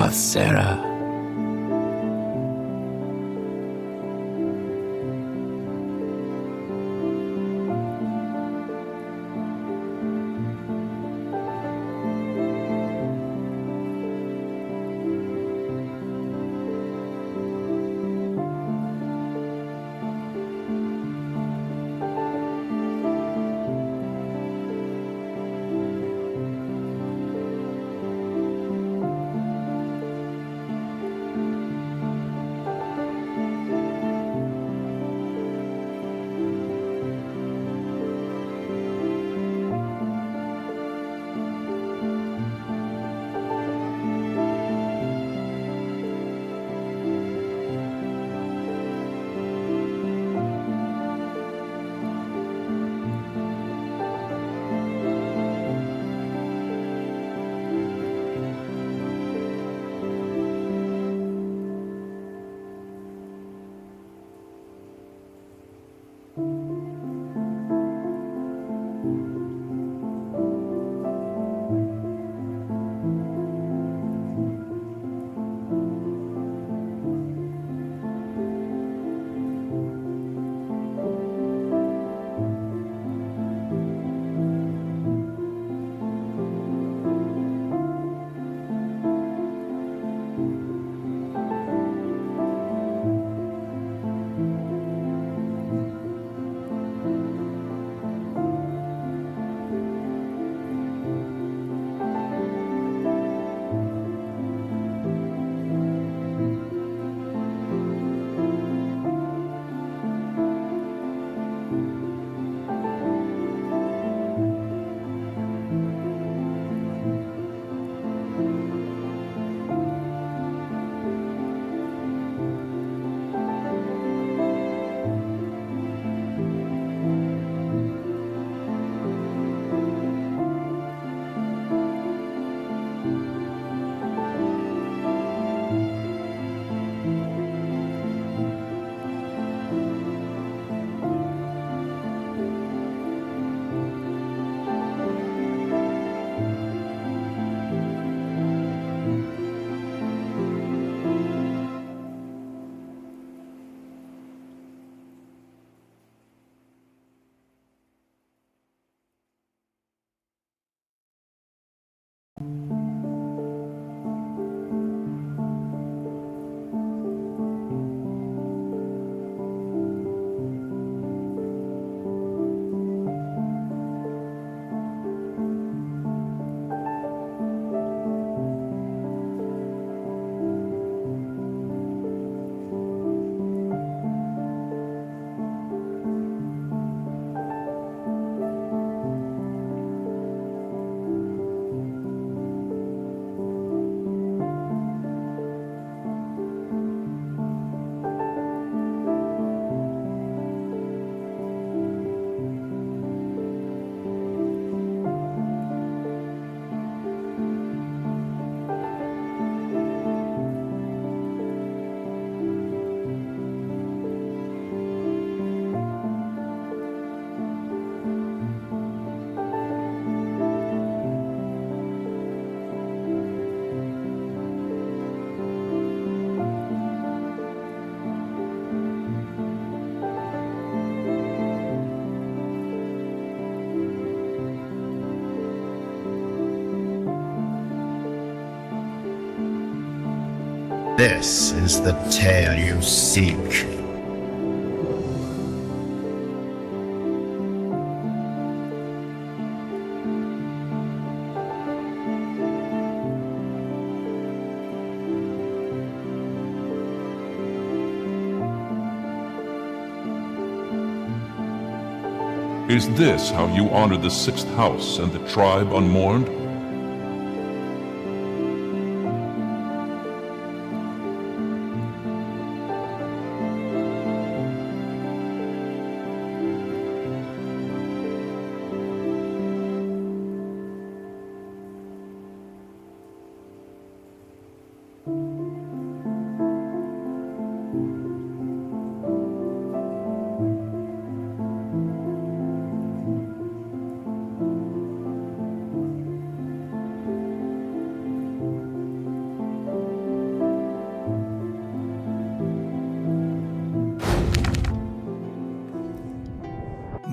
Sarah. This is the tale you seek. Is this how you honor the sixth house and the tribe unmourned?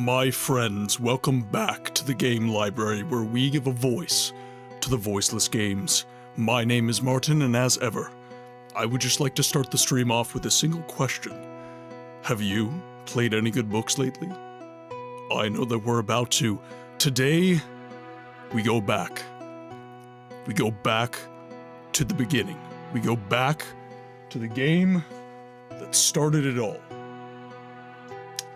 My friends, welcome back to the game library where we give a voice to the voiceless games. My name is Martin, and as ever, I would just like to start the stream off with a single question. Have you played any good books lately? I know that we're about to. Today, we go back. We go back to the beginning. We go back to the game that started it all.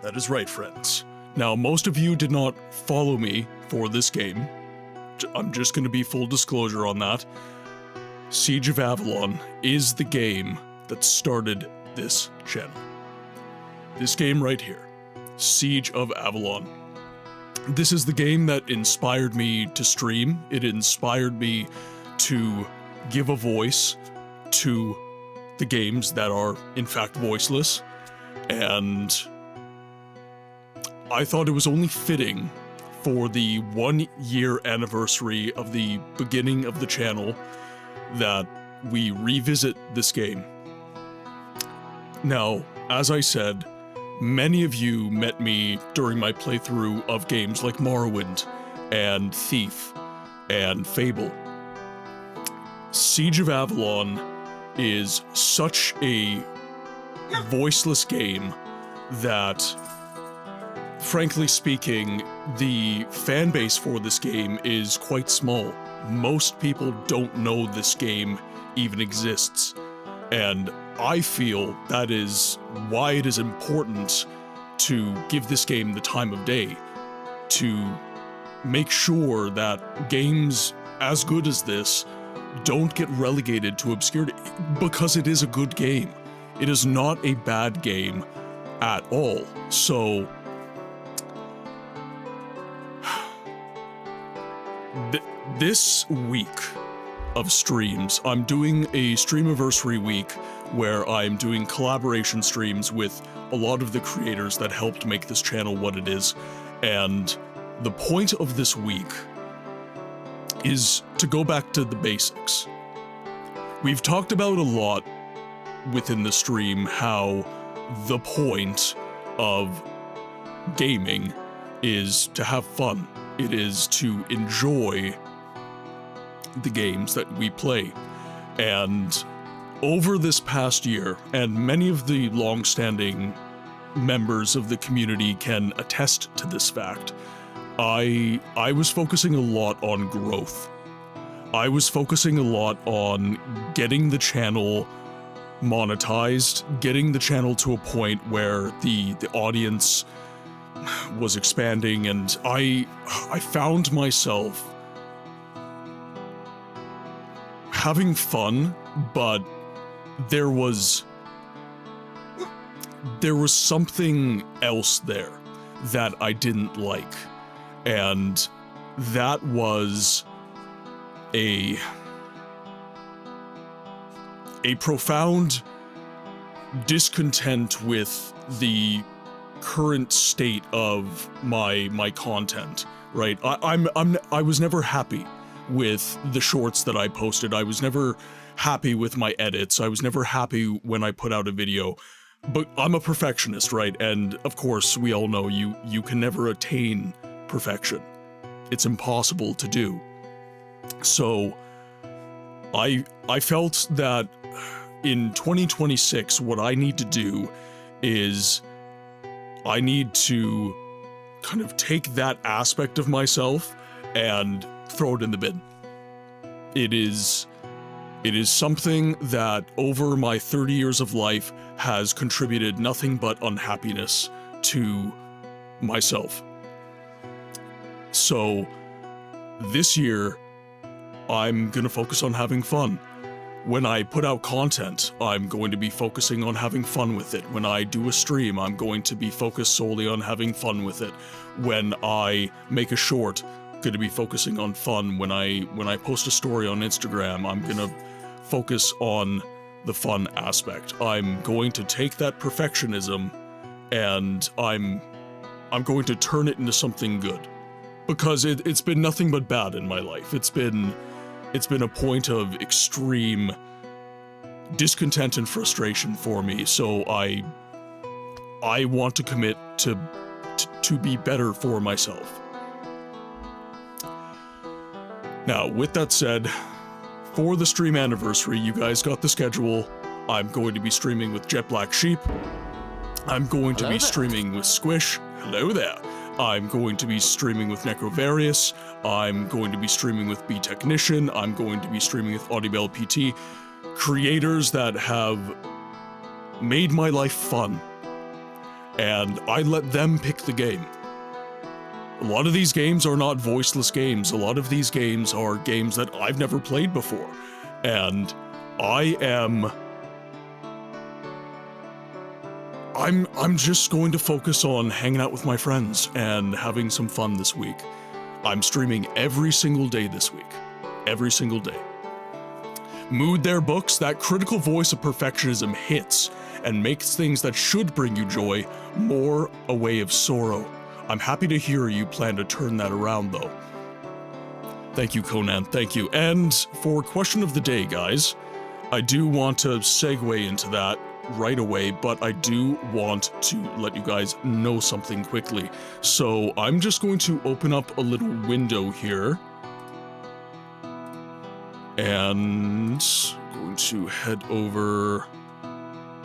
That is right, friends. Now, most of you did not follow me for this game. I'm just going to be full disclosure on that. Siege of Avalon is the game that started this channel. This game right here, Siege of Avalon. This is the game that inspired me to stream. It inspired me to give a voice to the games that are, in fact, voiceless. And I thought it was only fitting for the 1 year anniversary of the beginning of the channel that we revisit this game. Now, as I said, many of you met me during my playthrough of games like Morrowind and Thief and Fable. Siege of Avalon is such a voiceless game that, frankly speaking, the fan base for this game is quite small. Most people don't know this game even exists, and I feel that is why it is important to give this game the time of day, to make sure that games as good as this don't get relegated to obscurity, because it is a good game. It is not a bad game at all. So this week of streams, I'm doing a Streamaversary week where I'm doing collaboration streams with a lot of the creators that helped make this channel what it is. And the point of this week is to go back to the basics. We've talked about a lot within the stream how the point of gaming is to have fun. It is to enjoy the games that we play. And over this past year, and many of the long-standing members of the community can attest to this fact, I was focusing a lot on growth. I was focusing a lot on getting the channel monetized, getting the channel to a point where the audience was expanding, and I found myself having fun, but there was something else there that I didn't like, and that was a profound discontent with the current state of my content, right? I was never happy with the shorts that I posted. I was never happy with my edits. I was never happy when I put out a video. But I'm a perfectionist, right? And of course, we all know you can never attain perfection. It's impossible to do. So I felt that in 2026, what I need to do is I need to kind of take that aspect of myself and throw it in the bin. It is something that over my 30 years of life has contributed nothing but unhappiness to myself. So this year, I'm gonna focus on having fun. When I put out content, I'm going to be focusing on having fun with it. When I do a stream, I'm going to be focused solely on having fun with it. When I make a short, I'm going to be focusing on fun. When I post a story on Instagram, I'm going to focus on the fun aspect. I'm going to take that perfectionism and I'm going to turn it into something good. Because it's been nothing but bad in my life. It's been a point of extreme discontent and frustration for me, so I want to commit to to be better for myself. Now, with that said, for the stream anniversary, you guys got the schedule. I'm going to be streaming with Jet Black Sheep. I'm going to be streaming with Squish. Hello there. I'm going to be streaming with Necrovarius. I'm going to be streaming with B Technician. I'm going to be streaming with Audibel PT. Creators that have made my life fun. And I let them pick the game. A lot of these games are not voiceless games. A lot of these games are games that I've never played before. And I'm just going to focus on hanging out with my friends and having some fun this week. I'm streaming every single day this week. Every single day. Mood Their Books, that critical voice of perfectionism hits and makes things that should bring you joy more a way of sorrow. I'm happy to hear you plan to turn that around, though. Thank you, Conan, thank you. And for question of the day, guys, I do want to segue into that right away, but I do want to let you guys know something quickly. So I'm just going to open up a little window here. And I'm going to head over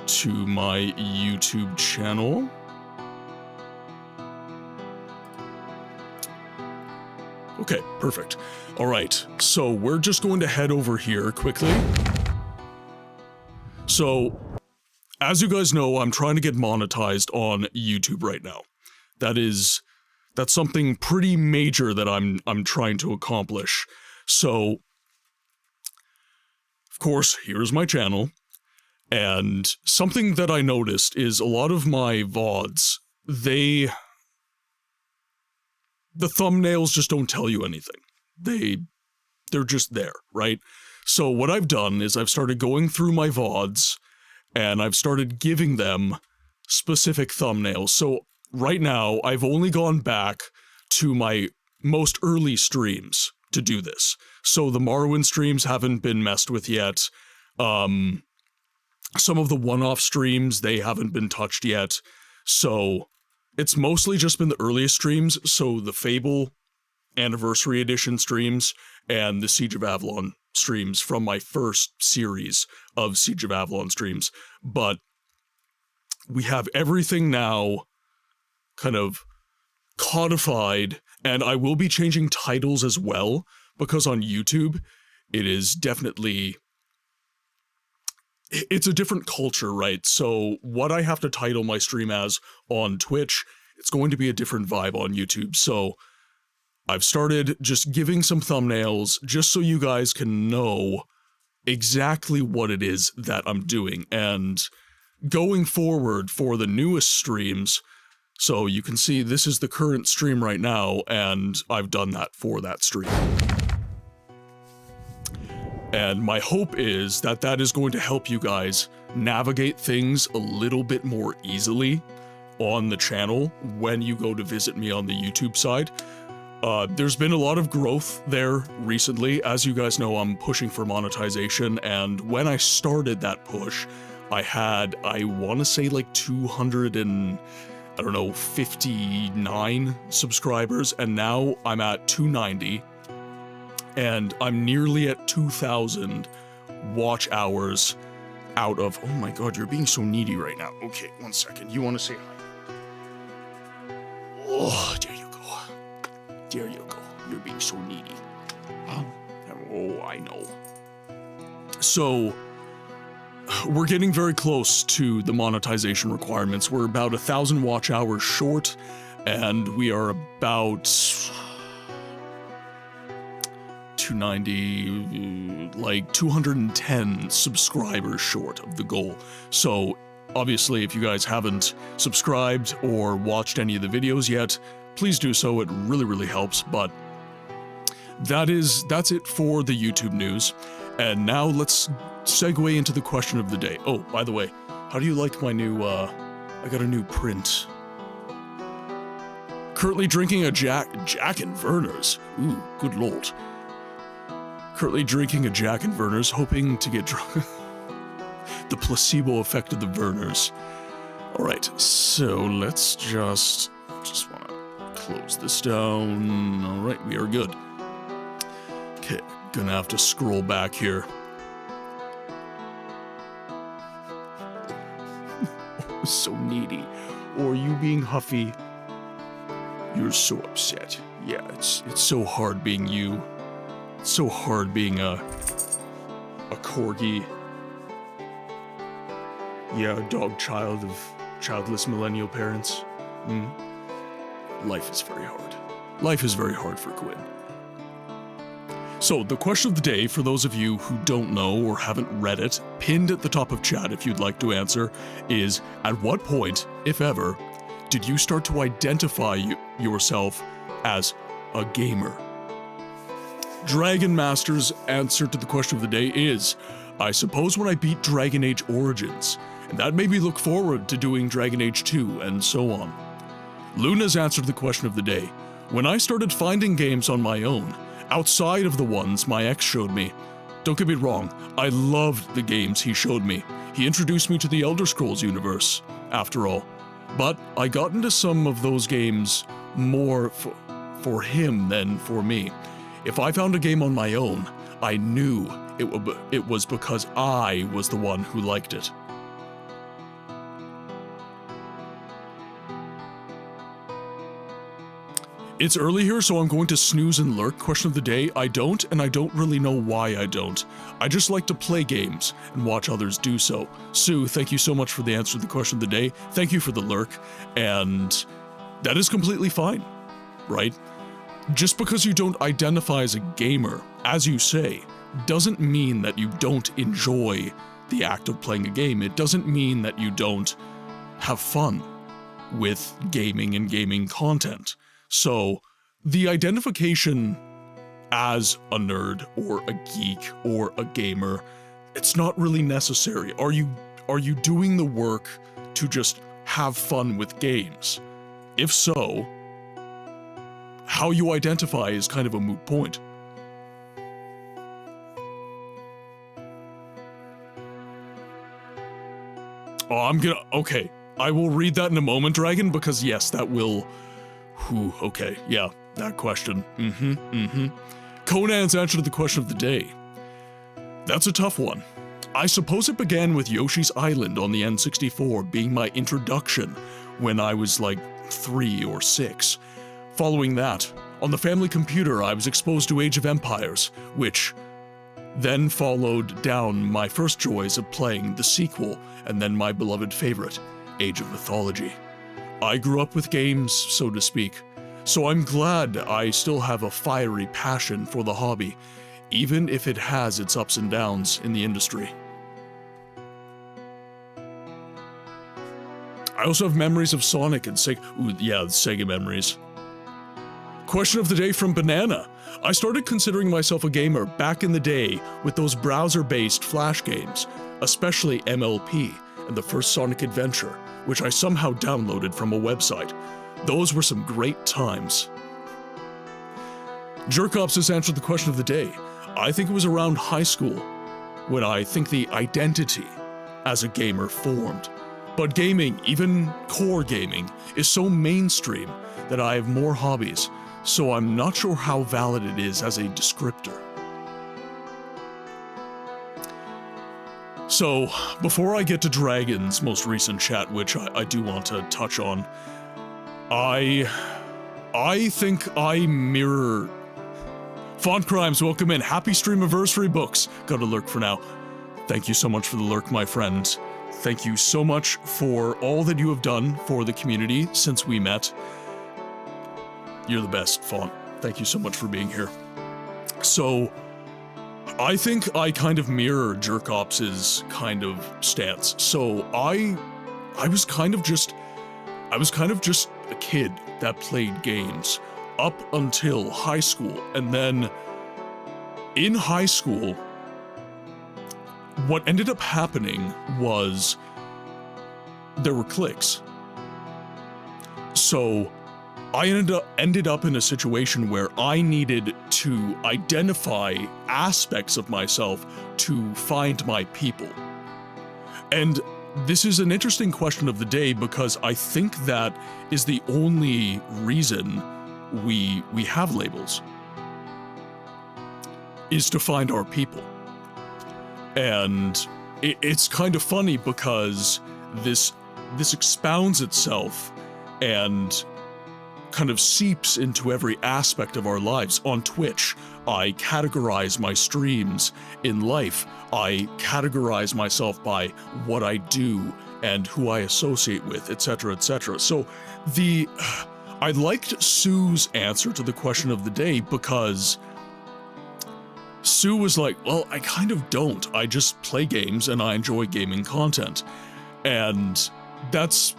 to my YouTube channel. Okay, perfect. All right, so we're just going to head over here quickly. So, as you guys know, I'm trying to get monetized on YouTube right now. That's something pretty major that I'm trying to accomplish. So, of course, here's my channel. And something that I noticed is a lot of my VODs, the thumbnails just don't tell you anything. They're just there, right? So what I've done is I've started going through my VODs and I've started giving them specific thumbnails. So right now, I've only gone back to my most early streams to do this. So the Morrowind streams haven't been messed with yet. Some of the one-off streams, they haven't been touched yet. So it's mostly just been the earliest streams, so the Fable Anniversary Edition streams and the Siege of Avalon streams from my first series of Siege of Avalon streams. But we have everything now kind of codified, and I will be changing titles as well, because on YouTube, it is definitely... it's a different culture, right? So what I have to title my stream as on Twitch, it's going to be a different vibe on YouTube. So I've started just giving some thumbnails just so you guys can know exactly what it is that I'm doing. And going forward for the newest streams, so you can see this is the current stream right now, and I've done that for that stream. And my hope is that that is going to help you guys navigate things a little bit more easily on the channel when you go to visit me on the YouTube side. There's been a lot of growth there recently. As you guys know, I'm pushing for monetization, and when I started that push, I had, I want to say like 259 subscribers, and now I'm at 290. And I'm nearly at 2,000 watch hours out of... oh my god, you're being so needy right now. Okay, 1 second. You want to say hi? Oh, there you go. There you go. You're being so needy. Oh, I know. So, we're getting very close to the monetization requirements. We're about 1,000 watch hours short, and we are about... 290, like 210 subscribers short of the goal. So obviously, if you guys haven't subscribed or watched any of the videos yet, please do so. It really, really helps. But that's it for the YouTube news. And now let's segue into the question of the day. Oh, by the way, how do you like my new, I got a new print. Currently drinking a Jack and Werner's. Ooh, good lord. Currently drinking a Jack and Werner's, hoping to get drunk. The placebo effect of the Werners. Alright, so let's just wanna close this down. All right, we are good. Okay, gonna have to scroll back here. So needy. Or you being huffy. You're so upset. Yeah, it's so hard being you. It's so hard being a corgi. Yeah, a dog child of childless millennial parents. Life is very hard. Life is very hard for Quinn. So, the question of the day, for those of you who don't know or haven't read it, pinned at the top of chat if you'd like to answer, is at what point, if ever, did you start to identify yourself as a gamer? Dragon Master's answer to the question of the day is, I suppose when I beat Dragon Age Origins, and that made me look forward to doing Dragon Age 2, and so on. Luna's answer to the question of the day, when I started finding games on my own, outside of the ones my ex showed me. Don't get me wrong, I loved the games he showed me. He introduced me to the Elder Scrolls universe, after all. But I got into some of those games more for him than for me. If I found a game on my own, I knew it was because I was the one who liked it. It's early here, so I'm going to snooze and lurk. Question of the day, I don't, and I don't really know why I don't. I just like to play games and watch others do so. Sue, thank you so much for the answer to the question of the day. Thank you for the lurk, and that is completely fine, right? Just because you don't identify as a gamer, as you say, doesn't mean that you don't enjoy the act of playing a game. It doesn't mean that you don't have fun with gaming and gaming content. So, the identification as a nerd or a geek or a gamer, it's not really necessary. Are you doing the work to just have fun with games? If so, how you identify is kind of a moot point. Oh, okay. I will read that in a moment, Dragon, because yes, that will... okay, yeah, that question. Conan's answer to the question of the day. That's a tough one. I suppose it began with Yoshi's Island on the N64 being my introduction when I was like 3 or 6. Following that, on the family computer I was exposed to Age of Empires, which then followed down my first joys of playing the sequel, and then my beloved favorite, Age of Mythology. I grew up with games, so to speak, so I'm glad I still have a fiery passion for the hobby, even if it has its ups and downs in the industry. I also have memories of Sonic and Sega. Ooh, yeah, Sega memories. Question of the day from Banana. I started considering myself a gamer back in the day with those browser-based Flash games, especially MLP and the first Sonic Adventure, which I somehow downloaded from a website. Those were some great times. Jerkops has answered the question of the day. I think it was around high school when I think the identity as a gamer formed. But gaming, even core gaming, is so mainstream that I have more hobbies, so I'm not sure how valid it is as a descriptor. So, before I get to Dragon's most recent chat, which I do want to touch on, I think I mirror... Font Crimes, welcome in. Happy Streamiversary books. Got a lurk for now. Thank you so much for the lurk, my friend. Thank you so much for all that you have done for the community since we met. You're the best, Font. Thank you so much for being here. So, I think I kind of mirror Jerkops's kind of stance. So I was kind of just a kid that played games up until high school, and then in high school, what ended up happening was there were cliques. So I ended up in a situation where I needed to identify aspects of myself to find my people. And this is an interesting question of the day because I think that is the only reason we have labels, is to find our people. And it's kind of funny because this expounds itself and kind of seeps into every aspect of our lives. On Twitch, I categorize my streams. In life, I categorize myself by what I do and who I associate with, etc., etc. So I liked Sue's answer to the question of the day because Sue was like, well, I kind of don't. I just play games and I enjoy gaming content. And that's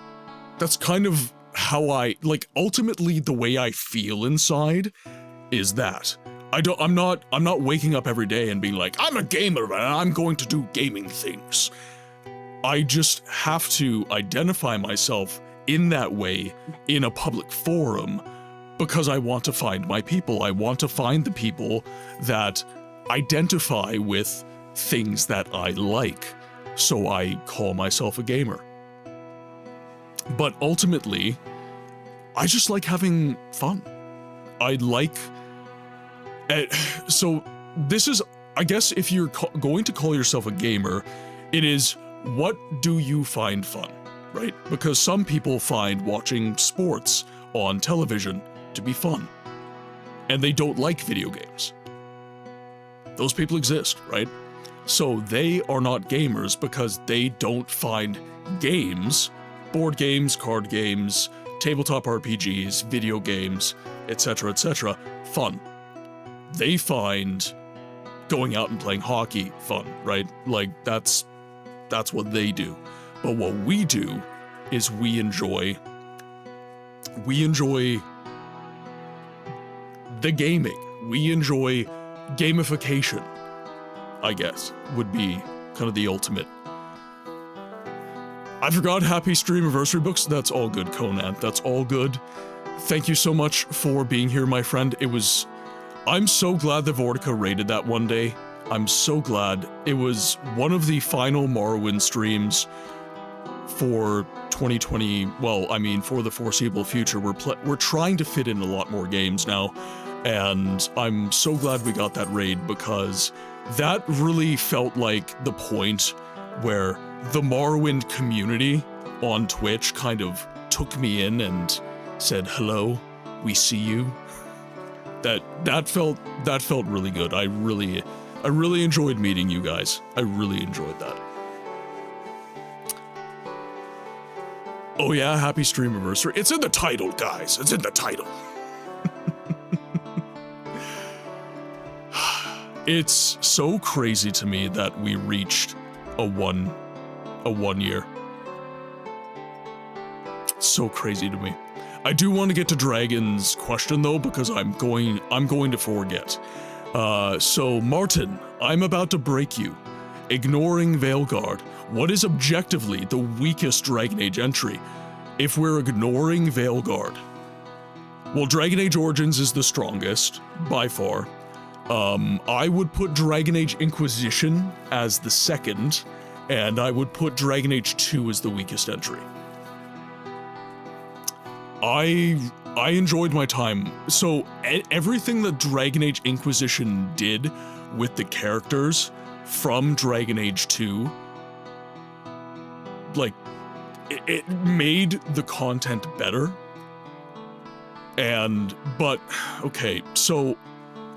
kind of how ultimately the way I feel inside is that. I'm not waking up every day and being like, I'm a gamer and I'm going to do gaming things. I just have to identify myself in that way in a public forum because I want to find my people. I want to find the people that identify with things that I like. So I call myself a gamer. But ultimately, I just like having fun. So this is, I guess if you're going to call yourself a gamer, it is, what do you find fun, right? Because some people find watching sports on television to be fun, and they don't like video games. Those people exist, right? So they are not gamers because they don't find games, board games, card games, tabletop RPGs, video games, etc., etc., fun. They find going out and playing hockey fun, right? Like, that's what they do. But what we do is we enjoy the gaming. We enjoy gamification, I guess, would be kind of the ultimate. I forgot happy Streamiversary books. That's all good, Conan. That's all good. Thank you so much for being here, my friend. I'm so glad the Vortica raided that one day. I'm so glad. It was one of the final Morrowind streams for 2020. Well, I mean, for the foreseeable future. We're trying to fit in a lot more games now, and I'm so glad we got that raid because that really felt like the point where the Morrowind community on Twitch kind of took me in and said, hello, we see you. That felt really good. I really enjoyed meeting you guys. I really enjoyed that. Oh yeah, happy Streamiversary. It's in the title, guys. It's in the title. It's so crazy to me that we reached a one year. So crazy to me. I do want to get to Dragon's question though, because I'm going to forget. So Martin, I'm about to break you. Ignoring Veilguard, what is objectively the weakest Dragon Age entry? If we're ignoring Veilguard, well, Dragon Age Origins is the strongest, by far. I would put Dragon Age Inquisition as the second, and I would put Dragon Age 2 as the weakest entry. I enjoyed my time. So everything that Dragon Age Inquisition did with the characters from Dragon Age 2, like, it made the content better. But, okay, so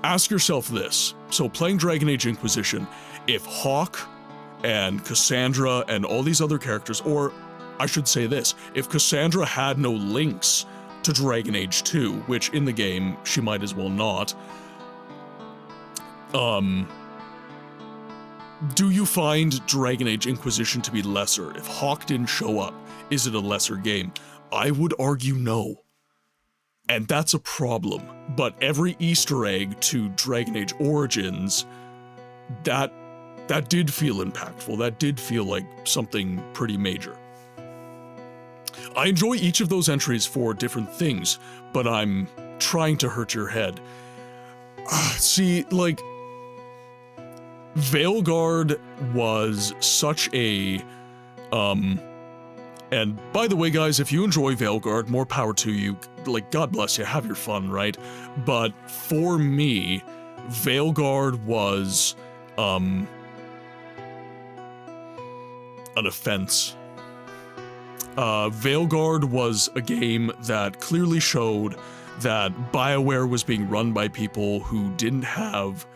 ask yourself this. So playing Dragon Age Inquisition, if Hawke and Cassandra and all these other characters, or I should say this, if Cassandra had no links to Dragon Age 2, which in the game she might as well not, do you find Dragon Age Inquisition to be lesser? If Hawke didn't show up, is it a lesser game? I would argue no. And that's a problem. But every Easter egg to Dragon Age Origins, that did feel impactful. That did feel like something pretty major. I enjoy each of those entries for different things, but I'm trying to hurt your head. See, like, Veilguard was such a And by the way, guys, if you enjoy Veilguard, more power to you. Like, God bless you, have your fun, right? But for me, Veilguard was, an offense. Veilguard was a game that clearly showed that BioWare was being run by people who didn't have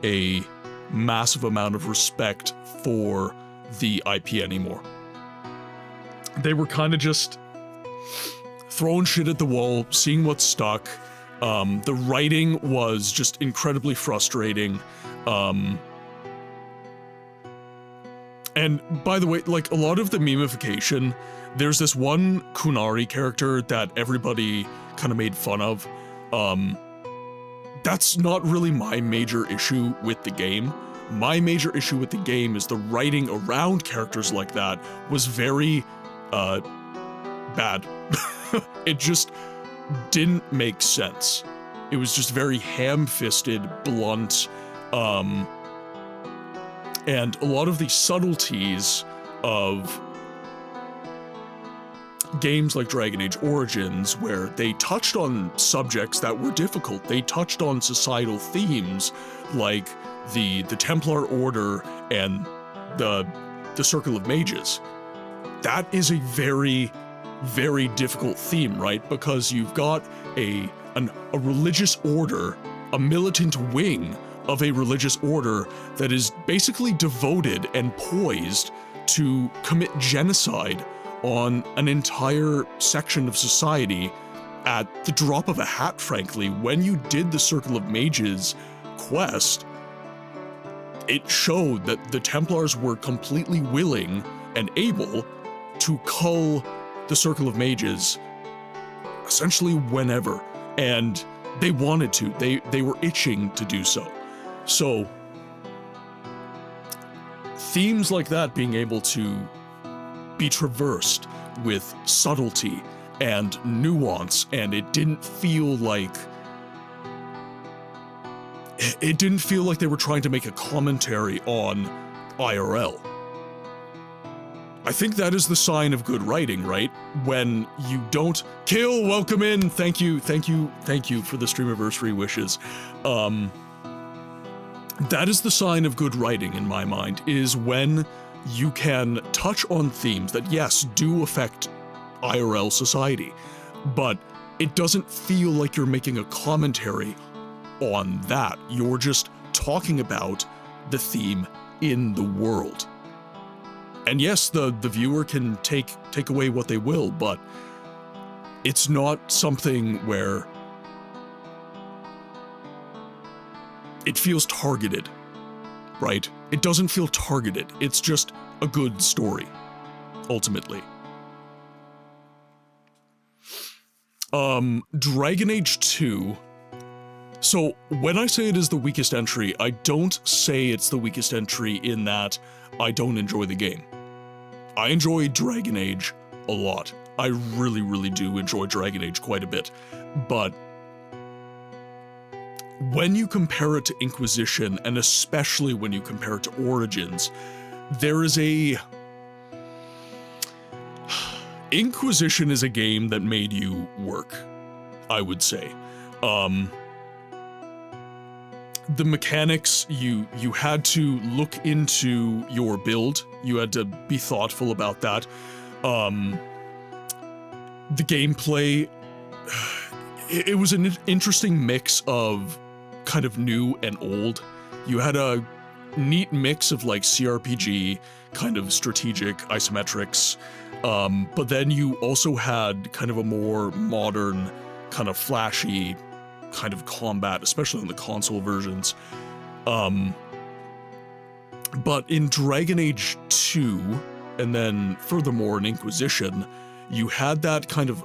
a massive amount of respect for the IP anymore. They were kind of just throwing shit at the wall, seeing what stuck. The writing was just incredibly frustrating. And by the way, like, a lot of the memification, there's this one Kunari character that everybody kind of made fun of. That's not really my major issue with the game. My major issue with the game is the writing around characters like that was very, bad. It just didn't make sense. It was just very ham-fisted, blunt, and a lot of the subtleties of games like Dragon Age Origins, where they touched on subjects that were difficult. They touched on societal themes like the Templar Order and the Circle of Mages. That is a very, very difficult theme, right? Because you've got a religious order, a militant wing of a religious order that is basically devoted and poised to commit genocide on an entire section of society at the drop of a hat, frankly. When you did the Circle of Mages quest, it showed that the Templars were completely willing and able to cull the Circle of Mages essentially whenever, and they wanted to. They were itching to do so. So themes like that being able to be traversed with subtlety and nuance, and it didn't feel like they were trying to make a commentary on IRL. I think that is the sign of good writing, right? When you don't kill, welcome in, thank you for the Streamiversary wishes. That is the sign of good writing in my mind, is when you can touch on themes that, yes, do affect IRL society, but it doesn't feel like you're making a commentary on that. You're just talking about the theme in the world. And yes, the viewer can take away what they will, but it's not something where it feels targeted, right? It doesn't feel targeted. It's just a good story, ultimately. Dragon Age 2. So when I say it is the weakest entry, I don't say it's the weakest entry in that I don't enjoy the game. I enjoy Dragon Age a lot. I really, really do enjoy Dragon Age quite a bit. But when you compare it to Inquisition, and especially when you compare it to Origins, there is a... Inquisition is a game that made you work, I would say. The mechanics, you had to look into your build. You had to be thoughtful about that. The gameplay, it was an interesting mix of kind of new and old. You had a neat mix of like CRPG, kind of strategic isometrics, but then you also had kind of a more modern, kind of flashy kind of combat, especially in the console versions. But in Dragon Age 2, and then furthermore in Inquisition, you had that kind of...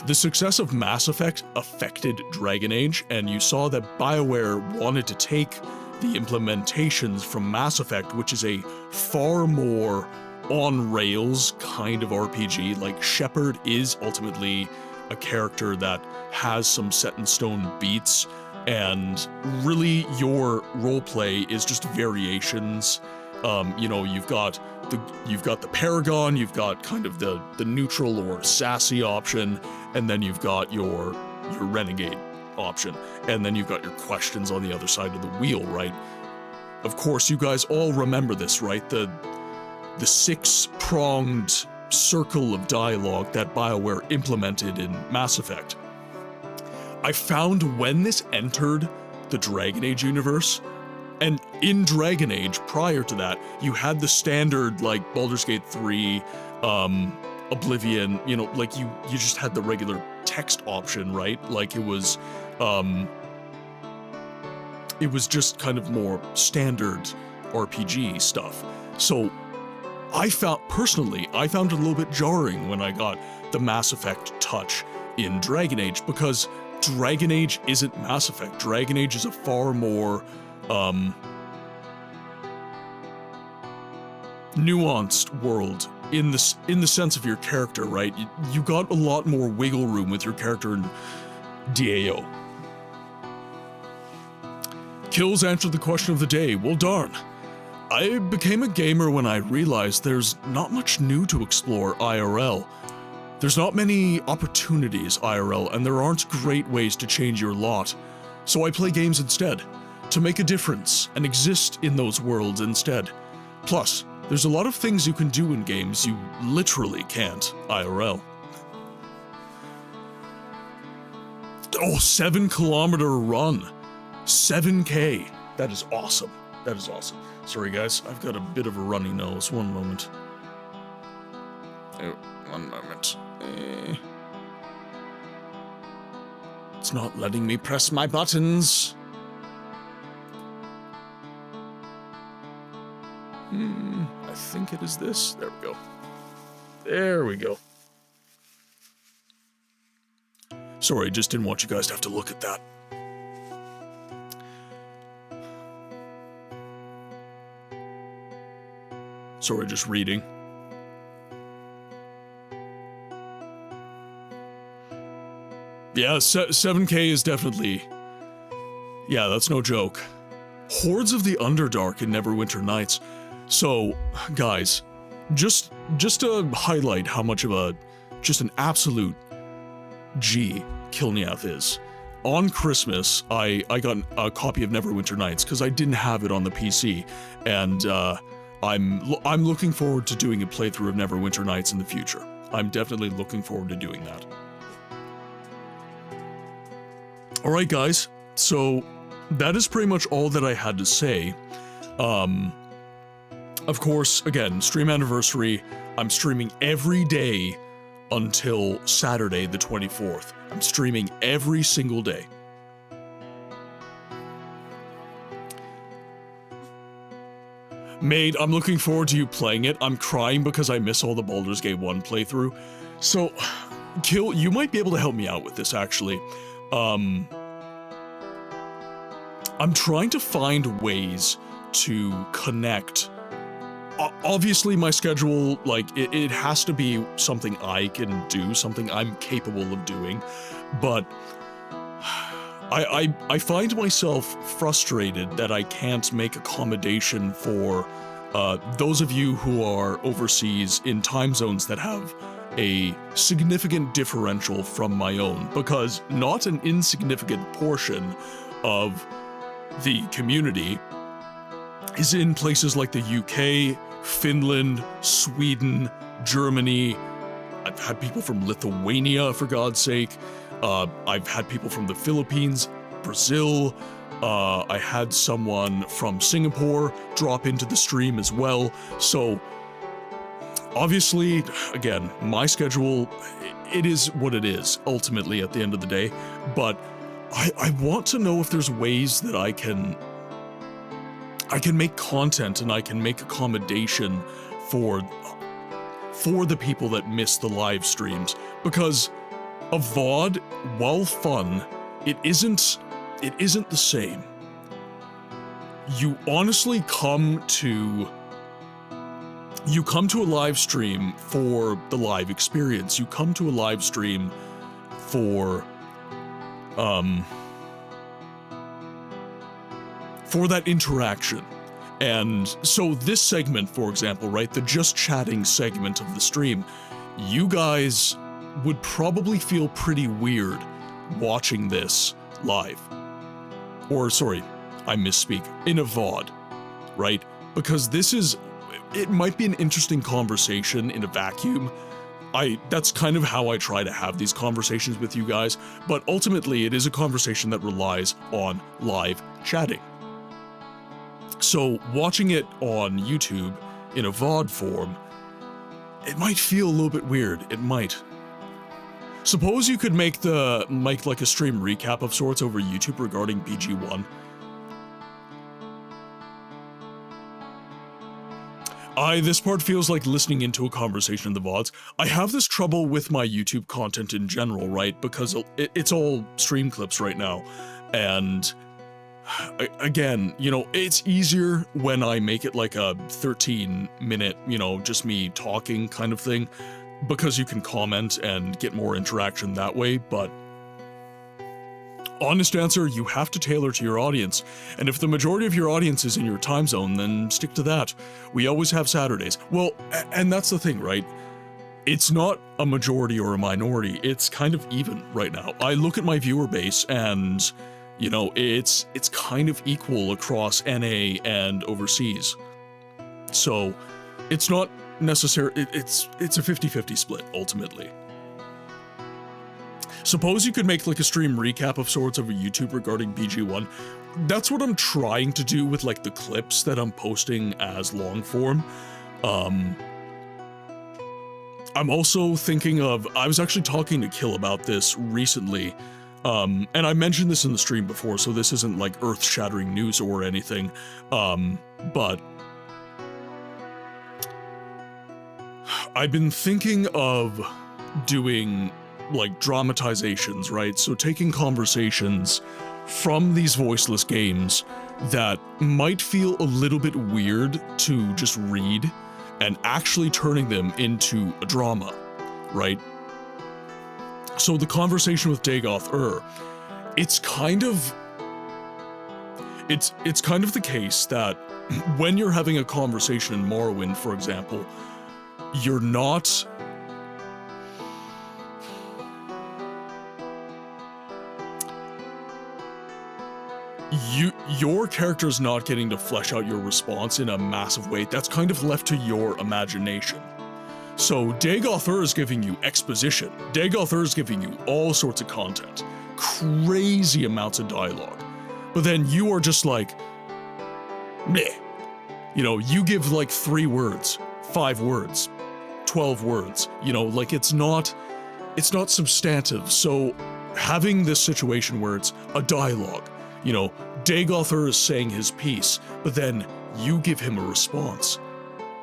The success of Mass Effect affected Dragon Age, and you saw that BioWare wanted to take the implementations from Mass Effect, which is a far more on-rails kind of RPG. Like, Shepard is ultimately a character that has some set-in-stone beats, and really your roleplay is just variations You know, you've got the Paragon, you've got kind of the neutral or sassy option, and then you've got your Renegade option, and then you've got your questions on the other side of the wheel, right? Of course, you guys all remember this, right? The six-pronged circle of dialogue that BioWare implemented in Mass Effect. I found when this entered the Dragon Age universe, and in Dragon Age, prior to that, you had the standard, like, Baldur's Gate 3, Oblivion, you know, like, you just had the regular text option, right? Like, it was just kind of more standard RPG stuff. So, personally, I found it a little bit jarring when I got the Mass Effect touch in Dragon Age, because Dragon Age isn't Mass Effect. Dragon Age is a far more, nuanced world in the sense of your character, right? You got a lot more wiggle room with your character in DAO. Kills answered the question of the day. Well, darn. I became a gamer when I realized there's not much new to explore IRL. There's not many opportunities IRL, and there aren't great ways to change your lot. So I play games instead, to make a difference and exist in those worlds instead. Plus, there's a lot of things you can do in games you literally can't IRL. Oh, 7-kilometer run. 7K. That is awesome. That is awesome. Sorry guys, I've got a bit of a runny nose. One moment. Oh, one moment. It's not letting me press my buttons. I think it is this. There we go. There we go. Sorry, just didn't want you guys to have to look at that. Sorry, just reading. Yeah, 7K is definitely... Yeah, that's no joke. Hordes of the Underdark in Neverwinter Nights. So, guys, just to highlight how much of just an absolute G Kilniath is. On Christmas, I got a copy of Neverwinter Nights because I didn't have it on the PC, and I'm looking forward to doing a playthrough of Neverwinter Nights in the future. I'm definitely looking forward to doing that. Alright guys, so that is pretty much all that I had to say. Of course, again, stream anniversary, I'm streaming every day until Saturday the 24th. I'm streaming every single day. Maid, I'm looking forward to you playing it. I'm crying because I miss all the Baldur's Gate 1 playthrough. So, Kill, you might be able to help me out with this, actually. I'm trying to find ways to connect. Obviously, my schedule, like, it has to be something I can do, something I'm capable of doing, but I find myself frustrated that I can't make accommodation for those of you who are overseas in time zones that have a significant differential from my own, because not an insignificant portion of the community is in places like the UK, Finland, Sweden, Germany. I've had people from Lithuania, for God's sake. I've had people from the Philippines, Brazil. I had someone from Singapore drop into the stream as well. So, obviously, again, my schedule, it is what it is, ultimately, at the end of the day. But I want to know if there's ways that I can make content and I can make accommodation for the people that miss the live streams, because a VOD, while fun, it isn't the same. You honestly come to a live stream for the live experience. You come to a live stream for that interaction. And so this segment, for example, right, the just chatting segment of the stream, you guys would probably feel pretty weird watching this live. Or, sorry, I misspeak, in a VOD, right? Because it might be an interesting conversation in a vacuum. That's kind of how I try to have these conversations with you guys, but ultimately it is a conversation that relies on live chatting. So watching it on YouTube in a VOD form, it might feel a little bit weird, it might. Suppose you could make like a stream recap of sorts over YouTube regarding BG1. This part feels like listening into a conversation in the VODs. I have this trouble with my YouTube content in general, right? Because it's all stream clips right now. And again, you know, it's easier when I make it like a 13-minute, you know, just me talking kind of thing, because you can comment and get more interaction that way, but honest answer, you have to tailor to your audience, and if the majority of your audience is in your time zone, then stick to that. We always have Saturdays. Well, and that's the thing, right? It's not a majority or a minority, it's kind of even right now. I look at my viewer base and, you know, it's kind of equal across NA and overseas. So it's not necessary, it's a 50-50 split ultimately. Suppose you could make like a stream recap of sorts over YouTube regarding BG1. That's what I'm trying to do with like the clips that I'm posting as long form. I'm also thinking of, I was actually talking to Kill about this recently, and I mentioned this in the stream before, so this isn't like earth-shattering news or anything, but I've been thinking of doing like dramatizations, right? So taking conversations from these voiceless games that might feel a little bit weird to just read and actually turning them into a drama, right? So the conversation with Dagoth it's kind of the case that when you're having a conversation in Morrowind, for example, you're not your character's not getting to flesh out your response in a massive way. That's kind of left to your imagination. So Dagoth is giving you exposition. Dagoth is giving you all sorts of content. Crazy amounts of dialogue. But then you are just like, meh. You know, you give like 3 words, 5 words, 12 words. You know, like it's not substantive. So having this situation where it's a dialogue, you know, Dagoth is saying his piece, but then you give him a response.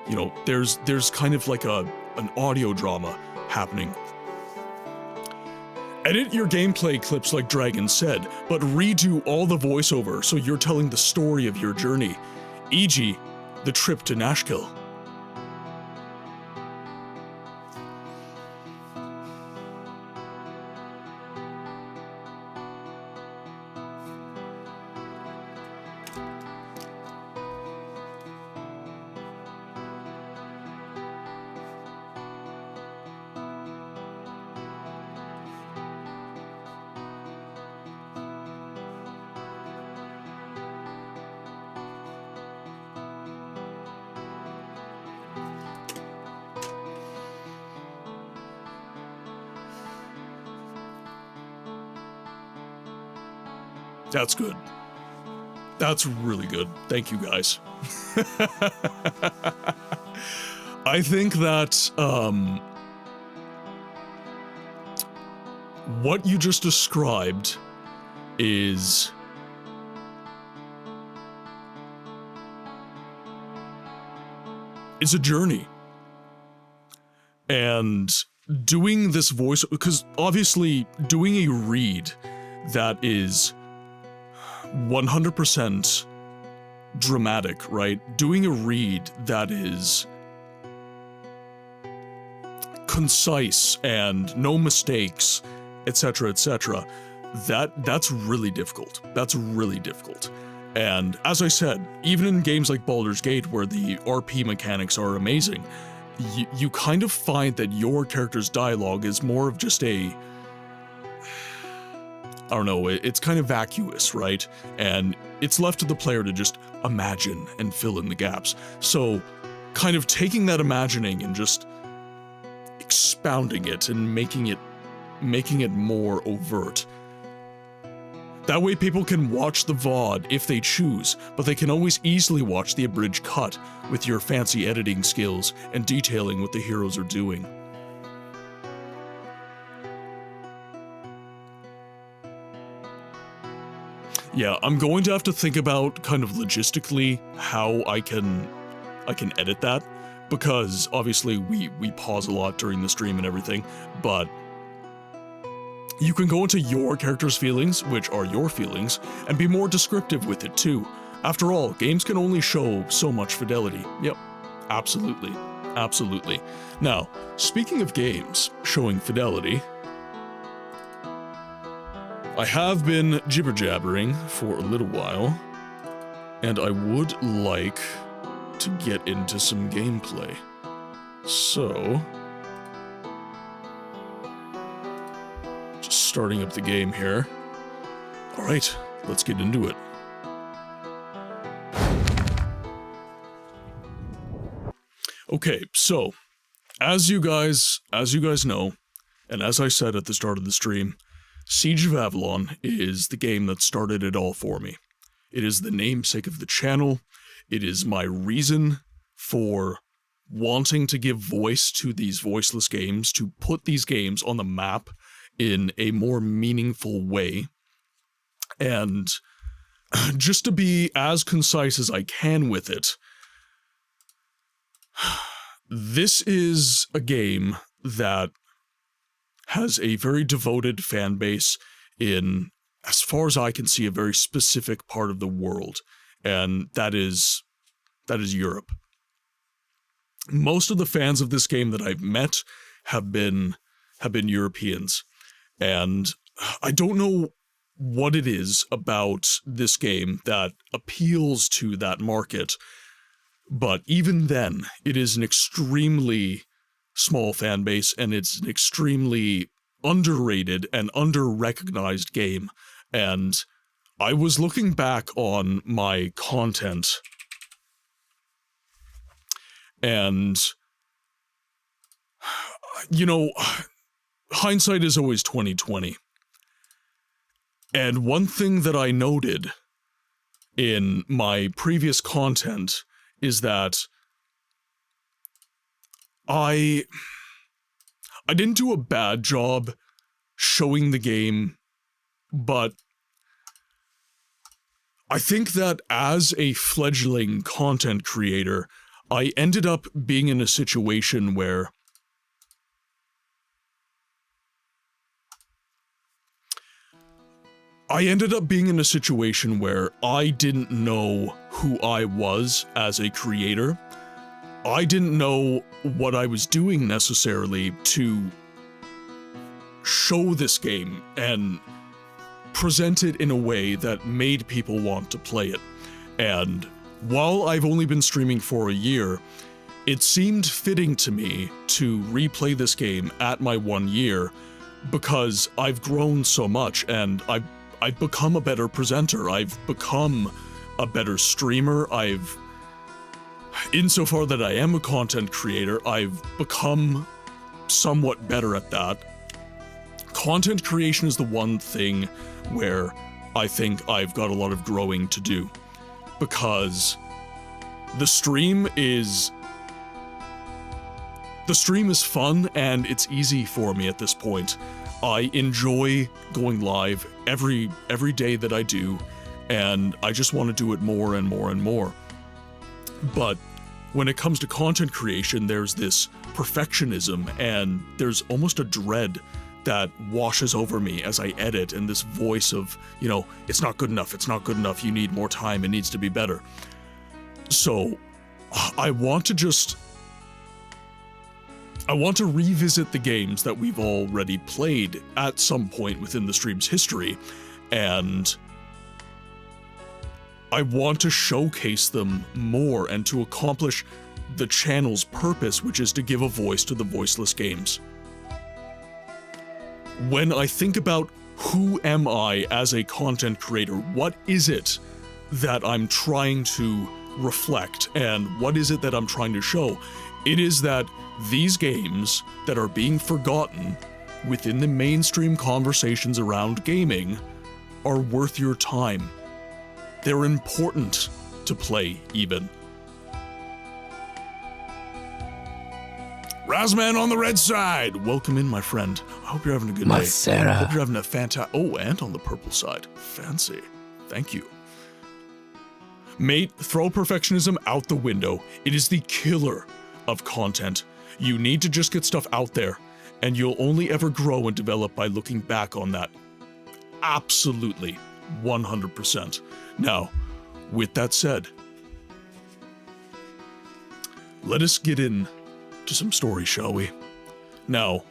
You know, there's kind of like an audio drama happening. Edit your gameplay clips like Dragon said, but redo all the voiceover so you're telling the story of your journey, e.g., the trip to Nashkel. That's good. That's really good. Thank you, guys. I think that, what you just described is a journey. And doing this voice, because obviously doing a read that is 100% dramatic, right? Doing a read that is concise and no mistakes, etc., etc., that's really difficult. That's really difficult. And as I said, even in games like Baldur's Gate, where the RP mechanics are amazing, you kind of find that your character's dialogue is more of just I don't know, it's kind of vacuous, right? And it's left to the player to just imagine and fill in the gaps. So, kind of taking that imagining and just expounding it and making it more overt. That way people can watch the VOD if they choose, but they can always easily watch the abridged cut with your fancy editing skills and detailing what the heroes are doing. Yeah, I'm going to have to think about kind of logistically how I can edit that, because obviously we pause a lot during the stream and everything, but you can go into your character's feelings, which are your feelings, and be more descriptive with it too. After all, games can only show so much fidelity. Yep, absolutely, absolutely. Now, speaking of games showing fidelity, I have been jibber-jabbering for a little while, and I would like to get into some gameplay. So, just starting up the game here. Alright, let's get into it. Okay, so, as you guys know, and as I said at the start of the stream, Siege of Avalon is the game that started it all for me. It is the namesake of the channel. It is my reason for wanting to give voice to these voiceless games, to put these games on the map in a more meaningful way. And just to be as concise as I can with it, this is a game that has a very devoted fan base in, as far as I can see, a very specific part of the world, and that is Europe. Most of the fans of this game that I've met have been Europeans, and I don't know what it is about this game that appeals to that market, but even then, it is an extremely small fan base, and it's an extremely underrated and under-recognized game. And I was looking back on my content, and, you know, hindsight is always 20/20. And one thing that I noted in my previous content is that I didn't do a bad job showing the game, but I think that as a fledgling content creator, I ended up being in a situation where I didn't know who I was as a creator. I didn't know what I was doing necessarily to show this game and present it in a way that made people want to play it. And while I've only been streaming for a year, it seemed fitting to me to replay this game at my 1 year, because I've grown so much and I've become a better presenter, I've become a better streamer, insofar that I am a content creator, I've become somewhat better at that. Content creation is the one thing where I think I've got a lot of growing to do, because the stream is fun and it's easy for me at this point. I enjoy going live every day that I do, and I just want to do it more and more and more. But when it comes to content creation, there's this perfectionism, and there's almost a dread that washes over me as I edit, and this voice of, you know, it's not good enough, you need more time, it needs to be better. So, I want to revisit the games that we've already played at some point within the stream's history, and I want to showcase them more and to accomplish the channel's purpose, which is to give a voice to the voiceless games. When I think about who am I as a content creator, what is it that I'm trying to reflect, and what is it that I'm trying to show? It is that these games that are being forgotten within the mainstream conversations around gaming are worth your time. They're important to play, even. Razman on the red side! Welcome in, my friend. I hope you're having a good day. I hope you're having a fantastic... Oh, and on the purple side. Fancy. Thank you. Mate, throw perfectionism out the window. It is the killer of content. You need to just get stuff out there, and you'll only ever grow and develop by looking back on that. Absolutely. 100%. Now, with that said, let us get in to some stories, shall we? Now,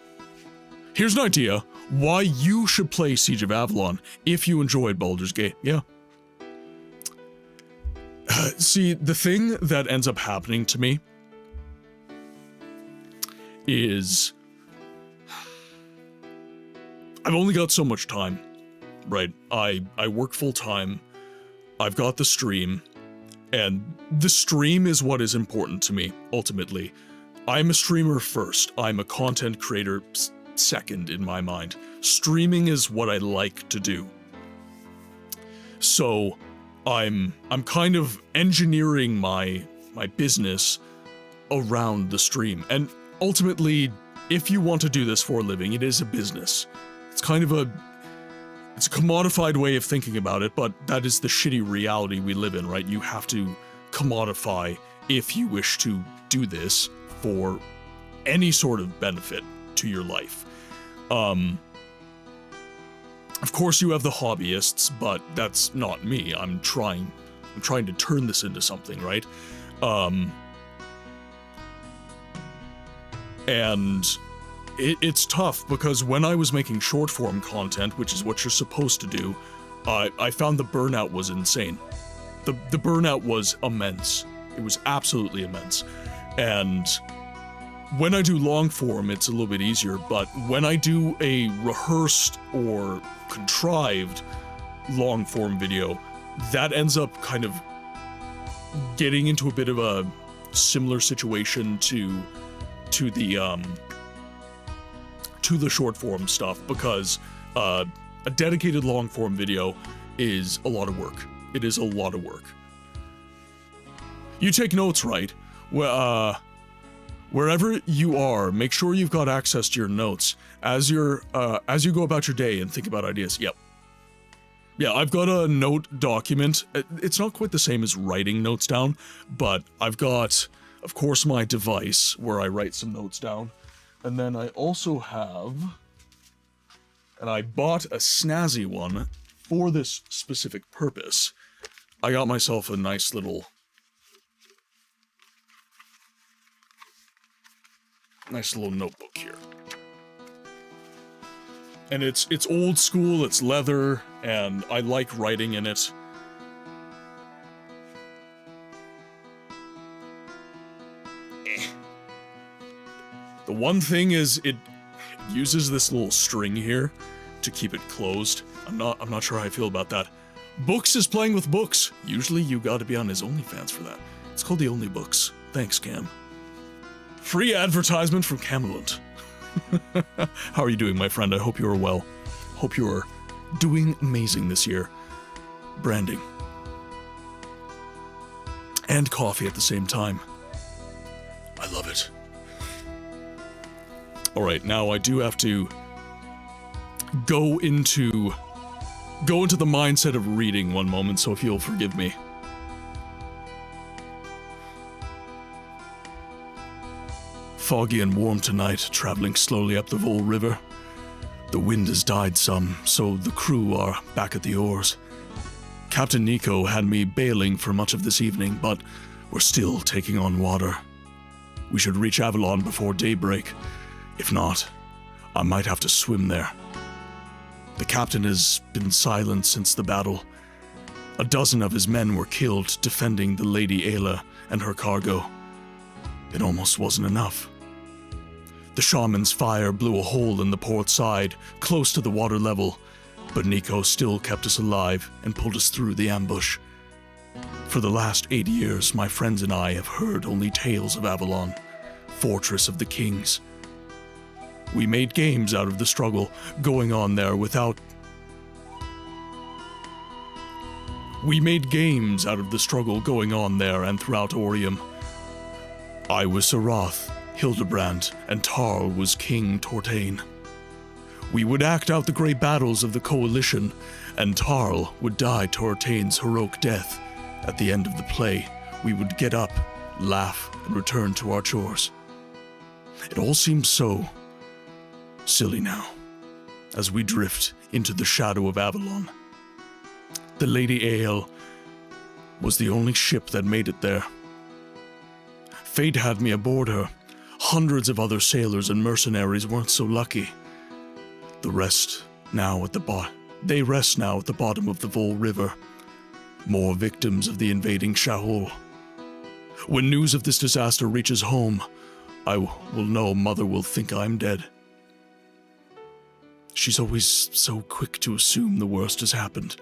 here's an idea why you should play Siege of Avalon if you enjoyed Baldur's Gate. Yeah. See, the thing that ends up happening to me is I've only got so much time, right? I work full time. I've got the stream, and the stream is what is important to me, ultimately. I'm a streamer first. I'm a content creator second in my mind. Streaming is what I like to do. So I'm kind of engineering my business around the stream. And ultimately, if you want to do this for a living, it is a business. It's kind of it's a commodified way of thinking about it, but that is the shitty reality we live in, right? You have to commodify if you wish to do this for any sort of benefit to your life. Of course you have the hobbyists, but that's not me. I'm trying to turn this into something, right? And it's tough because when I was making short form content, which is what you're supposed to do, I found the burnout was insane. The burnout was immense. It was absolutely immense. And when I do long form, it's a little bit easier, but when I do a rehearsed or contrived long form video, that ends up kind of getting into a bit of a similar situation to the short form stuff, because a dedicated long form video is a lot of work. It is a lot of work. You take notes, right? Wherever you are, make sure you've got access to your notes as you go about your day and think about ideas. Yep. Yeah, I've got a note document. It's not quite the same as writing notes down, but I've got, of course, my device where I write some notes down. And then I also have, and I bought a snazzy one for this specific purpose. I got myself a nice little notebook here. And it's old school, it's leather, and I like writing in it. The one thing is it uses this little string here to keep it closed. I'm not sure how I feel about that. Books is playing with books. Usually you gotta be on his OnlyFans for that. It's called the Only Books. Thanks, Cam. Free advertisement from Camelot. How are you doing, my friend? I hope you are well. Hope you are doing amazing this year. Branding. And coffee at the same time. I love it. Alright, now I do have to go into the mindset of reading one moment, so if you'll forgive me. Foggy and warm tonight, traveling slowly up the Vol River. The wind has died some, so the crew are back at the oars. Captain Nico had me bailing for much of this evening, but we're still taking on water. We should reach Avalon before daybreak. If not, I might have to swim there. The captain has been silent since the battle, A dozen of his men were killed defending the Lady Ayla and her cargo. It almost wasn't enough. The shaman's fire blew a hole in the port side, close to the water level, but Nico still kept us alive and pulled us through the ambush. For the last 8 years, my friends and I have heard only tales of Avalon, fortress of the kings. We made games out of the struggle going on there without... We made games out of the struggle going on there and throughout Orium. I was Sarath, Hildebrand, and Tarl was King Tortain. We would act out the great battles of the Coalition, and Tarl would die Tortain's heroic death. At the end of the play, we would get up, laugh, and return to our chores. It all seems so silly now, as we drift into the shadow of Avalon. The Lady Ael was the only ship that made it there. Fate had me aboard her. Hundreds of other sailors and mercenaries weren't so lucky. They rest now at the bottom of the Vol River. More victims of the invading Shahul. When news of this disaster reaches home, I will know Mother will think I'm dead. She's always so quick to assume the worst has happened.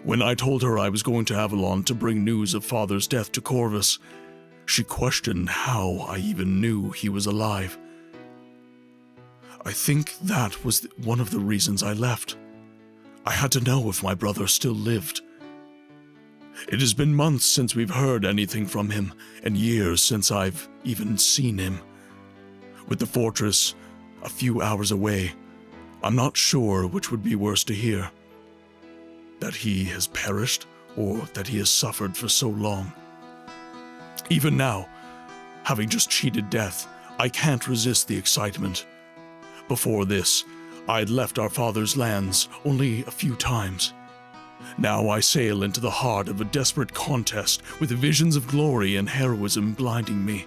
When I told her I was going to Avalon to bring news of Father's death to Corvus, she questioned how I even knew he was alive. I think that was one of the reasons I left. I had to know if my brother still lived. It has been months since we've heard anything from him, and years since I've even seen him. With the fortress a few hours away, I'm not sure which would be worse to hear. That he has perished, or that he has suffered for so long. Even now, having just cheated death, I can't resist the excitement. Before this, I'd left our father's lands only a few times. Now I sail into the heart of a desperate contest with visions of glory and heroism blinding me.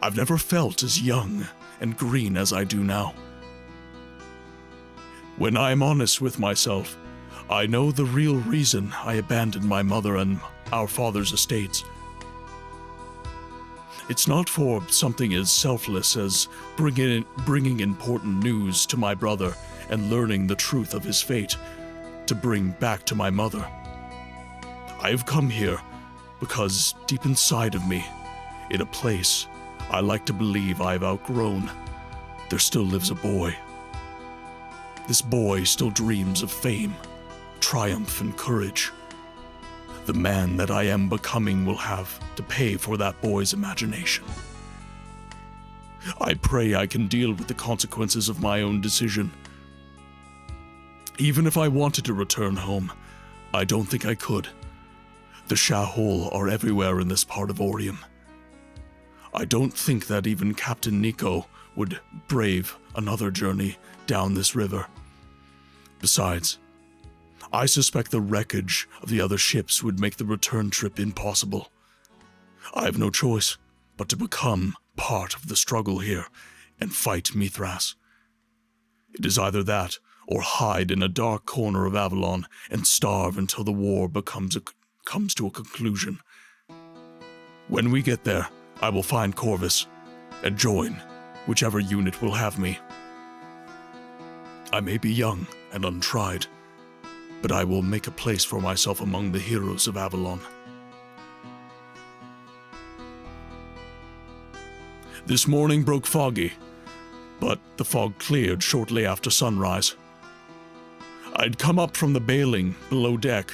I've never felt as young and green as I do now. When I'm honest with myself, I know the real reason I abandoned my mother and our father's estates. It's not for something as selfless as bringing important news to my brother and learning the truth of his fate to bring back to my mother. I have come here because deep inside of me, in a place I like to believe I've outgrown, there still lives a boy. This boy still dreams of fame, triumph, and courage. The man that I am becoming will have to pay for that boy's imagination. I pray I can deal with the consequences of my own decision. Even if I wanted to return home, I don't think I could. The Shahul are everywhere in this part of Orium. I don't think that even Captain Nico would brave another journey down this river. Besides, I suspect the wreckage of the other ships would make the return trip impossible. I have no choice but to become part of the struggle here and fight Mithras. It is either that or hide in a dark corner of Avalon and starve until the war comes to a conclusion. When we get there, I will find Corvus and join whichever unit will have me. I may be young and untried, but I will make a place for myself among the heroes of Avalon. This morning broke foggy, but the fog cleared shortly after sunrise. I'd come up from the bailing below deck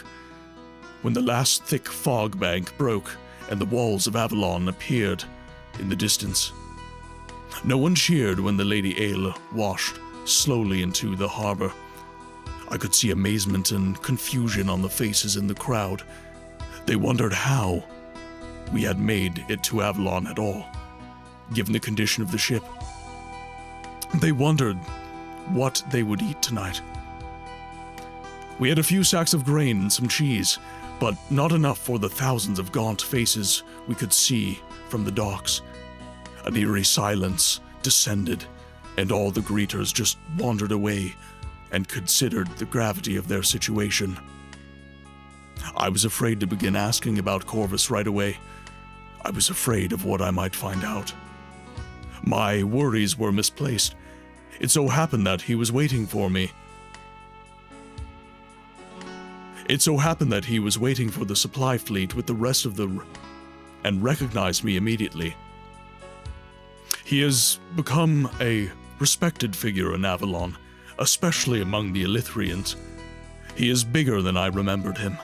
when the last thick fog bank broke and the walls of Avalon appeared in the distance. No one cheered when the Lady Ayla washed slowly into the harbor. I could see amazement and confusion on the faces in the crowd. They wondered how we had made it to Avalon at all, given the condition of the ship. They wondered what they would eat tonight. We had a few sacks of grain and some cheese, but not enough for the thousands of gaunt faces we could see from the docks. An eerie silence descended, and all the greeters just wandered away and considered the gravity of their situation. I was afraid to begin asking about Corvus right away. I was afraid of what I might find out. My worries were misplaced. It so happened that he was waiting for me. It so happened that he was waiting for the supply fleet with the rest of and recognized me immediately. He has become a respected figure in Avalon, especially among the Elithrians. He is bigger than I remembered him,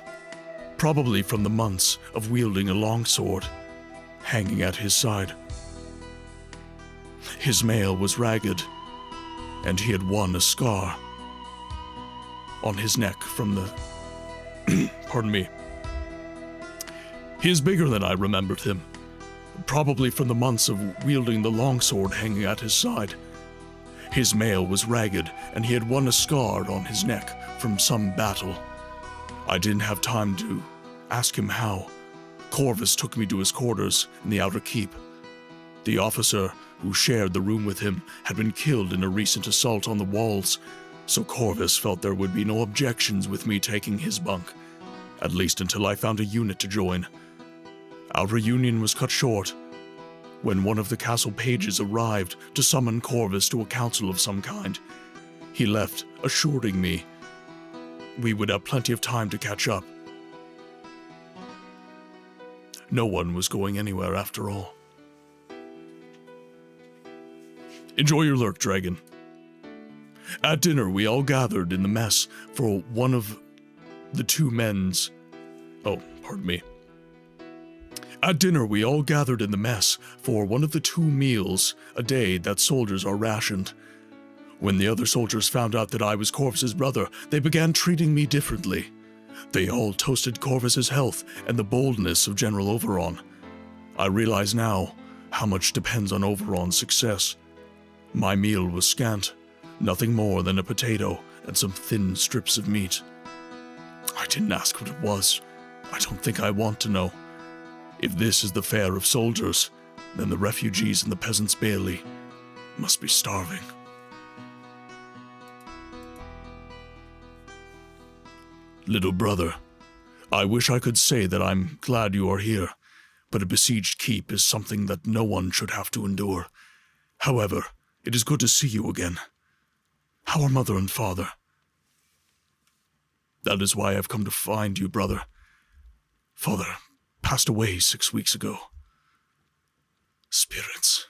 probably from the months of wielding a longsword hanging at his side. His mail was ragged, and he had won a scar on his neck from the... pardon me. He is bigger than I remembered him, probably from the months of wielding the longsword hanging at his side. His mail was ragged, and he had won a scar on his neck from some battle. I didn't have time to ask him how. Corvus took me to his quarters in the outer keep. The officer who shared the room with him had been killed in a recent assault on the walls, so Corvus felt there would be no objections with me taking his bunk, at least until I found a unit to join. Our reunion was cut short when one of the castle pages arrived to summon Corvus to a council of some kind. He left, assuring me we would have plenty of time to catch up. No one was going anywhere after all. Enjoy your lurk, dragon. At dinner, we all gathered in the mess for one of the two men's... Oh, pardon me. At dinner, we all gathered in the mess for one of the 2 meals a day that soldiers are rationed. When the other soldiers found out that I was Corvus's brother, they began treating me differently. They all toasted Corvus's health and the boldness of General Oberon. I realize now how much depends on Oberon's success. My meal was scant, nothing more than a potato and some thin strips of meat. I didn't ask what it was. I don't think I want to know. If this is the fare of soldiers, then the refugees in the peasants' bailey must be starving. Little brother, I wish I could say that I'm glad you are here, but a besieged keep is something that no one should have to endure. However, it is good to see you again. How are mother and father? That is why I've come to find you, brother. Father passed away 6 weeks ago. Spirits.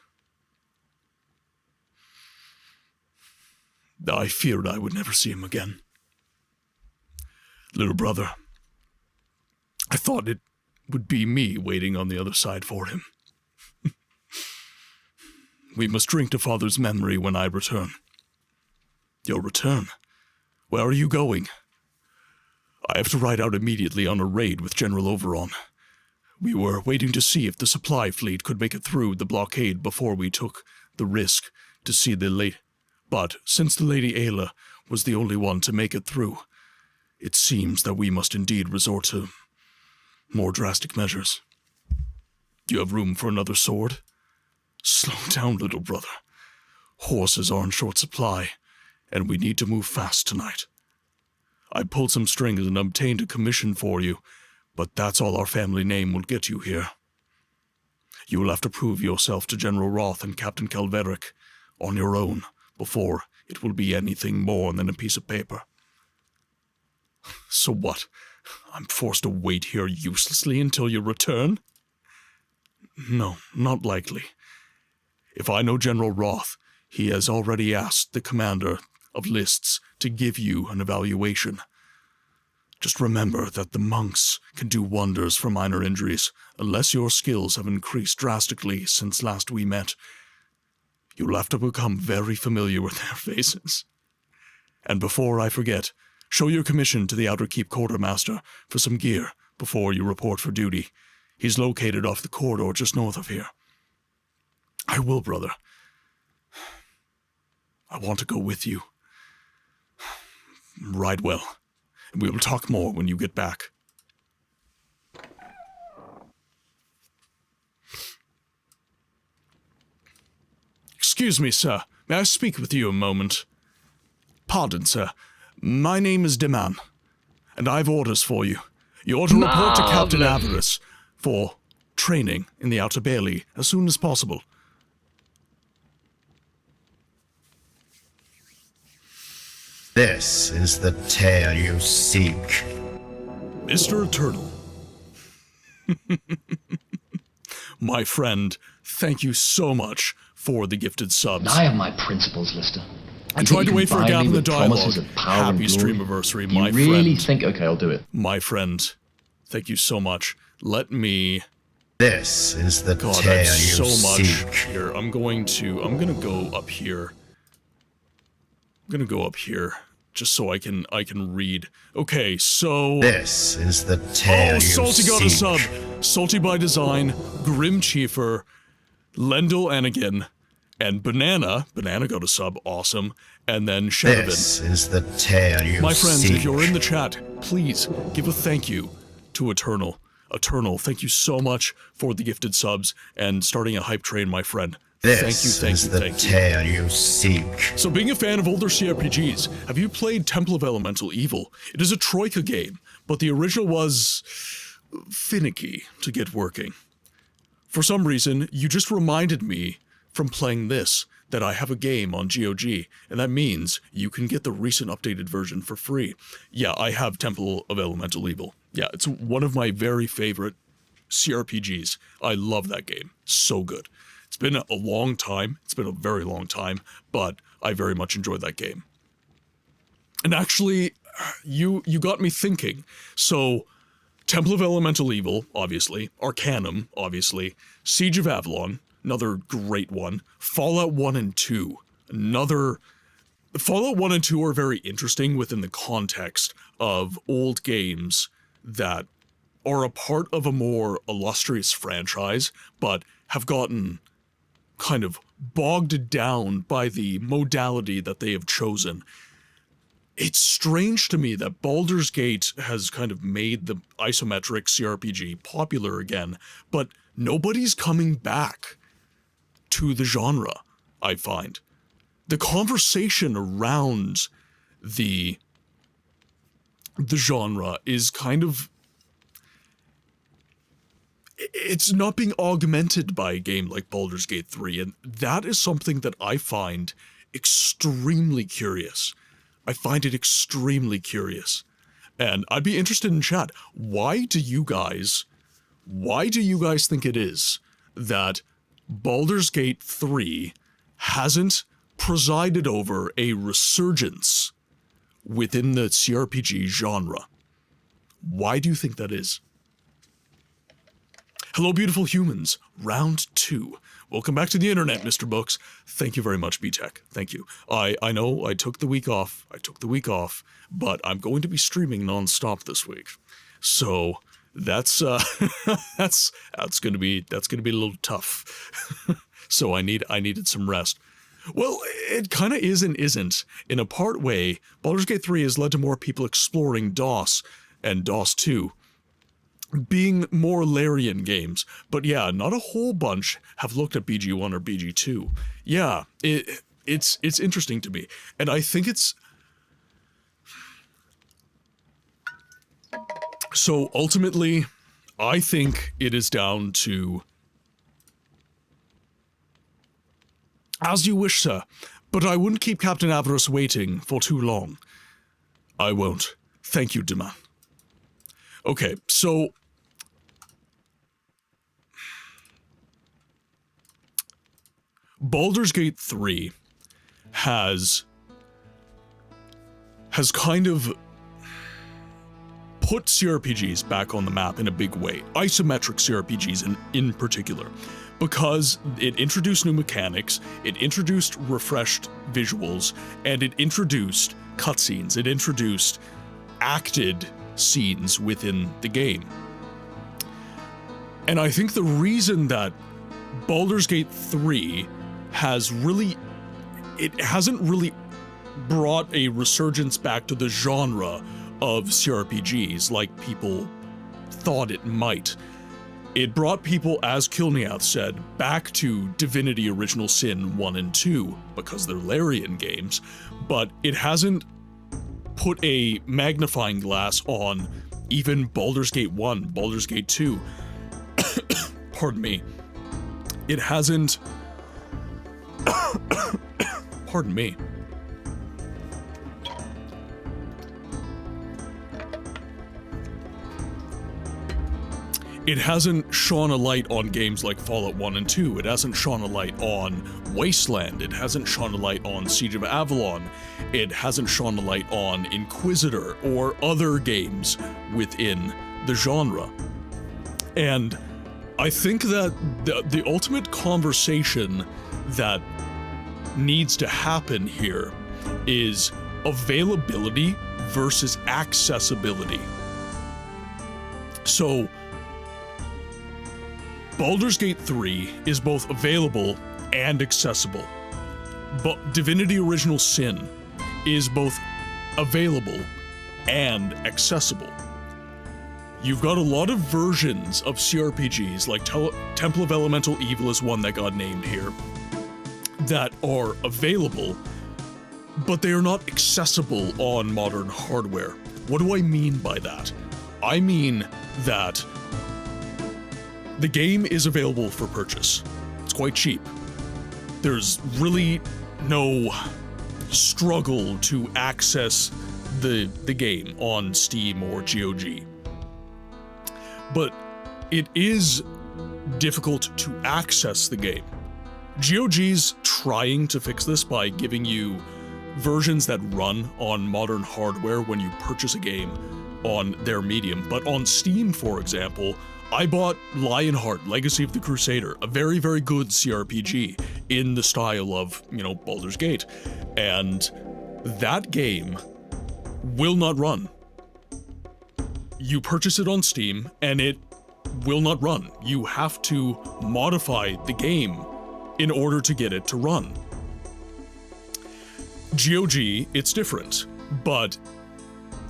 I feared I would never see him again. Little brother, I thought it would be me waiting on the other side for him. We must drink to Father's memory when I return. Your return? Where are you going? I have to ride out immediately on a raid with General Oberon. We were waiting to see if the supply fleet could make it through the blockade before we took the risk to see the lady. But since the Lady Ayla was the only one to make it through, it seems that we must indeed resort to more drastic measures. You have room for another sword? Slow down, little brother. Horses are in short supply, and we need to move fast tonight. I pulled some strings and obtained a commission for you, but that's all our family name will get you here. You will have to prove yourself to General Roth and Captain Calveric on your own before it will be anything more than a piece of paper. So what? I'm forced to wait here uselessly until you return? No, not likely. If I know General Roth, he has already asked the commander of lists to give you an evaluation. Just remember that the monks can do wonders for minor injuries, unless your skills have increased drastically since last we met. You'll have to become very familiar with their faces. And before I forget, show your commission to the Outer Keep quartermaster for some gear before you report for duty. He's located off the corridor just north of here. I will, brother. I want to go with you. Ride well, and we will talk more when you get back. Excuse me, sir. May I speak with you a moment? Pardon, sir. My name is Deman, and I have orders for you. You ought to report to Captain Avarice for training in the Outer Bailey as soon as possible. This is the tale you seek. Mr. Eternal. My friend, thank you so much for the gifted subs. I have my principles, Lister. I tried to wait for a gap in the dialogue. Happy Streamiversary, my friend. You really think... Okay, I'll do it. My friend, thank you so much. Let me... This is the God, tale that's you so much seek. here. I'm gonna go up here. I'm gonna go up here just so I can read. Okay, so This is the tale you Salty seek. got a sub. Salty by Design, Grim Chiefer, Lendl Anakin, and Banana got a sub, awesome, and then Shadowin. This is the tale you My friends, seek. if you're in the chat, please give a thank you to Eternal. Eternal, thank you so much for the gifted subs and starting a hype train, my friend. This Thank is you. the tale you seek. So being a fan of older CRPGs, have you played Temple of Elemental Evil? It is a Troika game, but the original was finicky to get working. For some reason, you just reminded me from playing this that I have a game on GOG, and that means you can get the recent updated version for free. Yeah, I have Temple of Elemental Evil. Yeah, it's one of my very favorite CRPGs. I love that game. So good. It's been a long time. It's been a very long time, but I very much enjoyed that game. And actually, you got me thinking. So, Temple of Elemental Evil, obviously. Arcanum, obviously. Siege of Avalon, another great one. Fallout 1 and 2, another... Fallout 1 and 2 are very interesting within the context of old games that are a part of a more illustrious franchise, but have gotten kind of bogged down by the modality that they have chosen. It's strange to me that Baldur's Gate has kind of made the isometric CRPG popular again, but nobody's coming back to the genre, I find. The conversation around the genre is kind of... It's not being augmented by a game like Baldur's Gate 3, and that is something that I find extremely curious. I find it extremely curious. And I'd be interested in chat. Why do you guys think it is that Baldur's Gate 3 hasn't presided over a resurgence within the CRPG genre? Why do you think that is? Hello, beautiful humans. Round 2. Welcome back to the internet, Mr. Books. Thank you very much, B-Tech. Thank you. I know I took the week off. But I'm going to be streaming nonstop this week. So that's that's gonna be a little tough. So I needed some rest. Well, it kind of is and isn't. In a part way, Baldur's Gate 3 has led to more people exploring DOS and DOS 2. Being more Larian games, but yeah, not a whole bunch have looked at BG1 or BG2. Yeah, it's interesting to me, and I think it's... So ultimately, I think it is down to... As you wish, sir, but I wouldn't keep Captain Avarice waiting for too long. I won't. Thank you, Deman. Okay, so... Baldur's Gate 3 has kind of put CRPGs back on the map in a big way. Isometric CRPGs in particular. Because it introduced new mechanics, it introduced refreshed visuals, and it introduced cutscenes. It introduced acted scenes within the game. And I think the reason that Baldur's Gate 3 hasn't really brought a resurgence back to the genre of CRPGs like people thought it might. It brought people, as Kilniath said, back to Divinity Original Sin 1 and 2, because they're Larian games, but it hasn't put a magnifying glass on even Baldur's Gate 1, Baldur's Gate 2, pardon me, it hasn't, pardon me, it hasn't shone a light on games like Fallout 1 and 2, it hasn't shone a light on Wasteland, it hasn't shone a light on Siege of Avalon, it hasn't shone a light on Inquisitor or other games within the genre. And I think that the ultimate conversation that needs to happen here is availability versus accessibility. So, Baldur's Gate 3 is both available and accessible, but Divinity Original Sin is both available and accessible. You've got a lot of versions of CRPGs, like Temple of Elemental Evil is one that got named here, that are available, but they are not accessible on modern hardware. What do I mean by that? I mean that the game is available for purchase. It's quite cheap. There's really no struggle to access the game on Steam or GOG. But it is difficult to access the game. GOG's trying to fix this by giving you versions that run on modern hardware when you purchase a game on their medium. But on Steam, for example, I bought Lionheart, Legacy of the Crusader, a very, very good CRPG in the style of, Baldur's Gate. And that game will not run. You purchase it on Steam, and it will not run. You have to modify the game in order to get it to run. GOG, it's different, but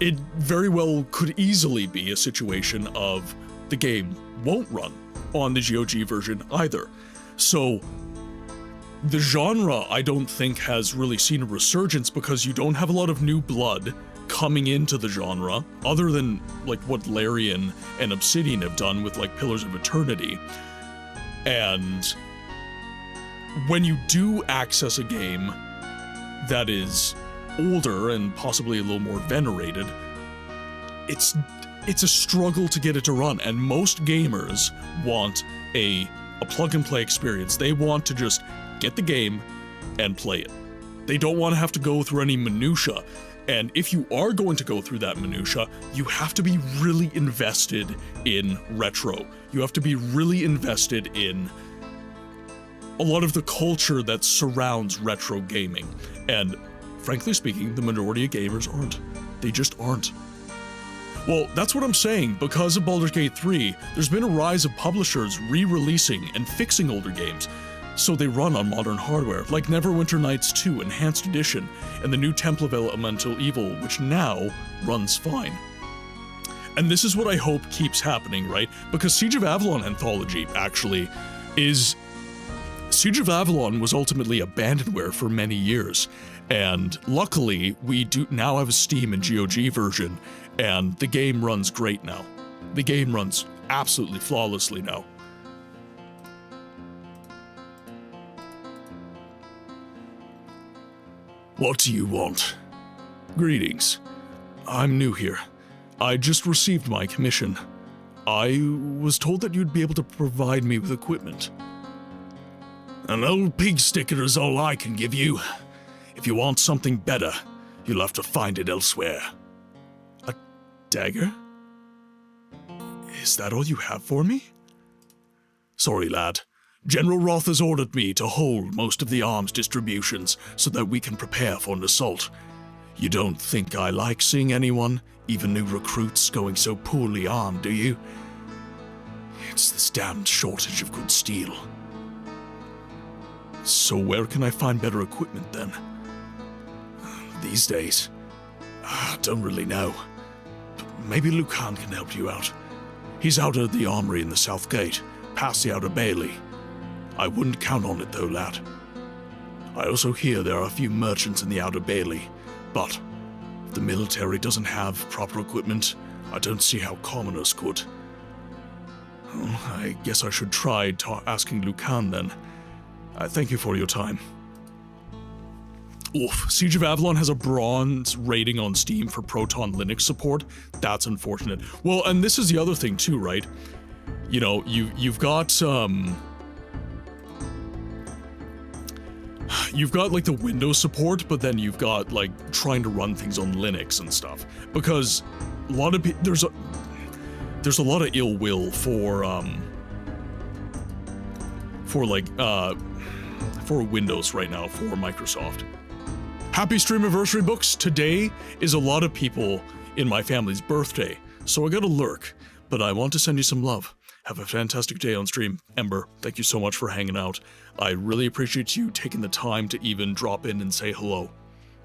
it very well could easily be a situation of the game won't run on the GOG version either. So the genre, I don't think, has really seen a resurgence because you don't have a lot of new blood coming into the genre, other than like what Larian and Obsidian have done with like Pillars of Eternity. And when you do access a game that is older and possibly a little more venerated, it's a struggle to get it to run, and most gamers want a plug-and-play experience. They want to just get the game and play it. They don't want to have to go through any minutia, and if you are going to go through that minutia, you have to be really invested in retro. You have to be really invested in a lot of the culture that surrounds retro gaming, and frankly speaking, the majority of gamers aren't. They just aren't. Well, that's what I'm saying. Because of Baldur's Gate 3, there's been a rise of publishers re-releasing and fixing older games so they run on modern hardware, like Neverwinter Nights 2 Enhanced Edition and the new Temple of Elemental Evil, which now runs fine. And this is what I hope keeps happening, right? Because Siege of Avalon Anthology, actually, is... Siege of Avalon was ultimately abandonware for many years, and luckily, we do now have a Steam and GOG version, and the game runs great now. The game runs absolutely flawlessly now. What do you want? Greetings. I'm new here. I just received my commission. I was told that you'd be able to provide me with equipment. An old pig sticker is all I can give you. If you want something better, you'll have to find it elsewhere. A dagger? Is that all you have for me? Sorry, lad. General Roth has ordered me to hold most of the arms distributions so that we can prepare for an assault. You don't think I like seeing anyone, even new recruits, going so poorly armed, do you? It's this damned shortage of good steel. So where can I find better equipment then? These days, I don't really know. But maybe Lucan can help you out. He's out at the armory in the South Gate, past the Outer Bailey. I wouldn't count on it though, lad. I also hear there are a few merchants in the Outer Bailey, but if the military doesn't have proper equipment, I don't see how commoners could. Well, I guess I should try asking Lucan then. Thank you for your time. Oof, Siege of Avalon has a bronze rating on Steam for Proton Linux support. That's unfortunate. Well, and this is the other thing too, right? You know, you've got like the Windows support, but then you've got like trying to run things on Linux and stuff, because a lot of there's a lot of ill will for Windows right now for Microsoft. Happy Streamiversary books. Today is a lot of people in my family's birthday, so I gotta lurk, but I want to send you some love. Have a fantastic day on stream. Ember, thank you so much for hanging out. I really appreciate you taking the time to even drop in and say hello.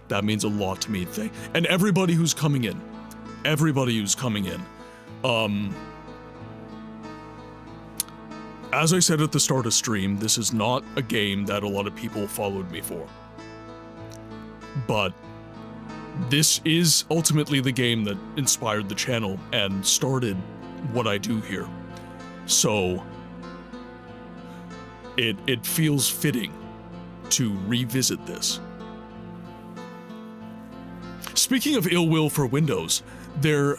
That means a lot to me. And everybody who's coming in. Everybody who's coming in. As I said at the start of stream, this is not a game that a lot of people followed me for. But this is ultimately the game that inspired the channel and started what I do here. So it feels fitting to revisit this. Speaking of ill will for Windows, they're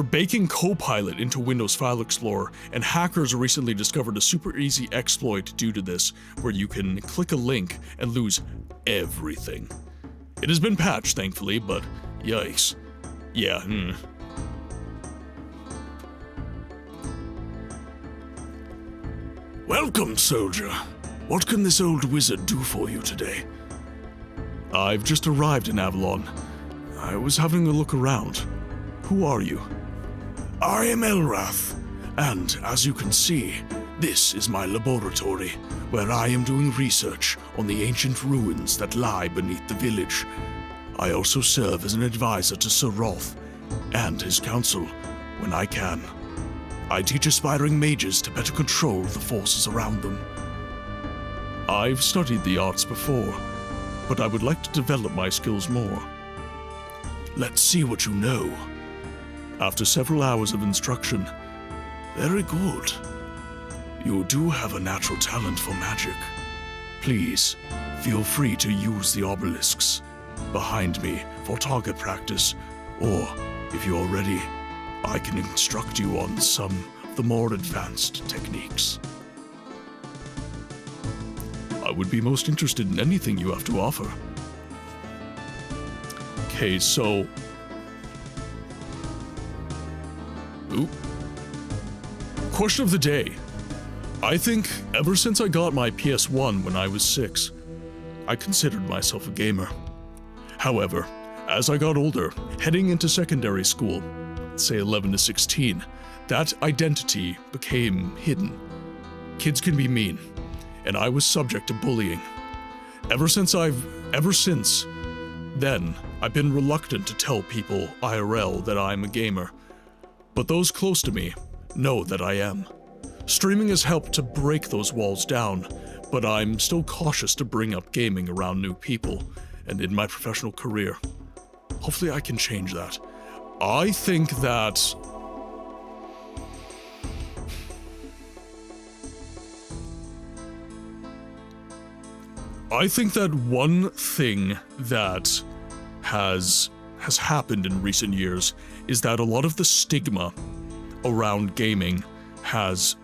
baking Copilot into Windows File Explorer, and hackers recently discovered a super easy exploit due to this, where you can click a link and lose everything. It has been patched, thankfully, but yikes. Yeah, Welcome, soldier. What can this old wizard do for you today? I've just arrived in Avalon. I was having a look around. Who are you? I am Elrath, and as you can see, this is my laboratory, where I am doing research on the ancient ruins that lie beneath the village. I also serve as an advisor to Sir Roth and his council when I can. I teach aspiring mages to better control the forces around them. I've studied the arts before, but I would like to develop my skills more. Let's see what you know. After several hours of instruction, very good. You do have a natural talent for magic. Please, feel free to use the obelisks behind me for target practice, or, if you're ready, I can instruct you on some of the more advanced techniques. I would be most interested in anything you have to offer. Okay, so... Question of the day. I think ever since I got my PS1 when I was 6, I considered myself a gamer. However, as I got older, heading into secondary school, say 11 to 16, that identity became hidden. Kids can be mean, and I was subject to bullying. Ever since then, I've been reluctant to tell people IRL that I'm a gamer, but those close to me know that I am. Streaming has helped to break those walls down, but I'm still cautious to bring up gaming around new people and in my professional career. Hopefully I can change that. I think that one thing that has happened in recent years is that a lot of the stigma around gaming has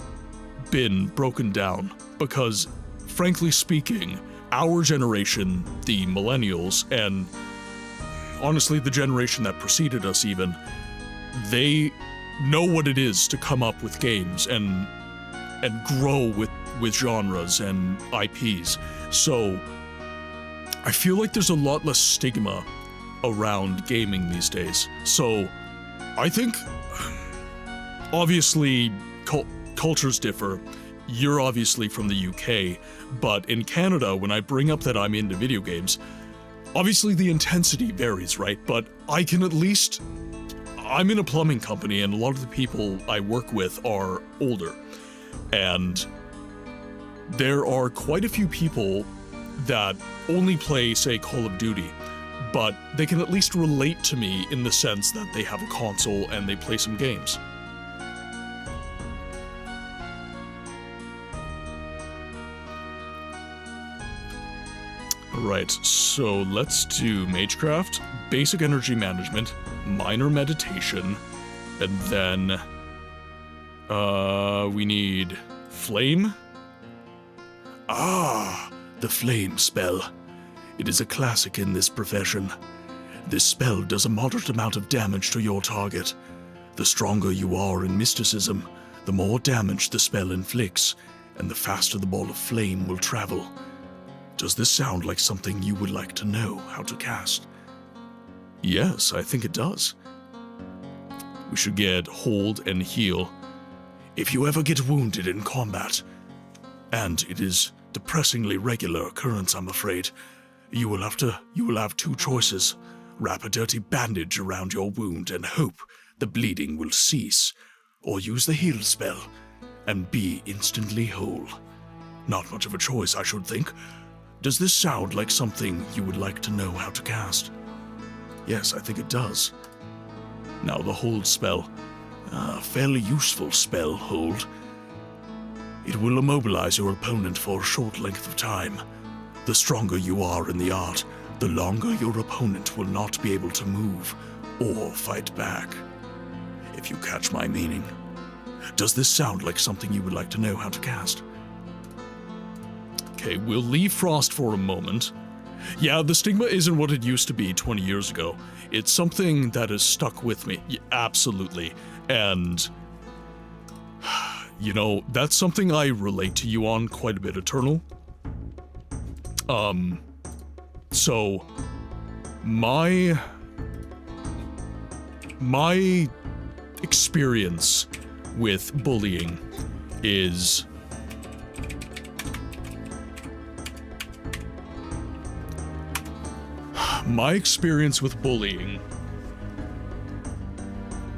been broken down, because frankly speaking, our generation, the millennials, and honestly the generation that preceded us even, they know what it is to come up with games and grow with genres and IPs. So I feel like there's a lot less stigma around gaming these days. So I think obviously cultures differ. You're obviously from the UK, but in Canada, when I bring up that I'm into video games, obviously the intensity varies, right? But I can at least... I'm in a plumbing company, and a lot of the people I work with are older. And there are quite a few people that only play, say, Call of Duty, but they can at least relate to me in the sense that they have a console and they play some games. Right, so let's do Magecraft, Basic Energy Management, Minor Meditation, and then we need Flame. Ah, the Flame spell. It is a classic in this profession. This spell does a moderate amount of damage to your target. The stronger you are in mysticism, the more damage the spell inflicts, and the faster the ball of flame will travel. Does this sound like something you would like to know how to cast? Yes, I think it does. We should get Hold and Heal. If you ever get wounded in combat, and it is depressingly regular occurrence, I'm afraid, you will have two choices. Wrap a dirty bandage around your wound and hope the bleeding will cease, or use the heal spell and be instantly whole. Not much of a choice, I should think. Does this sound like something you would like to know how to cast? Yes, I think it does. Now the Hold spell. A fairly useful spell, Hold. It will immobilize your opponent for a short length of time. The stronger you are in the art, the longer your opponent will not be able to move or fight back. If you catch my meaning. Does this sound like something you would like to know how to cast? Okay, we'll leave Frost for a moment. Yeah, the stigma isn't what it used to be 20 years ago. It's something that has stuck with me, yeah, absolutely. And, you know, that's something I relate to you on quite a bit, Eternal. So, my experience with bullying is... My experience with bullying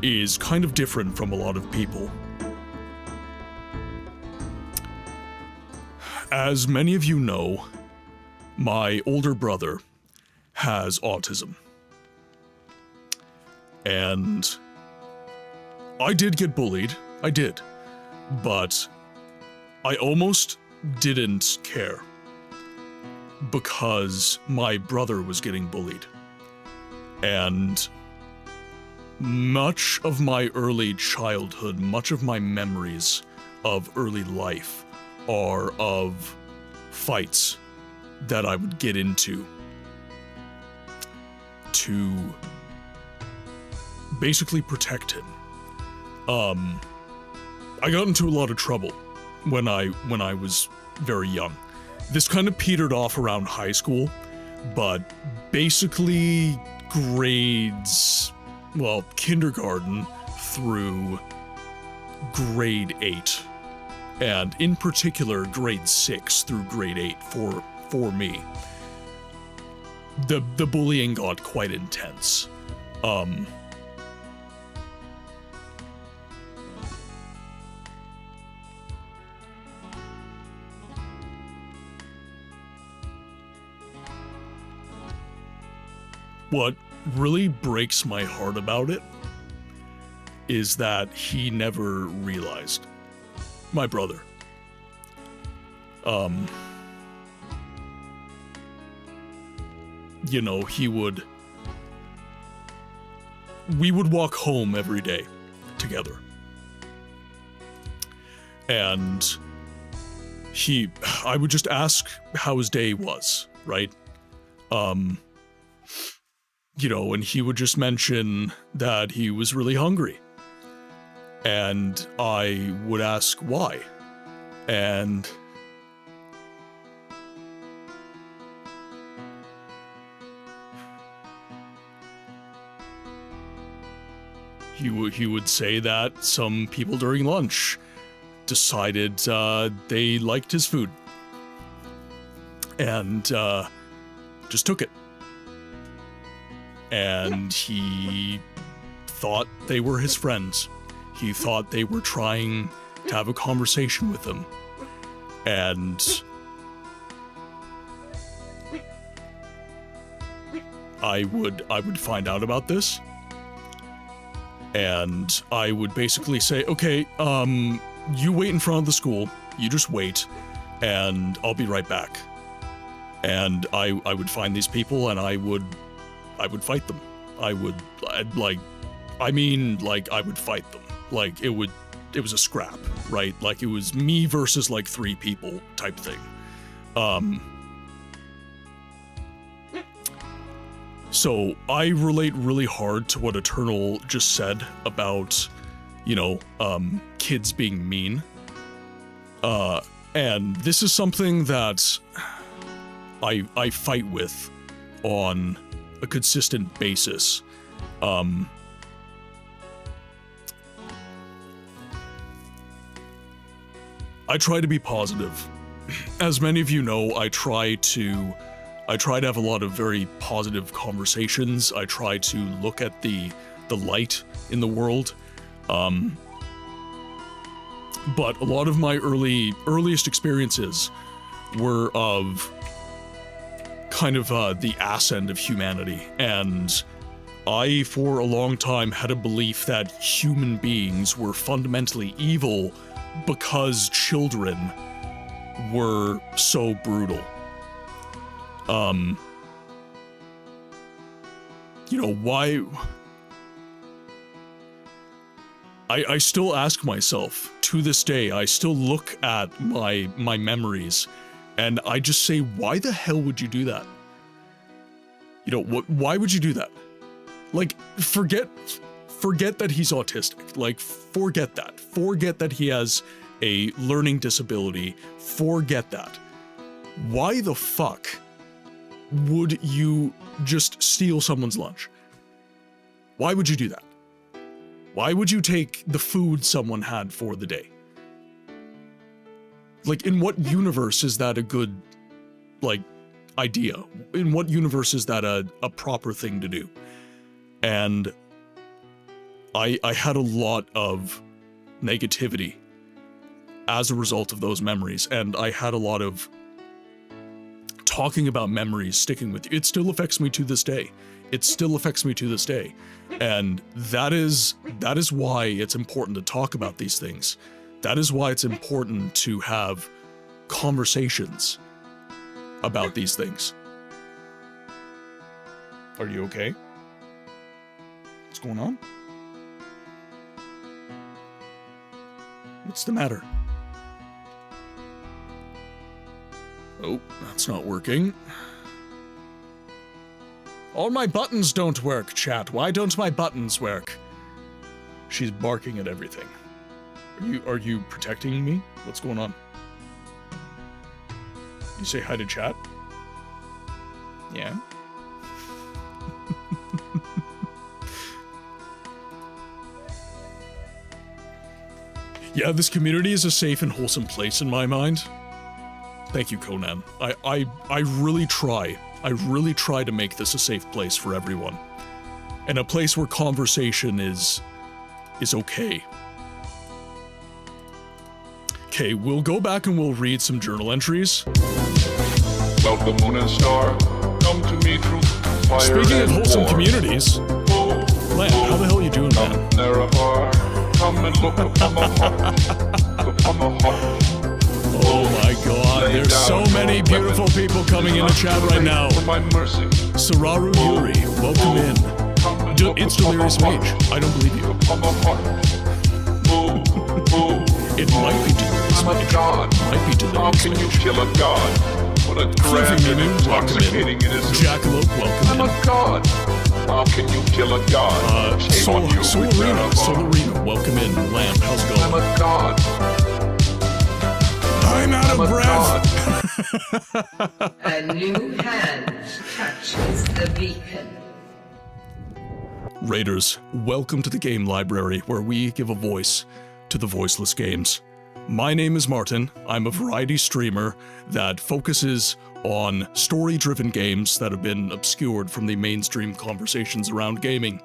is kind of different from a lot of people. As many of you know, my older brother has autism. And I did get bullied, I did, but I almost didn't care. Because my brother was getting bullied. And much of my early childhood, much of my memories of early life are of fights that I would get into to basically protect him. I got into a lot of trouble when I was very young. This kind of petered off around high school, but basically grades, well, kindergarten through grade 8, and in particular grade 6 through grade 8 for me. The bullying got quite intense. What really breaks my heart about it is that he never realized. My brother. You know, we would walk home every day together. And I would just ask how his day was, right? You know, and he would just mention that he was really hungry. And I would ask why. And he would say that some people during lunch decided they liked his food. And just took it. And he thought they were his friends. He thought they were trying to have a conversation with him. And I would find out about this, and I would basically say, okay, you wait in front of the school, you just wait, and I'll be right back. And I would find these people, and I would fight them. I would fight them. Like, it was a scrap, right? Like, it was me versus like 3 people type thing. So I relate really hard to what Eternal just said about, kids being mean. And this is something that I fight with on a consistent basis. I try to be positive. As many of you know, I try to have a lot of very positive conversations. I try to look at the light in the world. But a lot of my earliest experiences were of kind of the ass end of humanity, and I, for a long time, had a belief that human beings were fundamentally evil because children were so brutal. Why? I still ask myself, to this day, I still look at my memories, and I just say, why the hell would you do that? Why would you do that? Like, forget that he's autistic. Like, forget that. Forget that he has a learning disability. Forget that. Why the fuck would you just steal someone's lunch? Why would you do that? Why would you take the food someone had for the day? Like, in what universe is that a good, idea? In what universe is that a proper thing to do? And I had a lot of negativity as a result of those memories, and I had a lot of talking about memories sticking with you. It still affects me to this day. And that is why it's important to talk about these things. That is why it's important to have conversations about these things. Are you okay? What's going on? What's the matter? Oh, that's not working. All my buttons don't work, chat. Why don't my buttons work? She's barking at everything. Are you protecting me? What's going on? You say hi to chat? Yeah. Yeah, this community is a safe and wholesome place in my mind. Thank you, Conan. I really try. I really try to make this a safe place for everyone. And a place where conversation is okay. Okay, we'll go back and we'll read some journal entries. Well, the moon and star come to me through fire. Speaking of wholesome war. communities, Lamp, how the hell are you doing, man? Come and look upon my heart. Upon my heart. Oh my god, there's so many beautiful people coming into chat right now. Sararu Yuri, welcome in. It's Delirious Mage. I don't believe you. It might be Delirious Mage. Might be Delirious Mage. Kill a god. What a Fliffy grand and Minu, welcome in. intoxicating it is. Jackalope, welcome I'm in. a god. How can you kill a god? Shame on you, Solarina, welcome in. Lamp, how's it I'm going? a god. I'm out of breath! A new hand touches the beacon. Raiders, welcome to the game library, where we give a voice to the voiceless games. My name is Martin. I'm a variety streamer that focuses on story-driven games that have been obscured from the mainstream conversations around gaming.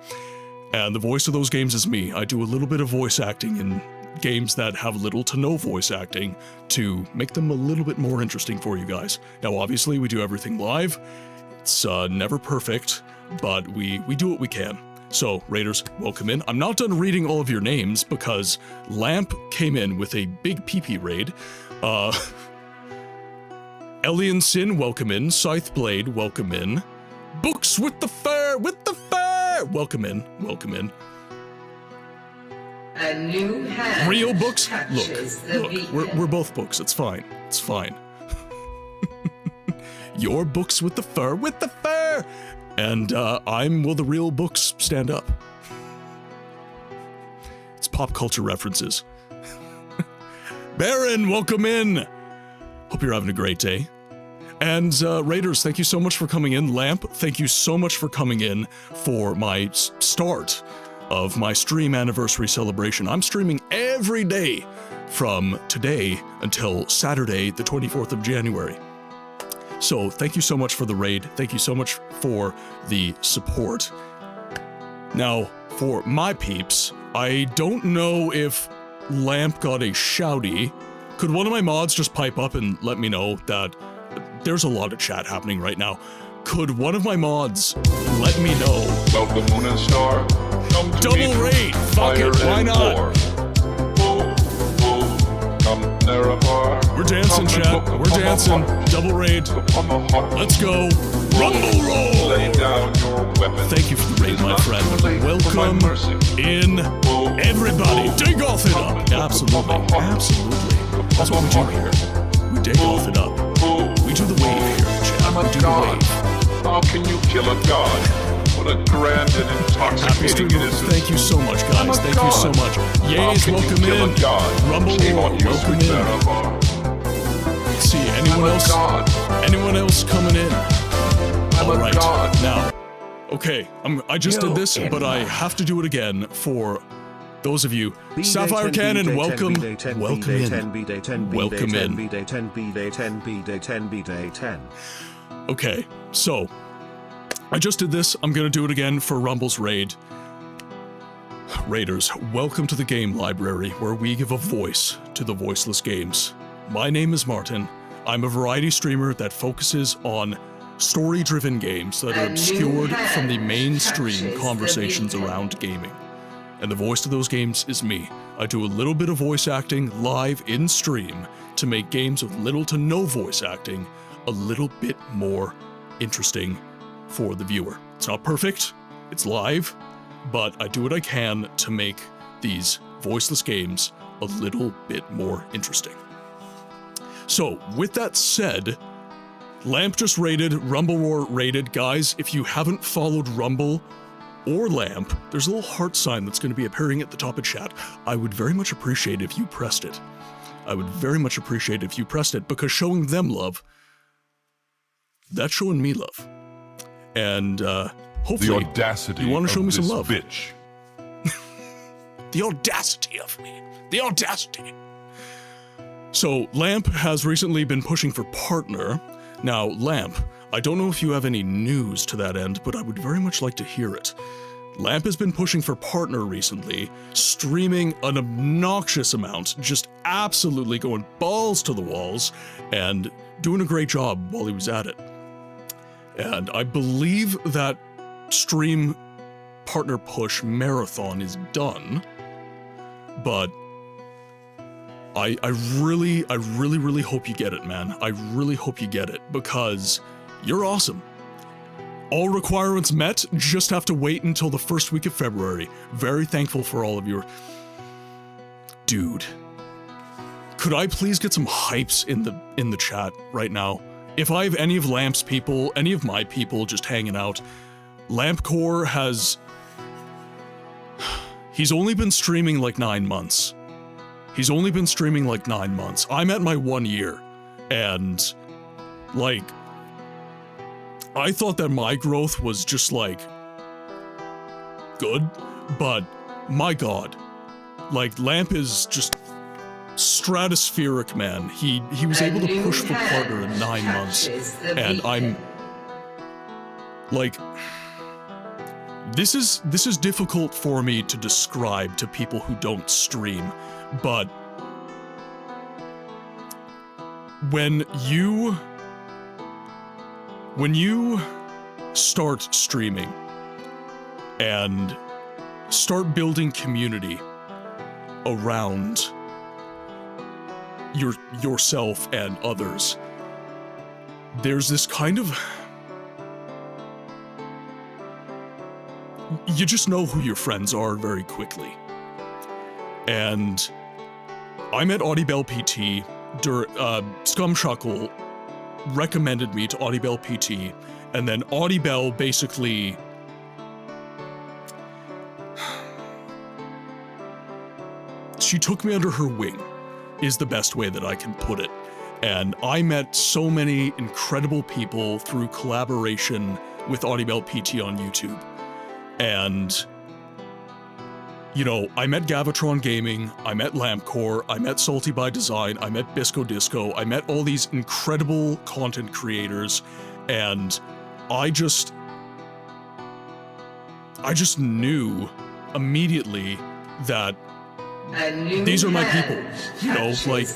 And the voice of those games is me. I do a little bit of voice acting in games that have little to no voice acting to make them a little bit more interesting for you guys. Now, obviously, we do everything live. It's never perfect. but we do what we can. So, Raiders, welcome in. I'm not done reading all of your names because Lamp came in with a big PP raid. Elian Sin, welcome in. Scythe Blade, welcome in. Books with the Fair, welcome in, welcome in. A new hand Real books? touches the Look, beacon. we're both books, it's fine, it's fine. Your books with the fur, and will the real books stand up? It's pop culture references. Baron, welcome in. Hope you're having a great day. And Raiders, thank you so much for coming in. Lamp, thank you so much for coming in for my start of my stream anniversary celebration. I'm streaming every day from today until Saturday, the 24th of January. So thank you so much for the raid. Thank you so much for the support. Now, for my peeps, I don't know if Lamp got a shouty. Could one of my mods just pipe up and let me know that there's a lot of chat happening right now? Could one of my mods let me know? Welcome, Moon and Star. Come to Double meet raid! Fuck fire it, why and not? war. Come Nerevar. We're dancing, Come and chat. look We're upon the dancing. hot- Double raid. upon the hot- Let's go. Rumble roll! Lay down your weapon. Thank you for the raid, my friend. Welcome in, everybody. Dig off it up. Absolutely. Absolutely. That's what we do here. We dig off it up. We do the wave here, chat. I'm We a do the god. wave. How can you kill a god? What a grand and Happy intoxicating stream. innocence. Thank you so much, guys. Thank you so much. How Yays, can you welcome kill in. a god? Rumble Shame War, on you, welcome sweet in. Nerevar. Let's see, anyone I'm a else? god. Anyone else coming in? I'm All a right, god. now, okay, I just did this, but I have to do it again for those of you. Sapphire Cannon, welcome, welcome in, welcome in. Okay, so, I just did this, I'm gonna do it again for Rumble's raid. Raiders, welcome to the game library, where we give a voice to the voiceless games. My name is Martin. I'm a variety streamer that focuses on story-driven games that are obscured from the mainstream conversations around gaming. And the voice to those games is me. I do a little bit of voice acting live in stream to make games with little to no voice acting a little bit more interesting for the viewer. It's not perfect, it's live, but I do what I can to make these voiceless games a little bit more interesting. So, with that said, Lamp just raided, Rumble War raided. Guys, if you haven't followed Rumble or Lamp, there's a little heart sign that's going to be appearing at the top of chat. I would very much appreciate if you pressed it. I would very much appreciate if you pressed it, because showing them love, that's showing me love. And hopefully, The audacity you want to show of me some this love. bitch. The audacity of me. The audacity. So, Lamp has recently been pushing for partner. Now, Lamp, I don't know if you have any news to that end, but I would very much like to hear it. Lamp has been pushing for partner recently, streaming an obnoxious amount, just absolutely going balls to the walls, and doing a great job while he was at it. And I believe that stream partner push marathon is done, but I really hope you get it, man. I really hope you get it, because you're awesome. All requirements met, just have to wait until the first week of February. Very thankful for all of your... Dude. Could I please get some hypes in the chat right now? If I have any of Lamp's people, any of my people just hanging out, Lampcore has... He's only been streaming like 9 months. He's only been streaming like 9 months. I'm at my 1 year, and, like, I thought that my growth was just, like, good, but, my god, like, Lamp is just stratospheric, man. He was able to push for partner in 9 months, and I'm, like, this is difficult for me to describe to people who don't stream, but when you start streaming and start building community around yourself and others. There's this kind of... You just know who your friends are very quickly. And I met Audibel PT, Scumshuckle recommended me to Audibel PT, and then Audibel basically... She took me under her wing, is the best way that I can put it. And I met so many incredible people through collaboration with Audibel PT on YouTube. And, you know, I met Gavatron Gaming, I met Lampcore, I met Salty by Design, I met Bisco Disco, I met all these incredible content creators, and I just knew immediately that these are my people. You know, like,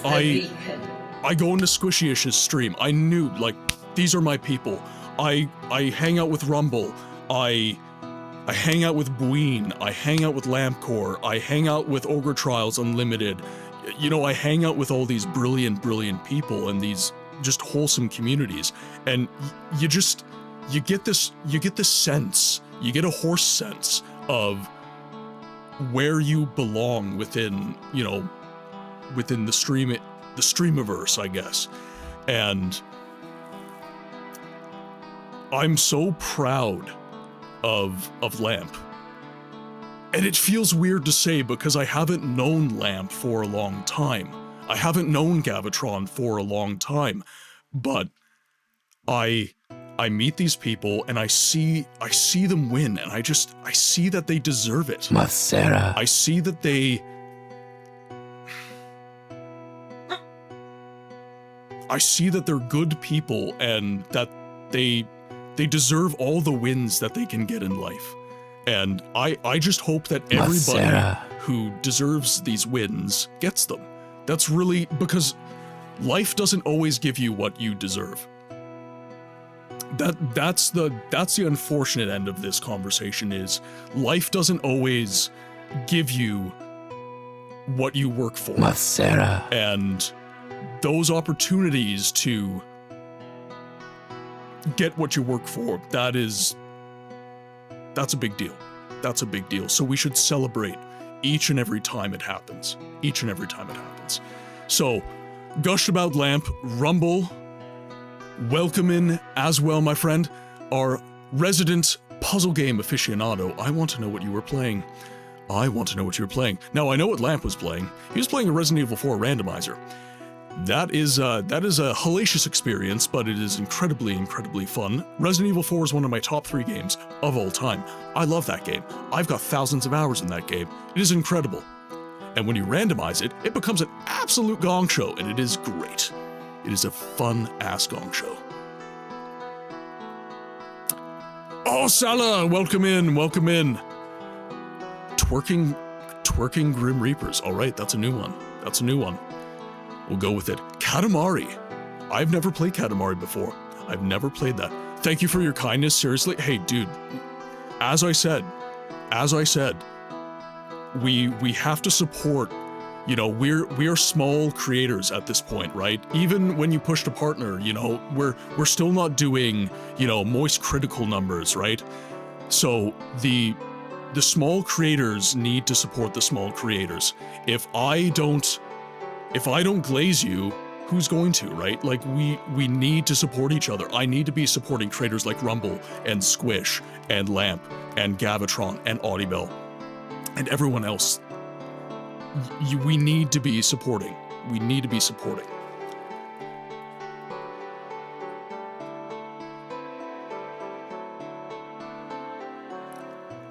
I go into Squishy-ish's stream, I knew, like, these are my people. I hang out with Rumble, I hang out with Bween, I hang out with Lampcore, I hang out with Ogre Trials Unlimited. You know, I hang out with all these brilliant, brilliant people and these just wholesome communities. And you get this sense, you get a horse sense of where you belong within, you know, within the Streamaverse, I guess. And I'm so proud of Lamp. And it feels weird to say because I haven't known Lamp for a long time. I haven't known Gavatron for a long time. But I meet these people and I see them win, and I see that they deserve it. Masera. I see that they they're good people and that they deserve all the wins that they can get in life. And I just hope that everybody who deserves these wins gets them. That's really, because life doesn't always give you what you deserve. That's the unfortunate end of this conversation, is life doesn't always give you what you work for. Masera. And those opportunities to get what you work for, that's a big deal. That's a big deal. So we should celebrate each and every time it happens. Each and every time it happens. So, gushed about Lamp, Rumble, welcome in as well, my friend, our resident puzzle game aficionado. I want to know what you were playing. I want to know what you were playing. Now, I know what Lamp was playing. He was playing a Resident Evil 4 randomizer. That is a hellacious experience, but it is incredibly, incredibly fun. Resident Evil 4 is one of my top 3 games of all time. I love that game. I've got thousands of hours in that game. It is incredible. And when you randomize it, it becomes an absolute gong show, and it is great. It is a fun-ass gong show. Oh, Salah, welcome in, welcome in. Twerking Grim Reapers. All right, that's a new one. That's a new one. We'll go with it. Katamari. I've never played Katamari before. I've never played that. Thank you for your kindness, seriously. Hey, dude, as I said, we have to support, you know, we are small creators at this point, right? Even when you push to partner, you know, we're still not doing, you know, moist critical numbers, right? So the small creators need to support the small creators. If I don't glaze you, who's going to, right? Like, we need to support each other. I need to be supporting creators like Rumble and Squish and Lamp and Gavatron and Audibel and everyone else. We need to be supporting. We need to be supporting.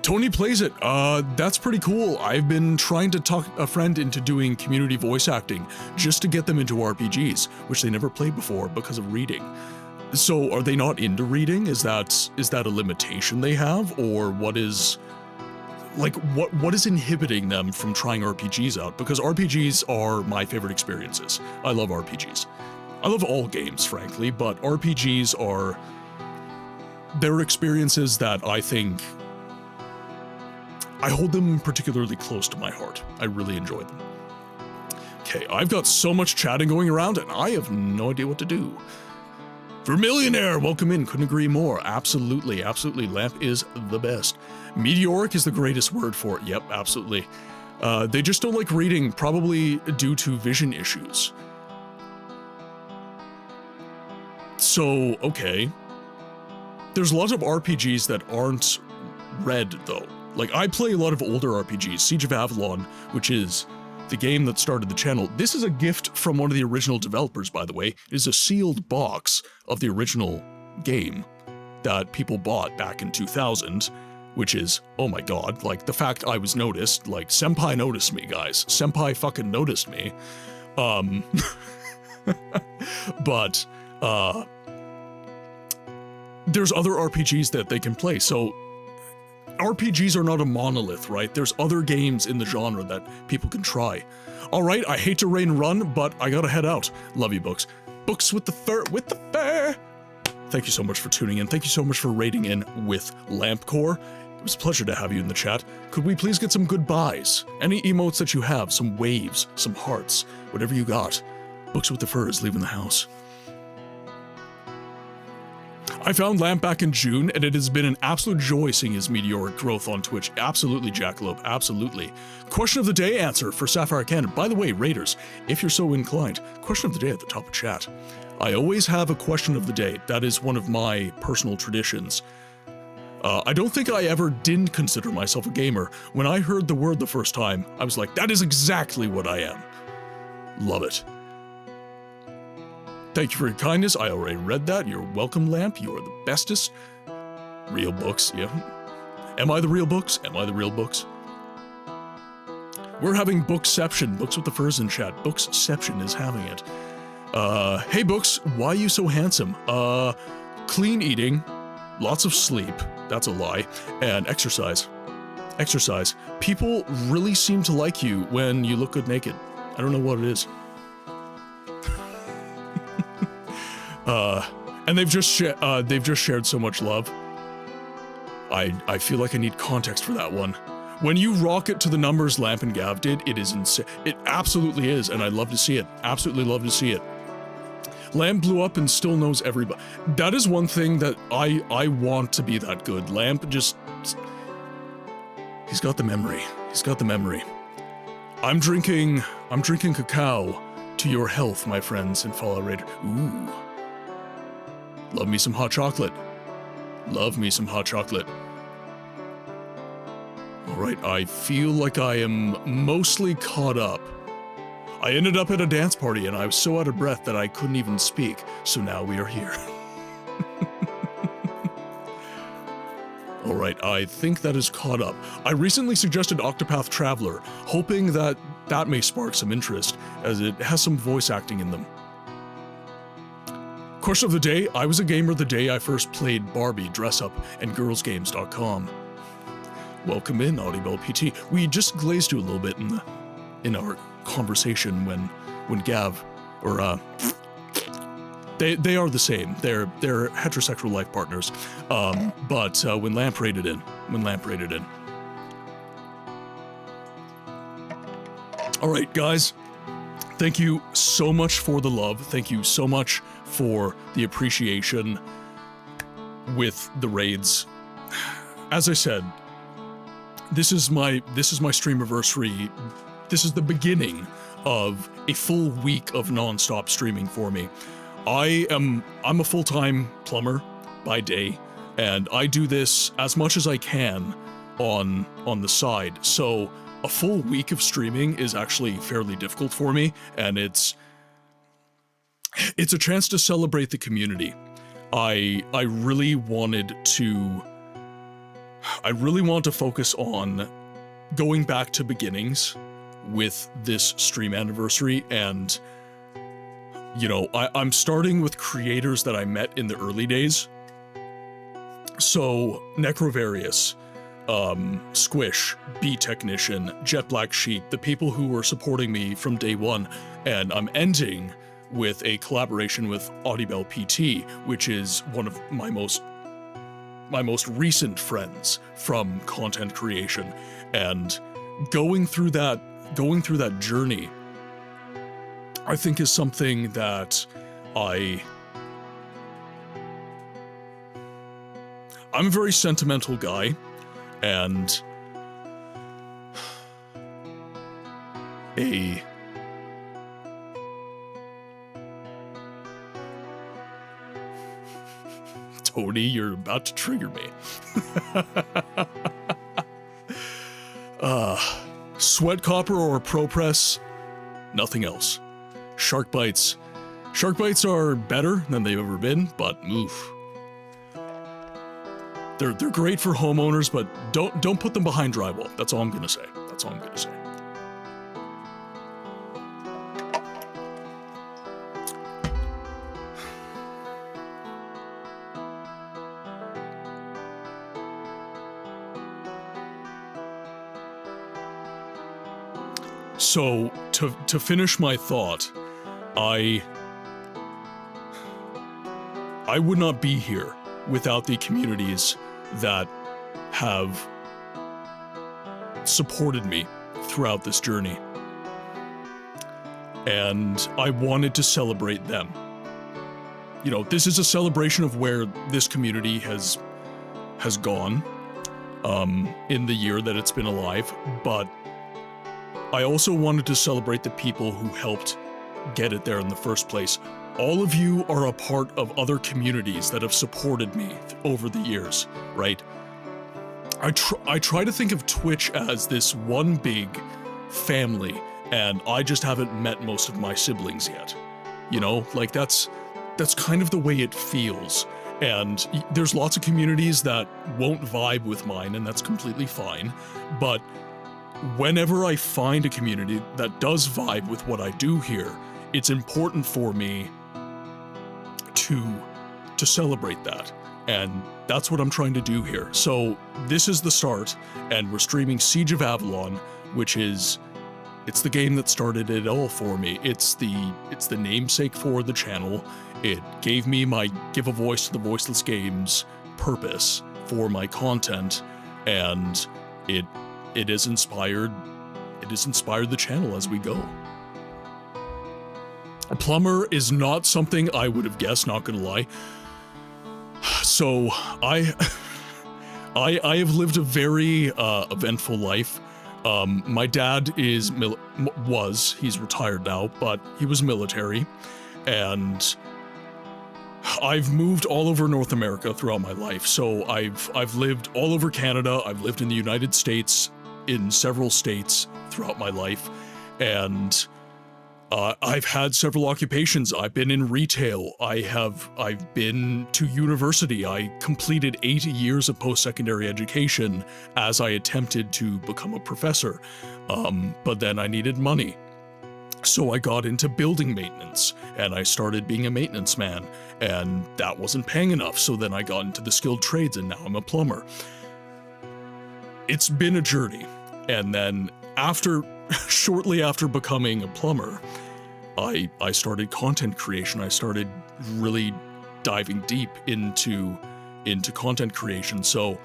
Tony plays it. That's pretty cool. I've been trying to talk a friend into doing community voice acting just to get them into RPGs, which they never played before because of reading. So are they not into reading? Is that a limitation they have, or what is, like, what is inhibiting them from trying RPGs out? Because RPGs are my favorite experiences. I love RPGs. I love all games, frankly, but RPGs are they're experiences that I think I hold them particularly close to my heart. I really enjoy them. Okay, I've got so much chatting going around and I have no idea what to do. Vermillionaire, welcome in, couldn't agree more. Absolutely, absolutely, Lamp is the best. Meteoric is the greatest word for it, yep, absolutely. They just don't like reading, probably due to vision issues. So, okay. There's a lot of RPGs that aren't read, though. Like, I play a lot of older RPGs, Siege of Avalon, which is the game that started the channel. This is a gift from one of the original developers, by the way. It is a sealed box of the original game that people bought back in 2000, which is, oh my god, like, the fact I was noticed, like, Senpai noticed me, guys. Senpai fucking noticed me. But, there's other RPGs that they can play, so RPGs are not a monolith, right? There's other games in the genre that people can try. All right, I hate to rain run, but I gotta head out. Love you, Books. Books with the fur, with the fur. Thank you so much for tuning in. Thank you so much for raiding in with Lampcore. It was a pleasure to have you in the chat. Could we please get some goodbyes? Any emotes that you have, some waves, some hearts, whatever you got. Books with the fur is leaving the house. I found Lamp back in June, and it has been an absolute joy seeing his meteoric growth on Twitch. Absolutely, Jackalope, absolutely. Question of the day answer for Sapphire Cannon. By the way, Raiders, if you're so inclined, question of the day at the top of chat. I always have a question of the day. That is one of my personal traditions. I don't think I ever didn't consider myself a gamer. When I heard the word the first time, I was like, that is exactly what I am. Love it. Thank you for your kindness. I already read that. You're welcome, Lamp. You are the bestest. Real Books, yeah. Am I the real Books? Am I the real Books? We're having Bookception. Books with the furs in chat. Bookception is having it. Hey, Books, why are you so handsome? Clean eating, lots of sleep, that's a lie, and exercise. Exercise. People really seem to like you when you look good naked. I don't know what it is. And they've just shared so much love. I feel like I need context for that one. When you rock it to the numbers Lamp and Gav did, it is insane. It absolutely is, and I love to see it. Absolutely love to see it. Lamp blew up and still knows everybody. That is one thing that I want to be that good. Lamp just... He's got the memory. He's got the memory. I'm drinking cacao to your health, my friends, in Fallout Raider. Ooh. Love me some hot chocolate. Love me some hot chocolate. Alright, I feel like I am mostly caught up. I ended up at a dance party and I was so out of breath that I couldn't even speak, so now we are here. Alright, I think that is caught up. I recently suggested Octopath Traveler, hoping that that may spark some interest, as it has some voice acting in them. Question of the day, I was a gamer the day I first played Barbie Dress Up and GirlsGames.com. Welcome in, Audible PT. We just glazed you a little bit in our conversation when Gav, or they are the same. They're heterosexual life partners. But when Lamp raided in. All right, guys. Thank you so much for the love. Thank you so much for the appreciation with the raids. As I said, this is my Streamiversary. This is the beginning of a full week of non-stop streaming for me. I'm a full-time plumber by day, and I do this as much as I can on the side. So a full week of streaming is actually fairly difficult for me, and it's a chance to celebrate the community. I really want to focus on going back to beginnings with this stream anniversary, and you know, I'm starting with creators that I met in the early days. So Necrovarius, Squish, Bee Technician, Jet Black Sheep, the people who were supporting me from day one, and I'm ending with a collaboration with Audible PT, which is one of my most most recent friends from content creation, and going through that journey, I think is something that I'm a very sentimental guy, and Tony, you're about to trigger me. Sweat copper or pro press, nothing else. Shark bites. Shark bites are better than they've ever been, but oof. They're great for homeowners, but don't put them behind drywall. That's all I'm gonna say. That's all I'm gonna say. So, to finish my thought, I would not be here without the communities that have supported me throughout this journey. And I wanted to celebrate them. You know, this is a celebration of where this community has gone in the year that it's been alive, but I also wanted to celebrate the people who helped get it there in the first place. All of you are a part of other communities that have supported me over the years, right? I try to think of Twitch as this one big family, and I just haven't met most of my siblings yet. You know, like that's kind of the way it feels. And there's lots of communities that won't vibe with mine, and that's completely fine. But whenever I find a community that does vibe with what I do here, it's important for me to celebrate that. And that's what I'm trying to do here. So this is the start, and we're streaming Siege of Avalon, which it's the game that started it all for me. It's the namesake for the channel. It gave me my give a voice to the voiceless games purpose for my content, and it has inspired the channel as we go. A plumber is not something I would have guessed, not gonna lie. So I have lived a very eventful life. My dad he's retired now, but he was military, and I've moved all over North America throughout my life. So I've lived all over Canada. I've lived in the United States, in several states throughout my life, and I've had several occupations. I've been in retail. I've been to university. I completed 8 years of post-secondary education as I attempted to become a professor, but then I needed money. So I got into building maintenance, and I started being a maintenance man, and that wasn't paying enough, so then I got into the skilled trades, and now I'm a plumber. It's been a journey, and then shortly after becoming a plumber, I started content creation. I started really diving deep into content creation, so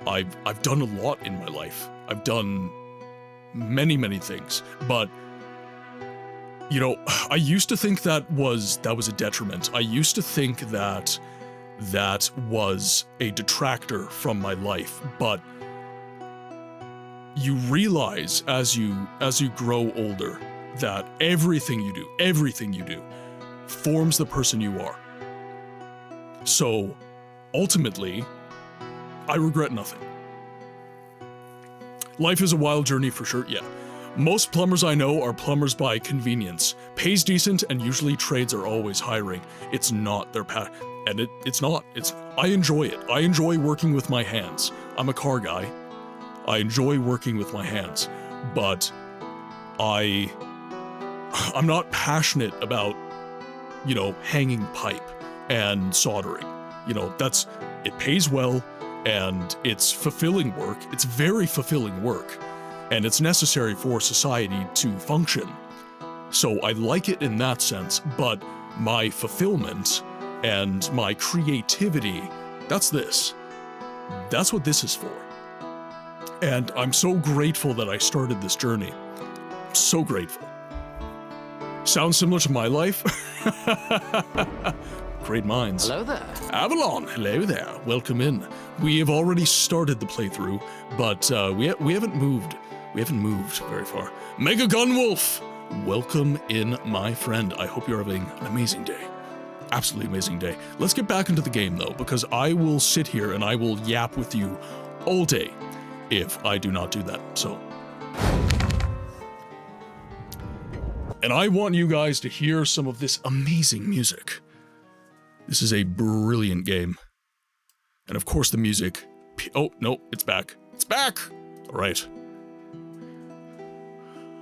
I've done a lot in my life. I've done many things, but you know, I used to think that was a detriment. I used to think that was a detractor from my life, but you realize as you grow older that everything you do forms the person you are. So ultimately, I regret nothing. Life is a wild journey for sure, yeah. Most plumbers I know are plumbers by convenience. Pays decent, and usually trades are always hiring. It's not their path, and it's not. I enjoy it. I enjoy working with my hands. I'm a car guy. I enjoy working with my hands, but I'm not passionate about, you know, hanging pipe and soldering. You know, it pays well, and it's fulfilling work. It's very fulfilling work. And it's necessary for society to function. So I like it in that sense, but my fulfillment and my creativity, that's this. That's what this is for. And I'm so grateful that I started this journey. So grateful. Sounds similar to my life? Great minds. Hello there. Avalon, hello there. Welcome in. We have already started the playthrough, but we haven't moved. We haven't moved very far. Mega Gunwolf, welcome in, my friend. I hope you're having an amazing day. Absolutely amazing day. Let's get back into the game, though, because I will sit here and I will yap with you all day if I do not do that, so. And I want you guys to hear some of this amazing music. This is a brilliant game. And of course the music. Oh, no, it's back. It's back! All right.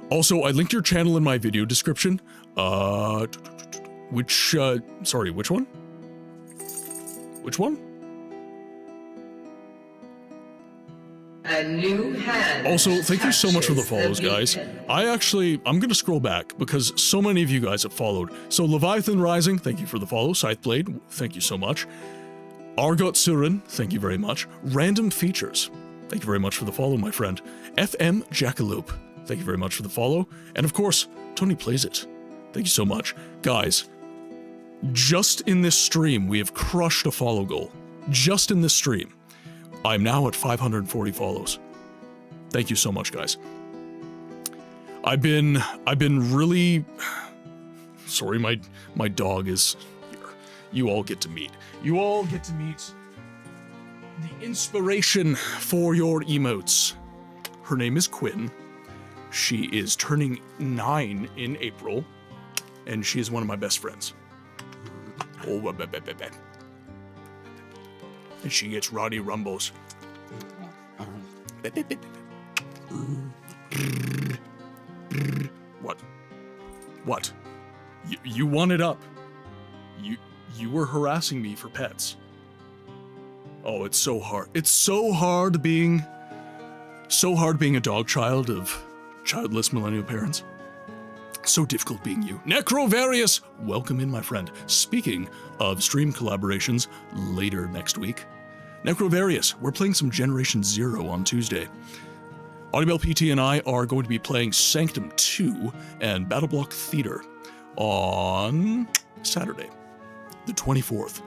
Also, I linked your channel in my video description. Which one? Which one? A new hand. Also, thank you so much for the touches follows, guys. beacon. I'm gonna scroll back because so many of you guys have followed. So Leviathan Rising, thank you for the follow. Scytheblade, thank you so much. Argot Surin, thank you very much. Random Features, thank you very much for the follow, my friend. FM Jackalope, thank you very much for the follow. And of course, Tony Plays It, thank you so much. Guys, just in this stream, we have crushed a follow goal. Just in this stream. I'm now at 540 follows. Thank you so much, guys. I've been really sorry, my dog is here. You all get to meet. You all get to meet the inspiration for your emotes. Her name is Quinn. She is turning 9 in April, and she is one of my best friends. Oh, and she gets Roddy Rumbles. What? You want it up. You were harassing me for pets. Oh, it's so hard. It's so hard being a dog child of childless millennial parents. So difficult being you. Necrovarius, welcome in, my friend. Speaking of stream collaborations later next week, Necrovarius, we're playing some Generation Zero on Tuesday. Audibel PT and I are going to be playing Sanctum 2 and Battleblock Theater on Saturday, the 24th.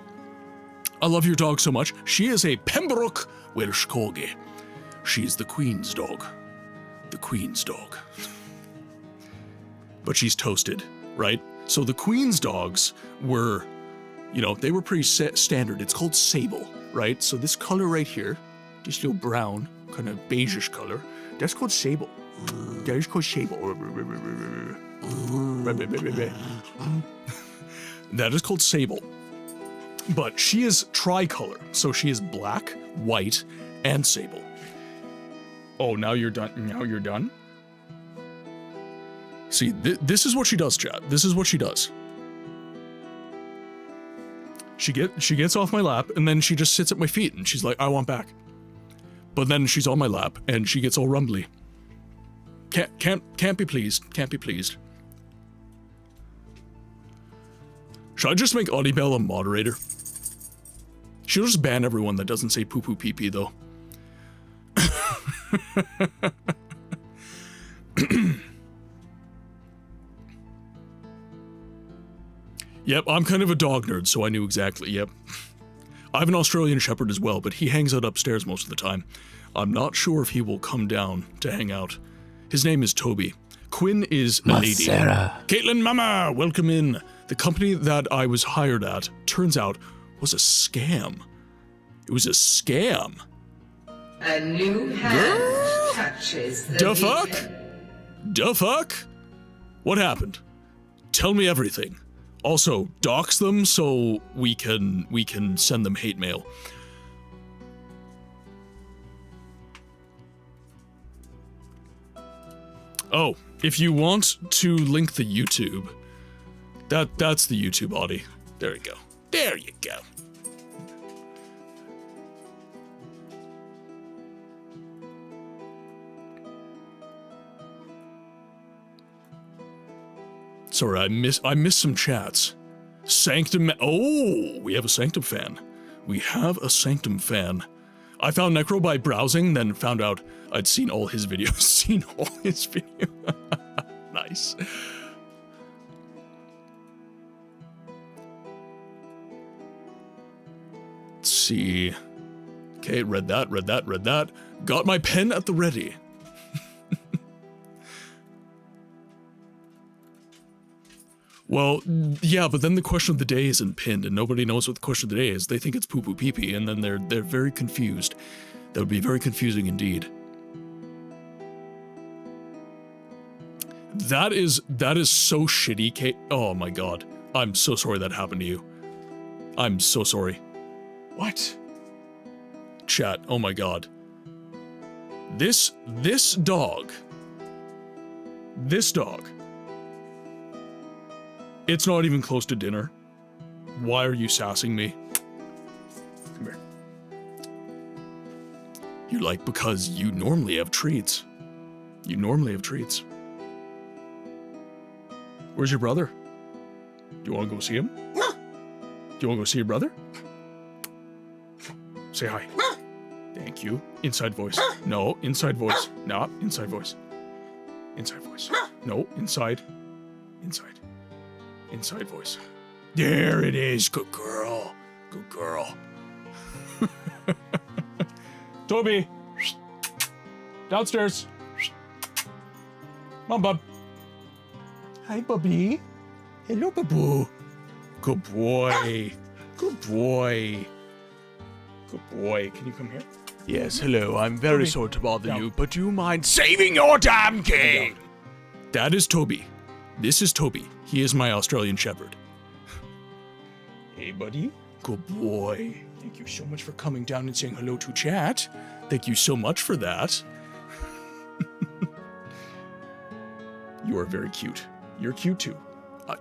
I love your dog so much. She is a Pembroke Welsh Corgi. She's the Queen's dog. The Queen's dog. But she's toasted, right? So the Queen's dogs were, they were pretty standard. It's called sable, right? So this color right here, this little brown, kind of beigeish color, that's called sable. That is called sable. That is called sable. But she is tricolor, so she is black, white, and sable. Oh, now you're done. Now you're done? See, this is what she does, chat. This is what she does. She gets off my lap, and then she just sits at my feet, and she's like, I want back. But then she's on my lap, and she gets all rumbly. Can't be pleased. Can't be pleased. Should I just make Audibel a moderator? She'll just ban everyone that doesn't say poo-poo pee-pee, though. Yep, I'm kind of a dog nerd, so I knew exactly, yep. I have an Australian Shepherd as well, but he hangs out upstairs most of the time. I'm not sure if he will come down to hang out. His name is Toby. Quinn is a lady. Caitlin Mama, welcome in. The company that I was hired at, turns out, was a scam. It was a scam. A new hand touches the Da fuck? beacon. Da fuck? What happened? Tell me everything. Also, dox them so we can send them hate mail. Oh, if you want to link the YouTube, that's the YouTube Audi. There you go. There you go. Sorry, I missed some chats. Sanctum. Oh, we have a Sanctum fan. We have a Sanctum fan. I found Necro by browsing, then found out I'd seen all his videos. Nice. Let's see. Okay, read that. Got my pen at the ready. Well, yeah, but then the question of the day isn't pinned, and nobody knows what the question of the day is. They think it's poo-poo pee-pee, and then they're very confused. That would be very confusing indeed. That is so shitty, Kate. Oh my god. I'm so sorry that happened to you. I'm so sorry. What? Chat, oh my god. This dog. It's not even close to dinner. Why are you sassing me? Come here. You're like, because you normally have treats. You normally have treats. Where's your brother? Do you want to go see him? Do you want to go see your brother? Say hi. Thank you. Inside voice. No, inside voice. No, inside voice. Inside voice. No, inside. Inside. Inside voice. There it is. Good girl. Good girl. Toby. Downstairs. Come on, bub. Hi, Bubby. Hello, Babu. Good boy. Good boy. Good boy. Can you come here? Yes, hello. I'm very sorry to bother you, but do you mind saving your damn game? That is Toby. This is Toby. He is my Australian Shepherd. Hey, buddy. Good boy. Thank you so much for coming down and saying hello to chat. Thank you so much for that. You are very cute. You're cute too.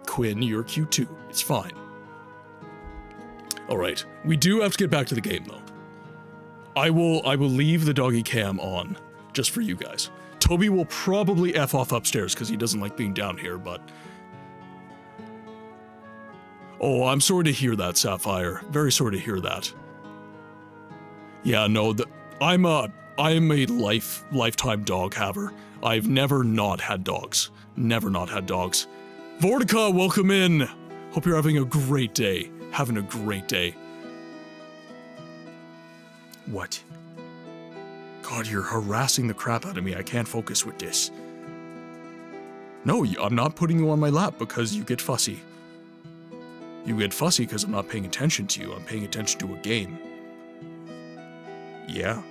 Quinn, you're cute too. It's fine. All right. We do have to get back to the game, though. I will leave the doggy cam on just for you guys. Toby will probably F off upstairs because he doesn't like being down here, but... Oh, I'm sorry to hear that, Sapphire. Very sorry to hear that. Yeah, no, I'm a lifetime dog haver. I've never not had dogs. Never not had dogs. Vortica, welcome in. Hope you're having a great day. Having a great day. What? God, you're harassing the crap out of me. I can't focus with this. No, I'm not putting you on my lap because you get fussy. You get fussy because I'm not paying attention to you. I'm paying attention to a game. Yeah.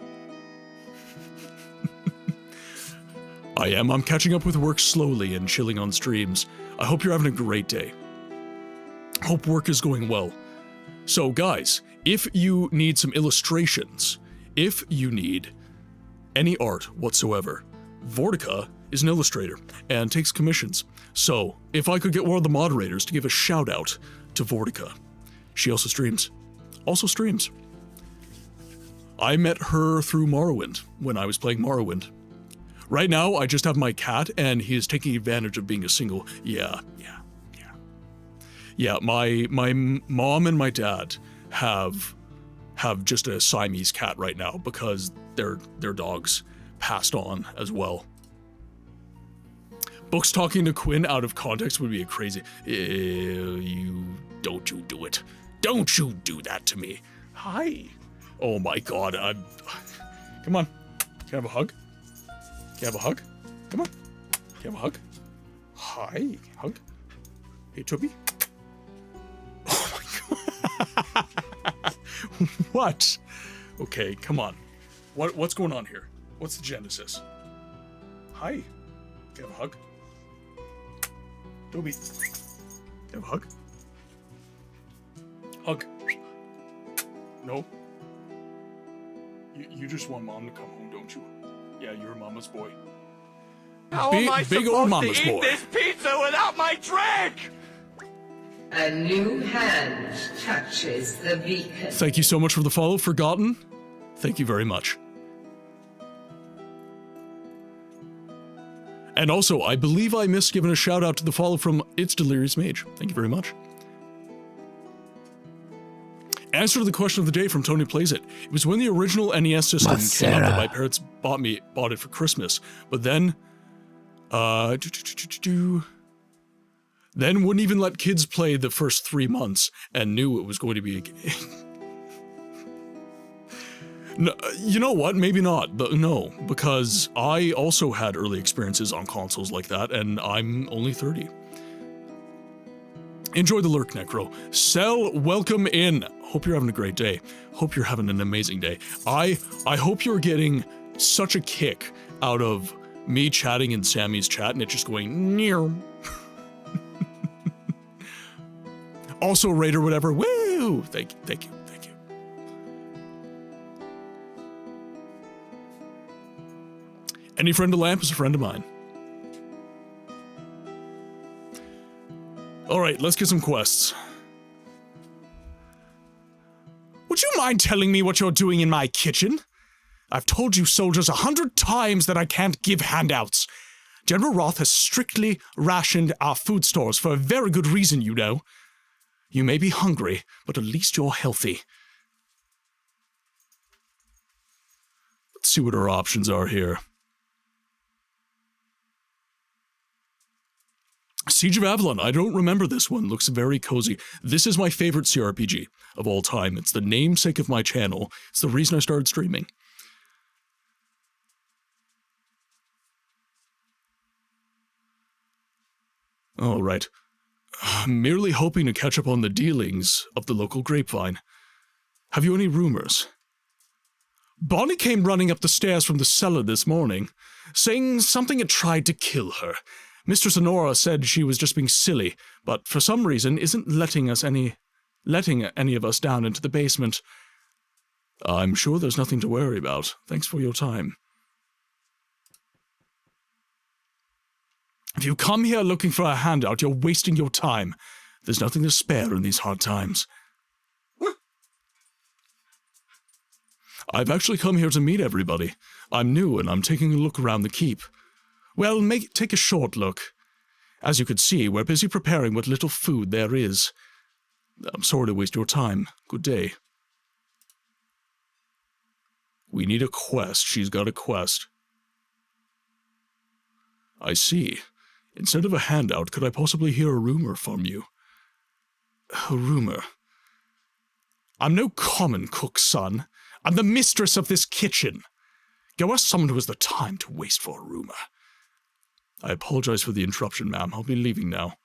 I am. I'm catching up with work slowly and chilling on streams. I hope you're having a great day. Hope work is going well. So guys, if you need some illustrations, if you need any art whatsoever, Vortica is an illustrator and takes commissions. So if I could get one of the moderators to give a shout out to Vortica. She also streams. I met her through Morrowind when I was playing Morrowind. Right now, I just have my cat, and he is taking advantage of being a single. Yeah, my mom and my dad have just a Siamese cat right now because their dogs passed on as well. Books talking to Quinn out of context would be a crazy... Don't you do it. Don't you do that to me. Hi. Oh my god, Come on. Can I have a hug? Can I have a hug? Come on. Can I have a hug? Hi. Hug. Hey, Toby. Oh my god. What? Okay, come on. What's going on here? What's the genesis? Hi. Can I have a hug? Toby. Can I have a hug? Hug. No. You just want mom to come home, don't you? Yeah, you're mama's boy. How am I big old supposed mama's to eat boy. this pizza without my drink? A new hand touches the beacon. Thank you so much for the follow, Forgotten. Thank you very much. And also, I believe I missed giving a shout out to the follow from It's Delirious Mage. Thank you very much. Answer to the question of the day from Tony Plays It. It was when the original NES system came out that my parents bought it for Christmas. But then, then wouldn't even let kids play the first 3 months and knew it was going to be a game. No, you know what? Maybe not. No, because I also had early experiences on consoles like that, and I'm only 30. Enjoy the lurk, Necro. Cell, welcome in. Hope you're having a great day. Hope you're having an amazing day. I hope you're getting such a kick out of me chatting in Sammy's chat and it just going near. Also, Raider, whatever. Woo! Thank you. Any friend of Lamp is a friend of mine. Alright, let's get some quests. Would you mind telling me what you're doing in my kitchen? I've told you soldiers 100 times that I can't give handouts. General Roth has strictly rationed our food stores for a very good reason, you know. You may be hungry, but at least you're healthy. Let's see what our options are here. Siege of Avalon. I don't remember this one. Looks very cozy. This is my favorite CRPG of all time. It's the namesake of my channel. It's the reason I started streaming. All right. Merely hoping to catch up on the dealings of the local grapevine. Have you any rumors? Bonnie came running up the stairs from the cellar this morning, saying something had tried to kill her. Mistress Honora said she was just being silly, but for some reason isn't letting any of us down into the basement. I'm sure there's nothing to worry about. Thanks for your time. If you come here looking for a handout, you're wasting your time. There's nothing to spare in these hard times. I've actually come here to meet everybody. I'm new and I'm taking a look around the keep. Well, take a short look. As you can see, we're busy preparing what little food there is. I'm sorry to waste your time. Good day. We need a quest. She's got a quest. I see. Instead of a handout, could I possibly hear a rumor from you? A rumor? I'm no common cook, son. I'm the mistress of this kitchen. Go ask someone who has the time to waste for a rumor. I apologize for the interruption, ma'am. I'll be leaving now.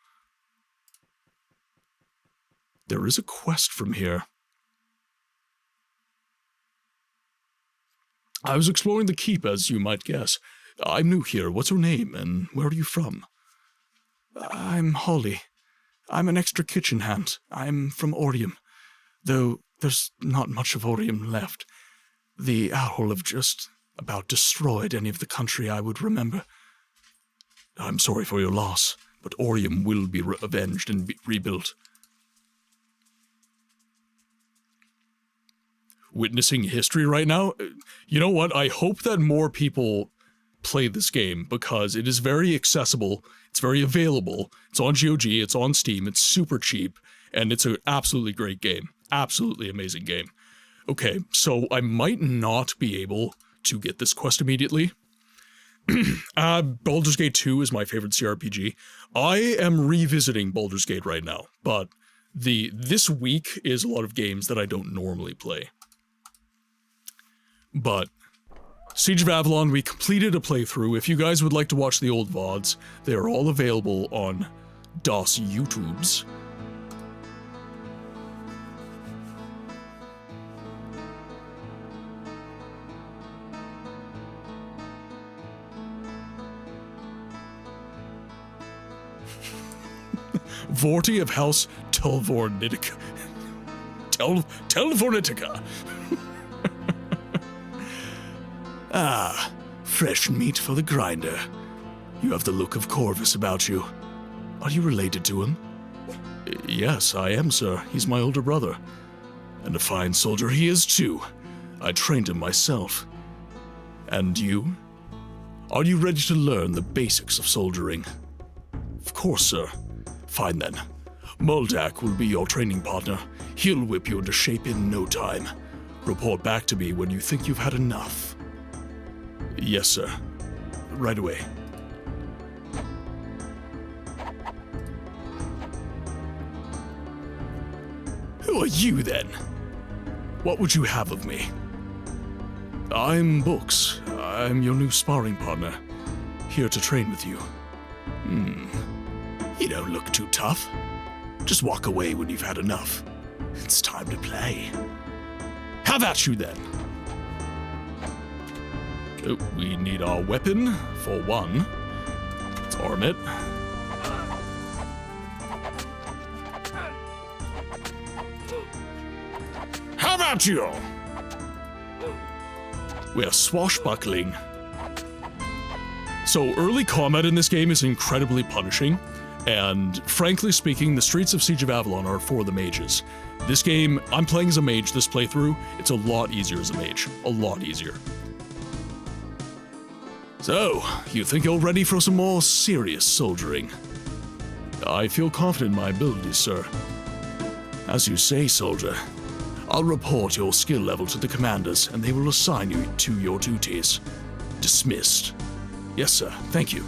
There is a quest from here. I was exploring the keep, as you might guess. I'm new here. What's your name, and where are you from? I'm Holly. I'm an extra kitchen hand. I'm from Orium, though there's not much of Orium left. The owl have just about destroyed any of the country I would remember. I'm sorry for your loss, but Orium will be avenged and rebuilt. Witnessing history right now? You know what? I hope that more people play this game because it is very accessible, it's very available, it's on GOG, it's on Steam, it's super cheap, and it's an absolutely great game. Absolutely amazing game. Okay, so I might not be able to get this quest immediately. Baldur's Gate 2 is my favorite CRPG. I am revisiting Baldur's Gate right now, but this week is a lot of games that I don't normally play. But Siege of Avalon, we completed a playthrough. If you guys would like to watch the old VODs, they are all available on DOS YouTubes. Vorti of House Telvornitica. Telvornitica. Ah, fresh meat for the grinder. You have the look of Corvus about you. Are you related to him? Yes, I am, sir. He's my older brother. And a fine soldier he is, too. I trained him myself. And you? Are you ready to learn the basics of soldiering? Of course, sir. Fine then. Moldak will be your training partner. He'll whip you into shape in no time. Report back to me when you think you've had enough. Yes, sir. Right away. Who are you, then? What would you have of me? I'm Books. I'm your new sparring partner. Here to train with you. You don't look too tough. Just walk away when you've had enough. It's time to play. Have at you, then. Oh, we need our weapon, for one. Let's arm it. How about you? We're swashbuckling. So early combat in this game is incredibly punishing, and frankly speaking, the streets of Siege of Avalon are for the mages. This game, I'm playing as a mage this playthrough, it's a lot easier as a mage. A lot easier. So, you think you're ready for some more serious soldiering? I feel confident in my abilities, sir. As you say, soldier. I'll report your skill level to the commanders, and they will assign you to your duties. Dismissed. Yes, sir. Thank you.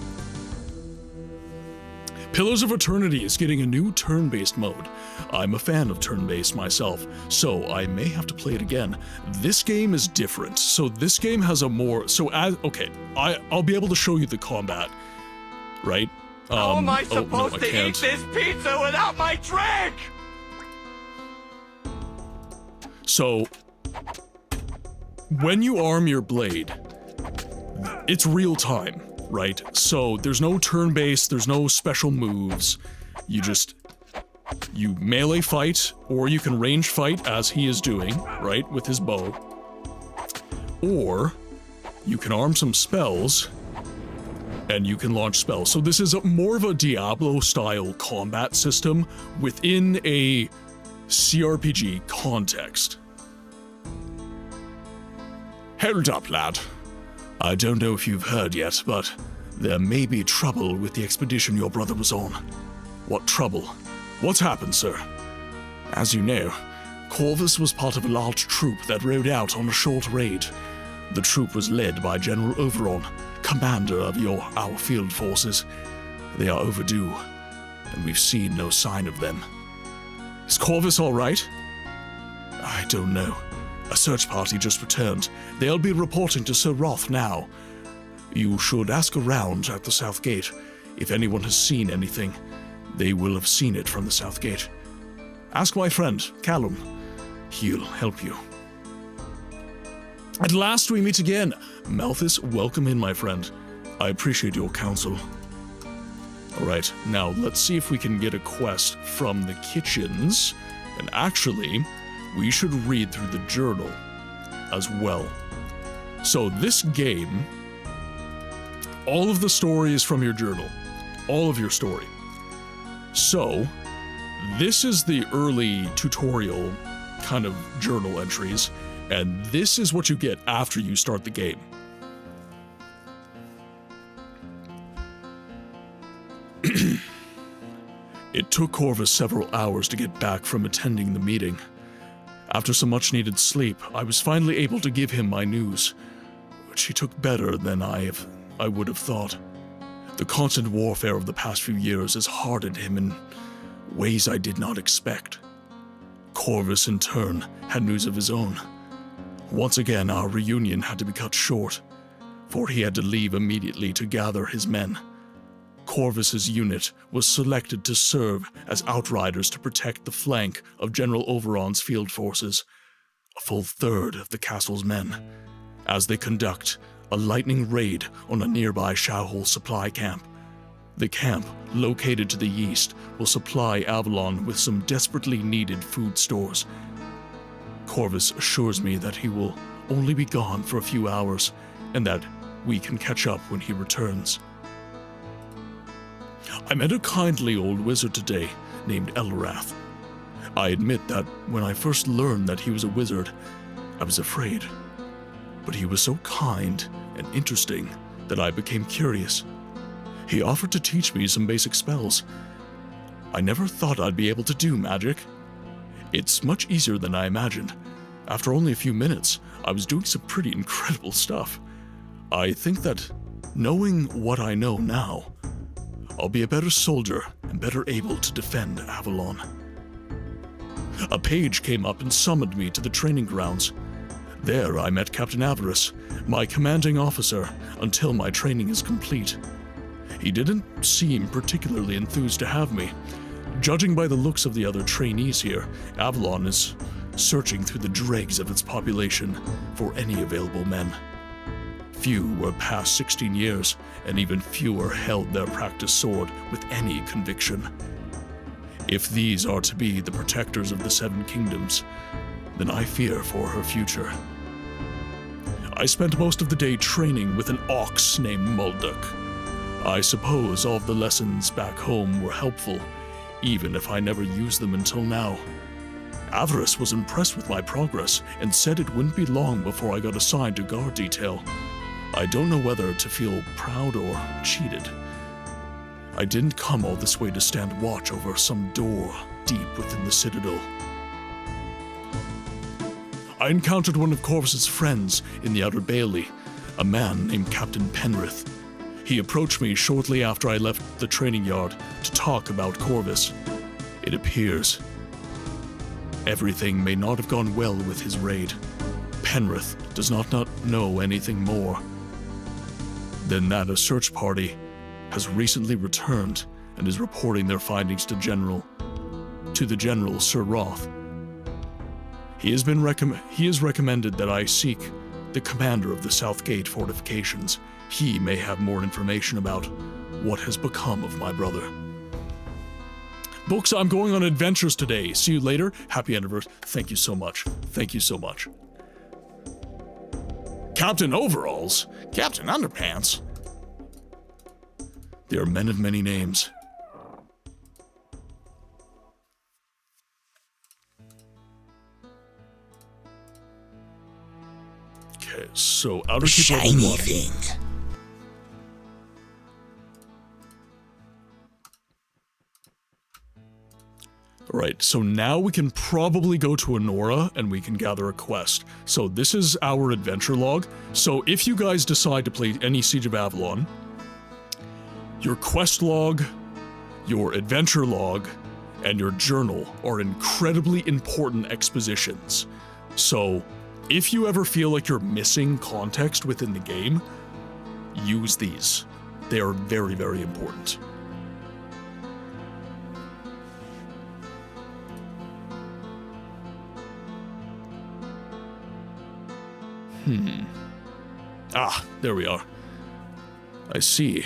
Pillars of Eternity is getting a new turn-based mode. I'm a fan of turn-based myself, so I may have to play it again. This game is different. So this game has a more... okay, I'll be able to show you the combat, right? How am I supposed I to can't. eat this pizza without my drink? So, when you arm your blade, it's real time, right? So there's no turn-based, there's no special moves. You melee fight, or you can range fight as he is doing, right, with his bow. Or you can arm some spells, and you can launch spells. So this is more of a Diablo-style combat system within a CRPG context. Hold up, lad. I don't know if you've heard yet, but there may be trouble with the expedition your brother was on. What trouble? What's happened, sir? As you know, Corvus was part of a large troop that rode out on a short raid. The troop was led by General Avalon, commander of our field forces. They are overdue, and we've seen no sign of them. Is Corvus all right? I don't know. A search party just returned. They'll be reporting to Sir Roth now. You should ask around at the South Gate. If anyone has seen anything, they will have seen it from the South Gate. Ask my friend, Callum. He'll help you. At last we meet again. Malthus, welcome in, my friend. I appreciate your counsel. Alright, now let's see if we can get a quest from the kitchens. And actually, we should read through the journal as well. So this game, all of the story is from your journal. All of your story. So, this is the early tutorial kind of journal entries, and this is what you get after you start the game. It took Corvus several hours to get back from attending the meeting. After some much-needed sleep, I was finally able to give him my news, which he took better than I would have thought. The constant warfare of the past few years has hardened him in ways I did not expect. Corvus, in turn, had news of his own. Once again, our reunion had to be cut short, for he had to leave immediately to gather his men. Corvus's unit was selected to serve as outriders to protect the flank of General Overon's field forces, a full third of the castle's men, as they conduct a lightning raid on a nearby Showhole supply camp. The camp, located to the east, will supply Avalon with some desperately needed food stores. Corvus assures me that he will only be gone for a few hours, and that we can catch up when he returns. I met a kindly old wizard today named Elrath. I admit that when I first learned that he was a wizard, I was afraid. But he was so kind and interesting that I became curious. He offered to teach me some basic spells. I never thought I'd be able to do magic. It's much easier than I imagined. After only a few minutes, I was doing some pretty incredible stuff. I think that, knowing what I know now, I'll be a better soldier and better able to defend Avalon. A page came up and summoned me to the training grounds. There I met Captain Avarice, my commanding officer, until my training is complete. He didn't seem particularly enthused to have me. Judging by the looks of the other trainees here, Avalon is searching through the dregs of its population for any available men. Few were past 16 years, and even fewer held their practiced sword with any conviction. If these are to be the protectors of the Seven Kingdoms, then I fear for her future. I spent most of the day training with an ox named Mulduk. I suppose all of the lessons back home were helpful, even if I never used them until now. Avarice was impressed with my progress and said it wouldn't be long before I got assigned to guard detail. I don't know whether to feel proud or cheated. I didn't come all this way to stand watch over some door deep within the Citadel. I encountered one of Corvus's friends in the Outer Bailey, a man named Captain Penrith. He approached me shortly after I left the training yard to talk about Corvus. It appears everything may not have gone well with his raid. Penrith does not know anything more than that a search party has recently returned and is reporting their findings to the General Sir Roth. He has recommended that I seek the commander of the South Gate fortifications. He may have more information about what has become of my brother. Books, I'm going on adventures today. See you later. Happy anniversary. Thank you so much. Thank you so much. Captain Overalls? Captain Underpants? They are men of many names. Okay, so Outer Keep Open 1. Thing. Alright, so now we can probably go to Honora and we can gather a quest. So this is our adventure log. So if you guys decide to play any Siege of Avalon, your quest log, your adventure log, and your journal are incredibly important expositions. So if you ever feel like you're missing context within the game, use these. They are very, very important. Ah, there we are. I see.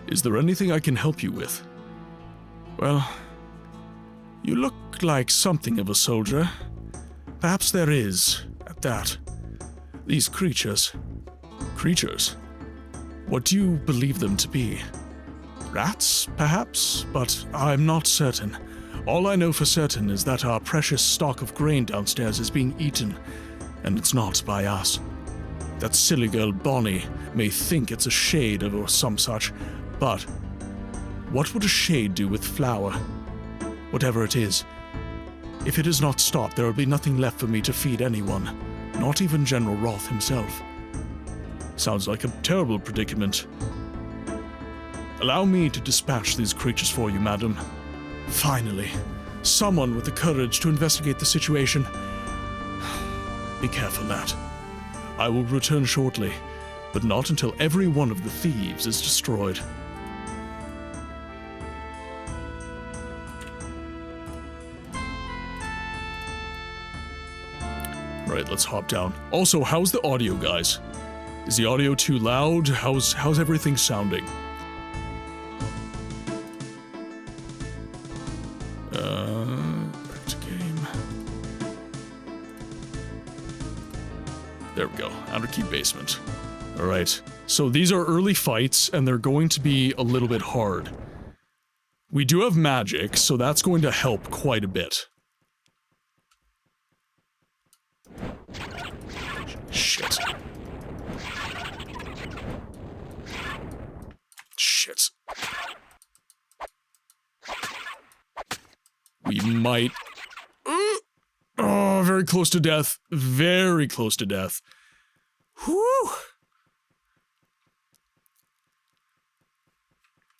Is there anything I can help you with? Well, you look like something of a soldier. Perhaps there is, at that. These creatures. Creatures? What do you believe them to be? Rats, perhaps? But I'm not certain. All I know for certain is that our precious stock of grain downstairs is being eaten, and it's not by us. That silly girl Bonnie may think it's a shade or some such, but what would a shade do with flour? Whatever it is, if it is not stopped, there will be nothing left for me to feed anyone, not even General Roth himself. Sounds like a terrible predicament. Allow me to dispatch these creatures for you, madam. Finally, someone with the courage to investigate the situation. Be careful, lad. I will return shortly, but not until every one of the thieves is destroyed. Right, let's hop down. Also, how's the audio, guys? Is the audio too loud? How's everything sounding? Back to game. There we go. Outer Keep Basement. Alright. So these are early fights, and they're going to be a little bit hard. We do have magic, so that's going to help quite a bit. Shit. Shit. We might... very close to death. Very close to death. Whew.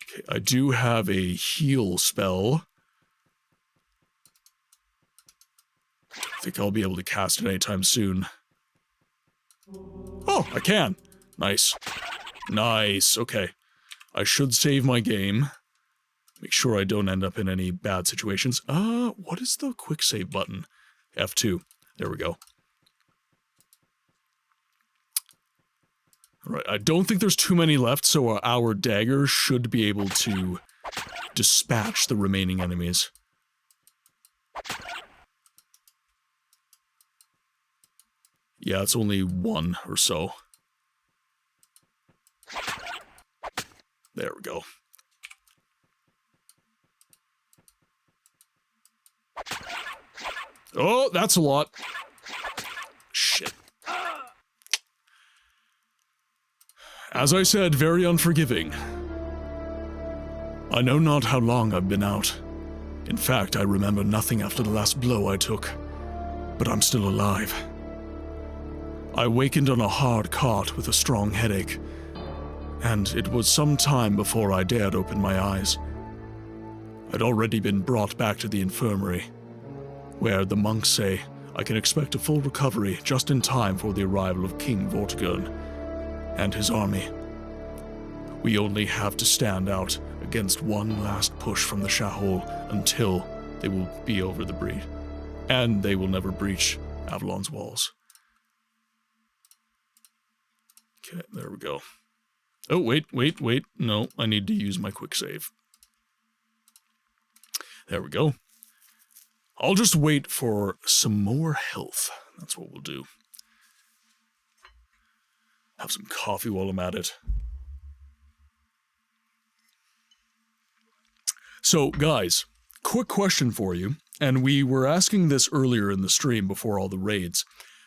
Okay, I do have a heal spell. I think I'll be able to cast it anytime soon. Oh, I can. Nice. Nice, okay. I should save my game. Make sure I don't end up in any bad situations. What is the quick save button? F2. There we go. Alright, I don't think there's too many left, so our dagger should be able to dispatch the remaining enemies. Yeah, it's only one or so. There we go. Oh, that's a lot. Shit. As I said, very unforgiving. I know not how long I've been out. In fact, I remember nothing after the last blow I took. But I'm still alive. I wakened on a hard cot with a strong headache, and it was some time before I dared open my eyes. I'd already been brought back to the infirmary, where the monks say I can expect a full recovery just in time for the arrival of King Vortigern and his army. We only have to stand out against one last push from the Shahol until they will be over the breach, and they will never breach Avalon's walls. Okay, there we go. Oh, wait. No, I need to use my quick save. There we go. I'll just wait for some more health. That's what we'll do. Have some coffee while I'm at it. So, guys, quick question for you, and we were asking this earlier in the stream before all the raids.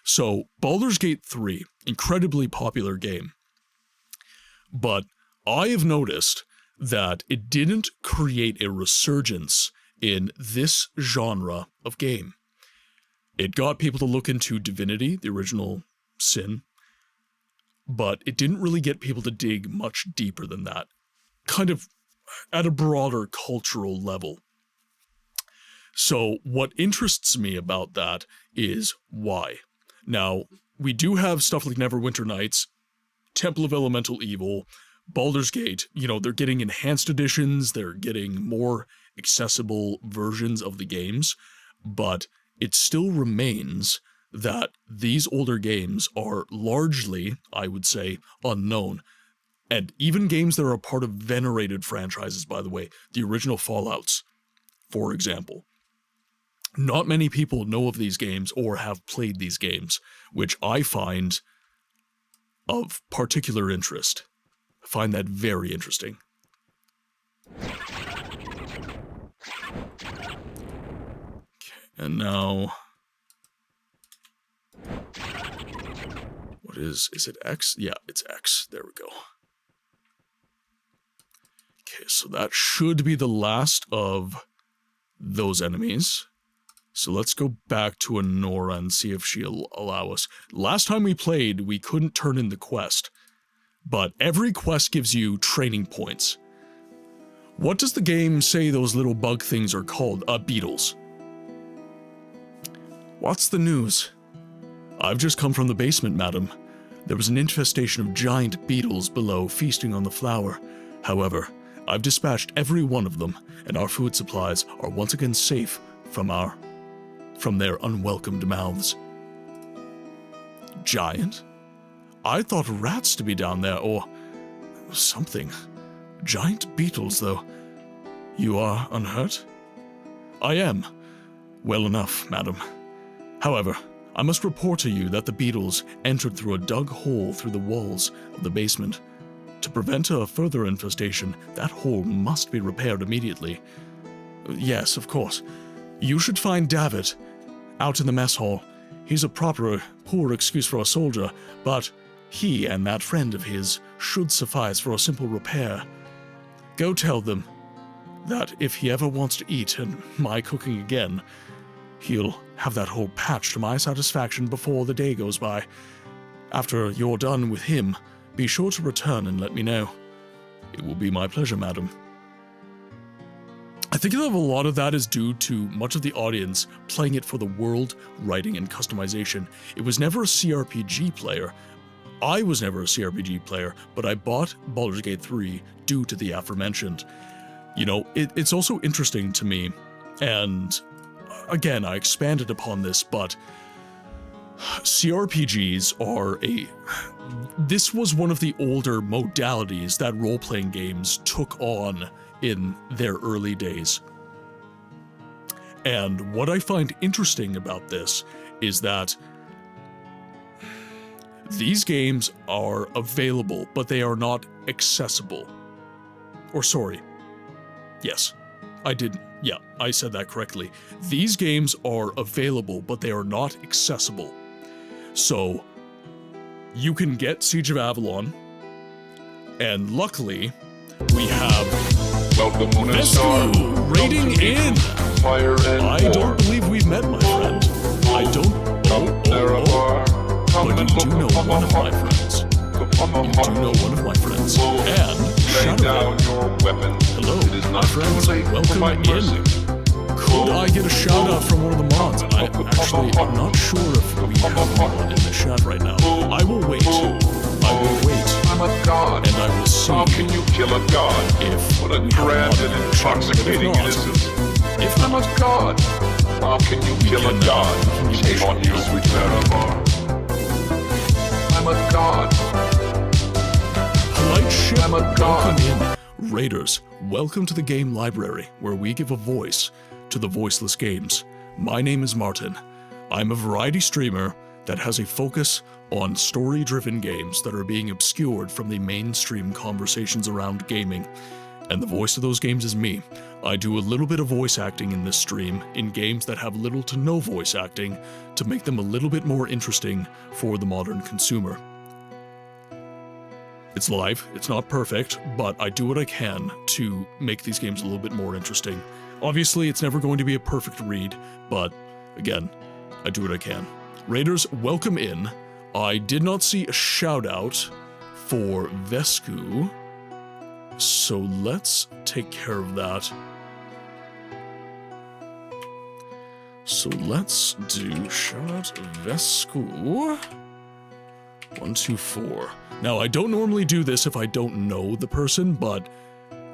So, Baldur's Gate 3, incredibly popular game. But I have noticed that it didn't create a resurgence in this genre of game. It got people to look into Divinity, the original sin, but it didn't really get people to dig much deeper than that, kind of at a broader cultural level. So what interests me about that is why. Now, we do have stuff like Neverwinter Nights, Temple of Elemental Evil, Baldur's Gate. You know, they're getting enhanced editions, they're getting more accessible versions of the games, but it still remains that these older games are largely, I would say, unknown. And even games that are a part of venerated franchises, by the way, the original Fallouts, for example. Not many people know of these games or have played these games, which I find of particular interest. I find that very interesting. Okay, and now... what is it X? Yeah, it's X. There we go. Okay, so that should be the last of those enemies. So let's go back to Honora and see if she'll allow us. Last time we played, we couldn't turn in the quest, but every quest gives you training points. What does the game say those little bug things are called? Beetles. What's the news? I've just come from the basement, madam. There was an infestation of giant beetles below feasting on the flour. However, I've dispatched every one of them, and our food supplies are once again safe from their unwelcomed mouths. Giant? I thought rats to be down there, or something. Giant beetles, though. You are unhurt? I am. Well enough, madam. However, I must report to you that the beetles entered through a dug hole through the walls of the basement. To prevent a further infestation, that hole must be repaired immediately. Yes, of course. You should find David out in the mess hall. He's a proper poor excuse for a soldier, but he and that friend of his should suffice for a simple repair. Go tell them that if he ever wants to eat and my cooking again, he'll have that hole patched to my satisfaction before the day goes by. After you're done with him, be sure to return and let me know. It will be my pleasure, madam. I think that a lot of that is due to much of the audience playing it for the world, writing, and customization. It was never a CRPG player. I was never a CRPG player, but I bought Baldur's Gate 3 due to the aforementioned. You know, it's also interesting to me, and again, I expanded upon this, but CRPGs are this was one of the older modalities that role-playing games took on in their early days. And what I find interesting about this is that these games are available, but they are not accessible. Or sorry. Yes, I said that correctly. These games are available, but they are not accessible. So, you can get Siege of Avalon, and luckily, we have Vesku raiding in. I don't believe we've met, my friend. I don't. But you do know one of my friends. You do know one of my friends. And Shadow. Hello, my friends. Welcome in. Could I get a shout out from one of the mods? I'm not sure if we have a mod in the chat right now. I will wait. I'm a god. And I will see. How can you kill a god? If what a grand and intoxicating innocence. If I'm a god. How can you kill a god? Shame on you, sweet Marabar. I'm a god. Polite ship, I'm a god. Welcome in. Raiders, welcome to the game library, where we give a voice to the voiceless games. My name is Martin. I'm a variety streamer that has a focus on story-driven games that are being obscured from the mainstream conversations around gaming. And the voice of those games is me. I do a little bit of voice acting in this stream in games that have little to no voice acting to make them a little bit more interesting for the modern consumer. It's live, it's not perfect, but I do what I can to make these games a little bit more interesting. Obviously, it's never going to be a perfect read, but again, I do what I can. Raiders, welcome in. I did not see a shout out for Vesku, so let's take care of that. So let's do shout out Vesku 124. Now, I don't normally do this if I don't know the person, but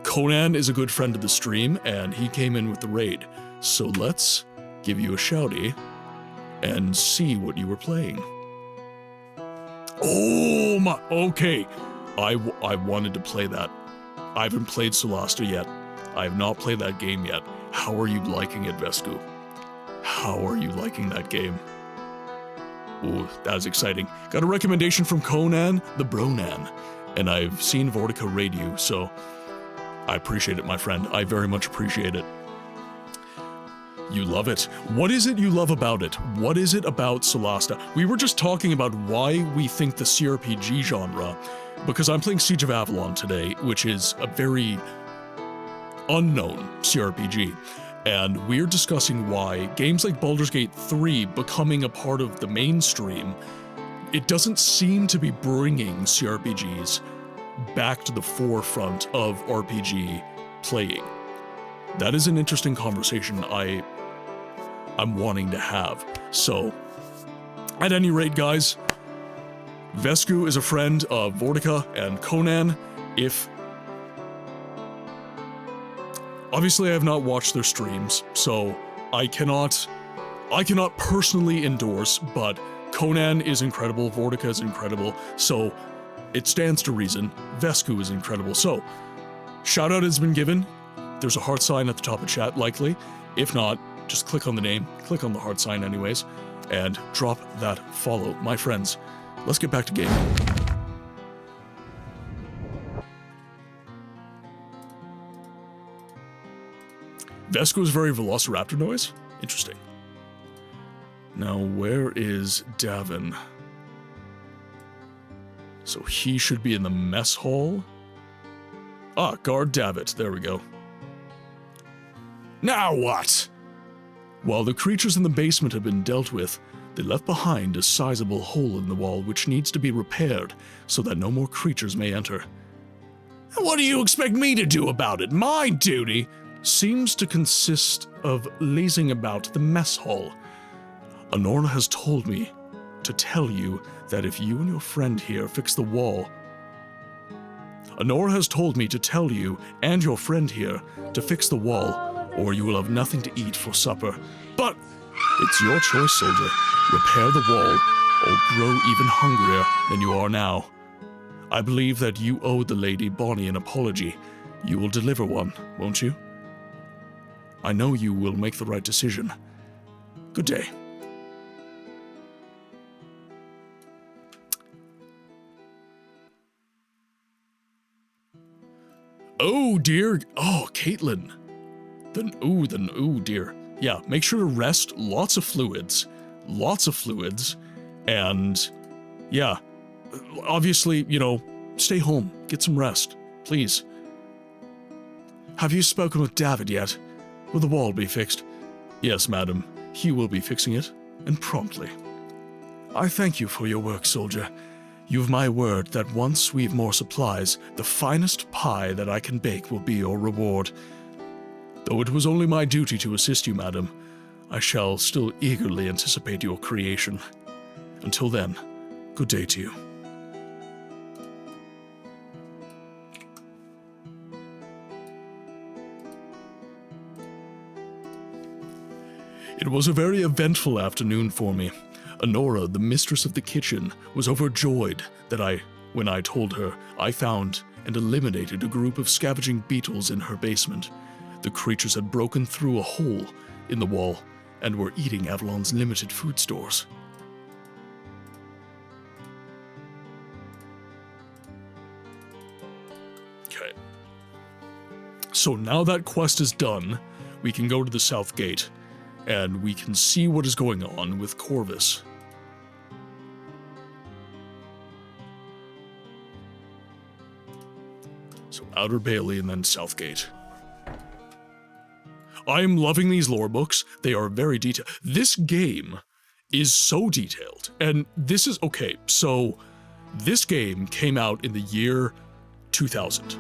Conan is a good friend of the stream, and he came in with the raid. So let's give you a shouty and see what you were playing. Oh my, okay. I wanted to play that. I haven't played Solasta yet. I have not played that game yet. How are you liking it, Vesku? How are you liking that game? Ooh, that is exciting. Got a recommendation from Conan the Bronan, and I've seen Vortica raid you, so I appreciate it, my friend. I very much appreciate it. You love it. What is it you love about it? What is it about Solasta? We were just talking about why we think the CRPG genre, because I'm playing Siege of Avalon today, which is a very unknown CRPG. And we're discussing why games like Baldur's Gate 3 becoming a part of the mainstream, it doesn't seem to be bringing CRPGs back to the forefront of RPG playing. That is an interesting conversation I'm wanting to have. So, at any rate, guys, Vesku is a friend of Vortica and Conan. Obviously, I have not watched their streams, so I cannot personally endorse, but Conan is incredible, Vortica is incredible, so it stands to reason Vesku is incredible. So, shout out has been given. There's a heart sign at the top of chat, likely. If not, just click on the name, click on the heart sign anyways, and drop that follow. My friends, let's get back to gaming. Vesku is very Velociraptor noise? Interesting. Now, where is Davin? So he should be in the mess hall. Ah, guard Davit. There we go. Now what? While the creatures in the basement have been dealt with, they left behind a sizable hole in the wall which needs to be repaired so that no more creatures may enter. What do you expect me to do about it? My duty seems to consist of lazing about the mess hall. Honora has told me to tell you that if you and your friend here fix the wall... Honora has told me to tell you and your friend here to fix the wall, or you will have nothing to eat for supper. But it's your choice, soldier. Repair the wall, or grow even hungrier than you are now. I believe that you owe the Lady Bonnie an apology. You will deliver one, won't you? I know you will make the right decision. Good day. Oh, dear. Oh, Caitlin. Then, dear. Yeah, make sure to rest. Lots of fluids. And, yeah, obviously, stay home. Get some rest. Please. Have you spoken with David yet? Will the wall be fixed? Yes, madam. He will be fixing it, and promptly. I thank you for your work, soldier. You've my word that once we've more supplies, the finest pie that I can bake will be your reward. Though it was only my duty to assist you, madam, I shall still eagerly anticipate your creation. Until then, good day to you. It was a very eventful afternoon for me. Honora, the mistress of the kitchen, was overjoyed that when I told her, I found and eliminated a group of scavenging beetles in her basement. The creatures had broken through a hole in the wall and were eating Avalon's limited food stores. Okay. So now that quest is done, we can go to the South Gate, and we can see what is going on with Corvus. So Outer Bailey and then Southgate. I'm loving these lore books. They are very detailed. This game is so detailed. And this is, okay, so this game came out in the year 2000.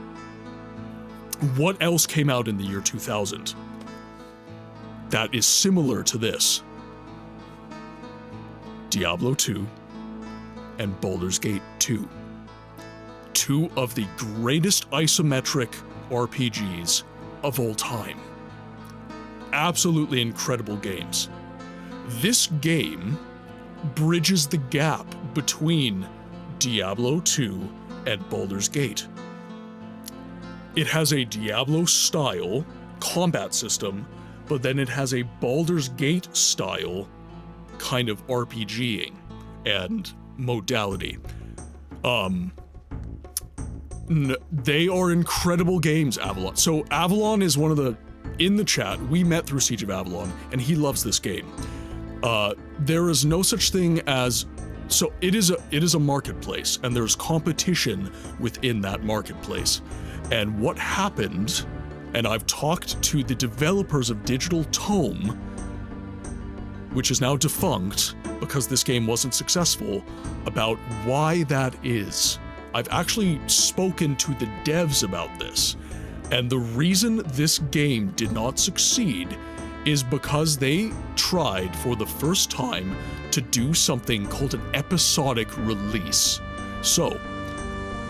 What else came out in the year 2000 that is similar to this? Diablo 2 and Baldur's Gate 2. Two of the greatest isometric RPGs of all time. Absolutely incredible games. This game bridges the gap between Diablo 2 and Baldur's Gate. It has a Diablo-style combat system, but then it has a Baldur's Gate-style kind of RPGing and modality. They are incredible games, Avalon. So Avalon is one of the, in the chat, we met through Siege of Avalon, and he loves this game. There is no such thing as, so it is a marketplace, and there's competition within that marketplace. And what happened, and I've talked to the developers of Digital Tome, which is now defunct because this game wasn't successful, about why that is. I've actually spoken to the devs about this, and the reason this game did not succeed is because they tried for the first time to do something called an episodic release. So,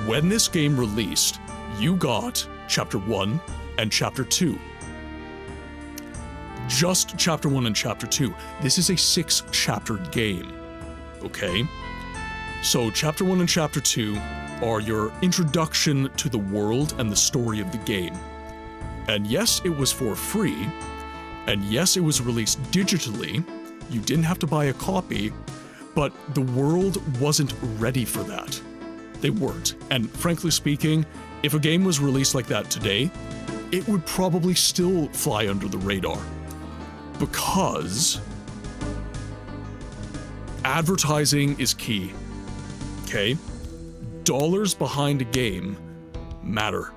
when this game released, you got Chapter 1 and Chapter 2. Just Chapter 1 and Chapter 2. This is a 6-chapter game, okay? So, Chapter 1 and Chapter 2 are your introduction to the world and the story of the game. And yes, it was for free, and yes, it was released digitally. You didn't have to buy a copy, but the world wasn't ready for that. They weren't. And frankly speaking, if a game was released like that today, it would probably still fly under the radar. Because advertising is key, okay? Dollars behind a game matter.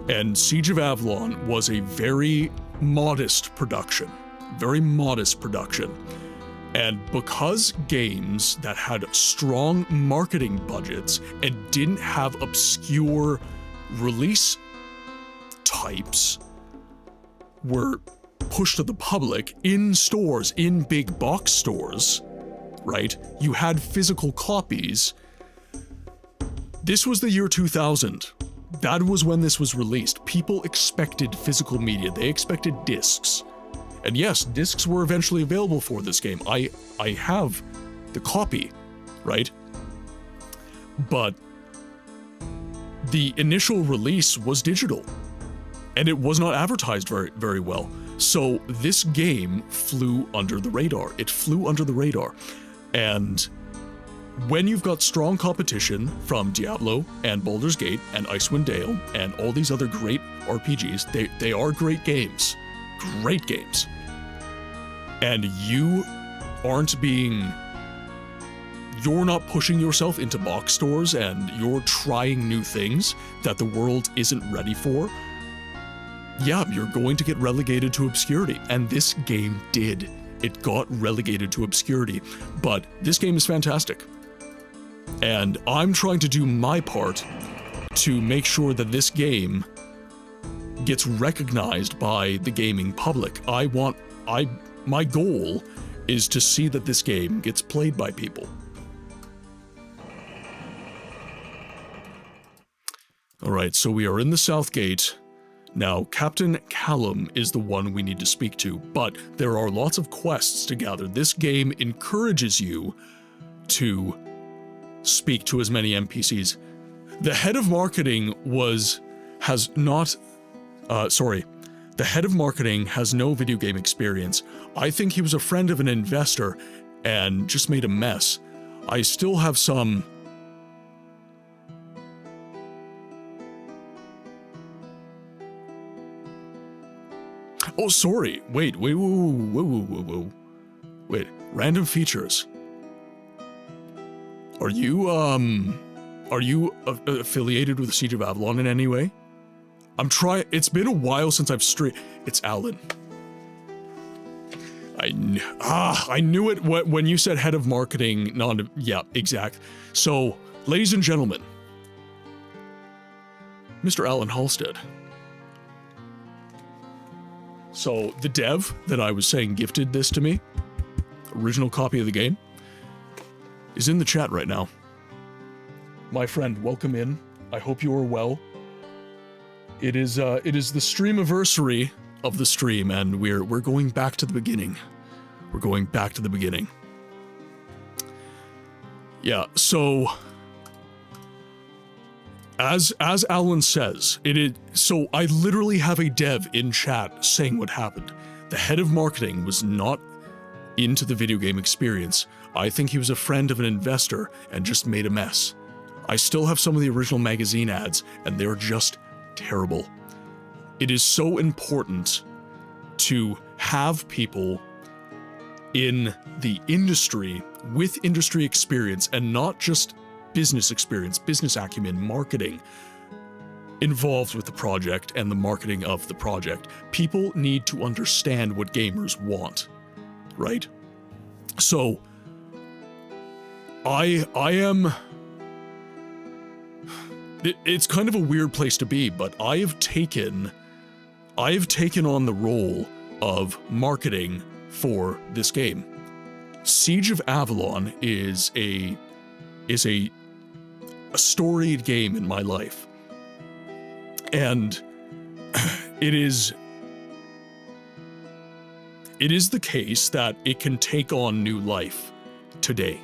And Siege of Avalon was a very modest production. Very modest production. And because games that had strong marketing budgets and didn't have obscure release types were pushed to the public in stores, in big box stores, right? You had physical copies. This was the year 2000. That was when this was released. People expected physical media. They expected discs. And yes, discs were eventually available for this game. I have the copy, right? But the initial release was digital, and it was not advertised very well. So this game flew under the radar. It flew under the radar. And when you've got strong competition from Diablo and Baldur's Gate and Icewind Dale and all these other great RPGs, they are great games. Great games. And you're not pushing yourself into box stores and you're trying new things that the world isn't ready for. Yeah, you're going to get relegated to obscurity. And this game did. It got relegated to obscurity. But this game is fantastic. And I'm trying to do my part to make sure that this game gets recognized by the gaming public. My goal is to see that this game gets played by people. Alright, so we are in the South Gate. Now, Captain Callum is the one we need to speak to, but there are lots of quests to gather. This game encourages you to speak to as many NPCs. The head of marketing has no video game experience. I think he was a friend of an investor and just made a mess. I still have some... Oh, sorry. Wait, whoa. Wait, random features. Are you affiliated with the Siege of Avalon in any way? It's been a while since I've It's Alan. I knew it when you said head of marketing, yeah, exact. So, ladies and gentlemen, Mr. Alan Halstead. So, the dev that I was saying gifted this to me, original copy of the game, is in the chat right now. My friend, welcome in. I hope you are well. It is the STREAMAVERSARY of the stream, and we're going back to the beginning. We're going back to the beginning. Yeah, so as Alan says, so I literally have a dev in chat saying what happened. The head of marketing was not into the video game experience. I think he was a friend of an investor and just made a mess. I still have some of the original magazine ads, and they're just terrible. It is so important to have people in the industry with industry experience and not just business experience, business acumen, marketing involved with the project and the marketing of the project. People need to understand what gamers want, right? So I am... It's kind of a weird place to be, but I have taken on the role of marketing for this game. Siege of Avalon is a storied game in my life. And it is the case that it can take on new life today.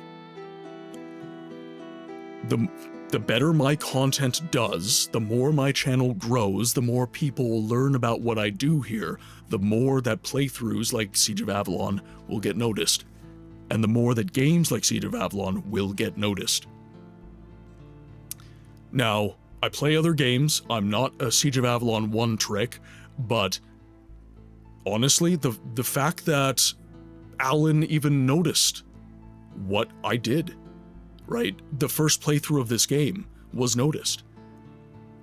The better my content does, the more my channel grows, the more people learn about what I do here, the more that playthroughs like Siege of Avalon will get noticed, and the more that games like Siege of Avalon will get noticed. Now, I play other games, I'm not a Siege of Avalon one trick, but honestly, the fact that Alan even noticed what I did, right? The first playthrough of this game was noticed.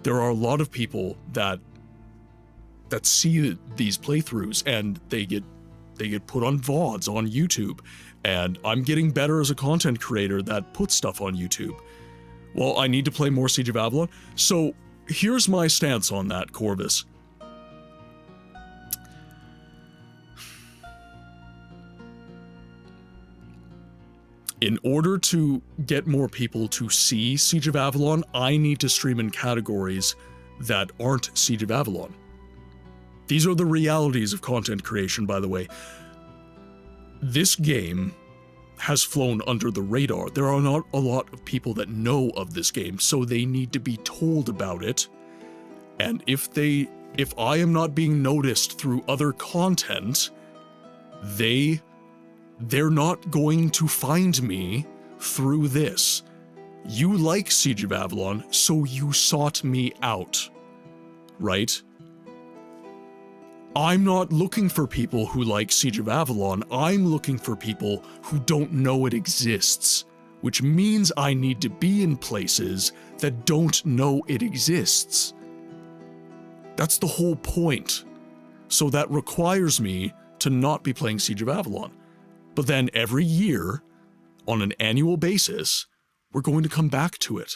There are a lot of people that that see these playthroughs, and they get put on VODs on YouTube, and I'm getting better as a content creator that puts stuff on YouTube. Well, I need to play more Siege of Avalon. So here's my stance on that, Corvus. In order to get more people to see Siege of Avalon, I need to stream in categories that aren't Siege of Avalon. These are the realities of content creation, by the way. This game has flown under the radar. There are not a lot of people that know of this game, so they need to be told about it. And if I am not being noticed through other content, they're not going to find me through this. You like Siege of Avalon, so you sought me out, right? I'm not looking for people who like Siege of Avalon, I'm looking for people who don't know it exists, which means I need to be in places that don't know it exists. That's the whole point. So that requires me to not be playing Siege of Avalon. But then every year, on an annual basis, we're going to come back to it,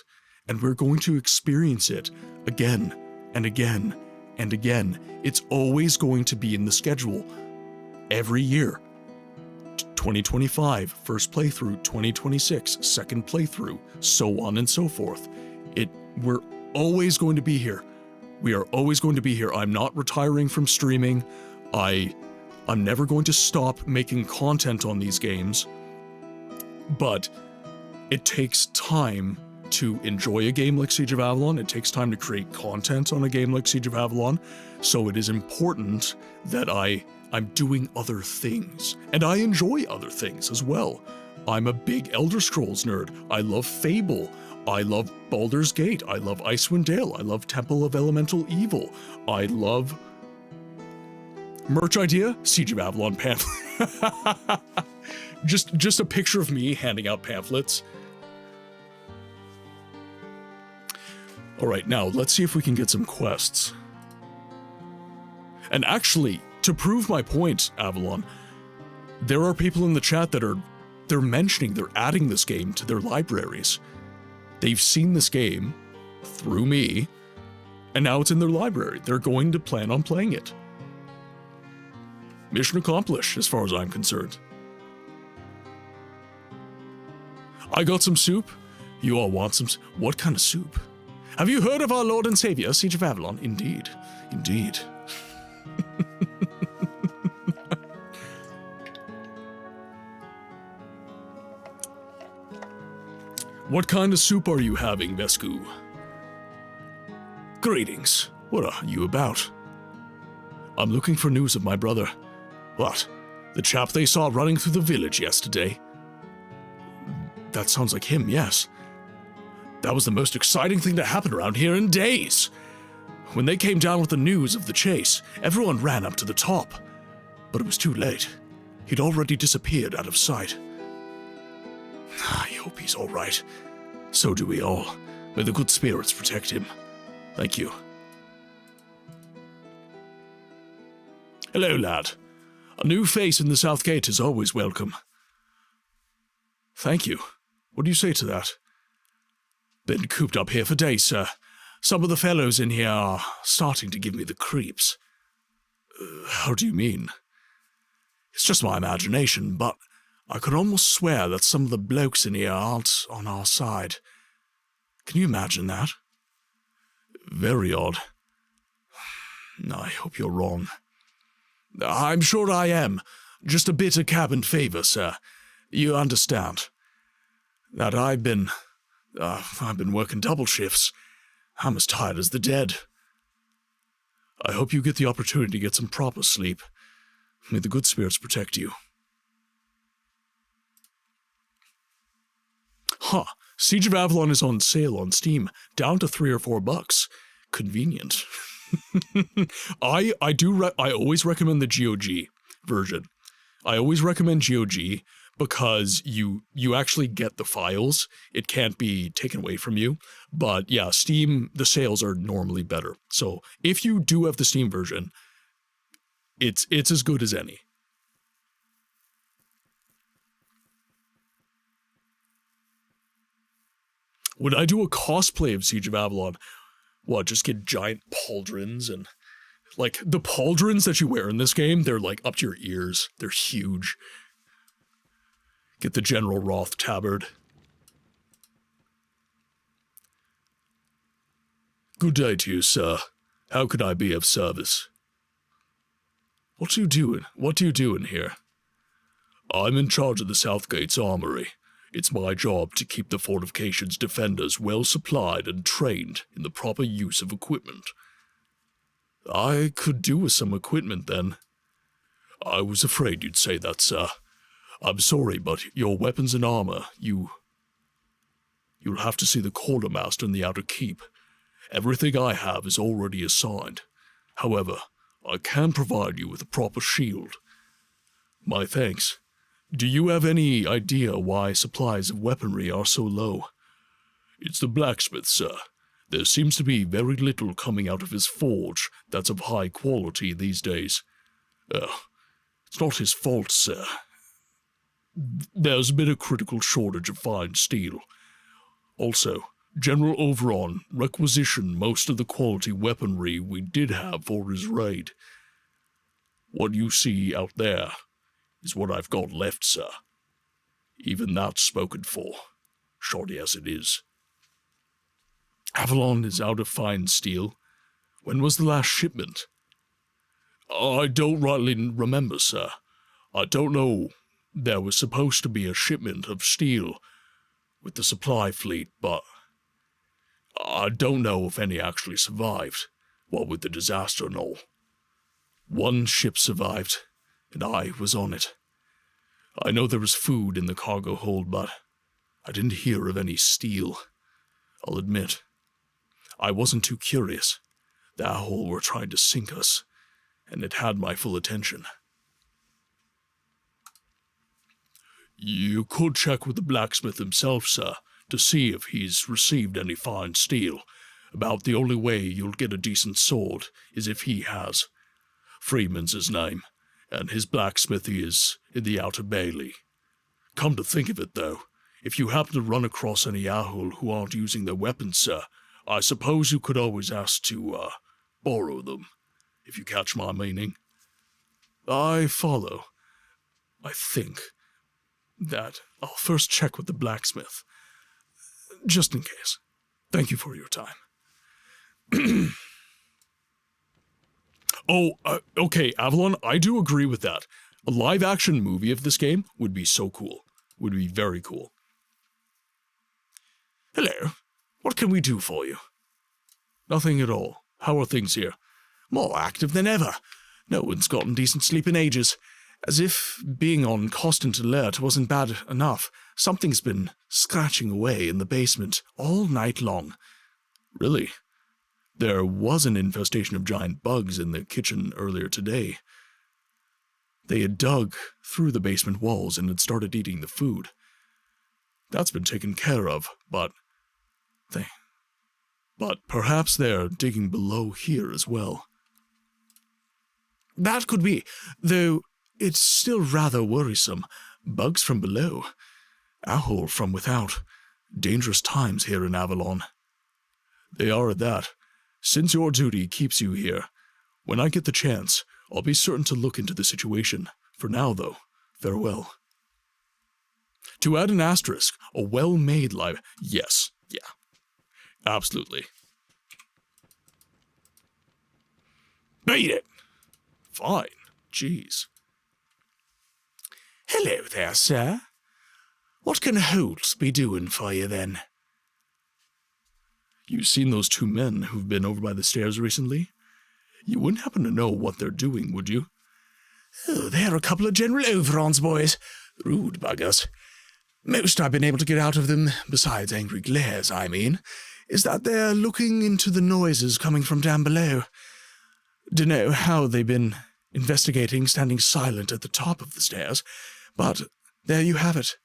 and we're going to experience it again and again and again. It's always going to be in the schedule. Every year. 2025, first playthrough, 2026, second playthrough, so on and so forth. We're always going to be here. We are always going to be here. I'm not retiring from streaming. I'm never going to stop making content on these games, but it takes time to enjoy a game like Siege of Avalon. It takes time to create content on a game like Siege of Avalon, so it is important that I'm doing other things, and I enjoy other things as well. I'm a big Elder Scrolls nerd. I love Fable. I love Baldur's Gate. I love Icewind Dale. I love Temple of Elemental Evil. I love... Merch idea? Siege of Avalon pamphlet. Just a picture of me handing out pamphlets. Alright, now let's see if we can get some quests. And actually, to prove my point, Avalon, there are people in the chat that they're adding this game to their libraries. They've seen this game through me, and now it's in their library. They're going to plan on playing it. Mission accomplished, as far as I'm concerned. I got some soup. You all want some... What kind of soup? Have you heard of our Lord and Savior, Siege of Avalon? Indeed. Indeed. What kind of soup are you having, Vesku? Greetings. What are you about? I'm looking for news of my brother. What? The chap they saw running through the village yesterday? That sounds like him, yes. That was the most exciting thing to happen around here in days. When they came down with the news of the chase, everyone ran up to the top. But it was too late. He'd already disappeared out of sight. I hope he's all right. So do we all. May the good spirits protect him. Thank you. Hello, lad. A new face in the South Gate is always welcome. Thank you. What do you say to that? Been cooped up here for days, sir. Some of the fellows in here are starting to give me the creeps. How do you mean? It's just my imagination, but I could almost swear that some of the blokes in here aren't on our side. Can you imagine that? Very odd. I hope you're wrong. I'm sure I am. Just a bit of cabin favor, sir. You understand. That I've been working double shifts. I'm as tired as the dead. I hope you get the opportunity to get some proper sleep. May the good spirits protect you. Huh. Siege of Avalon is on sale on Steam, down to $3 or $4. Convenient. I always recommend the GOG version. I always recommend GOG because you actually get the files. It can't be taken away from you. But yeah, Steam, the sales are normally better. So if you do have the Steam version, it's as good as any. Would I do a cosplay of Siege of Avalon? What, just get giant pauldrons and... Like, the pauldrons that you wear in this game, they're like up to your ears. They're huge. Get the General Roth tabard. Good day to you, sir. How could I be of service? What are you doing? What are you doing here? I'm in charge of the Southgate's armory. It's my job to keep the fortification's defenders well supplied and trained in the proper use of equipment. I could do with some equipment, then. I was afraid you'd say that, sir. I'm sorry, but your weapons and armor, you'll have to see the quartermaster in the outer keep. Everything I have is already assigned. However, I can provide you with a proper shield. My thanks. Do you have any idea why supplies of weaponry are so low? It's the blacksmith, sir. There seems to be very little coming out of his forge that's of high quality these days. It's not his fault, sir. There's been a critical shortage of fine steel. Also, General Overon requisitioned most of the quality weaponry we did have for his raid. What you see out there is what I've got left, sir. Even that's spoken for, shoddy as it is. Avalon is out of fine steel. When was the last shipment? I don't rightly remember, sir. I don't know. There was supposed to be a shipment of steel with the supply fleet, but I don't know if any actually survived, what with the disaster and all. One ship survived, and I was on it. I know there was food in the cargo hold, but I didn't hear of any steel. I'll admit, I wasn't too curious. The Owl were trying to sink us, and it had my full attention. You could check with the blacksmith himself, sir, to see if he's received any fine steel. About the only way you'll get a decent sword is if he has. Freeman's his name, and his blacksmithy is in the Outer Bailey. Come to think of it, though, if you happen to run across any Ahul who aren't using their weapons, sir, I suppose you could always ask to, borrow them, if you catch my meaning. I follow. I think that I'll first check with the blacksmith, just in case. Thank you for your time. Okay, Avalon, I do agree with that. A live-action movie of this game would be so cool. Would be very cool. Hello. What can we do for you? Nothing at all. How are things here? More active than ever. No one's gotten decent sleep in ages. As if being on constant alert wasn't bad enough, something's been scratching away in the basement all night long. Really? There was an infestation of giant bugs in the kitchen earlier today. They had dug through the basement walls and had started eating the food. That's been taken care of, but perhaps they're digging below here as well. That could be, though it's still rather worrisome. Bugs from below, Owl from without. Dangerous times here in Avalon. They are at that. Since your duty keeps you here, when I get the chance, I'll be certain to look into the situation. For now, though, farewell. To add an asterisk, a well-made live... Yes, yeah. Absolutely. Beat it! Fine. Jeez. Hello there, sir. What can Holtz be doing for you, then? You seen those two men who've been over by the stairs recently? You wouldn't happen to know what they're doing, would you? Oh, they're a couple of General Overon's boys. Rude buggers. Most I've been able to get out of them, besides angry glares, I mean, is that they're looking into the noises coming from down below. Dunno how they've been investigating standing silent at the top of the stairs, but there you have it.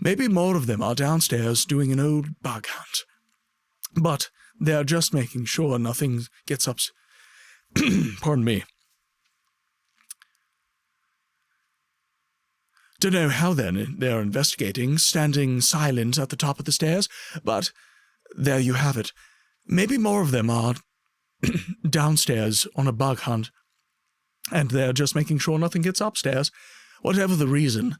Maybe more of them are downstairs doing an old bug hunt. But they're just making sure nothing gets up... Pardon me. Don't know how then they're investigating, standing silent at the top of the stairs, but there you have it. Maybe more of them are downstairs on a bug hunt, and they're just making sure nothing gets upstairs. Whatever the reason,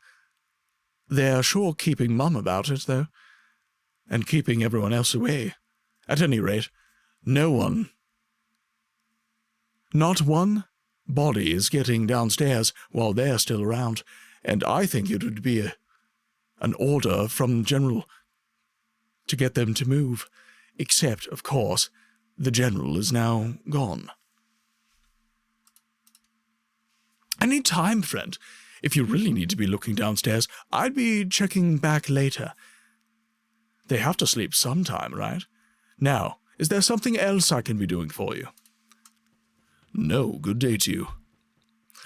they're sure keeping mum about it, though, and keeping everyone else away. At any rate, no one, not one body is getting downstairs while they're still around, and I think it would be an order from the General to get them to move, except, of course, the General is now gone. Any time, friend. If you really need to be looking downstairs, I'd be checking back later. They have to sleep sometime, right? Now, is there something else I can be doing for you? No, good day to you.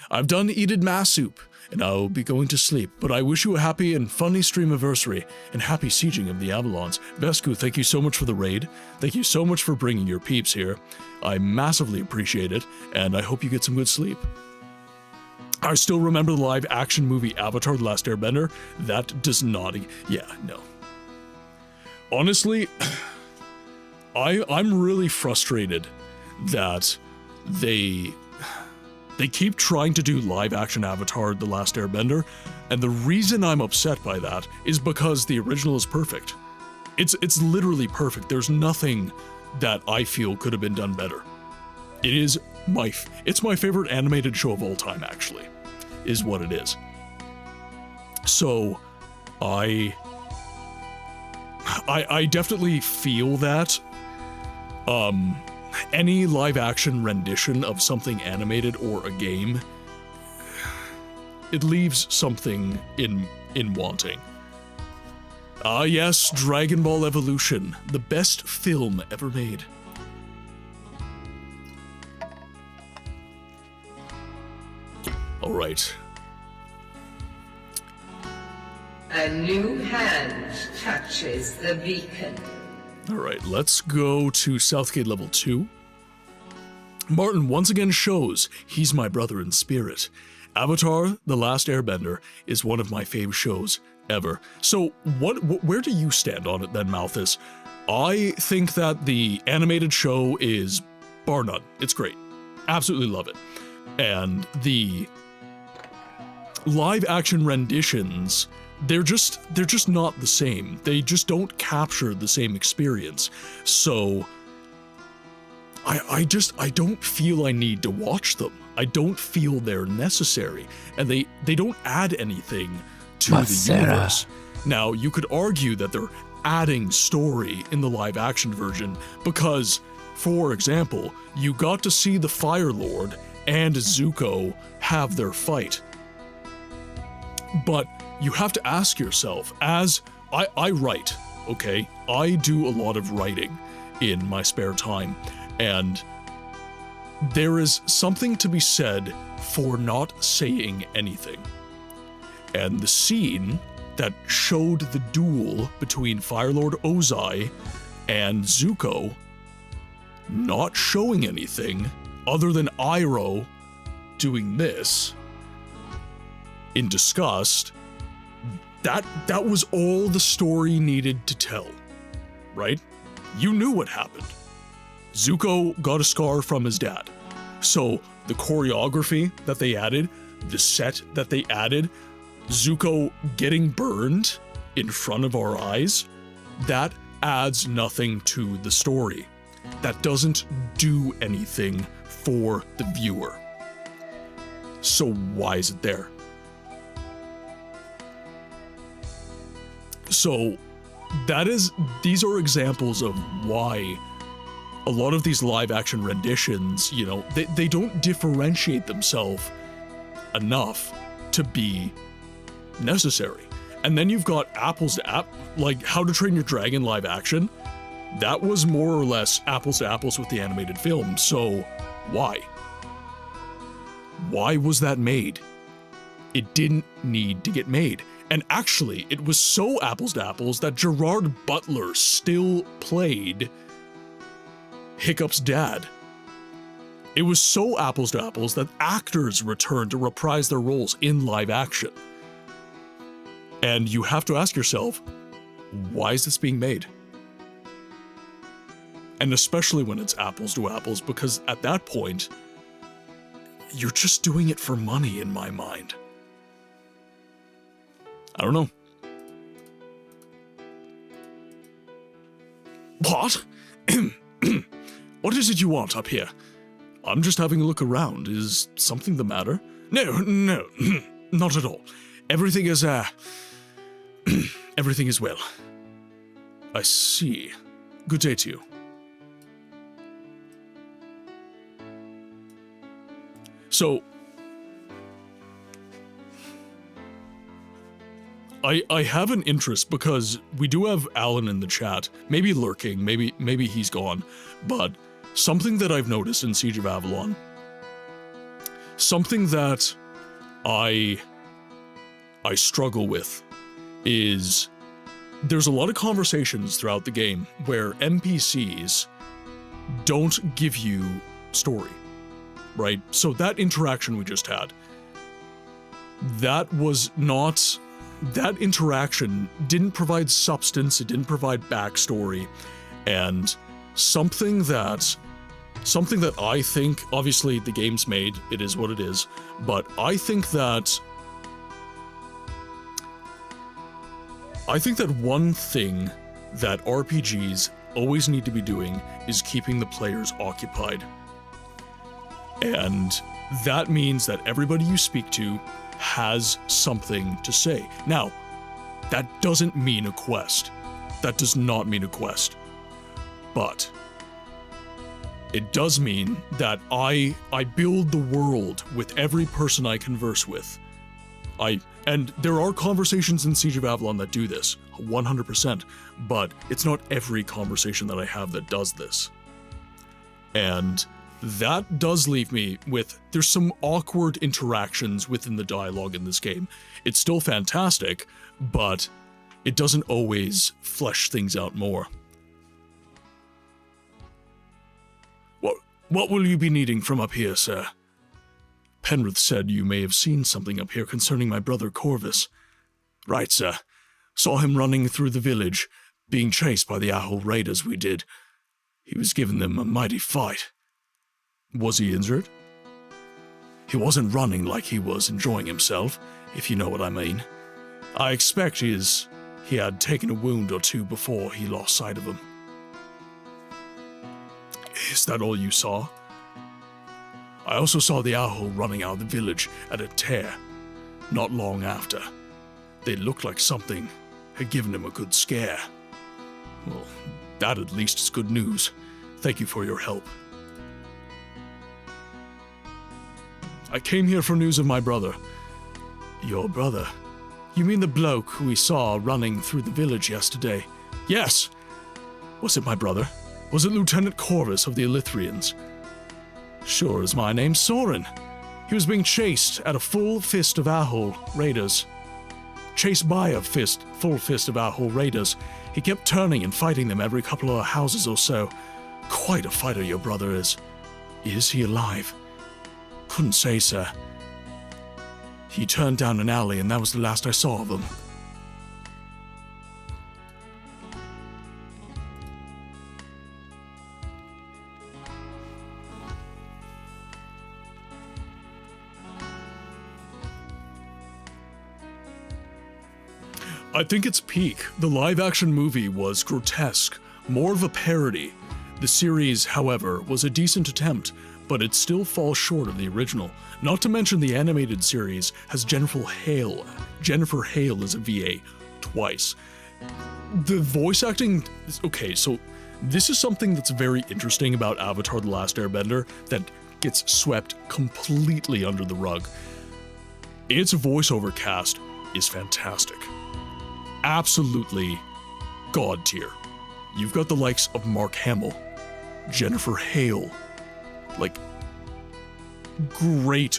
I've done eated ma soup, and I'll be going to sleep, but I wish you a happy and funny Streamiversary, and happy sieging of the Avalons. Vesku, thank you so much for the raid. Thank you so much for bringing your peeps here. I massively appreciate it, and I hope you get some good sleep. I still remember the live-action movie Avatar: The Last Airbender. That does not... Yeah, no. Honestly, I'm really frustrated that they keep trying to do live-action Avatar: The Last Airbender, and the reason I'm upset by that is because the original is perfect. It's literally perfect. There's nothing that I feel could have been done better. It's my favorite animated show of all time, actually, is what it is. So, I definitely feel that, any live-action rendition of something animated or a game, it leaves something in wanting. Ah yes, Dragon Ball Evolution, the best film ever made. Alright. A new hand touches the beacon. Alright, let's go to Southgate level 2. Martin once again shows he's my brother in spirit. Avatar: The Last Airbender is one of my fave shows ever. So, where do you stand on it then, Malthus? I think that the animated show is bar none. It's great. Absolutely love it. And the live action renditions, they're just not the same. They just don't capture the same experience. So I don't feel I need to watch them. I don't feel they're necessary, and they don't add anything to the universe. Now, you could argue that they're adding story in the live action version because, for example, you got to see the Fire Lord and Zuko have their fight. But you have to ask yourself, as I write, okay? I do a lot of writing in my spare time, and there is something to be said for not saying anything. And the scene that showed the duel between Firelord Ozai and Zuko not showing anything other than Iroh doing this in disgust, that was all the story needed to tell, right? You knew what happened. Zuko got a scar from his dad. So the choreography that they added, the set that they added, Zuko getting burned in front of our eyes, that adds nothing to the story. That doesn't do anything for the viewer. So why is it there? So these are examples of why a lot of these live action renditions, you know, they don't differentiate themselves enough to be necessary. And then you've got apples to apples, like How to Train Your Dragon live action. That was more or less apples to apples with the animated film. So why? Why was that made? It didn't need to get made. And actually, it was so apples to apples that Gerard Butler still played Hiccup's dad. It was so apples to apples that actors returned to reprise their roles in live action. And you have to ask yourself, why is this being made? And especially when it's apples to apples, because at that point, you're just doing it for money in my mind. I don't know. What? What is it you want up here? I'm just having a look around. Is something the matter? No, not at all. Everything is, everything is well. I see. Good day to you. So, I have an interest because we do have Alan in the chat, maybe lurking, maybe he's gone, but something that I've noticed in Siege of Avalon, something that I struggle with is there's a lot of conversations throughout the game where NPCs don't give you story, right? So that interaction we just had, that interaction didn't provide substance, it didn't provide backstory, and something that I think, obviously the game's made, it is what it is, but I think that one thing that RPGs always need to be doing is keeping the players occupied. And that means that everybody you speak to has something to say. Now, that doesn't mean a quest. That does not mean a quest. But it does mean that I build the world with every person I converse with. And there are conversations in Siege of Avalon that do this, 100%, but it's not every conversation that I have that does this. And that does leave me with, there's some awkward interactions within the dialogue in this game. It's still fantastic, but it doesn't always flesh things out more. What will you be needing from up here, sir? Penrith said you may have seen something up here concerning my brother Corvus. Right, sir. Saw him running through the village, being chased by the Ahul raiders we did. He was giving them a mighty fight. Was he injured? He wasn't running like he was enjoying himself, if you know what I mean. I expect he had taken a wound or two before he lost sight of him. Is that all you saw? I also saw the Ahul running out of the village at a tear, not long after. They looked like something had given him a good scare. Well, that at least is good news. Thank you for your help. I came here for news of my brother. Your brother? You mean the bloke who we saw running through the village yesterday? Yes! Was it my brother? Was it Lieutenant Corvus of the Elythrians? Sure as my name's Soren. He was being chased at a full fist of Ahul raiders. Chased by a full fist of Ahul raiders. He kept turning and fighting them every couple of houses or so. Quite a fighter your brother is. Is he alive? Couldn't say, sir. He turned down an alley and that was the last I saw of him. I think its peak. The live-action movie was grotesque, more of a parody. The series, however, was a decent attempt, but it still falls short of the original. Not to mention the animated series has Jennifer Hale as a VA twice. The voice acting, okay, so this is something that's very interesting about Avatar: The Last Airbender that gets swept completely under the rug. Its voiceover cast is fantastic. Absolutely god tier. You've got the likes of Mark Hamill, Jennifer Hale, like, great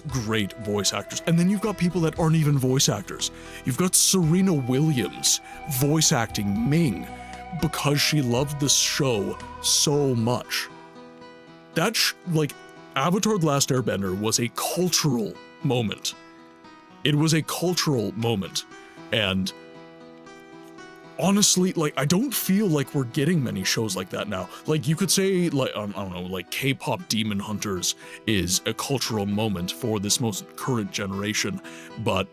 voice actors. And then you've got people that aren't even voice actors. You've got Serena Williams voice acting Ming because she loved this show so much. Like, Avatar: The Last Airbender was a cultural moment. It was a cultural moment. And honestly, like, I don't feel like we're getting many shows like that now. Like, you could say, like, I don't know, like, K-pop Demon Hunters is a cultural moment for this most current generation, but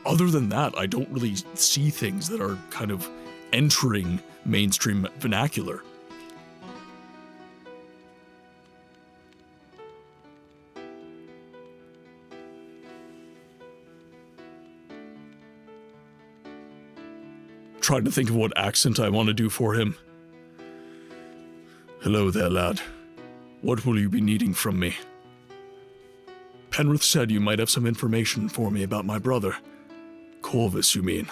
other than that, I don't really see things that are kind of entering mainstream vernacular. Trying to think of what accent I want to do for him. Hello there, lad. What will you be needing from me? Penrith said you might have some information for me about my brother. Corvus, you mean?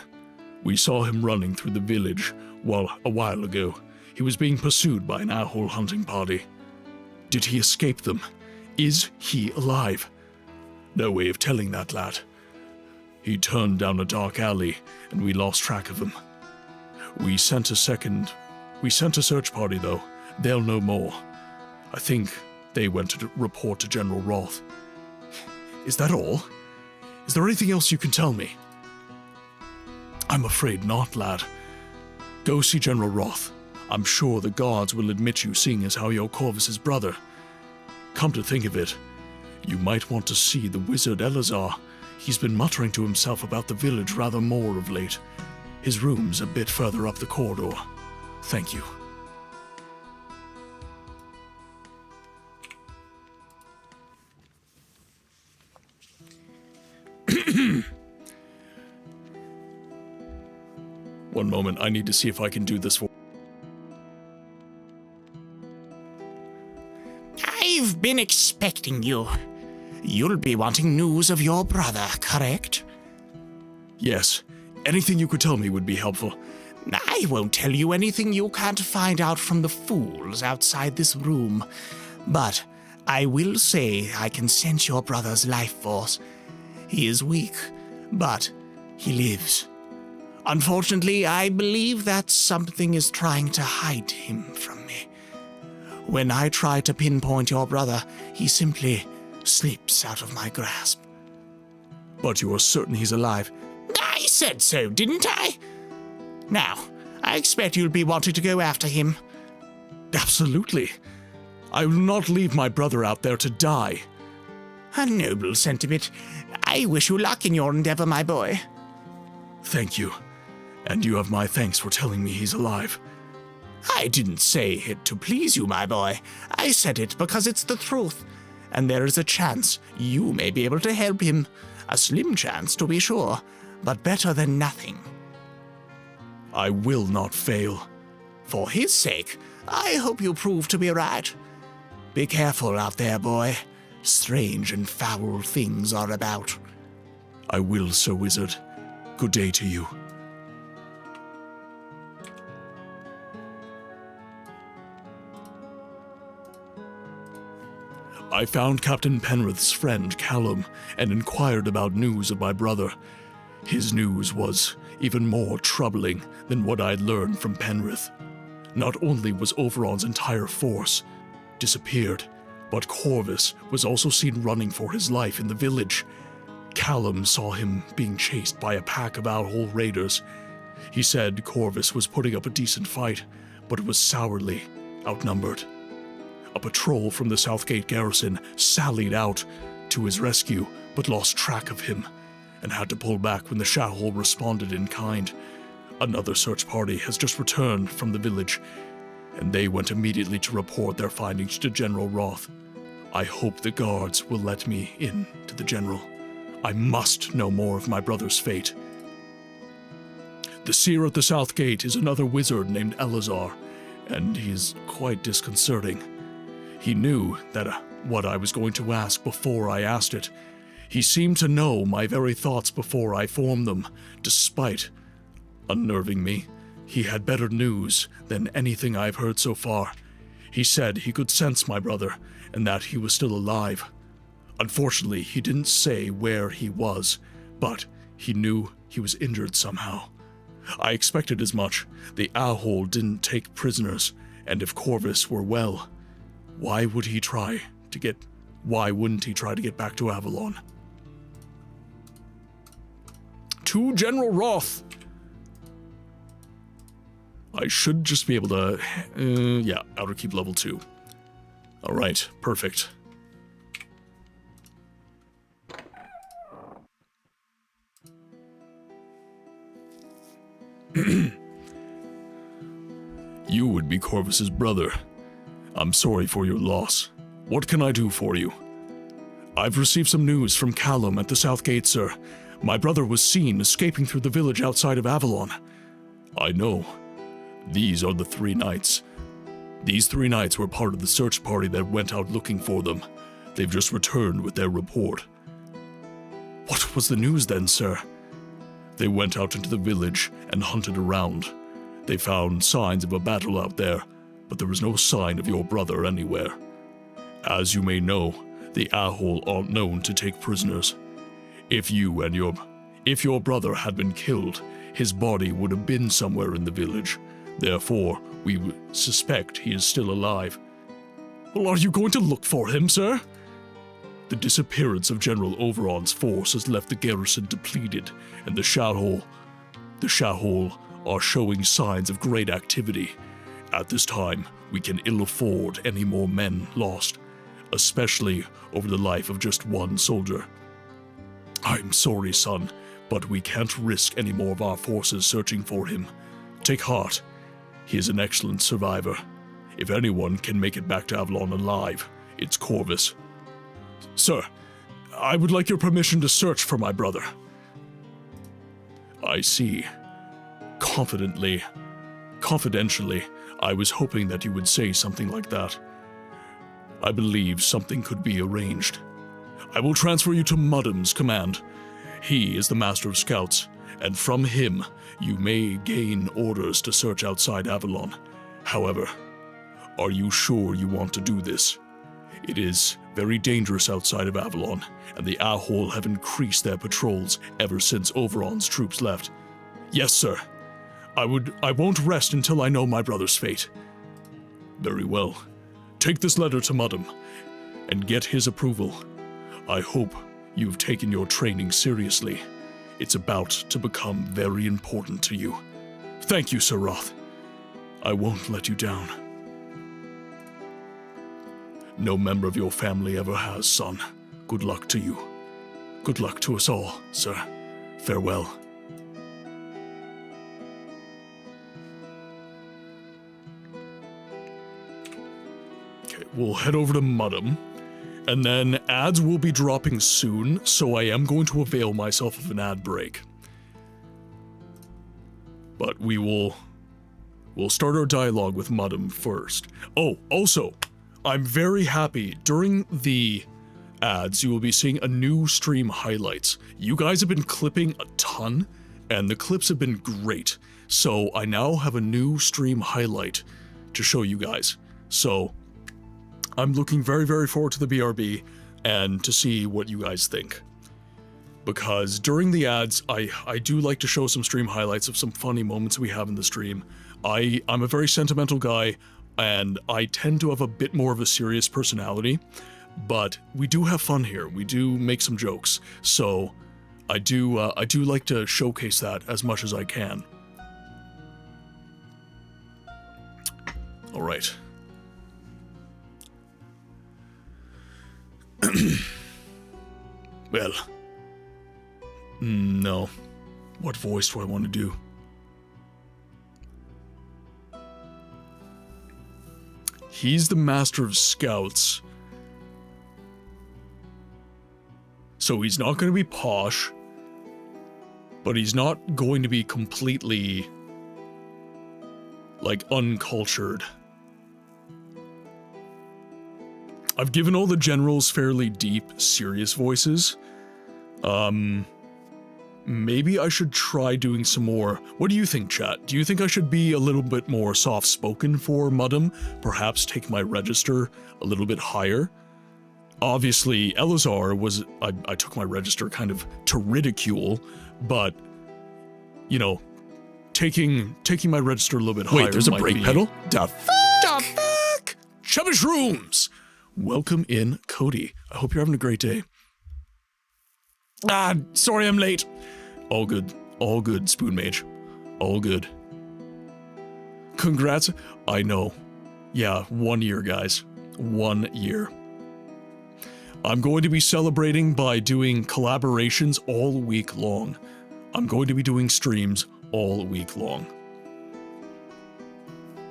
We saw him running through the village a while ago. He was being pursued by an owl hunting party. Did he escape them? Is he alive? No way of telling that, lad. He turned down a dark alley, and we lost track of him. We sent a search party, though. They'll know more. I think they went to report to General Roth. Is that all? Is there anything else you can tell me? I'm afraid not, lad. Go see General Roth. I'm sure the guards will admit you, seeing as how you're Corvus's brother. Come to think of it, you might want to see the wizard Elazar. He's been muttering to himself about the village rather more of late. His room's a bit further up the corridor. Thank you. One moment, I need to see if I can do this for... I've been expecting you. You'll be wanting news of your brother, correct? Yes. Anything you could tell me would be helpful. I won't tell you anything you can't find out from the fools outside this room. But I will say I can sense your brother's life force. He is weak, but he lives. Unfortunately, I believe that something is trying to hide him from me. When I try to pinpoint your brother, he simply slips out of my grasp. But you are certain he's alive? I said so, didn't I? Now, I expect you'll be wanting to go after him. Absolutely. I will not leave my brother out there to die. A noble sentiment. I wish you luck in your endeavor, my boy. Thank you. And you have my thanks for telling me he's alive. I didn't say it to please you, my boy. I said it because it's the truth. And there is a chance you may be able to help him. A slim chance, to be sure, but better than nothing. I will not fail. For his sake, I hope you prove to be right. Be careful out there, boy. Strange and foul things are about. I will, Sir Wizard. Good day to you. I found Captain Penrith's friend, Callum, and inquired about news of my brother. His news was even more troubling than what I'd learned from Penrith. Not only was Oberon's entire force disappeared, but Corvus was also seen running for his life in the village. Callum saw him being chased by a pack of owl raiders. He said Corvus was putting up a decent fight, but was sourly outnumbered. A patrol from the Southgate garrison sallied out to his rescue, but lost track of him, and had to pull back when the Shahol responded in kind. Another search party has just returned from the village, and they went immediately to report their findings to General Roth. I hope the guards will let me in to the General. I must know more of my brother's fate. The seer at the South Gate is another wizard named Elazar, and he is quite disconcerting. He knew that what I was going to ask before I asked it. He seemed to know my very thoughts before I formed them, despite unnerving me. He had better news than anything I've heard so far. He said he could sense my brother and that he was still alive. Unfortunately, he didn't say where he was, but he knew he was injured somehow. I expected as much. The Owl didn't take prisoners, and if Corvus were well, why wouldn't he try to get back to Avalon? To General Roth! I should just be able to, yeah, Outer Keep level 2. Alright, perfect. You would be Corvus's brother. I'm sorry for your loss. What can I do for you? I've received some news from Callum at the South Gate, sir. My brother was seen escaping through the village outside of Avalon. I know. These are the 3 knights. These 3 knights were part of the search party that went out looking for them. They've just returned with their report. What was the news then, sir? They went out into the village and hunted around. They found signs of a battle out there, but there was no sign of your brother anywhere. As you may know, the Owl aren't known to take prisoners. If your brother had been killed, his body would have been somewhere in the village. Therefore, we suspect he is still alive. Well, are you going to look for him, sir? The disappearance of General Overon's force has left the garrison depleted, and the Shahol are showing signs of great activity. At this time, we can ill afford any more men lost, especially over the life of just one soldier. I'm sorry, son, but we can't risk any more of our forces searching for him. Take heart. He is an excellent survivor. If anyone can make it back to Avalon alive, it's Corvus. Sir, I would like your permission to search for my brother. I see. Confidentially, I was hoping that you would say something like that. I believe something could be arranged. I will transfer you to Muddam's command. He is the master of scouts, and from him you may gain orders to search outside Avalon. However, are you sure you want to do this? It is very dangerous outside of Avalon, and the Owl have increased their patrols ever since Overon's troops left. Yes, sir. I won't rest until I know my brother's fate. Very well. Take this letter to Muddam, and get his approval. I hope you've taken your training seriously. It's about to become very important to you. Thank you, Sir Roth. I won't let you down. No member of your family ever has, son. Good luck to you. Good luck to us all, sir. Farewell. Okay, we'll head over to Muddam. And then ads will be dropping soon, so I am going to avail myself of an ad break. But we'll start our dialogue with Muddam first. Oh, also, I'm very happy. During the ads, you will be seeing a new stream highlights. You guys have been clipping a ton, and the clips have been great. So I now have a new stream highlight to show you guys. So I'm looking very, very forward to the BRB and to see what you guys think. Because during the ads, I do like to show some stream highlights of some funny moments we have in the stream. I'm a very sentimental guy, and I tend to have a bit more of a serious personality, but we do have fun here. We do make some jokes, so I do like to showcase that as much as I can. All right. Well, no. What voice do I want to do? He's the master of scouts. So he's not going to be posh, but he's not going to be completely, like, uncultured. I've given all the generals fairly deep, serious voices. maybe I should try doing some more. What do you think, chat? Do you think I should be a little bit more soft-spoken for Muddum? Perhaps take my register a little bit higher? Obviously, Elazar was... I took my register kind of to ridicule, but, you know, taking my register a little bit higher. Wait, there's a brake pedal? Da fuck? Chubbish Rooms! Welcome in, Cody. I hope you're having a great day. Sorry I'm late. All good, Spoon Mage. All good. Congrats. I know. Yeah, 1 year, guys. 1 year. I'm going to be celebrating by doing collaborations all week long. I'm going to be doing streams all week long.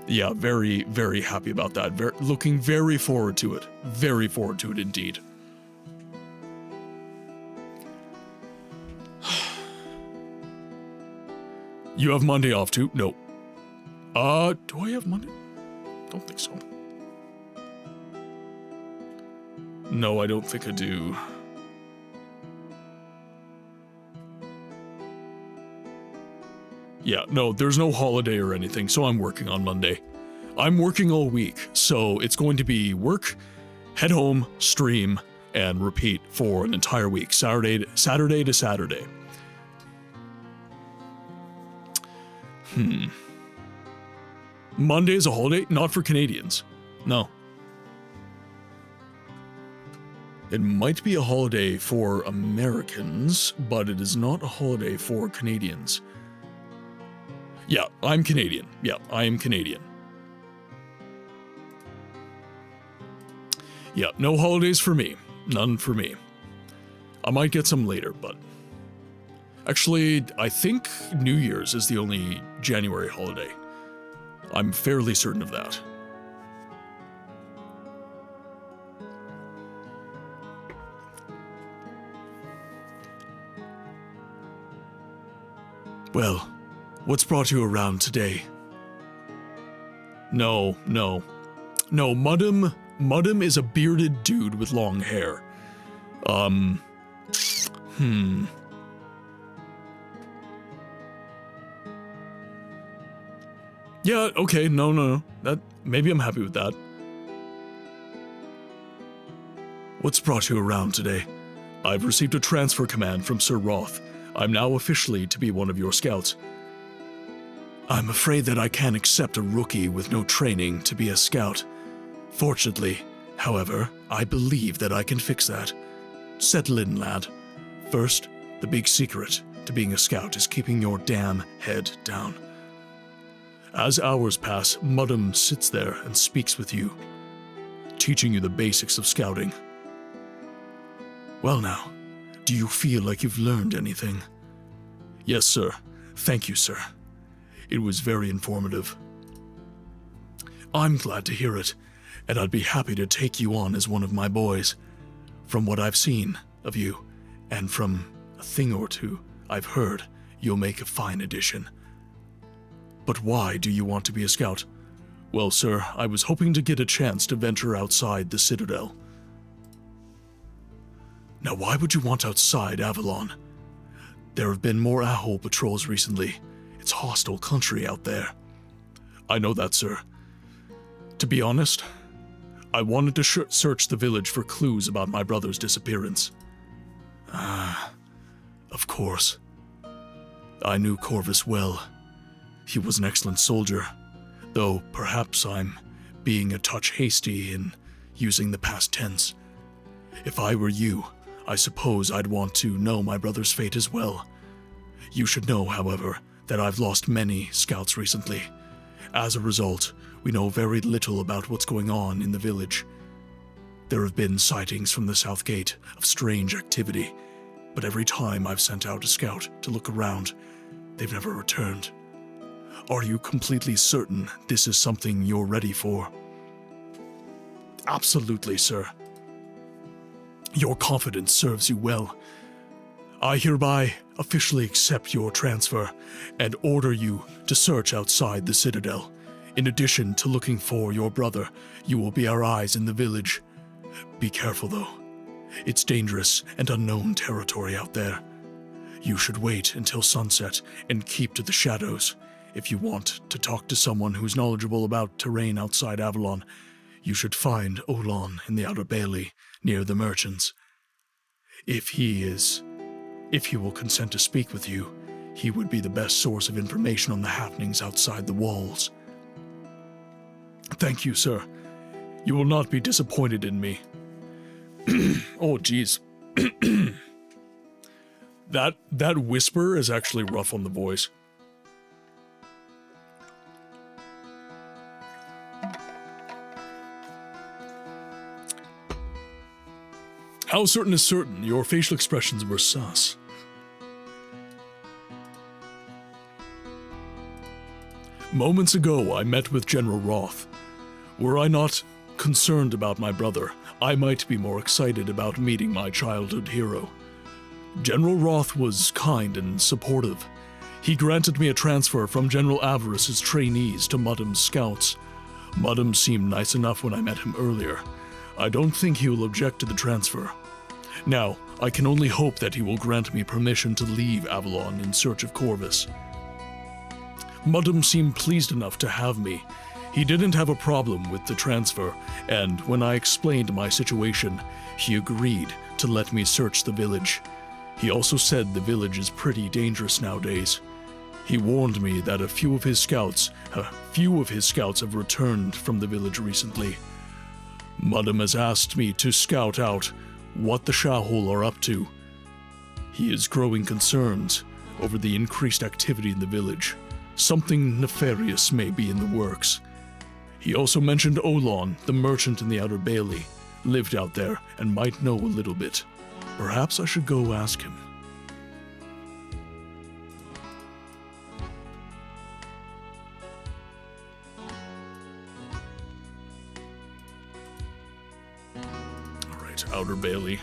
Yeah, very, very happy about that. Looking very forward to it. Very forward to it indeed. You have Monday off too? No. Do I have Monday? Don't think so. No, I don't think I do. Yeah, no, there's no holiday or anything, so I'm working on Monday. I'm working all week, so it's going to be work, head home, stream, and repeat for an entire week, Saturday to Saturday. Monday is a holiday? Not for Canadians. No. It might be a holiday for Americans, but it is not a holiday for Canadians. Yeah, I'm Canadian. Yeah, I am Canadian. Yeah, no holidays for me. None for me. I might get some later, but... Actually, I think New Year's is the only January holiday. I'm fairly certain of that. Well, what's brought you around today? No, Muddum is a bearded dude with long hair. Yeah, okay, no. Maybe I'm happy with that. What's brought you around today? I've received a transfer command from Sir Roth. I'm now officially to be one of your scouts. I'm afraid that I can't accept a rookie with no training to be a scout. Fortunately, however, I believe that I can fix that. Settle in, lad. First, the big secret to being a scout is keeping your damn head down. As hours pass, Muddum sits there and speaks with you, teaching you the basics of scouting. Well now, do you feel like you've learned anything? Yes, sir. Thank you, sir. It was very informative. I'm glad to hear it, and I'd be happy to take you on as one of my boys. From what I've seen of you, and from a thing or two I've heard, you'll make a fine addition. But why do you want to be a scout? Well, sir, I was hoping to get a chance to venture outside the Citadel. Now, why would you want outside Avalon? There have been more Aho patrols recently. It's hostile country out there. I know that, sir. To be honest, I wanted to search the village for clues about my brother's disappearance. Of course. I knew Corvus well. He was an excellent soldier, though perhaps I'm being a touch hasty in using the past tense. If I were you, I suppose I'd want to know my brother's fate as well. You should know, however, that I've lost many scouts recently. As a result, we know very little about what's going on in the village. There have been sightings from the south gate of strange activity, but every time I've sent out a scout to look around, they've never returned. Are you completely certain this is something you're ready for? Absolutely, sir. Your confidence serves you well. I hereby officially accept your transfer and order you to search outside the Citadel. In addition to looking for your brother, you will be our eyes in the village. Be careful, though. It's dangerous and unknown territory out there. You should wait until sunset and keep to the shadows. If you want to talk to someone who's knowledgeable about terrain outside Avalon, you should find Avalon in the Outer Bailey, near the merchants. If he will consent to speak with you, he would be the best source of information on the happenings outside the walls. Thank you, sir. You will not be disappointed in me. Oh, jeez. That whisper is actually rough on the voice. How certain is certain? Your facial expressions were sus. Moments ago, I met with General Roth. Were I not concerned about my brother, I might be more excited about meeting my childhood hero. General Roth was kind and supportive. He granted me a transfer from General Avarice's trainees to Muddam's scouts. Muddam seemed nice enough when I met him earlier. I don't think he will object to the transfer. Now, I can only hope that he will grant me permission to leave Avalon in search of Corvus. Muddam seemed pleased enough to have me. He didn't have a problem with the transfer, and when I explained my situation, he agreed to let me search the village. He also said the village is pretty dangerous nowadays. He warned me that a few of his scouts have returned from the village recently. Muddam has asked me to scout out what the Shahul are up to. He is growing concerns over the increased activity in the village. Something nefarious may be in the works. He also mentioned Avalon, the merchant in the Outer Bailey, lived out there and might know a little bit. Perhaps I should go ask him. Alright, Outer Bailey.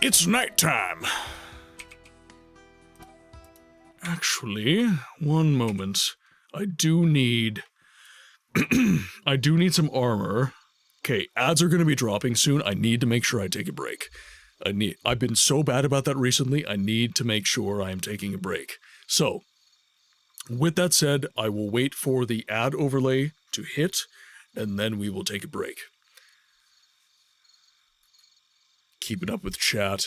It's nighttime! Actually, one moment. I do need some armor. Okay, ads are going to be dropping soon. I need to make sure I take a break. I've been so bad about that recently. I need to make sure I am taking a break. So, with that said, I will wait for the ad overlay to hit, and then we will take a break. Keep it up with chat.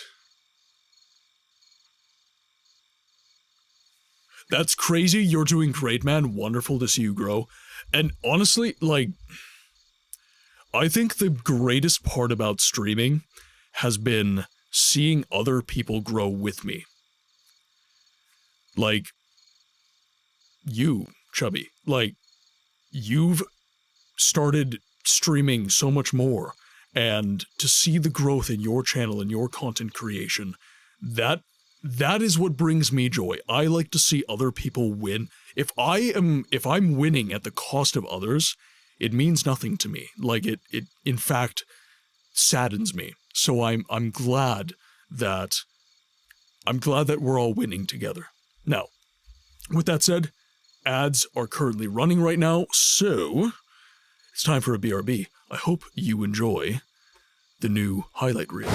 That's crazy. You're doing great, man. Wonderful to see you grow. And honestly, I think the greatest part about streaming has been seeing other people grow with me. Like, you, Chubby. Like, you've started streaming so much more, and to see the growth in your channel and your content creation, that is what brings me joy. I like to see other people win. If I'm winning at the cost of others, it means nothing to me. Like, it in fact saddens me. So I'm glad that we're all winning together. Now, with that said, ads are currently running right now, so it's time for a BRB. I hope you enjoy the new highlight reel.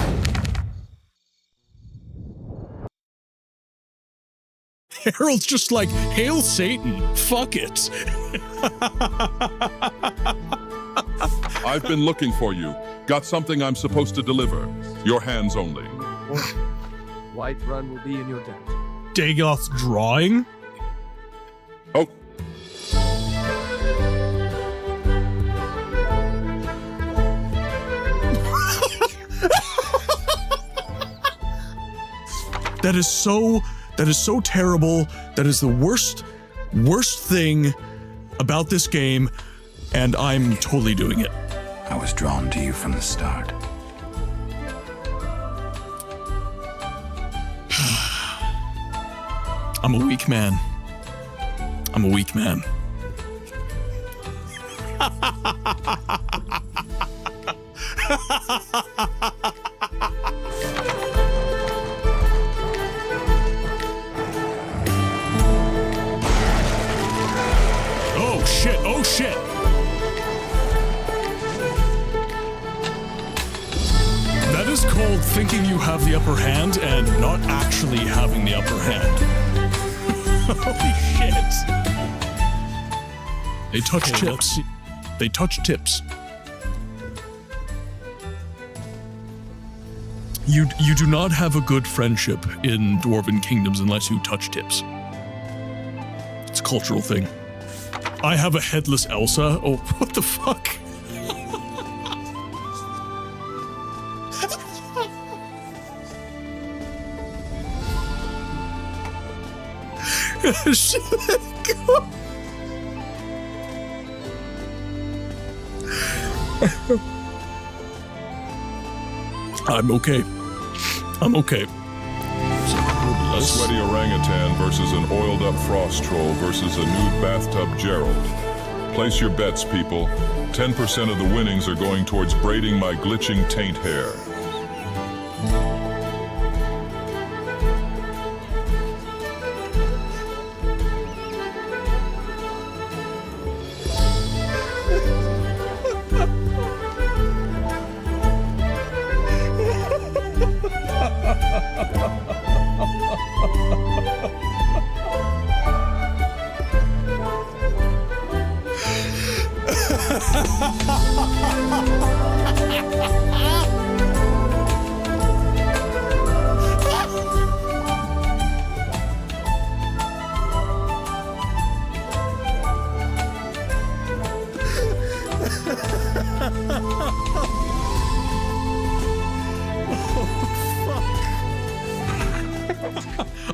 Harold's just like, hail Satan, fuck it. I've been looking for you. Got something I'm supposed to deliver. Your hands only. White Run will be in your debt. Dagoth's drawing? Oh, That is so terrible. That is the worst thing about this game, and I'm totally doing it. I was drawn to you from the start. I'm a weak man. I'm a weak man. Oh shit, oh shit. That is called thinking you have the upper hand and not actually having the upper hand. Holy shit. They touch tips. They touch tips. You do not have a good friendship in Dwarven Kingdoms unless you touch tips. It's a cultural thing. I have a headless Elsa. Oh, what the fuck? I'm okay. I'm okay. A sweaty orangutan versus an oiled-up frost troll versus a nude bathtub Gerald. Place your bets, people. 10% of the winnings are going towards braiding my glitching taint hair.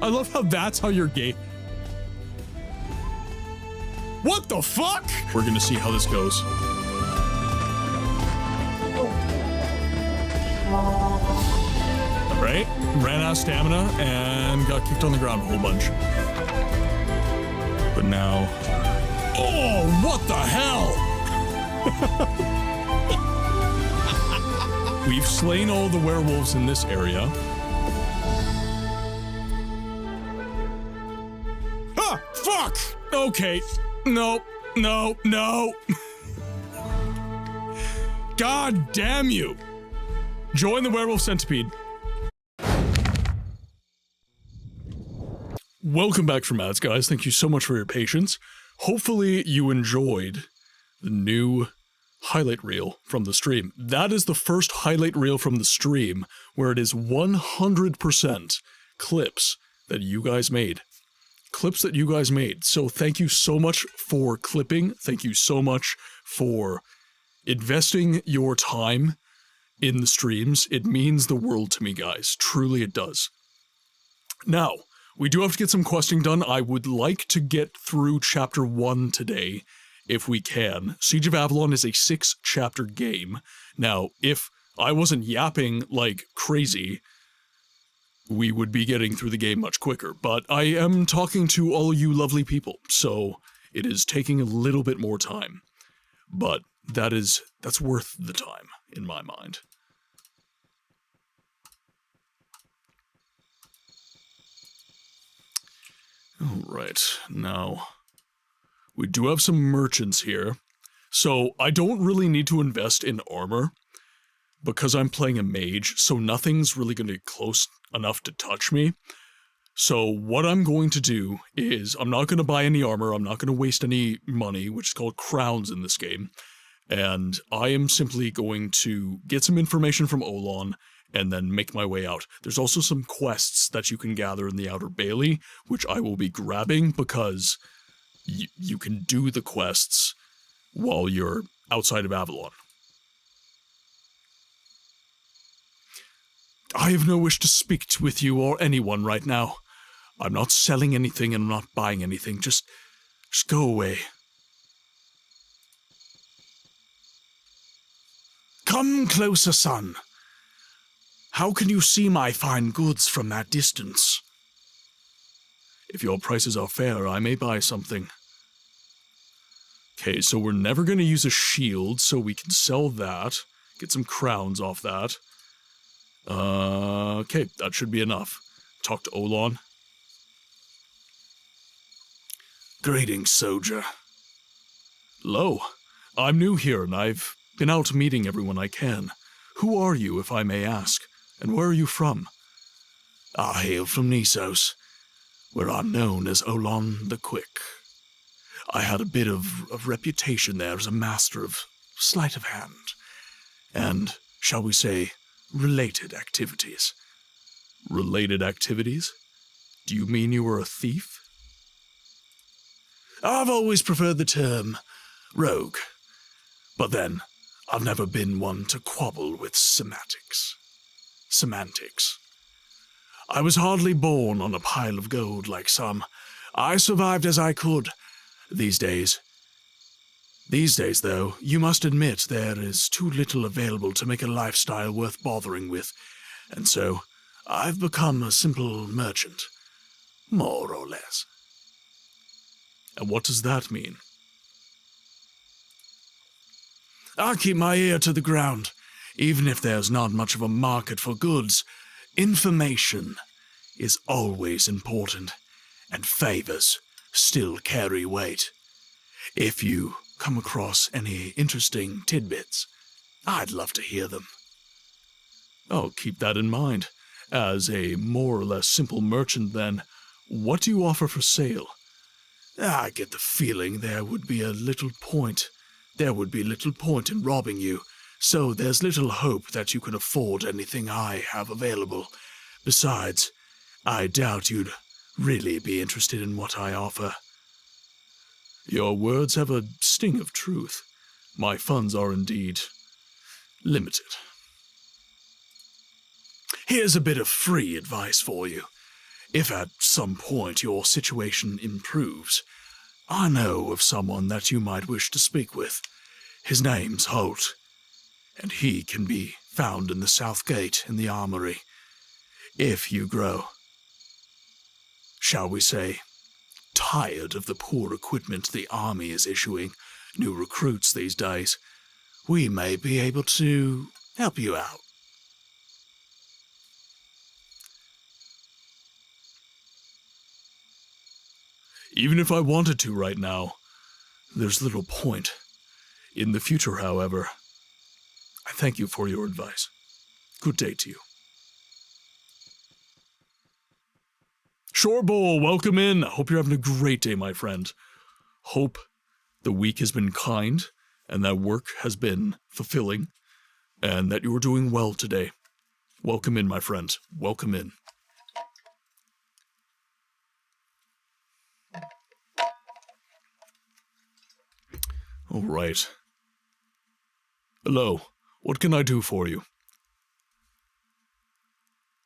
I love how that's how you're gay. What the fuck? We're gonna see how this goes. Right? Ran out of stamina and got kicked on the ground a whole bunch. But now... Oh, what the hell? We've slain all the werewolves in this area. Ah, fuck! Okay. No, no, no. God damn you. Join the werewolf centipede. Welcome back from ads, guys. Thank you so much for your patience. Hopefully you enjoyed the new highlight reel from the stream. That is the first highlight reel from the stream where it is 100% clips that you guys made. Clips that you guys made. So thank you so much for clipping. Thank you so much for investing your time in the streams. It means the world to me, guys. Truly it does. Now, we do have to get some questing done. I would like to get through chapter 1 today, if we can. Siege of Avalon is a 6-chapter game. Now, if I wasn't yapping like crazy, we would be getting through the game much quicker. But I am talking to all you lovely people, so it is taking a little bit more time. But that's worth the time, in my mind. Alright, now, we do have some merchants here. So, I don't really need to invest in armor, because I'm playing a mage, so nothing's really going to get close enough to touch me. So, what I'm going to do is, I'm not going to buy any armor, I'm not going to waste any money, which is called crowns in this game, and I am simply going to get some information from Avalon, and then make my way out. There's also some quests that you can gather in the Outer Bailey, which I will be grabbing because you can do the quests while you're outside of Avalon. I have no wish to speak with you or anyone right now. I'm not selling anything and I'm not buying anything. Just go away. Come closer, son. How can you see my fine goods from that distance? If your prices are fair, I may buy something. Okay, so we're never going to use a shield, so we can sell that. Get some crowns off that. Okay, that should be enough. Talk to Avalon. Greetings, soldier. Lo, I'm new here, and I've been out meeting everyone I can. Who are you, if I may ask? And where are you from? I hail from Nisos, where I'm known as Olon the Quick. I had a bit of reputation there as a master of sleight of hand, and, shall we say, related activities. Related activities? Do you mean you were a thief? I've always preferred the term rogue, but then I've never been one to quabble with semantics. I was hardly born on a pile of gold like some. I survived as I could. These days, though, you must admit there is too little available to make a lifestyle worth bothering with, and so I've become a simple merchant, more or less. And what does that mean? I keep my ear to the ground, even if there's not much of a market for goods. Information is always important, and favors still carry weight. If you come across any interesting tidbits, I'd love to hear them. I'll keep that in mind. As a more or less simple merchant, then, what do you offer for sale? I get the feeling there would be little point in robbing you, so there's little hope that you can afford anything I have available. Besides, I doubt you'd really be interested in what I offer. Your words have a sting of truth. My funds are indeed limited. Here's a bit of free advice for you. If at some point your situation improves, I know of someone that you might wish to speak with. His name's Holt, and he can be found in the South Gate in the armory. If you grow, shall we say, tired of the poor equipment the army is issuing new recruits these days, we may be able to help you out. Even if I wanted to right now, there's little point. In the future, however, I thank you for your advice. Good day to you. Shorebull, welcome in. Hope you're having a great day, my friend. Hope the week has been kind, and that work has been fulfilling, and that you are doing well today. Welcome in, my friend. Welcome in. All right. Hello. What can I do for you?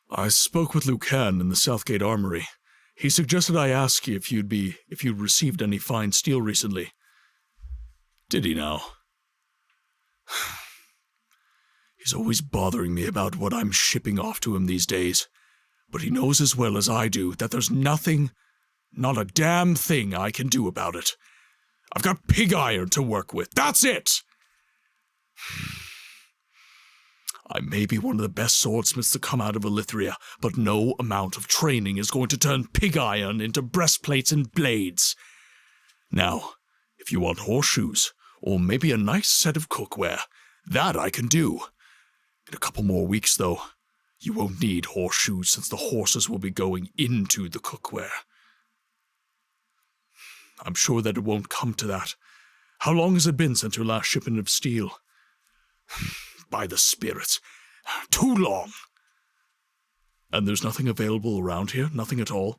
I spoke with Lucan in the Southgate Armory. He suggested I ask you if you'd received any fine steel recently. Did he now? He's always bothering me about what I'm shipping off to him these days. But he knows as well as I do that there's nothing, not a damn thing I can do about it. I've got pig iron to work with. That's it! I may be one of the best swordsmiths to come out of Elithria, but no amount of training is going to turn pig iron into breastplates and blades. Now, if you want horseshoes, or maybe a nice set of cookware, that I can do. In a couple more weeks, though, you won't need horseshoes since the horses will be going into the cookware. I'm sure that it won't come to that. How long has it been since your last shipment of steel? By the spirits, too long. And there's nothing available around here? Nothing at all?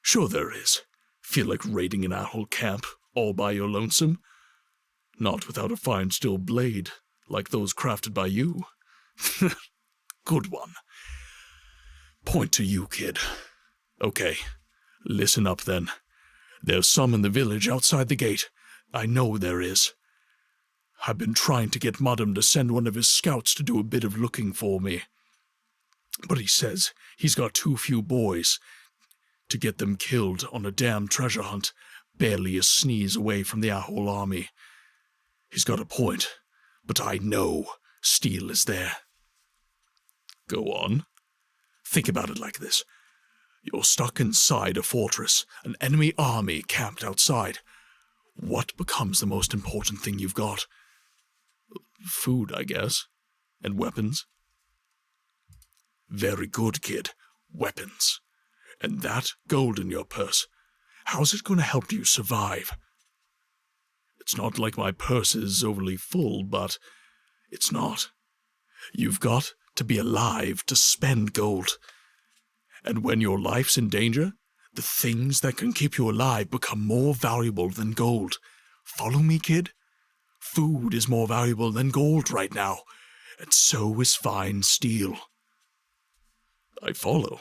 Sure there is. Feel like raiding an owl camp, all by your lonesome? Not without a fine steel blade, like those crafted by you. Good one. Point to you, kid. Okay, listen up then. There's some in the village outside the gate. I know there is. I've been trying to get Muddam to send one of his scouts to do a bit of looking for me. But he says he's got too few boys to get them killed on a damn treasure hunt, barely a sneeze away from the Ahol army. He's got a point, but I know steel is there. Go on. Think about it like this. You're stuck inside a fortress, an enemy army camped outside. What becomes the most important thing you've got? Food, I guess. And weapons. Very good, kid. Weapons. And that gold in your purse, how's it going to help you survive? It's not like my purse is overly full, but it's not. You've got to be alive to spend gold. And when your life's in danger, the things that can keep you alive become more valuable than gold. Follow me, kid? Food is more valuable than gold right now, and so is fine steel. I follow.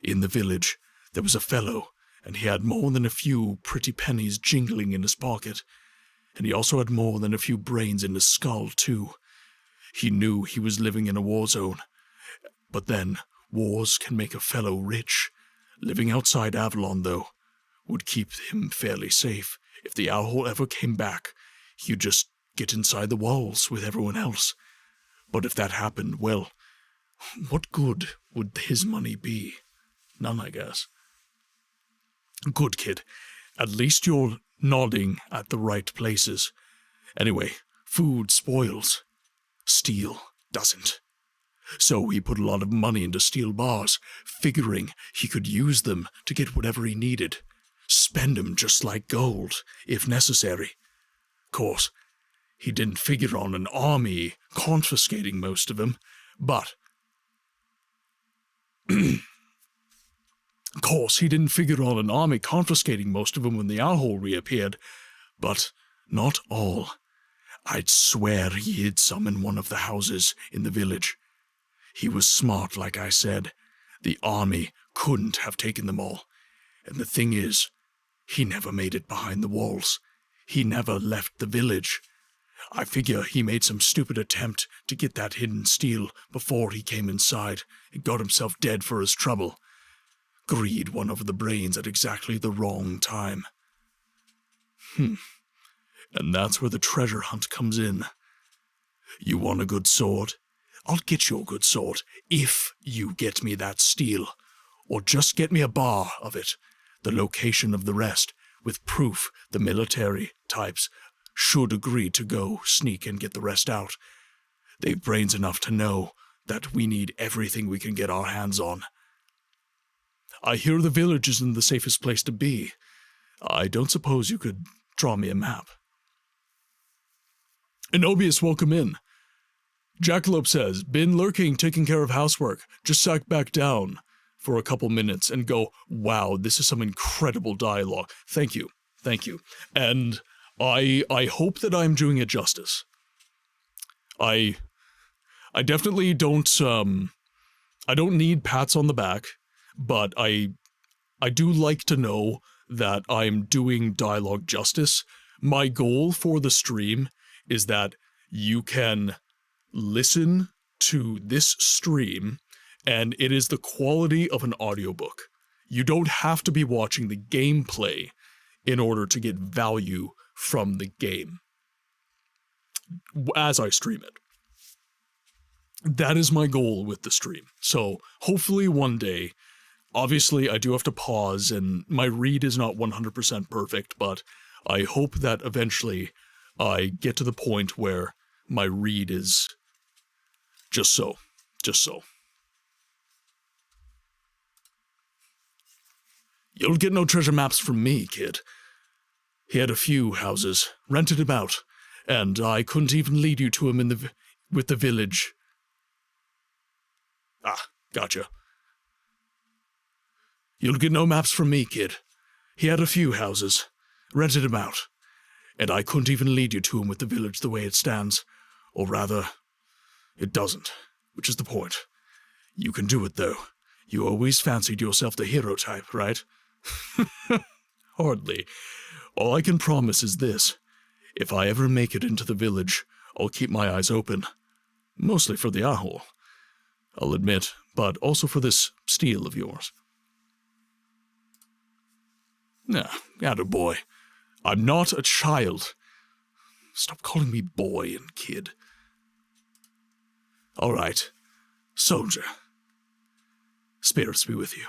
In the village, there was a fellow, and he had more than a few pretty pennies jingling in his pocket, and he also had more than a few brains in his skull, too. He knew he was living in a war zone, but then wars can make a fellow rich. Living outside Avalon, though, would keep him fairly safe. If the owl ever came back, he'd just get inside the walls with everyone else. But if that happened, well, what good would his money be? None, I guess. Good, kid. At least you're nodding at the right places. Anyway, food spoils. Steel doesn't. So he put a lot of money into steel bars, figuring he could use them to get whatever he needed. Spend them just like gold, if necessary. Of course, he didn't figure on an army confiscating most of them, but... Of course, he didn't figure on an army confiscating most of them when the owl reappeared, but not all. I'd swear he hid some in one of the houses in the village. He was smart, like I said. The army couldn't have taken them all. And the thing is, he never made it behind the walls. He never left the village. I figure he made some stupid attempt to get that hidden steel before he came inside and got himself dead for his trouble. Greed won over the brains at exactly the wrong time. And that's where the treasure hunt comes in. You want a good sword? I'll get you a good sword, if you get me that steel. Or just get me a bar of it, the location of the rest, with proof the military types should agree to go sneak and get the rest out. They've brains enough to know that we need everything we can get our hands on. I hear the village isn't the safest place to be. I don't suppose you could draw me a map. Enobius, welcome in. Jackalope says, been lurking, taking care of housework. Just sat back down for a couple minutes and go, wow, this is some incredible dialogue. Thank you. Thank you. And I hope that I'm doing it justice. I definitely don't, I don't need pats on the back, but I do like to know that I'm doing dialogue justice. My goal for the stream is that you can listen to this stream and it is the quality of an audiobook. You don't have to be watching the gameplay in order to get value from the game as I stream it. That is my goal with the stream. So hopefully one day, obviously I do have to pause and my read is not 100% perfect, but I hope that eventually I get to the point where my read is just so. You'll get no treasure maps from me, kid. He had a few houses, rented him out, and I couldn't even lead you to him with the village. Ah, gotcha. You'll get no maps from me, kid. He had a few houses, rented him out, and I couldn't even lead you to him with the village the way it stands. Or rather, it doesn't, which is the point. You can do it, though. You always fancied yourself the hero type, right? Hardly. All I can promise is this. If I ever make it into the village, I'll keep my eyes open. Mostly for the owl, I'll admit, but also for this steel of yours. Nah, attaboy. I'm not a child. Stop calling me boy and kid. All right, soldier. Spirits be with you.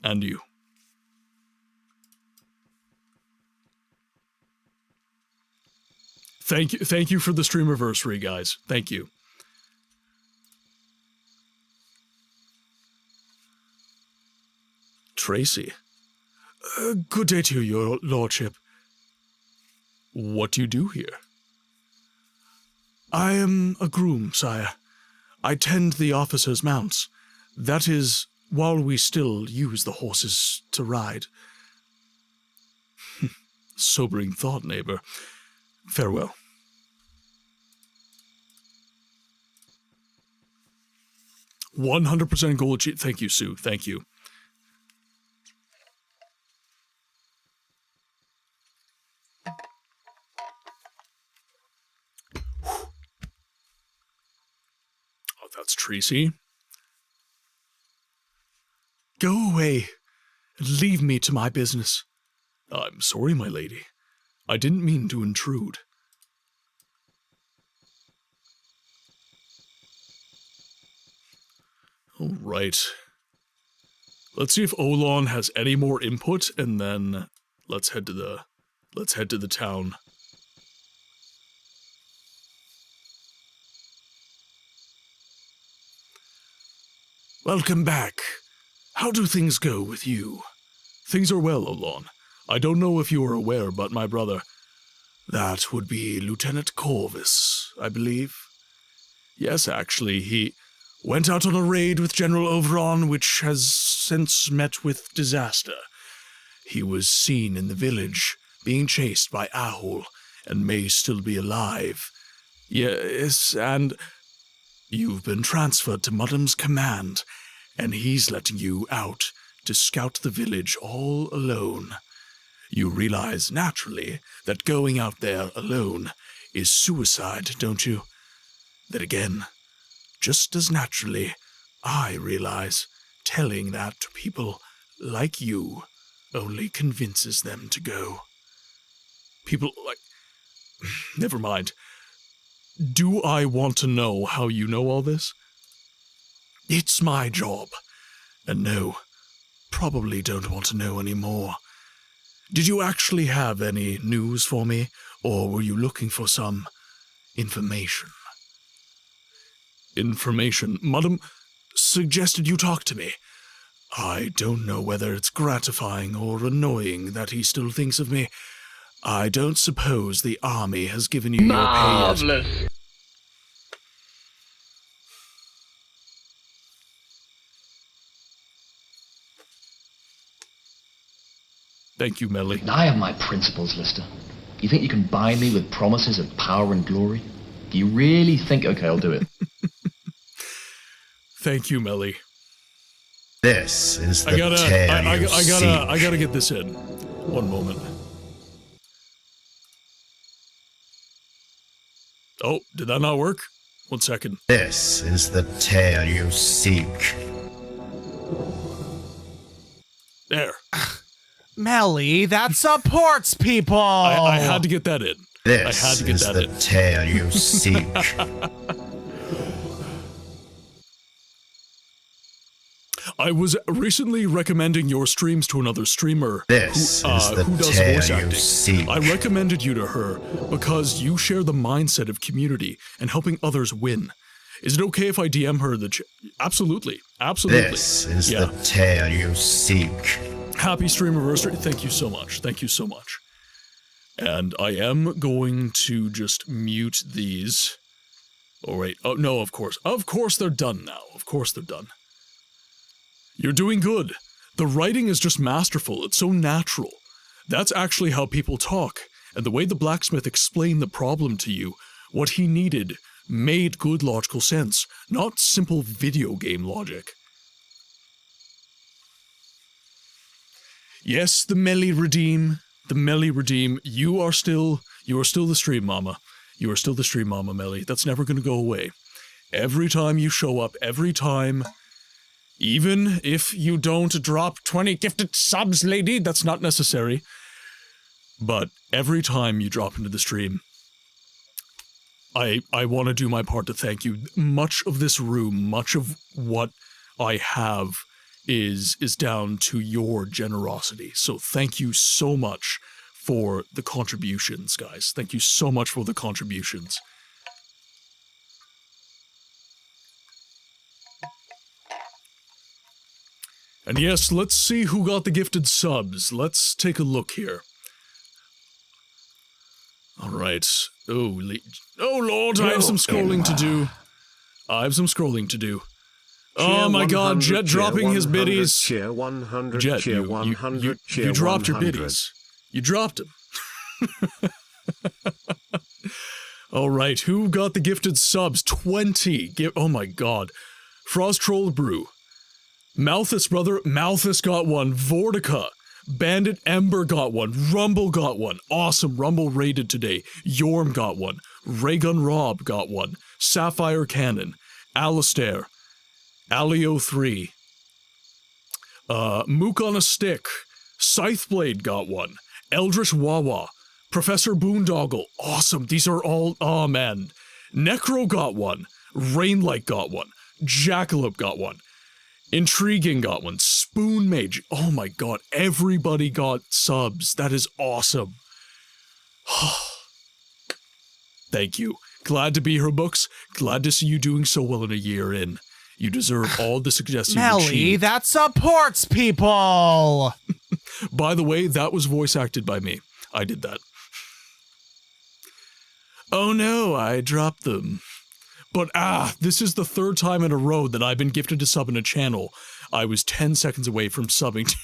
And you. Thank you for the Streamaversary, guys. Thank you. Tracy. Good day to you, your lordship. What do you do here? I am a groom, sire. I tend the officers' mounts. That is, while we still use the horses to ride. Sobering thought, neighbor. Farewell. $100% gold. Thank you, Sue. Thank you. Oh, that's Tracy. Go away and leave me to my business. I'm sorry, my lady. I didn't mean to intrude. All right. Let's see if Avalon has any more input, and then let's head to the town. Welcome back. How do things go with you? Things are well, Avalon. I don't know if you are aware, but my brother, that would be Lieutenant Corvus, I believe. Yes, actually, he went out on a raid with General Avalon, which has since met with disaster. He was seen in the village, being chased by Ahold, and may still be alive. Yes, and you've been transferred to Muddam's command, and he's letting you out to scout the village all alone. You realize, naturally, that going out there alone is suicide, don't you? Then again, just as naturally, I realize telling that to people like you only convinces them to go. People like... Never mind. Do I want to know how you know all this? It's my job. And no, probably don't want to know any more. Did you actually have any news for me, or were you looking for some information? Information? Muddam suggested you talk to me. I don't know whether it's gratifying or annoying that he still thinks of me. I don't suppose the army has given you your pay yet. Thank you, Melly. I have my principles, Lister. You think you can buy me with promises of power and glory? Do you really think... Okay, I'll do it. Thank you, Melly. This is the tale you seek. I gotta get this in. One moment. Oh, did that not work? 1 second. This is the tale you seek. There. Melly, that supports people! I had to get that in. This I had to get is that the in. tale you seek. I was recently recommending your streams to another streamer This who is the does tale voice you acting. seek. I recommended you to her because you share the mindset of community and helping others win. Is it okay if I DM her the Absolutely. Absolutely. This is the tale you seek. Happy STREAMAVERSARY. Thank you so much. Thank you so much. And I am going to just mute these. Oh, wait. Oh, no, of course. Of course they're done now. Of course they're done. You're doing good. The writing is just masterful. It's so natural. That's actually how people talk. And the way the blacksmith explained the problem to you, what he needed, made good logical sense, not simple video game logic. Yes, the Melly Redeem. The Melly Redeem. You are still the stream mama. You are still the stream mama, Melly. That's never going to go away. Every time you show up, every time... Even if you don't drop 20 gifted subs, lady, that's not necessary. But every time you drop into the stream, I want to do my part to thank you. Much of this room, much of what I have is down to your generosity. So thank you so much for the contributions, guys. Thank you so much for the contributions. And yes, let's see who got the gifted subs. Let's take a look here. Alright. Oh lord, I have some scrolling to do. Oh my god, Jet dropping his biddies. Jet, you dropped your biddies. You dropped them. Alright, who got the gifted subs? 20. Oh my god. Frost Troll Brew. Malthus, brother. Malthus got one. Vortica. Bandit Ember got one. Rumble got one. Awesome. Rumble raided today. Yorm got one. Raygun Rob got one. Sapphire Cannon. Alistair. Alio 3. Mook on a Stick. Scytheblade got one. Eldritch Wawa. Professor Boondoggle. Awesome. These are all... Oh, man. Necro got one. Rainlight got one. Jackalope got one. Intriguing got one. Spoon Mage. Oh my god. Everybody got subs. That is awesome. Thank you. Glad to be here, Books. Glad to see you doing so well in a year in. You deserve all the suggestions. Melly, that supports people! By the way, that was voice acted by me. I did that. Oh no, I dropped them. But this is the third time in a row that I've been gifted a sub in a channel. I was 10 seconds away from subbing.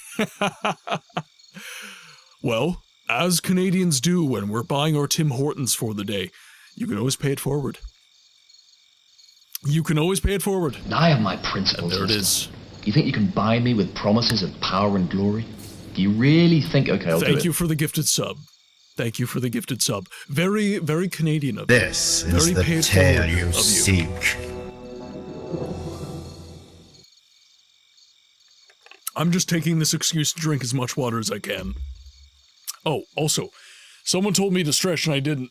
Well, as Canadians do when we're buying our Tim Hortons for the day, you can always pay it forward. You can always pay it forward. I have my principles. And there it is. You think you can buy me with promises of power and glory? Do you really think... Okay, I'll do it. Thank you for the gifted sub. Thank you for the gifted sub. Very, very Canadian of you. This is the tale you seek. I'm just taking this excuse to drink as much water as I can. Oh, also, someone told me to stretch and I didn't.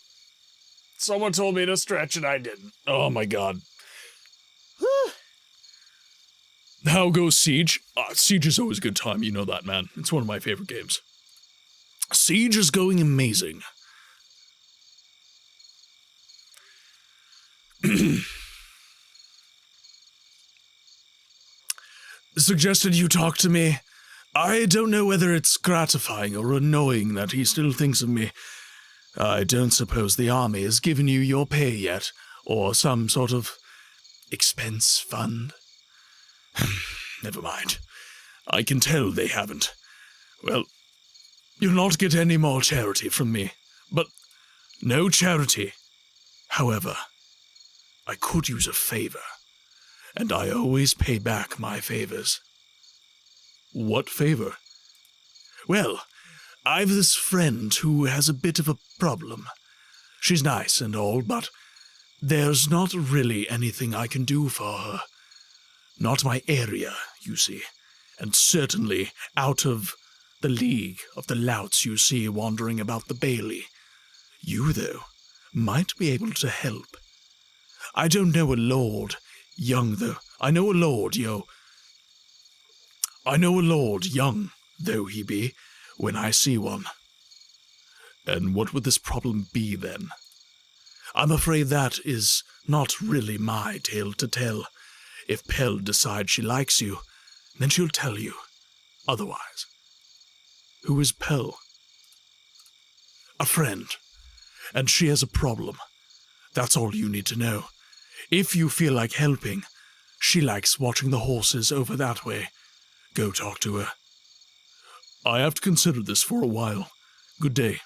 Oh my god. How goes Siege? Siege is always a good time, you know that, man. It's one of my favorite games. Siege is going amazing. Suggested you talk to me. I don't know whether it's gratifying or annoying that he still thinks of me. I don't suppose the army has given you your pay yet, or some sort of expense fund. Never mind. I can tell they haven't. Well, you'll not get any more charity from me, but no charity. However, I could use a favor, and I always pay back my favors. What favor? Well, I've this friend who has a bit of a problem. She's nice and all, but there's not really anything I can do for her. Not my area, you see, and certainly out of the league of the louts you see wandering about the Bailey. You, though, might be able to help. I don't know a lord, young though. I know a lord, young though he be, when I see one. And what would this problem be, then? I'm afraid that is not really my tale to tell. If Pell decides she likes you, then she'll tell you. Otherwise. Who is Pell? A friend. And she has a problem. That's all you need to know. If you feel like helping, she likes watching the horses over that way. Go talk to her. I have to consider this for a while. Good day.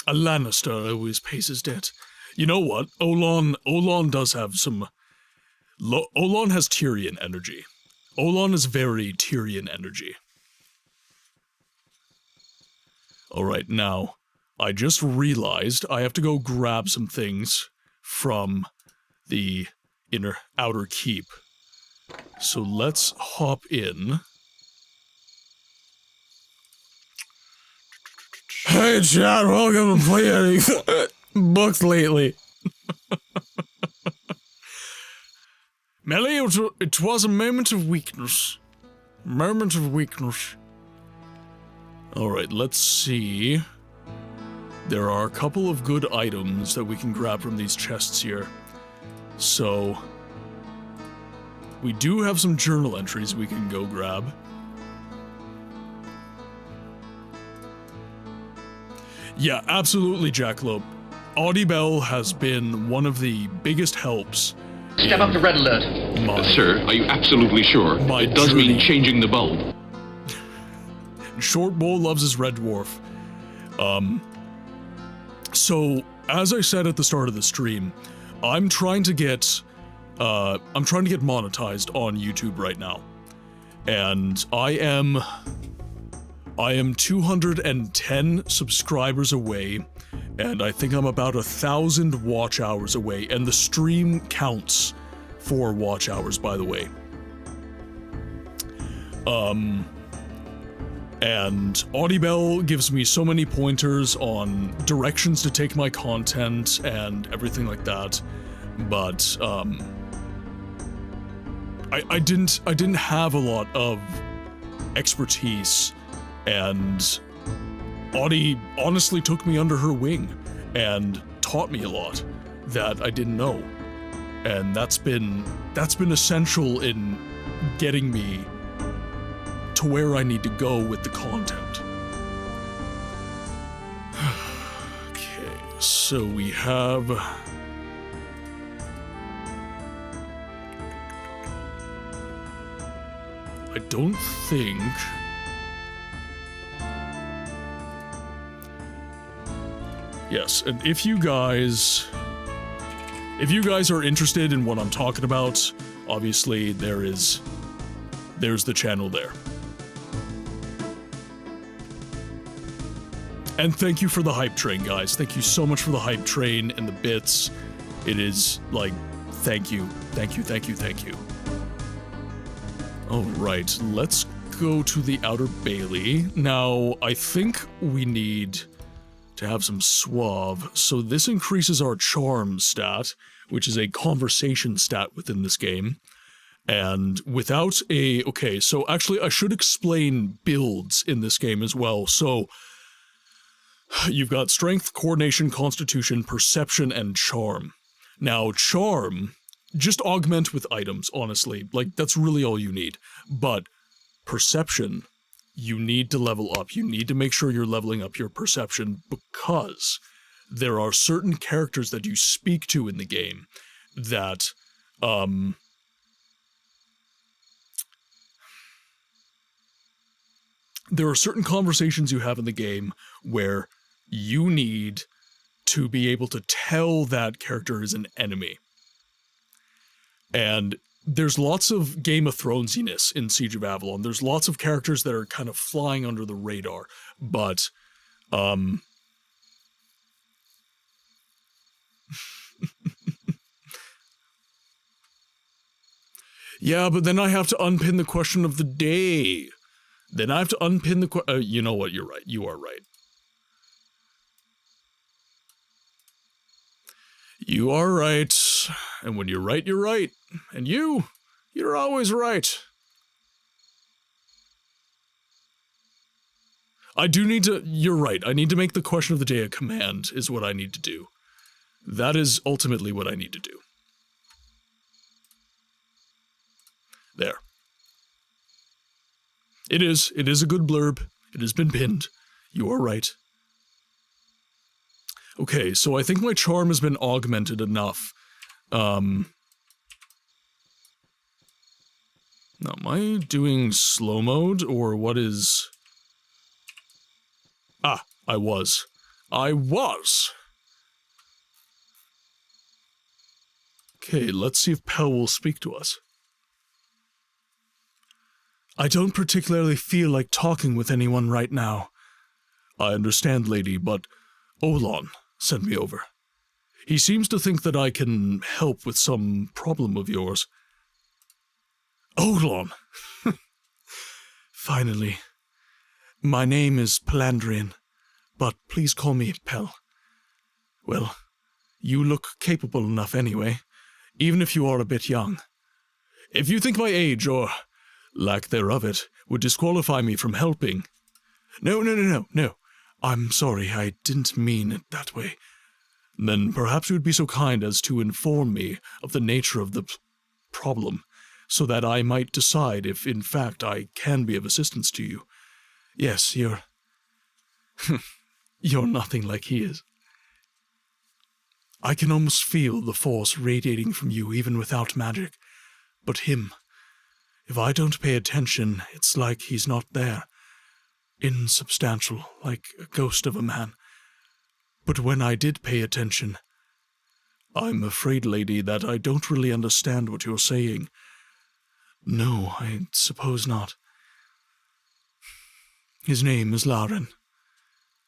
A Lannister always pays his debt. You know what? Olon does have some... Olon has Tyrion energy. Olon is very Tyrion energy. Alright, now, I just realized I have to go grab some things from the outer keep. So let's hop in. Hey chat, welcome to PlayAnyGoodBooksLately. Melly, it was a moment of weakness. Alright, let's see. There are a couple of good items that we can grab from these chests here. So, we do have some journal entries we can go grab. Yeah, absolutely, Jackalope. Audibel has been one of the biggest helps. Step up to red alert. Sir, are you absolutely sure? It does mean changing the bulb. Short Bowl loves his red dwarf. So, as I said at the start of the stream, I'm trying to get monetized on YouTube right now. And I am 210 subscribers away, and I think I'm about 1,000 watch hours away, and the stream counts for watch hours, by the way. And Audibel gives me so many pointers on directions to take my content and everything like that, but I didn't have a lot of expertise, and Audie honestly took me under her wing and taught me a lot that I didn't know, and that's been essential in getting me to where I need to go with the content. Okay, so we have... I don't think... Yes, and if you guys are interested in what I'm talking about, obviously there's the channel there. And thank you for the hype train, guys. Thank you so much for the hype train and the bits. It is, like, thank you. Thank you, thank you, thank you. Alright, let's go to the Outer Bailey. Now, I think we need to have some suave, so this increases our charm stat, which is a conversation stat within this game. And without a... Okay, so actually I should explain builds in this game as well. So, you've got strength, coordination, constitution, perception, and charm. Now, charm, just augment with items, honestly. Like, that's really all you need. But perception, you need to level up. You need to make sure you're leveling up your perception, because there are certain characters that you speak to in the game that, there are certain conversations you have in the game where you need to be able to tell that character is an enemy. And there's lots of Game of Thronesiness in Siege of Avalon. There's lots of characters that are kind of flying under the radar, but, yeah, but then I have to unpin the question of the day. Then I have to unpin the you know what, you're right. You are right. You are right. And when you're right, you're right. And you're always right. I do need to... You're right. I need to make the question of the day a command, is what I need to do. That is ultimately what I need to do. There. It is a good blurb. It has been pinned. You are right. Okay, so I think my charm has been augmented enough. Now, am I doing slow mode, or what is... Ah, I was. Okay, let's see if Pell will speak to us. I don't particularly feel like talking with anyone right now. I understand, lady, but Avalon sent me over. He seems to think that I can help with some problem of yours. Avalon! Finally. My name is Palandrian, but please call me Pell. Well, you look capable enough anyway, even if you are a bit young. If you think my age, or lack thereof it, would disqualify me from helping... No. I'm sorry, I didn't mean it that way. Then perhaps you would be so kind as to inform me of the nature of the problem, so that I might decide if, in fact, I can be of assistance to you. Yes, you're... you're nothing like he is. I can almost feel the force radiating from you even without magic. But him, if I don't pay attention, it's like he's not there. Insubstantial, like a ghost of a man. But when I did pay attention, I'm afraid, lady, that I don't really understand what you're saying. No, I suppose not. His name is Laren,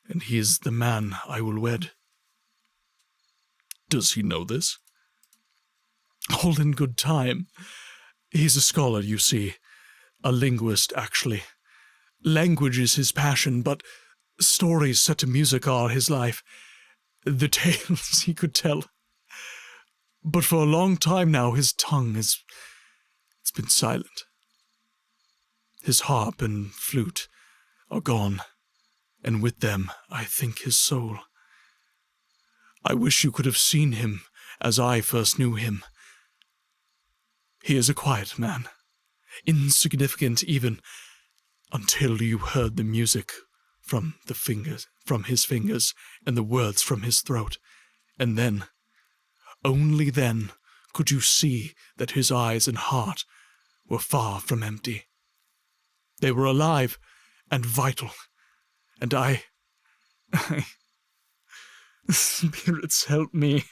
and he is the man I will wed. Does he know this? All in good time. He's a scholar, you see. A linguist, actually. Language is his passion, but stories set to music are his life. The tales he could tell. But for a long time now, his tongue it's been silent. His harp and flute are gone, and with them, I think, his soul. I wish you could have seen him as I first knew him. He is a quiet man, insignificant even, until you heard the music from his fingers, and the words from his throat, and then, only then, could you see that his eyes and heart were far from empty. They were alive and vital, and I spirits help me,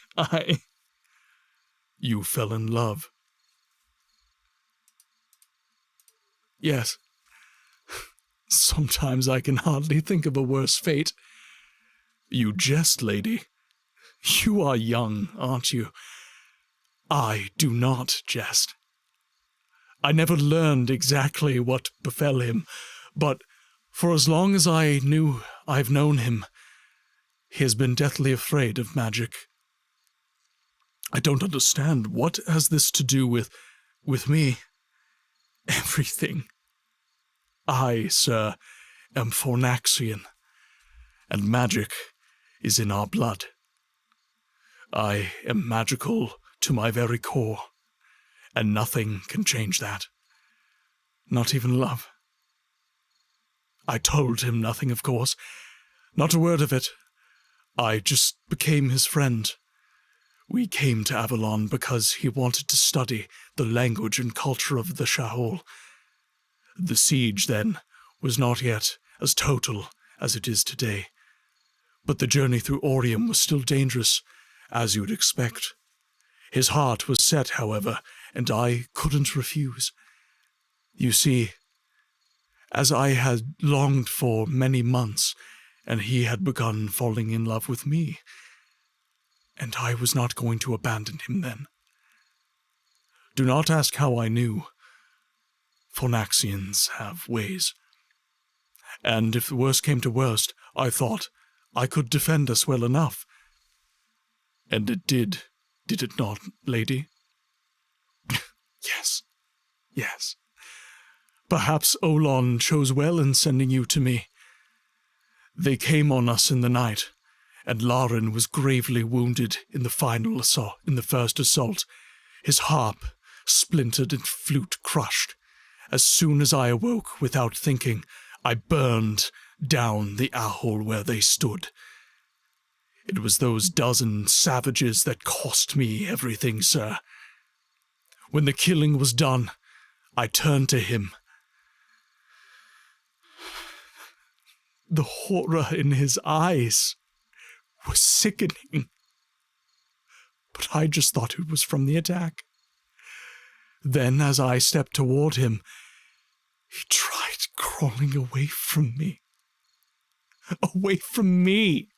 You fell in love. Yes. Sometimes I can hardly think of a worse fate. You jest, lady. You are young, aren't you? I do not jest. I never learned exactly what befell him, but for as long as I've known him, he has been deathly afraid of magic. I don't understand. What has this to do with me? Everything. I, sir, am Fornaxian, and magic is in our blood. I am magical to my very core, and nothing can change that. Not even love. I told him nothing, of course. Not a word of it. I just became his friend. We came to Avalon because he wanted to study the language and culture of the Shahol. The siege, then, was not yet as total as it is today, but the journey through Orium was still dangerous, as you would expect. His heart was set, however, and I couldn't refuse. You see, as I had longed for many months, and he had begun falling in love with me, and I was not going to abandon him then. Do not ask how I knew. Fornaxians have ways. And if the worst came to worst, I thought I could defend us well enough. And it did it not, lady? Yes. Perhaps Olon chose well in sending you to me. They came on us in the night, and Laren was gravely wounded in the first assault, his harp splintered and flute crushed. As soon as I awoke, without thinking, I burned down the ahol where they stood. It was those dozen savages that cost me everything, sir. When the killing was done, I turned to him. The horror in his eyes was sickening. But I just thought it was from the attack. Then, as I stepped toward him, he tried crawling away from me. Away from me!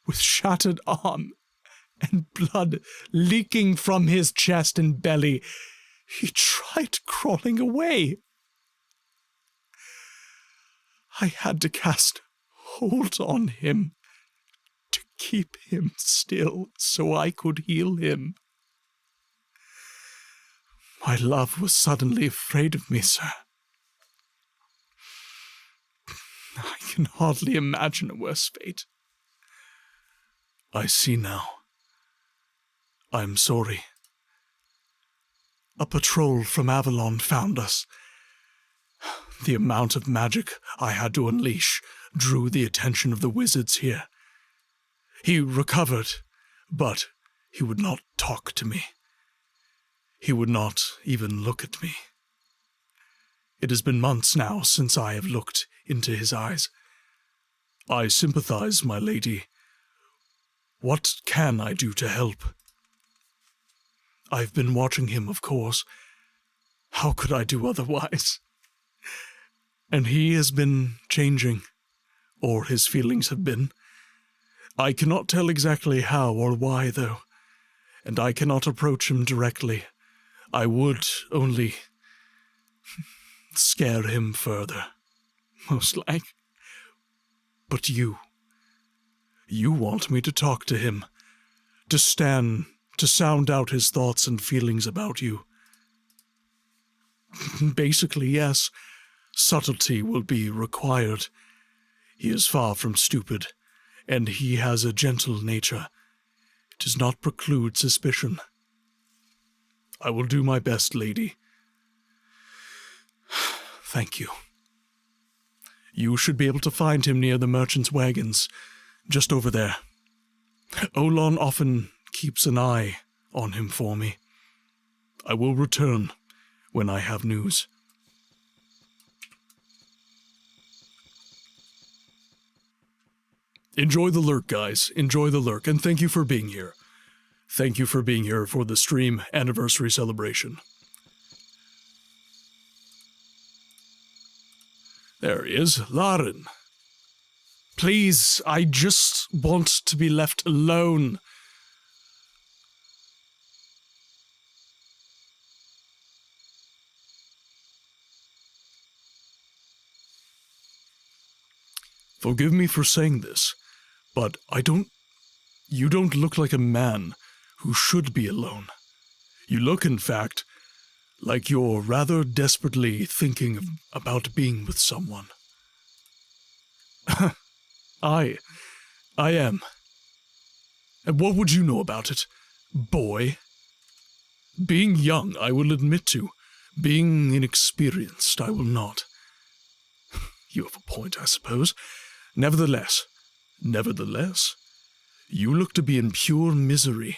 With shattered arm and blood leaking from his chest and belly, he tried crawling away. I had to cast hold on him to keep him still so I could heal him. My love was suddenly afraid of me, sir. I can hardly imagine a worse fate. I see now. I'm sorry. A patrol from Avalon found us. The amount of magic I had to unleash drew the attention of the wizards here. He recovered, but he would not talk to me. He would not even look at me. It has been months now since I have looked into his eyes. I sympathize, my lady. What can I do to help? I've been watching him, of course. How could I do otherwise? And he has been changing, or his feelings have been. I cannot tell exactly how or why, though, and I cannot approach him directly. I would only scare him further, most like. But you want me to talk to him, to sound out his thoughts and feelings about you. Basically, yes, subtlety will be required. He is far from stupid, and he has a gentle nature. It does not preclude suspicion. I will do my best, lady. Thank you. You should be able to find him near the merchant's wagons, just over there. Avalon often keeps an eye on him for me. I will return when I have news. Enjoy the lurk, guys. Enjoy the lurk, and thank you for being here. Thank you for being here for the stream anniversary celebration. There he is, Laren. Please, I just want to be left alone. Forgive me for saying this, but you don't look like a man who should be alone. You look, in fact, like you're rather desperately thinking about being with someone. I am. And what would you know about it, boy? Being young, I will admit to. Being inexperienced, I will not. You have a point, I suppose. Nevertheless, you look to be in pure misery.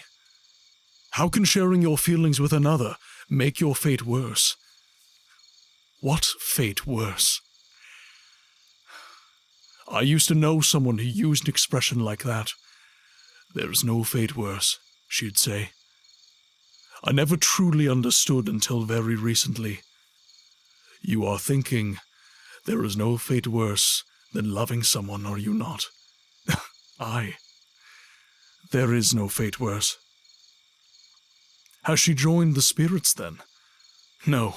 How can sharing your feelings with another make your fate worse? What fate worse? I used to know someone who used an expression like that. There is no fate worse, she'd say. I never truly understood until very recently. You are thinking, there is no fate worse than loving someone, are you not? There is no fate worse. Has she joined the spirits, then? No,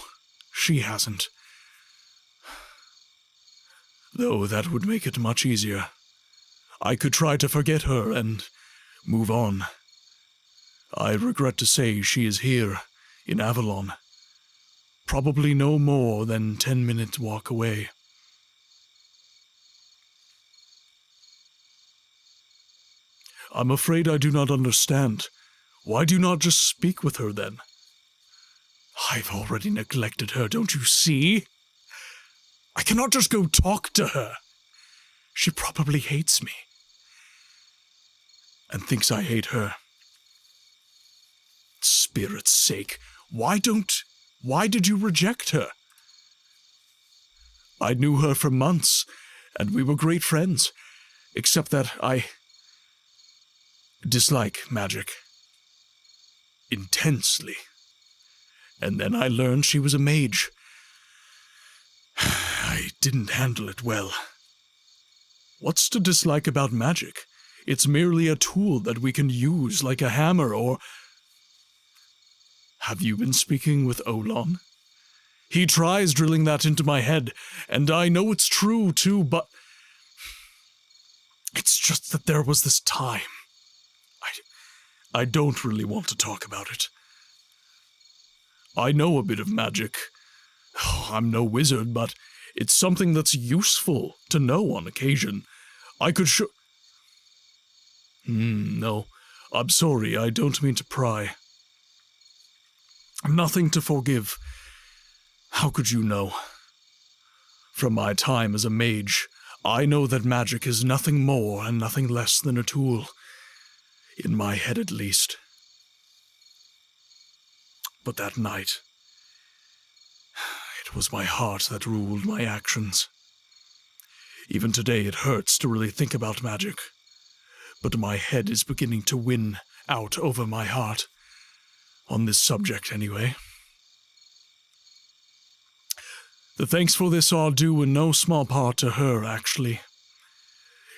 she hasn't. Though that would make it much easier. I could try to forget her and move on. I regret to say she is here, in Avalon. Probably no more than 10-minute walk away. I'm afraid I do not understand. Why do you not just speak with her, then? I've already neglected her, don't you see? I cannot just go talk to her. She probably hates me. And thinks I hate her. Spirit's sake, why did you reject her? I knew her for months, and we were great friends, except that I dislike magic. Intensely. And then I learned she was a mage. I didn't handle it well. What's to dislike about magic? It's merely a tool that we can use like a hammer or... Have you been speaking with Avalon? He tries drilling that into my head, and I know it's true too, but... It's just that there was this time. I don't really want to talk about it. I know a bit of magic. Oh, I'm no wizard, but it's something that's useful to know on occasion. I could No. I'm sorry, I don't mean to pry. Nothing to forgive. How could you know? From my time as a mage, I know that magic is nothing more and nothing less than a tool. In my head, at least. But that night, it was my heart that ruled my actions. Even today, it hurts to really think about magic. But my head is beginning to win out over my heart. On this subject, anyway. The thanks for this are due in no small part to her, actually.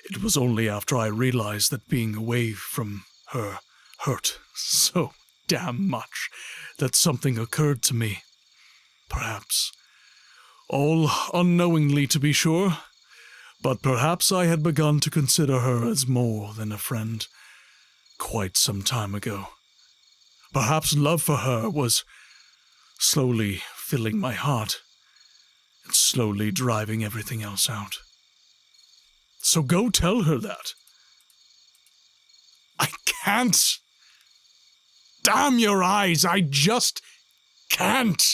It was only after I realized that being away from her hurt so damn much that something occurred to me. Perhaps. All unknowingly, to be sure. But perhaps I had begun to consider her as more than a friend quite some time ago. Perhaps love for her was slowly filling my heart and slowly driving everything else out. So go tell her that. I can't. Damn your eyes, I just can't.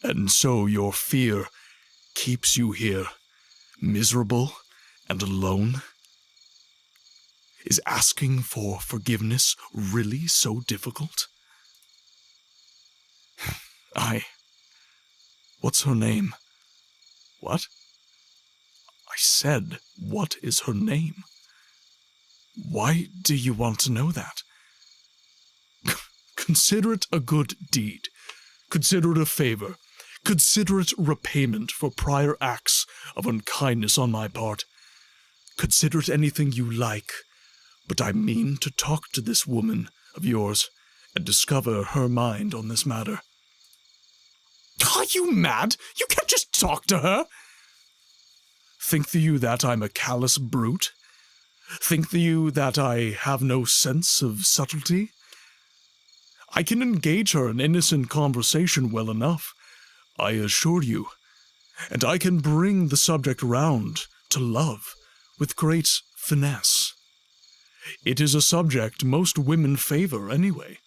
And so your fear keeps you here, miserable and alone? Is asking for forgiveness really so difficult? What's her name? What? I said, what is her name? Why do you want to know that? Consider it a good deed. Consider it a favor. Consider it repayment for prior acts of unkindness on my part. Consider it anything you like, but I mean to talk to this woman of yours and discover her mind on this matter. Are you mad? You can't just talk to her! Think you that I'm a callous brute? Think you that I have no sense of subtlety? I can engage her in innocent conversation well enough, I assure you, and I can bring the subject round to love with great finesse. It is a subject most women favor anyway,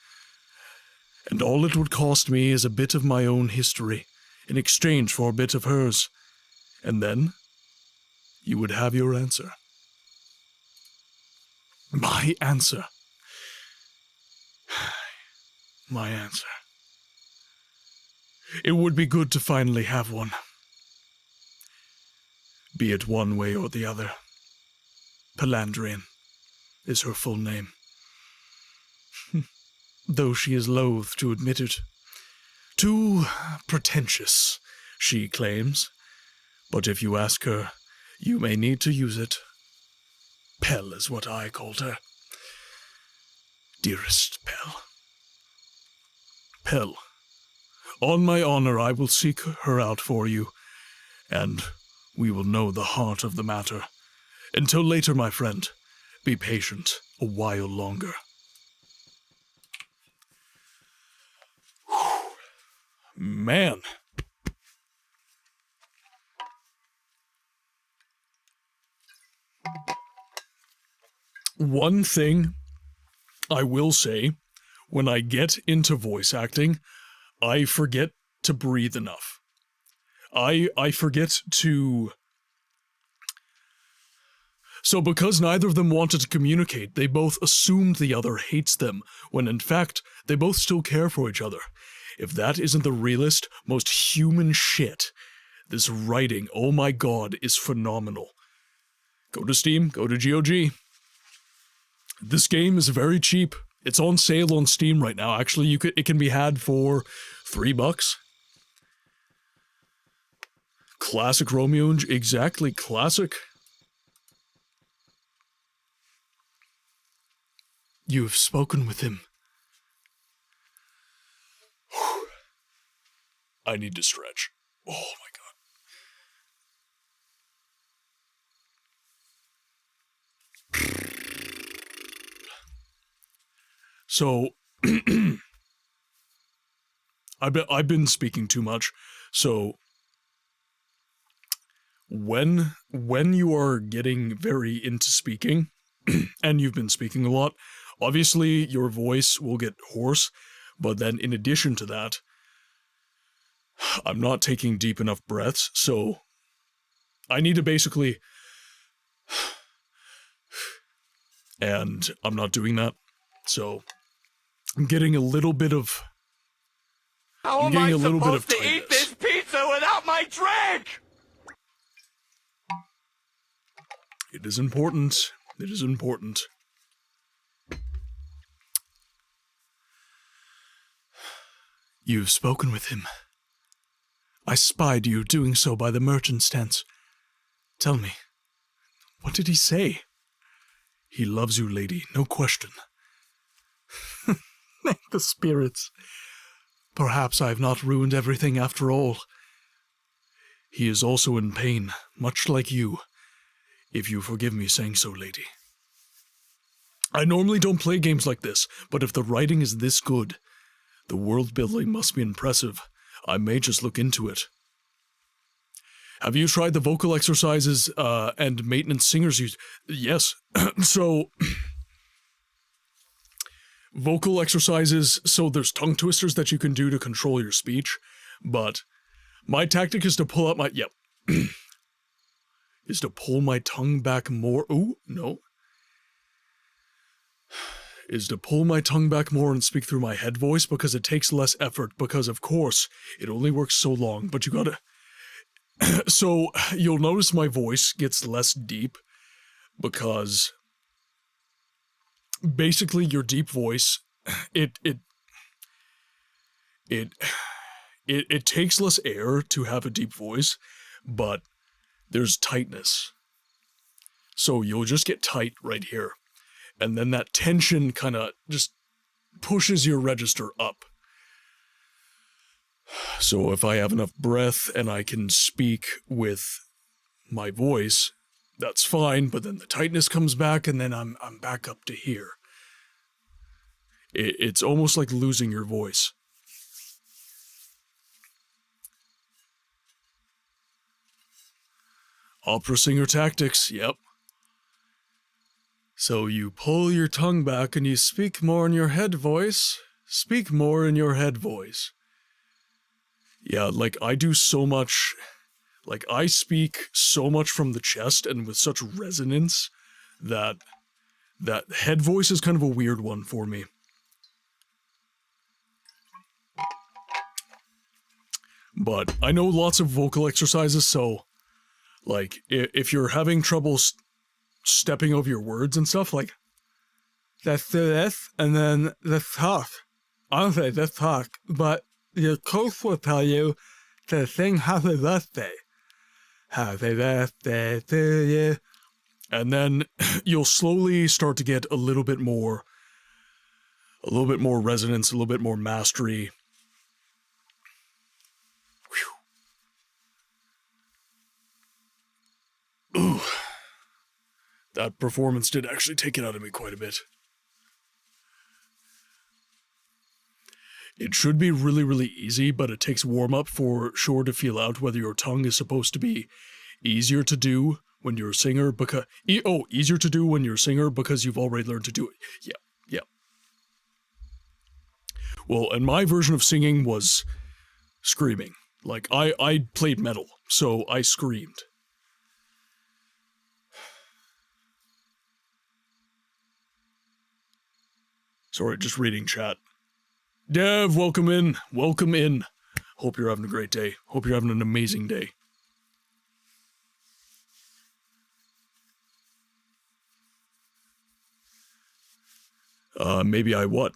and all it would cost me is a bit of my own history in exchange for a bit of hers, and then you would have your answer. My answer. My answer. It would be good to finally have one. Be it one way or the other. Pelandrian is her full name. Though she is loath to admit it. Too pretentious, she claims. But if you ask her, you may need to use it. Pell is what I called her. Dearest Pell. Pell, on my honor I will seek her out for you, and we will know the heart of the matter. Until later, my friend, be patient a while longer. Man. One thing I will say, when I get into voice acting, I forget to breathe enough. I forget to... So because neither of them wanted to communicate, they both assumed the other hates them, when in fact, they both still care for each other. If that isn't the realest, most human shit, this writing, oh my god, is phenomenal. Go to Steam, go to GOG. This game is very cheap. It's on sale on Steam right now. Actually, it can be had for $3. Classic Romeo and exactly classic. You have spoken with him. I need to stretch. Oh my god. So, I've been speaking too much, so when you are getting very into speaking, and you've been speaking a lot, obviously your voice will get hoarse, but then in addition to that, I'm not taking deep enough breaths, so I need to basically... And I'm not doing that, so I'm getting a little bit of... How am I supposed to eat this pizza without my drink? It is important. It is important. You've spoken with him. I spied you doing so by the merchant's tents. Tell me, what did he say? He loves you, lady, no question. Thank the spirits. Perhaps I have not ruined everything after all. He is also in pain, much like you, if you forgive me saying so, lady. I normally don't play games like this, but if the writing is this good, the world building must be impressive. I may just look into it. Have you tried the vocal exercises and maintenance singers use? Yes. So, vocal exercises, so there's tongue twisters that you can do to control your speech, but my tactic is to pull out my, yep, is to pull my tongue back more, ooh, no, is to pull my tongue back more and speak through my head voice, because it takes less effort, because of course, it only works so long, but you gotta, so you'll notice my voice gets less deep, because basically your deep voice, it takes less air to have a deep voice, but there's tightness. So you'll just get tight right here. And then that tension kind of just pushes your register up. So if I have enough breath and I can speak with my voice, that's fine, but then the tightness comes back and then I'm back up to here. It's almost like losing your voice. Opera singer tactics, yep. So you pull your tongue back and you speak more in your head voice. Speak more in your head voice. Yeah, like I do so much, like I speak so much from the chest and with such resonance that head voice is kind of a weird one for me. But I know lots of vocal exercises, so like if you're having trouble stepping over your words and stuff, like that's this and then the talk. Honestly, this talk, but your coach will tell you to sing Happy Birthday. Happy birthday to you. And then you'll slowly start to get a little bit more resonance, a little bit more mastery. Whew. Ooh. That performance did actually take it out of me quite a bit. It should be really, really easy, but it takes warm-up for sure to feel out whether your tongue is supposed to be easier to do when you're a singer, because... easier to do when you're a singer because you've already learned to do it. Yeah. Well, and my version of singing was screaming. Like, I played metal, so I screamed. Sorry, just reading chat. Dev, welcome in. Welcome in. Hope you're having a great day. Hope you're having an amazing day. Maybe I what?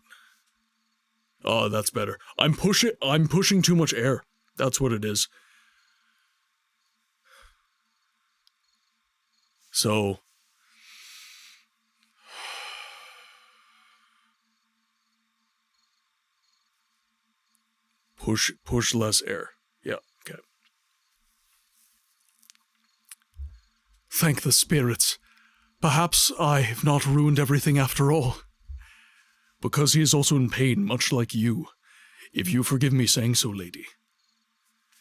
Oh, that's better. I'm pushing too much air. That's what it is. So... Push less air. Yeah, okay. Thank the spirits. Perhaps I have not ruined everything after all. Because he is also in pain, much like you. If you forgive me saying so, lady.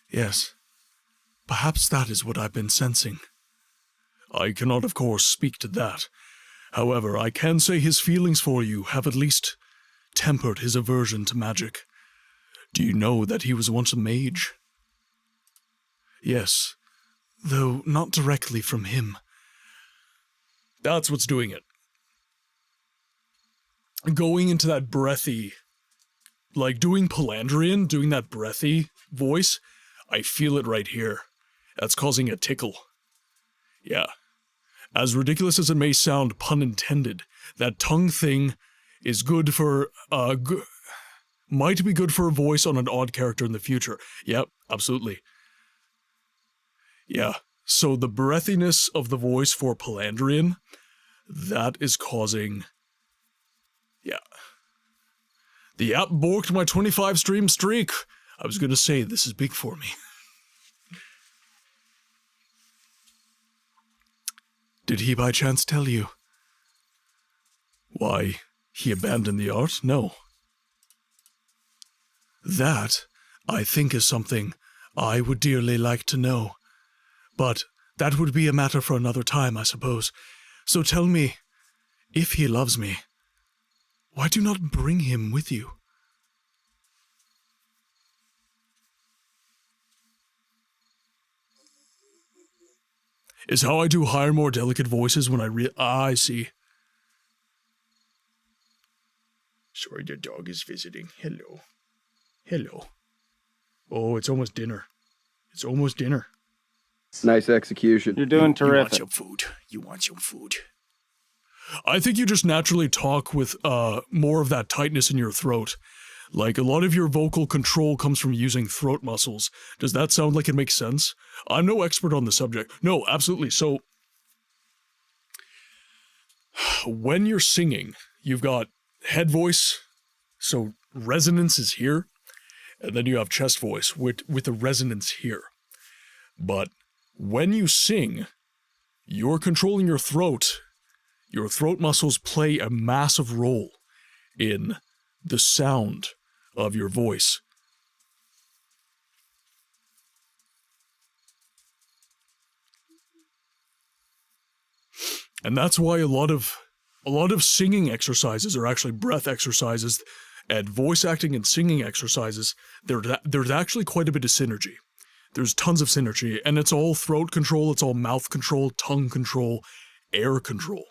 Yes. Perhaps that is what I've been sensing. I cannot, of course, speak to that. However, I can say his feelings for you have at least tempered his aversion to magic. Do you know that he was once a mage? Yes, though not directly from him. That's what's doing it. Going into that breathy, like doing Palandrian, doing that breathy voice, I feel it right here. That's causing a tickle. Yeah. As ridiculous as it may sound, pun intended, that tongue thing is good for, might be good for a voice on an odd character in the future. Yep, absolutely. Yeah, so the breathiness of the voice for Palandrian, that is causing, yeah. The app borked my 25 stream streak. I was gonna say, this is big for me. Did he by chance tell you? Why, he abandoned the art? No. That, I think, is something I would dearly like to know. But that would be a matter for another time, I suppose. So tell me, if he loves me, why do not bring him with you? Is how I do higher, more delicate voices when I see. Sorry, the dog is visiting. Hello. Hello. Oh, it's almost dinner. It's almost dinner. Nice execution. You're doing terrific. You want some food. You want some food. I think you just naturally talk with more of that tightness in your throat. Like, a lot of your vocal control comes from using throat muscles. Does that sound like it makes sense? I'm no expert on the subject. No, absolutely. So, when you're singing, you've got head voice, so resonance is here, and then you have chest voice with the resonance here. But when you sing, you're controlling your throat. Your throat muscles play a massive role in the sound of your voice. And that's why a lot of singing exercises are actually breath exercises, and voice acting and singing exercises, there's actually quite a bit of synergy. There's tons of synergy, and it's all throat control, it's all mouth control, tongue control, air control.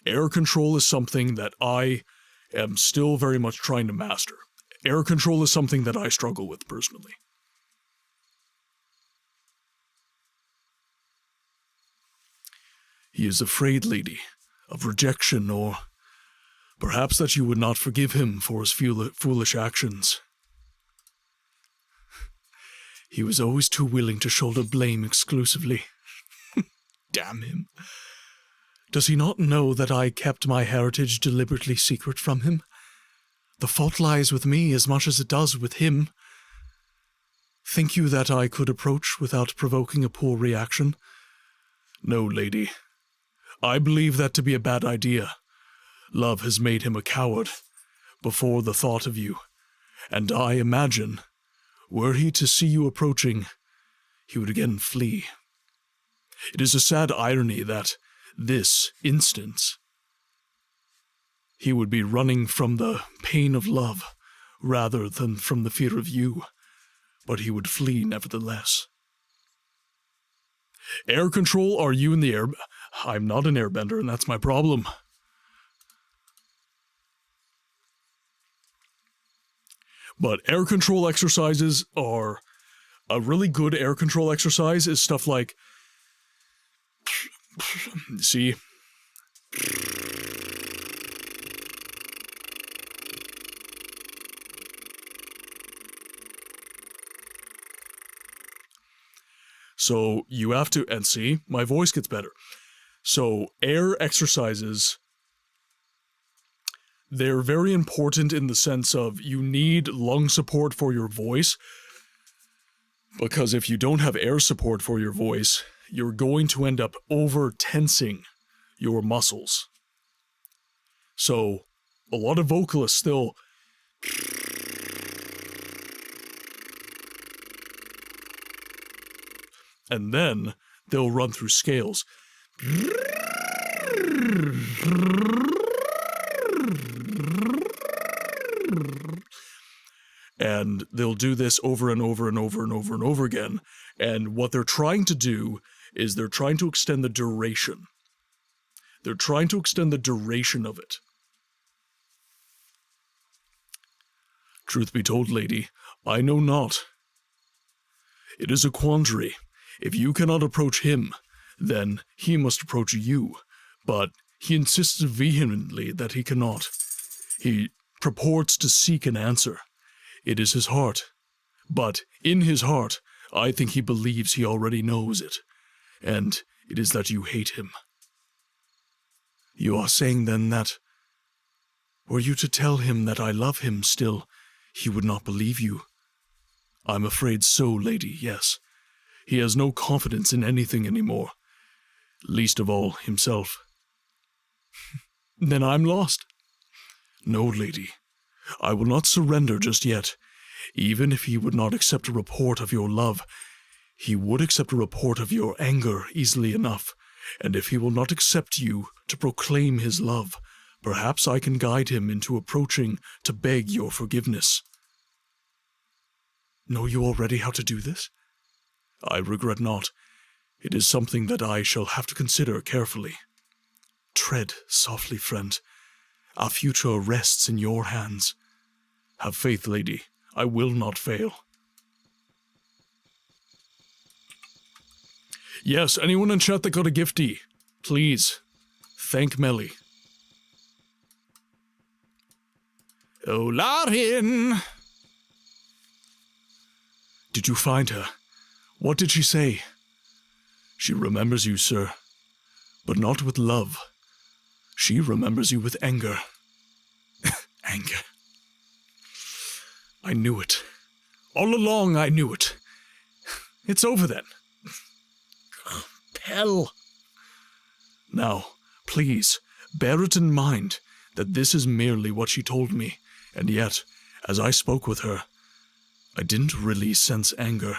Air control is something that I am still very much trying to master. Air control is something that I struggle with personally. He is afraid, lady, of rejection, or perhaps that you would not forgive him for his foolish actions. He was always too willing to shoulder blame exclusively. Damn him. Does he not know that I kept my heritage deliberately secret from him? The fault lies with me as much as it does with him. Think you that I could approach without provoking a poor reaction? No, lady. I believe that to be a bad idea. Love has made him a coward before the thought of you, and I imagine, were he to see you approaching, he would again flee. It is a sad irony that this instance, he would be running from the pain of love rather than from the fear of you, but he would flee nevertheless. Air control, are you in the air? I'm not an airbender, and that's my problem. But air control exercises are... A really good air control exercise is stuff like... See? So you have to, and see, my voice gets better. So air exercises, they're very important in the sense of you need lung support for your voice, because if you don't have air support for your voice, you're going to end up over-tensing your muscles. So a lot of vocalists still... And then they'll run through scales. And they'll do this over and over and over and over and over again. And what they're trying to do is they're trying to extend the duration. They're trying to extend the duration of it. Truth be told, lady, I know not. It is a quandary. If you cannot approach him, then he must approach you. But he insists vehemently that he cannot. He purports to seek an answer. It is his heart. But in his heart, I think he believes he already knows it. And it is that you hate him. You are saying then that, were you to tell him that I love him still, he would not believe you? I'm afraid so, lady, yes. He has no confidence in anything anymore. Least of all, himself. Then I'm lost. No, lady. I will not surrender just yet. Even if he would not accept a report of your love, he would accept a report of your anger easily enough. And if he will not accept you to proclaim his love, perhaps I can guide him into approaching to beg your forgiveness. Know you already how to do this? I regret not. It is something that I shall have to consider carefully. Tread softly, friend. Our future rests in your hands. Have faith, lady. I will not fail. Yes, anyone in chat that got a gifty, please, thank Melly. Oh, Lauren! Did you find her? What did she say? She remembers you, sir, but not with love. She remembers you with anger. Anger. I knew it. All along I knew it. It's over then. Pell. Now, please, bear it in mind that this is merely what she told me, and yet, as I spoke with her, I didn't really sense anger.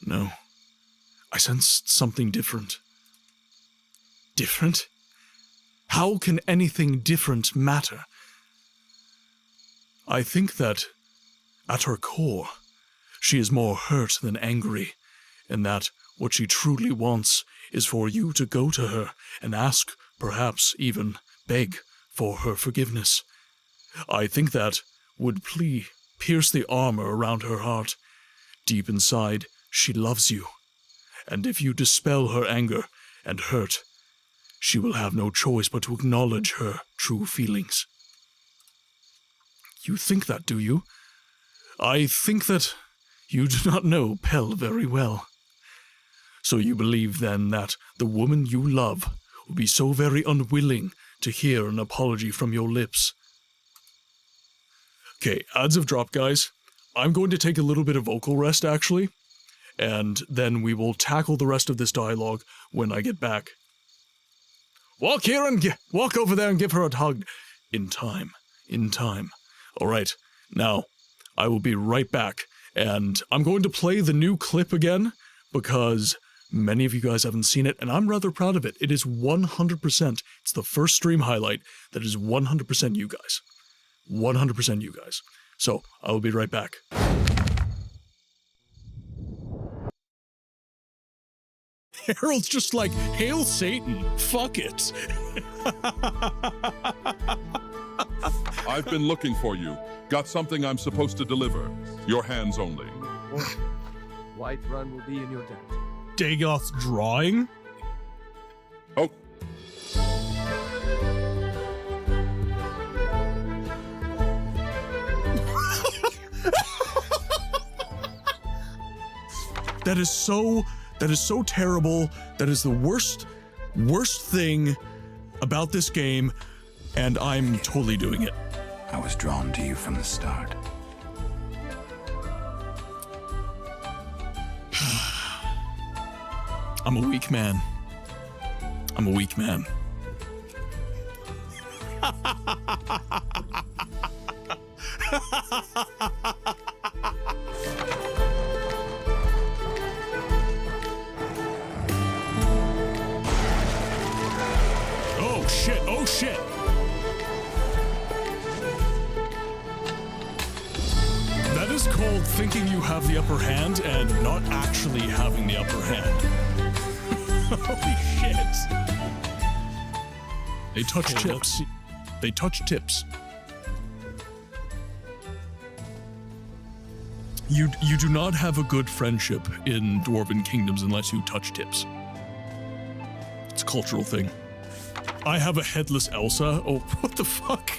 No. I sensed something different. Different? How can anything different matter? I think that, at her core, she is more hurt than angry, and that what she truly wants is for you to go to her and ask, perhaps even beg, for her forgiveness. I think that would pierce the armor around her heart. Deep inside, she loves you, and if you dispel her anger and hurt, she will have no choice but to acknowledge her true feelings. You think that, do you? I think that you do not know Pell very well. So you believe, then, that the woman you love will be so very unwilling to hear an apology from your lips. Okay, ads have dropped, guys. I'm going to take a little bit of vocal rest, actually, and then we will tackle the rest of this dialogue when I get back. Walk here and walk over there and give her a hug. In time. In time. All right, now, I will be right back, and I'm going to play the new clip again, because many of you guys haven't seen it, and I'm rather proud of it. It is 100%. It's the first stream highlight that is 100% you guys. 100% you guys. So, I will be right back. Harold's just like, hail Satan, fuck it. I've been looking for you. Got something I'm supposed to deliver. Your hands only. White Run will be in your debt. Dagoth's drawing? Oh. That is so terrible. That is the worst thing about this game, and I'm totally doing it. I was drawn to you from the start. I'm a weak man. I'm a weak man. Oh. thinking you have the upper hand and not actually having the upper hand. Holy shit. They touch tips. They touch tips. You do not have a good friendship in Dwarven kingdoms unless you touch tips. It's a cultural thing. I have a headless Elsa. Oh, what the fuck?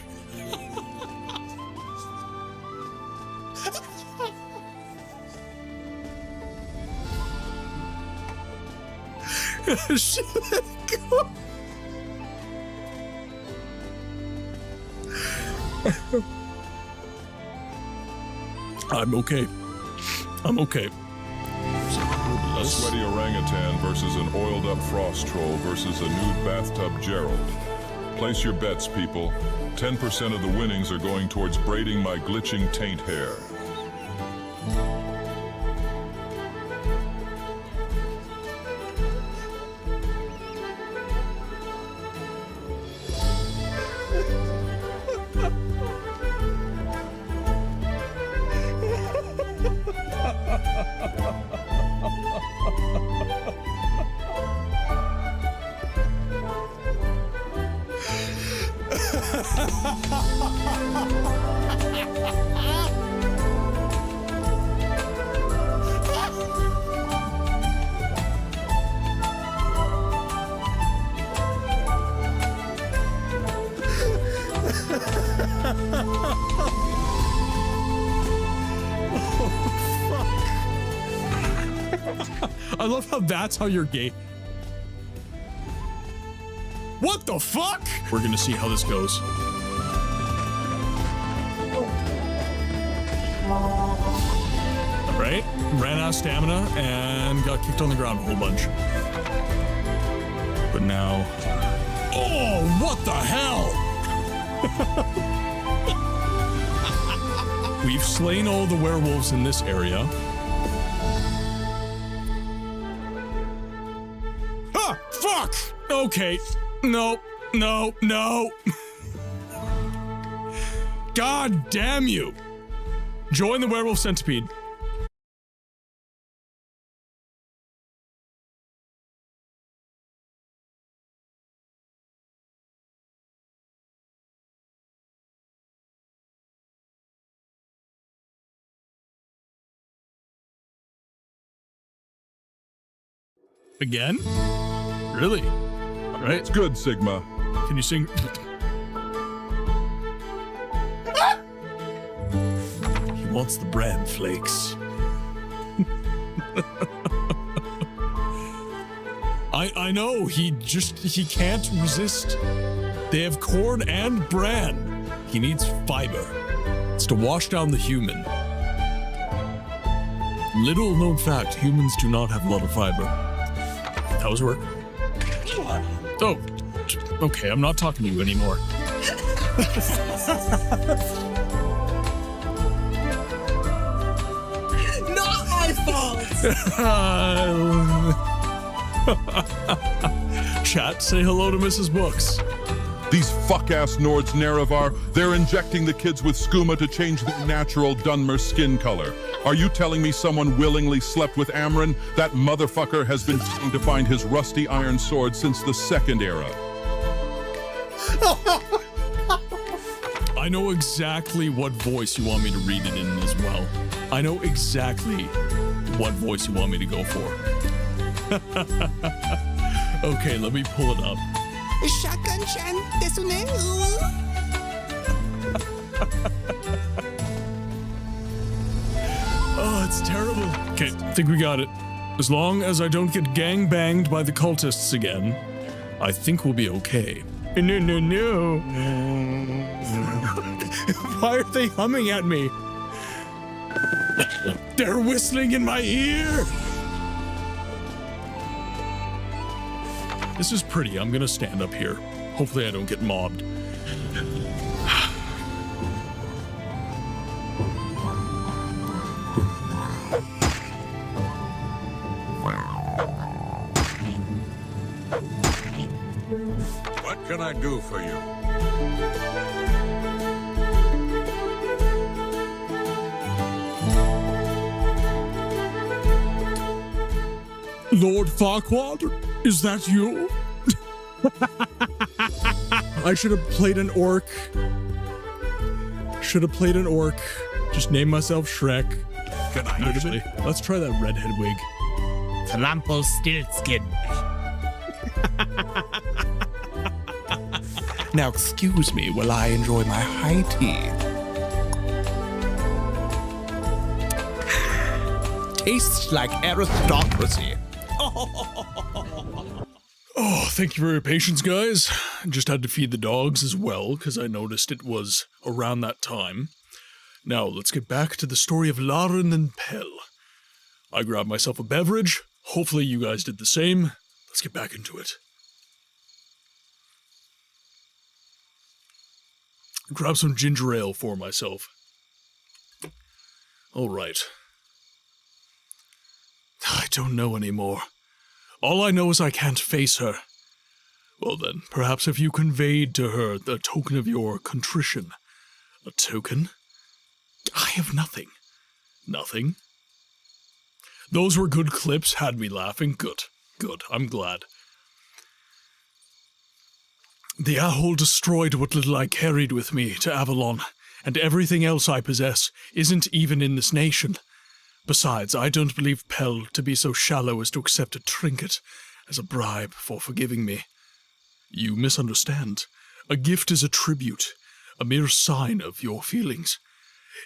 I'm okay. I'm okay. A sweaty orangutan versus an oiled up frost troll versus a nude bathtub Gerald. Place your bets, people. 10% of the winnings are going towards braiding my glitching taint hair. I love how that's how you're gay. What the fuck? We're gonna see how this goes. Right? Ran out of stamina and got kicked on the ground a whole bunch. But now... Oh, what the hell? We've slain all the werewolves in this area. Ah, fuck! Okay. No, no, no. God damn you. Join the werewolf centipede. Again? Really? Right? It's good, Sigma. Can you sing? He wants the bran flakes. I know, he can't resist. They have corn and bran. He needs fiber. It's to wash down the human. Little known fact, humans do not have a lot of fiber. That was work. Oh, okay, I'm not talking to you anymore. Not my fault! Chat, say hello to Mrs. Books. These fuck-ass Nords Nerevar, they're injecting the kids with skooma to change their natural Dunmer skin color. Are you telling me someone willingly slept with Amryn? That motherfucker has been trying to find his rusty iron sword since the Second Era. I know exactly what voice you want me to read it in as well. I know exactly what voice you want me to go for. Okay, let me pull it up. Shotgun-chan, desu ne? Oh, it's terrible. Okay, I think we got it. As long as I don't get gang-banged by the cultists again, I think we'll be okay. No. Why are they humming at me? They're whistling in my ear! This is pretty. I'm gonna stand up here. Hopefully I don't get mobbed. What can I do for you? Lord Farquaad, is that you? I should have played an orc. Just name myself Shrek. Can I use it? Let's try that redhead wig. Rumpelstiltskin. Now excuse me while I enjoy my high tea. Tastes like aristocracy. Oh, thank you for your patience, guys. Just had to feed the dogs as well, because I noticed it was around that time. Now, let's get back to the story of Lauren and Pell. I grabbed myself a beverage. Hopefully you guys did the same. Let's get back into it. Grab some ginger ale for myself. All right. I don't know anymore. All I know is I can't face her. Well then, perhaps if you conveyed to her the token of your contrition. A token? I have nothing. Nothing? Those were good clips, had me laughing. Good. Good, I'm glad. The Ahole destroyed what little I carried with me to Avalon, and everything else I possess isn't even in this nation. Besides, I don't believe Pell to be so shallow as to accept a trinket as a bribe for forgiving me. You misunderstand. A gift is a tribute, a mere sign of your feelings.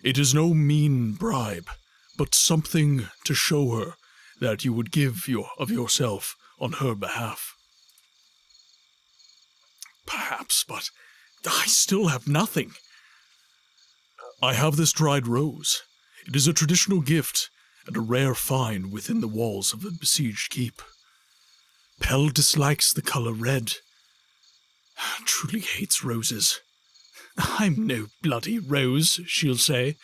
It is no mean bribe, but something to show her that you would give of yourself on her behalf. Perhaps, but I still have nothing. I have this dried rose. It is a traditional gift and a rare find within the walls of a besieged keep. Pell dislikes the color red. Truly hates roses. I'm no bloody rose, she'll say.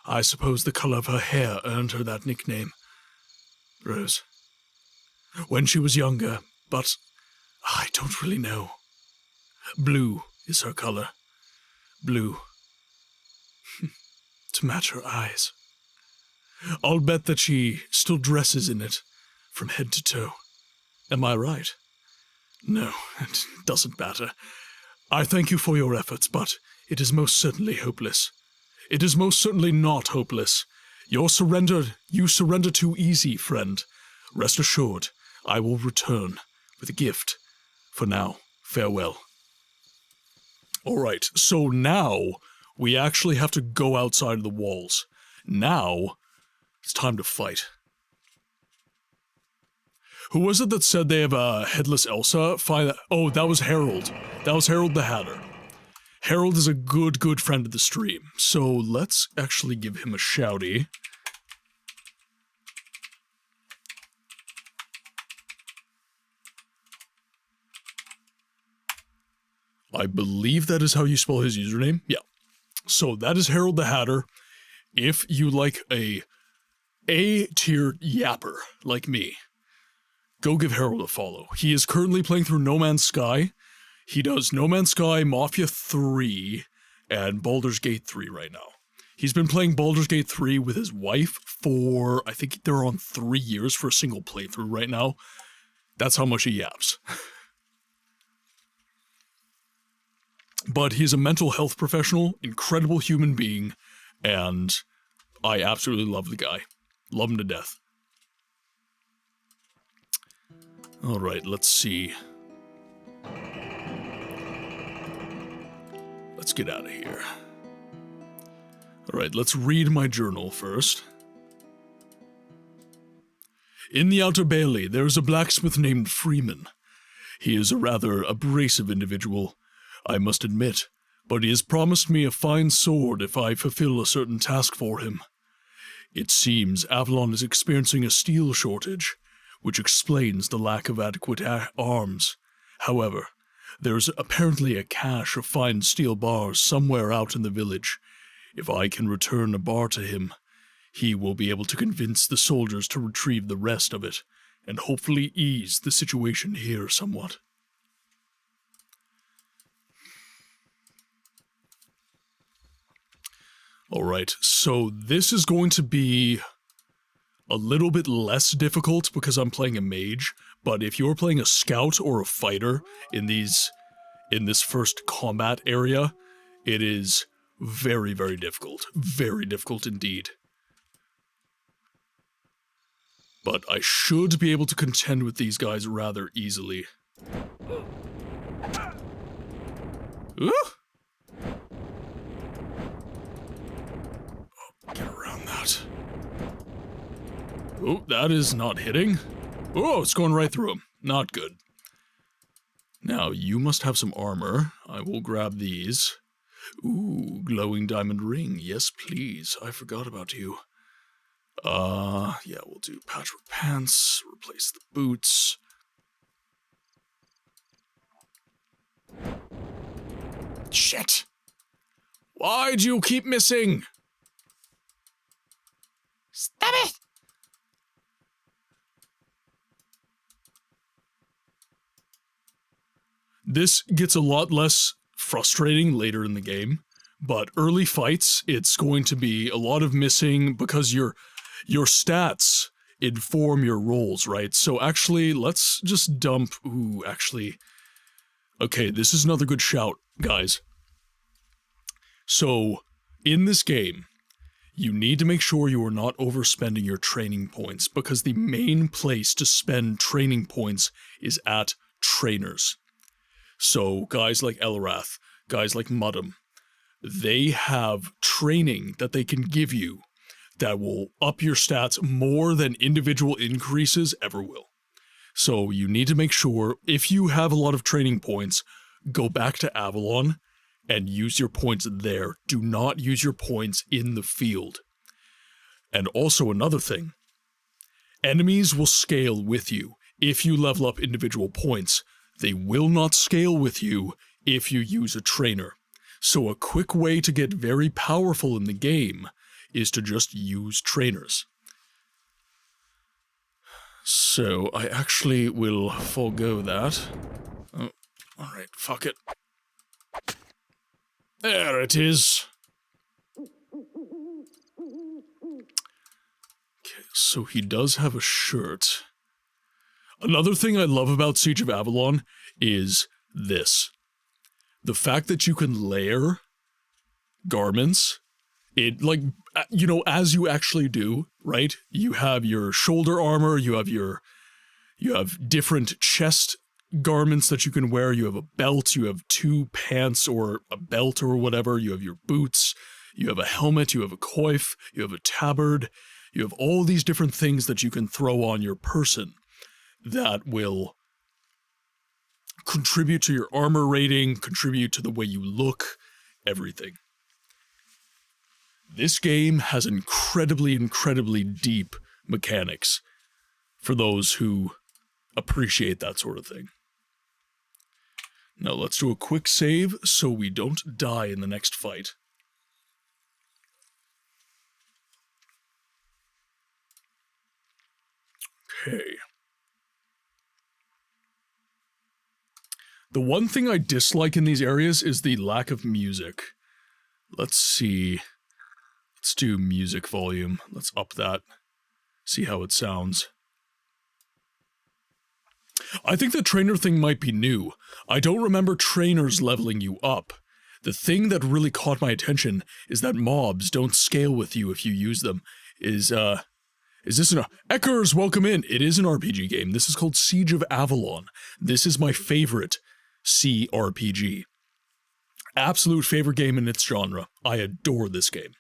I suppose the color of her hair earned her that nickname. Rose. When she was younger, but I don't really know. Blue is her color. Blue. To match her eyes. I'll bet that she still dresses in it, from head to toe. Am I right? No, it doesn't matter. I thank you for your efforts, but it is most certainly hopeless. It is most certainly not hopeless. You surrender too easy, friend. Rest assured, I will return with a gift. For now, farewell. Alright, so now we actually have to go outside of the walls. Now, it's time to fight. Who was it that said they have a headless Elsa? Oh, that was Harold. That was Harold the Hatter. Harold is a good friend of the stream. So let's actually give him a shouty. I believe that is how you spell his username. Yeah. So that is Harold the Hatter. If you like a A-tier yapper like me, go give Harold a follow. He is currently playing through No Man's Sky. He does No Man's Sky, Mafia 3, and Baldur's Gate 3 right now. He's been playing Baldur's Gate 3 with his wife for, I think they're on 3 years for a single playthrough right now. That's how much he yaps. But he's a mental health professional, incredible human being, and I absolutely love the guy. Love him to death. Alright, let's see. Let's get out of here. Alright, let's read my journal first. In the Outer Bailey, there is a blacksmith named Freeman. He is a rather abrasive individual, I must admit, but he has promised me a fine sword if I fulfill a certain task for him. It seems Avalon is experiencing a steel shortage, which explains the lack of adequate arms. However, there is apparently a cache of fine steel bars somewhere out in the village. If I can return a bar to him, he will be able to convince the soldiers to retrieve the rest of it, and hopefully ease the situation here somewhat. Alright, so this is going to be a little bit less difficult because I'm playing a mage, but if you're playing a scout or a fighter in this first combat area, it is very, very difficult. Very difficult indeed. But I should be able to contend with these guys rather easily. Ooh! Oh, get around that. Oh, that is not hitting. Oh, it's going right through him. Not good. Now, you must have some armor. I will grab these. Ooh, glowing diamond ring. Yes, please. I forgot about you. Yeah, we'll do patchwork pants, replace the boots. Shit! Why do you keep missing? Stop it! This gets a lot less frustrating later in the game, but early fights, it's going to be a lot of missing because your stats inform your rolls, right? So actually, let's just dump... Ooh, actually... Okay, this is another good shout, guys. So, in this game, you need to make sure you are not overspending your training points, because the main place to spend training points is at trainers. So, guys like Elrath, guys like Muddum, they have training that they can give you that will up your stats more than individual increases ever will. So you need to make sure, if you have a lot of training points, go back to Avalon and use your points there. Do not use your points in the field. And also another thing, enemies will scale with you if you level up individual points. They will not scale with you if you use a trainer. So a quick way to get very powerful in the game is to just use trainers. So I actually will forego that. Oh, alright, fuck it. There it is. Okay, so he does have a shirt. Another thing I love about Siege of Avalon is this. The fact that you can layer garments, it, like, you know, as you actually do, right? You have your shoulder armor, you have different chest garments that you can wear, you have a belt, you have two pants or a belt or whatever, you have your boots, you have a helmet, you have a coif, you have a tabard, you have all these different things that you can throw on your person that will contribute to your armor rating, contribute to the way you look, everything. This game has incredibly, incredibly deep mechanics for those who appreciate that sort of thing. Now let's do a quick save so we don't die in the next fight. Okay. The one thing I dislike in these areas is the lack of music. Let's see. Let's do music volume. Let's up that. See how it sounds. I think the trainer thing might be new. I don't remember trainers leveling you up. The thing that really caught my attention is that mobs don't scale with you if you use them. Is this an... Eckers, welcome in! It is an RPG game. This is called Siege of Avalon. This is my favorite CRPG. Absolute favorite game in its genre. I adore this game.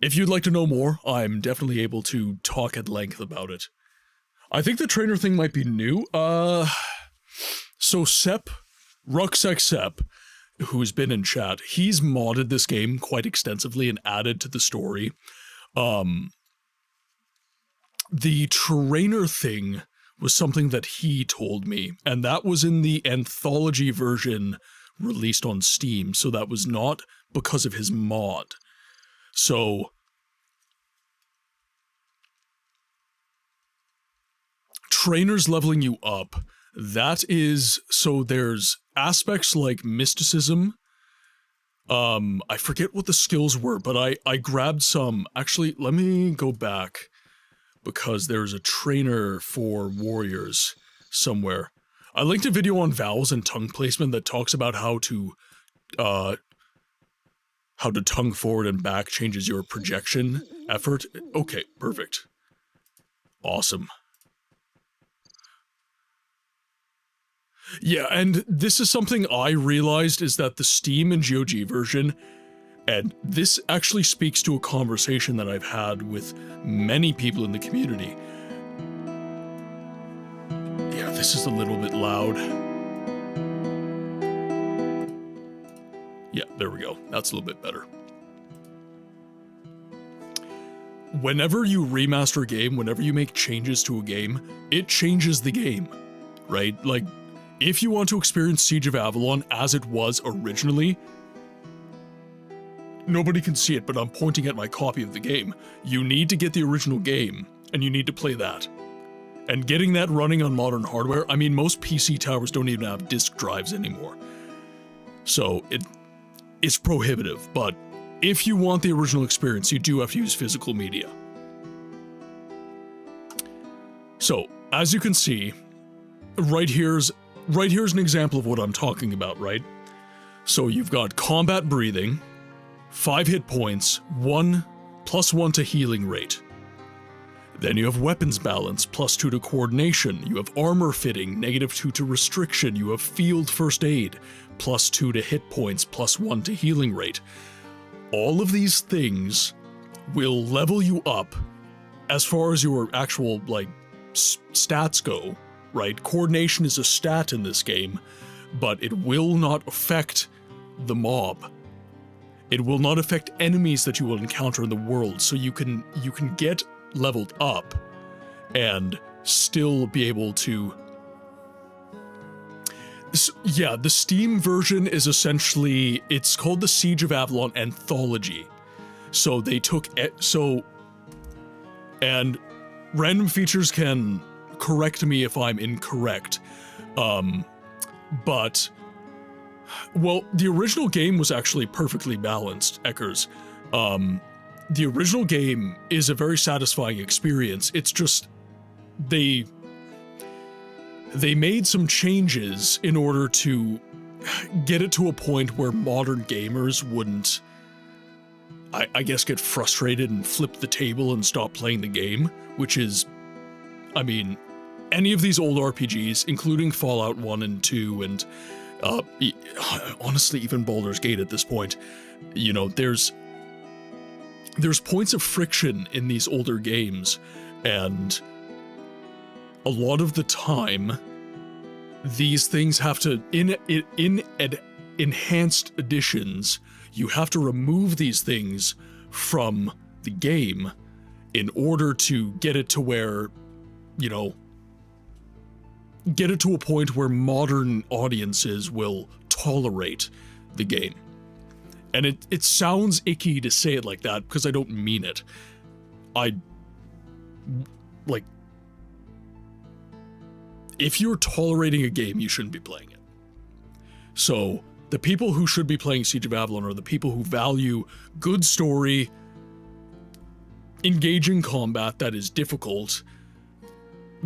If you'd like to know more, I'm definitely able to talk at length about it. I think the trainer thing might be new. So Sepp, Rucksack Sepp, who's been in chat, he's modded this game quite extensively and added to the story. The trainer thing was something that he told me, and that was in the anthology version released on Steam, so that was not because of his mod. So trainers leveling you up, that is, so there's aspects like mysticism, I forget what the skills were, but I grabbed some. Actually, let me go back, because there's a trainer for warriors somewhere. I linked a video on vowels and tongue placement that talks about how to tongue forward and back changes your projection effort. Okay, perfect. Awesome. Yeah, and this is something I realized, is that the Steam and GOG version, and this actually speaks to a conversation that I've had with many people in the community. Yeah, this is a little bit loud. Yeah, there we go. That's a little bit better. Whenever you remaster a game, whenever you make changes to a game, it changes the game, right? Like, if you want to experience Siege of Avalon as it was originally, nobody can see it, but I'm pointing at my copy of the game. You need to get the original game, and you need to play that. And getting that running on modern hardware, I mean, most PC towers don't even have disk drives anymore. So it's prohibitive, but if you want the original experience, you do have to use physical media. So, as you can see, right here's an example of what I'm talking about, right? So you've got combat breathing, 5 hit points, +1 to healing rate. Then you have weapons balance, +2 to coordination. You have armor fitting, -2 to restriction. You have field first aid, +2 to hit points, +1 to healing rate. All of these things will level you up as far as your actual, like, stats go. Right? Coordination is a stat in this game, but it will not affect the mob. It will not affect enemies that you will encounter in the world, so you can get leveled up and still be able to... Yeah, the Steam version is essentially, it's called the Siege of Avalon Anthology. So they took and random features can correct me if I'm incorrect, but, well, the original game was actually perfectly balanced, Eckers. The original game is a very satisfying experience. It's just, they made some changes in order to get it to a point where modern gamers wouldn't, I guess, get frustrated and flip the table and stop playing the game, which is, I mean, any of these old RPGs, including Fallout 1 and 2, and honestly, even Baldur's Gate at this point, you know, there's points of friction in these older games, and a lot of the time, these things have to, in enhanced editions, you have to remove these things from the game in order to get it to where, you know, get it to a point where modern audiences will tolerate the game. And it sounds icky to say it like that, because I don't mean it. Like, if you're tolerating a game, you shouldn't be playing it. So, the people who should be playing Siege of Avalon are the people who value good story, engaging combat that is difficult,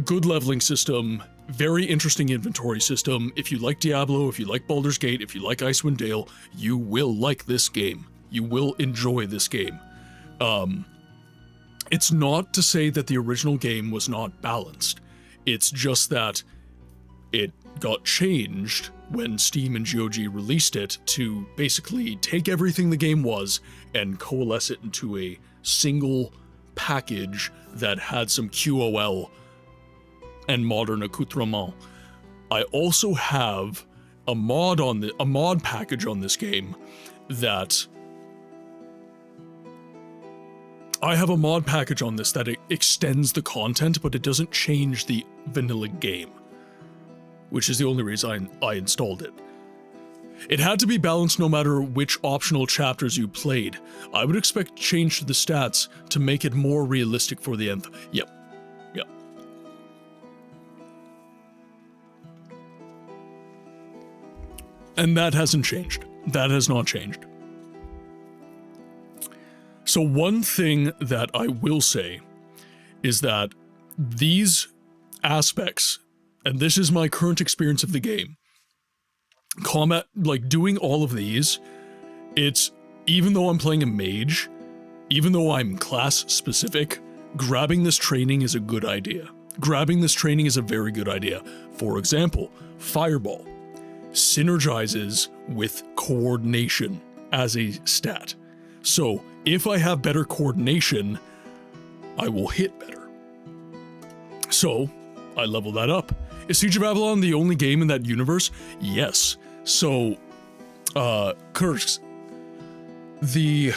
good leveling system, very interesting inventory system. If you like Diablo, if you like Baldur's Gate, if you like Icewind Dale, you will like this game. You will enjoy this game. It's not to say that the original game was not balanced. It's just that it got changed when Steam and GOG released it to basically take everything the game was and coalesce it into a single package that had some QOL and modern accoutrement. I also have a mod package on this game that it extends the content, but it doesn't change the vanilla game, which is the only reason I installed it. It had to be balanced no matter which optional chapters you played. I would expect change to the stats to make it more realistic for the end. Yep. And that hasn't changed. That has not changed. So one thing that I will say is that these aspects, and this is my current experience of the game, combat, like doing all of these, it's, even though I'm playing a mage, even though I'm class specific, grabbing this training is a good idea. Grabbing this training is a very good idea. For example, Fireball synergizes with coordination as a stat. So if I have better coordination, I will hit better. So I level that up. Is Siege of Avalon the only game in that universe? Yes. So, Kursk, the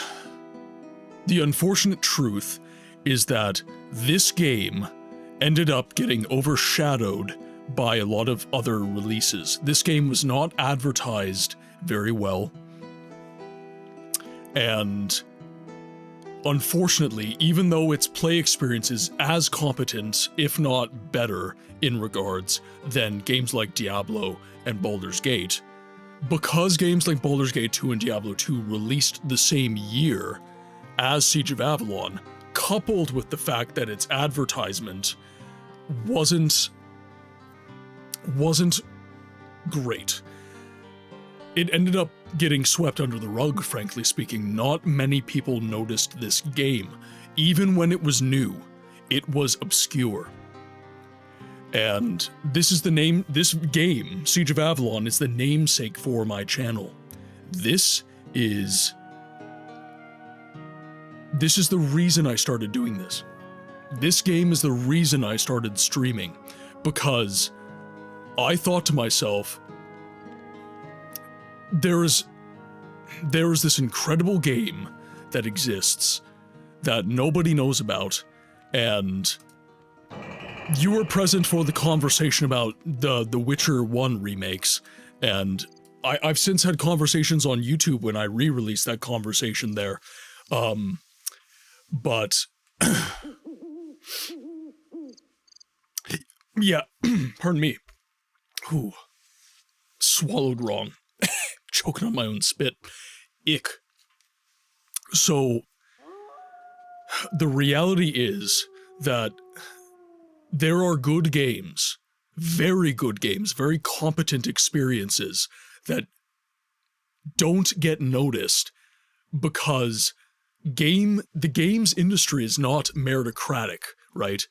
unfortunate truth is that this game ended up getting overshadowed by a lot of other releases. This game was not advertised very well. And unfortunately, even though its play experience is as competent, if not better, in regards than games like Diablo and Baldur's Gate, because games like Baldur's Gate 2 and Diablo 2 released the same year as Siege of Avalon, coupled with the fact that its advertisement wasn't great, it ended up getting swept under the rug, frankly speaking. Not many people noticed this game. Even when it was new, it was obscure. And this game, Siege of Avalon, is the namesake for my channel. This is the reason I started doing this. This game is the reason I started streaming, because I thought to myself, there is this incredible game that exists that nobody knows about, and you were present for the conversation about the Witcher 1 remakes, and I've since had conversations on YouTube when I re-released that conversation there. But yeah, pardon me. Ooh, swallowed wrong. Choking on my own spit. Ick. So, the reality is that there are good games, very competent experiences that don't get noticed because the games industry is not meritocratic, right?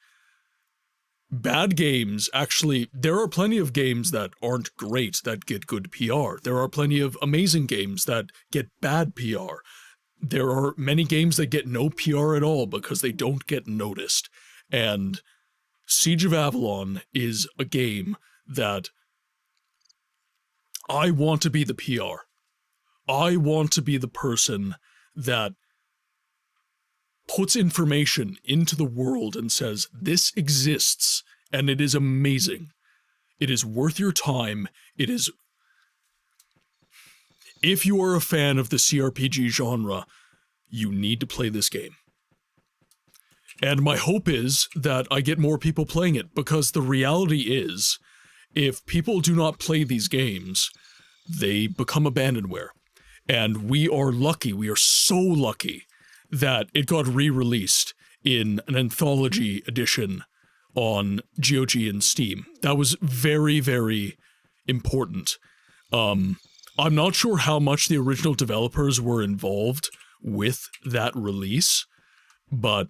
Bad games, actually, there are plenty of games that aren't great that get good PR. There are plenty of amazing games that get bad PR. There are many games that get no PR at all because they don't get noticed. And Siege of Avalon is a game that I want to be the PR. I want to be the person that puts information into the world and says, this exists, and it is amazing. It is worth your time. It is... If you are a fan of the CRPG genre, you need to play this game. And my hope is that I get more people playing it, because the reality is, if people do not play these games, they become abandonware. And we are lucky, we are so lucky, that it got re-released in an anthology edition on GOG and Steam. That was very, very important. I'm not sure how much the original developers were involved with that release, but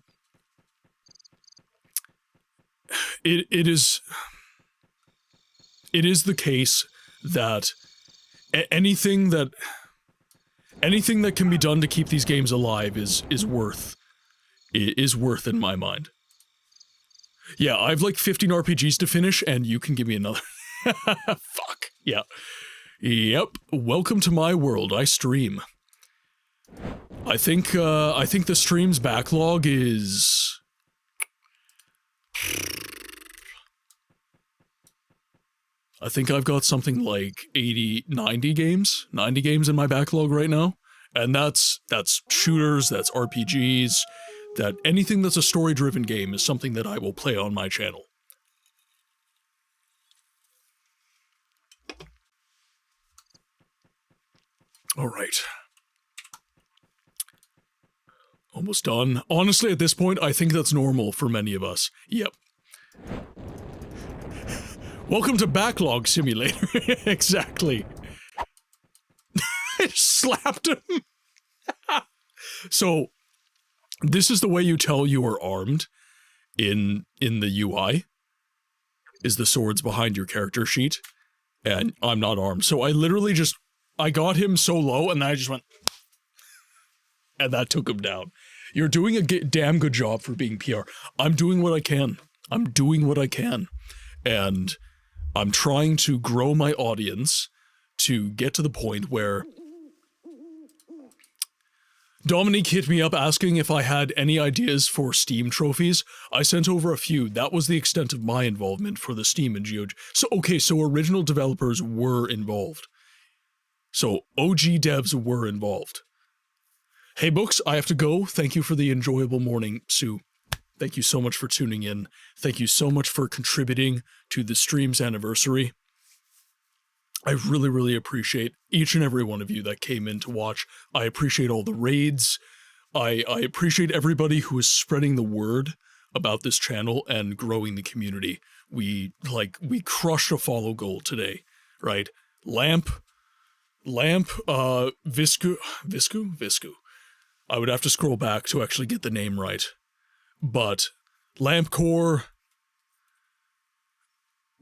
it is the case that anything that can be done to keep these games alive is worth in my mind. Yeah, I've like 15 RPGs to finish, and you can give me another. Fuck. Yeah. Yep. Welcome to my world. I stream. I think the stream's backlog is... I think I've got something like 90 games in my backlog right now. And that's shooters, that's RPGs, that anything that's a story-driven game is something that I will play on my channel. All right. Almost done. Honestly, at this point, I think that's normal for many of us. Yep. Welcome to Backlog Simulator. Exactly. I slapped him. So, this is the way you tell you are armed in the UI, is the swords behind your character sheet, and I'm not armed. So I literally I got him so low, and then I just went, and that took him down. You're doing a damn good job for being PR. I'm doing what I can. I'm doing what I can. And I'm trying to grow my audience to get to the point where Dominique hit me up asking if I had any ideas for Steam trophies. I sent over a few. That was the extent of my involvement for the Steam and GOG. So, okay, so original developers were involved. So, OG devs were involved. Hey, Books, I have to go. Thank you for the enjoyable morning, Sue. Thank you so much for tuning in. Thank you so much for contributing to the stream's anniversary. I really, really appreciate each and every one of you that came in to watch. I appreciate all the raids. I appreciate everybody who is spreading the word about this channel and growing the community. We crushed a follow goal today, right? Lamp, Visku. I would have to scroll back to actually get the name right. But Lampcore,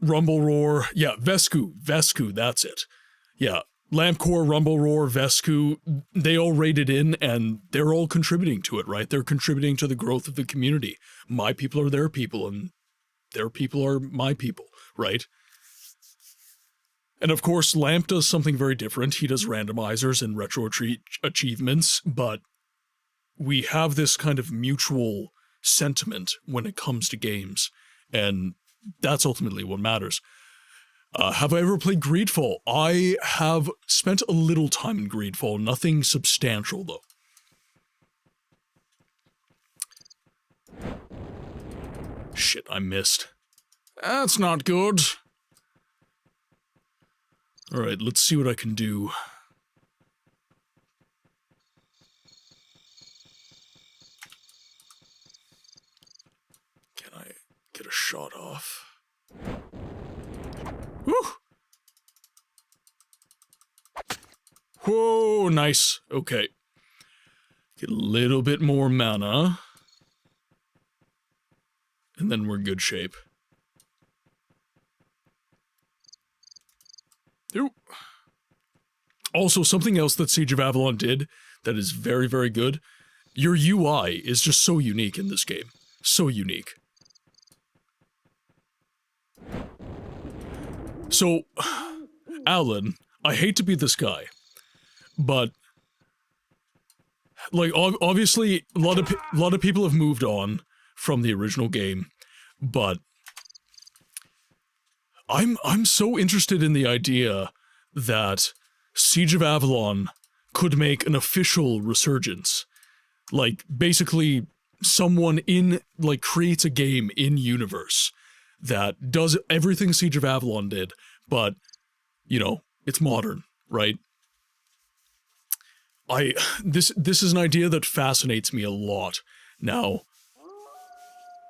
Rumble Roar, yeah, Vesku, that's it. Yeah, Lampcore, Rumble Roar, Vesku, they all raided in and they're all contributing to it, right? They're contributing to the growth of the community. My people are their people and their people are my people, right? And of course, Lamp does something very different. He does randomizers and retro achievements, but we have this kind of mutual sentiment when it comes to games, and that's ultimately what matters. Have I ever played Greedfall? I have spent a little time in Greedfall, nothing substantial though. Shit, I missed. That's not good. Alright, let's see what I can do. Can I get a shot off? Whew! Whoa, nice. Okay. Get a little bit more mana. And then we're in good shape. Ooh. Also, something else that Siege of Avalon did that is very, very good. Your UI is just so unique in this game. So unique. So, Alan, I hate to be this guy, but like obviously a lot of people have moved on from the original game, but I'm so interested in the idea that Siege of Avalon could make an official resurgence. Like basically someone creates a game in universe that does everything Siege of Avalon did, but, you know, it's modern, right? This is an idea that fascinates me a lot. Now,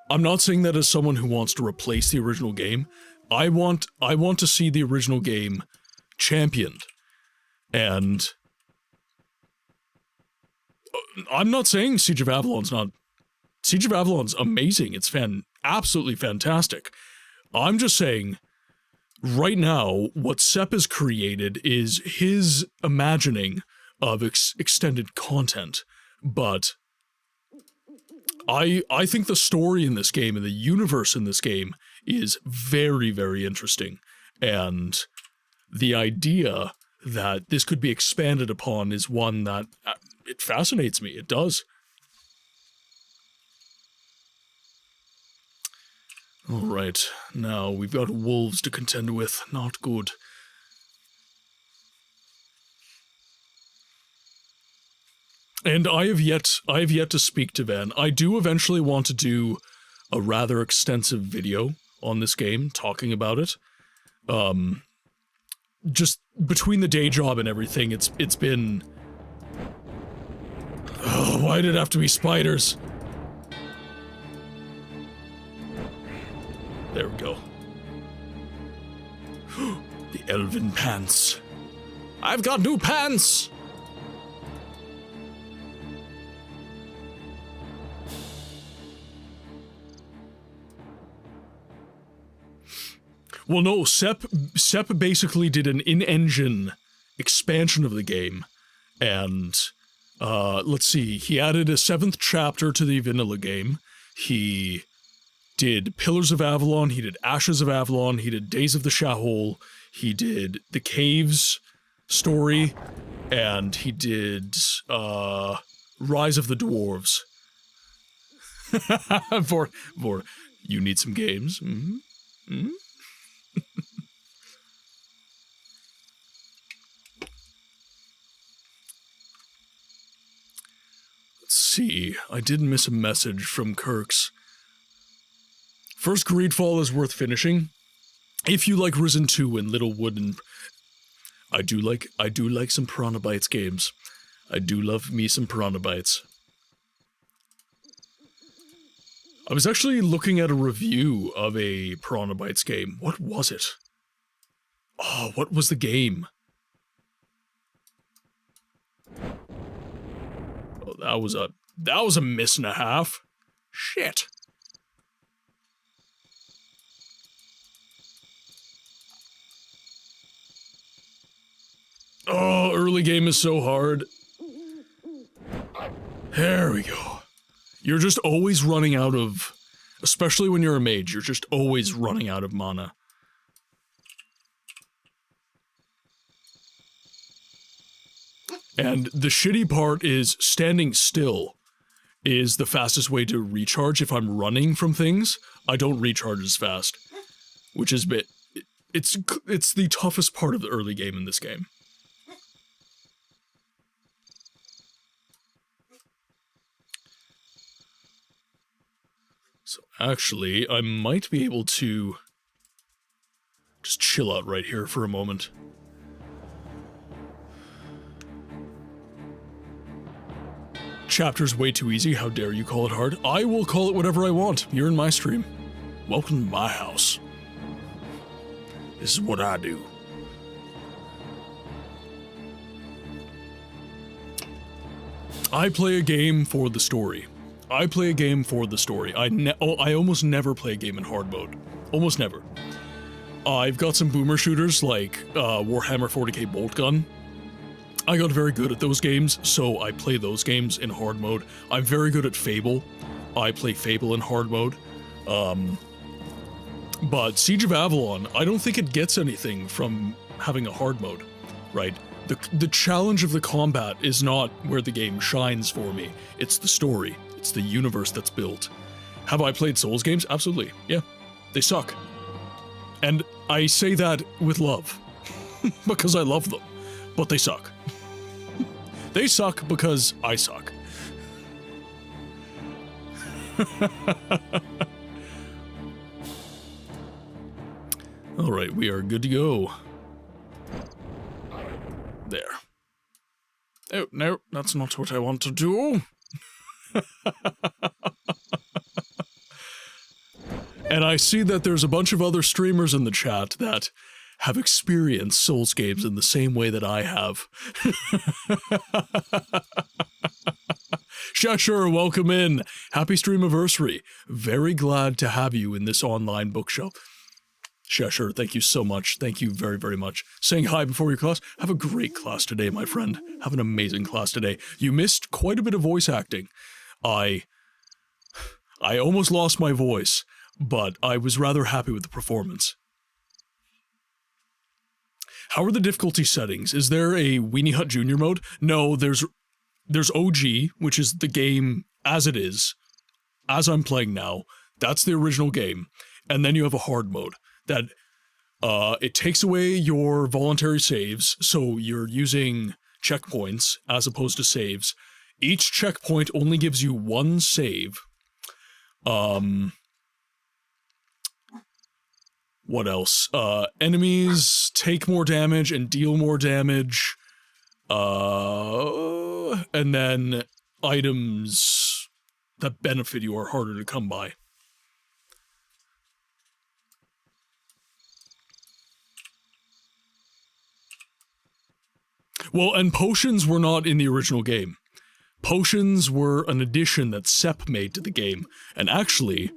I'm not saying that as someone who wants to replace the original game. I want to see the original game championed. And I'm not saying Siege of Avalon's not... Siege of Avalon's amazing. It's absolutely fantastic. I'm just saying, right now, what Sepp has created is his imagining of extended content, but I think the story in this game and the universe in this game is very, very interesting, and the idea that this could be expanded upon is one that it fascinates me. It does. Alright, now we've got wolves to contend with. Not good. And I have yet to speak to Van. I do eventually want to do a rather extensive video on this game, talking about it. Just between the day job and everything, it's been... Oh, why did it have to be spiders? There we go. The elven pants. I've got new pants! Well, no, Sepp basically did an in-engine expansion of the game, and, let's see, he added a 7th chapter to the vanilla game, he did Pillars of Avalon, he did Ashes of Avalon, he did Days of the Shahol, he did the Caves story, and he did, Rise of the Dwarves. for, you need some games? Mm-hmm. Mm-hmm. Let's see, I did miss a message from Kirk's. First Greedfall is worth finishing. If you like Risen 2 and Littlewood, and I do like some Piranha Bytes games. I do love me some Piranha Bytes. I was actually looking at a review of a Piranha Bytes game. What was it? Oh, what was the game? Oh, that was a miss and a half. Shit. Oh, early game is so hard. There we go. You're just always running out of, especially when you're a mage, you're just always running out of mana. And the shitty part is standing still is the fastest way to recharge. If I'm running from things, I don't recharge as fast, which is it's the toughest part of the early game in this game. So actually, I might be able to just chill out right here for a moment. Chapter's way too easy, how dare you call it hard? I will call it whatever I want. You're in my stream. Welcome to my house. This is what I do. I play a game for the story. I play a game for the story. I almost never play a game in hard mode. Almost never. I've got some boomer shooters like Warhammer 40k Bolt Gun. I got very good at those games, so I play those games in hard mode. I'm very good at Fable. I play Fable in hard mode. But Siege of Avalon, I don't think it gets anything from having a hard mode, right? The challenge of the combat is not where the game shines for me. It's the story. It's the universe that's built. Have I played Souls games? Absolutely. Yeah. They suck. And I say that with love. Because I love them. But they suck. They suck because I suck. Alright, we are good to go. There. Oh, no, that's not what I want to do. And I see that there's a bunch of other streamers in the chat that have experienced Souls games in the same way that I have. Shashur, welcome in. Happy Streamiversary. Very glad to have you in this online bookshelf. Shashur, thank you so much. Thank you very, very much. Saying hi before your class. Have a great class today, my friend. Have an amazing class today. You missed quite a bit of voice acting. I almost lost my voice, but I was rather happy with the performance. How are the difficulty settings? Is there a Weenie Hut Junior mode? No, there's OG, which is the game as it is, as I'm playing now. That's the original game. And then you have a hard mode that it takes away your voluntary saves, so you're using checkpoints as opposed to saves. Each checkpoint only gives you one save. What else? Enemies take more damage and deal more damage. And then items that benefit you are harder to come by. Well, and potions were not in the original game. Potions were an addition that Sepp made to the game, and actually,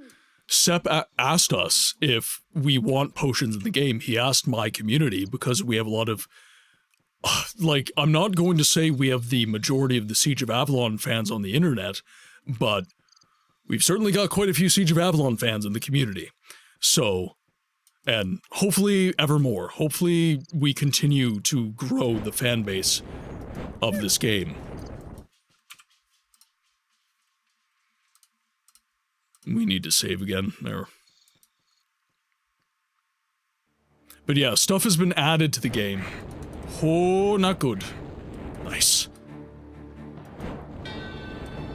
Sepp asked us if we want potions in the game. He asked my community, because we have a lot of, like, I'm not going to say we have the majority of the Siege of Avalon fans on the internet, but we've certainly got quite a few Siege of Avalon fans in the community. So, and hopefully ever more. Hopefully we continue to grow the fan base of this game. We need to save again. There. But yeah, stuff has been added to the game. Oh, not good. Nice.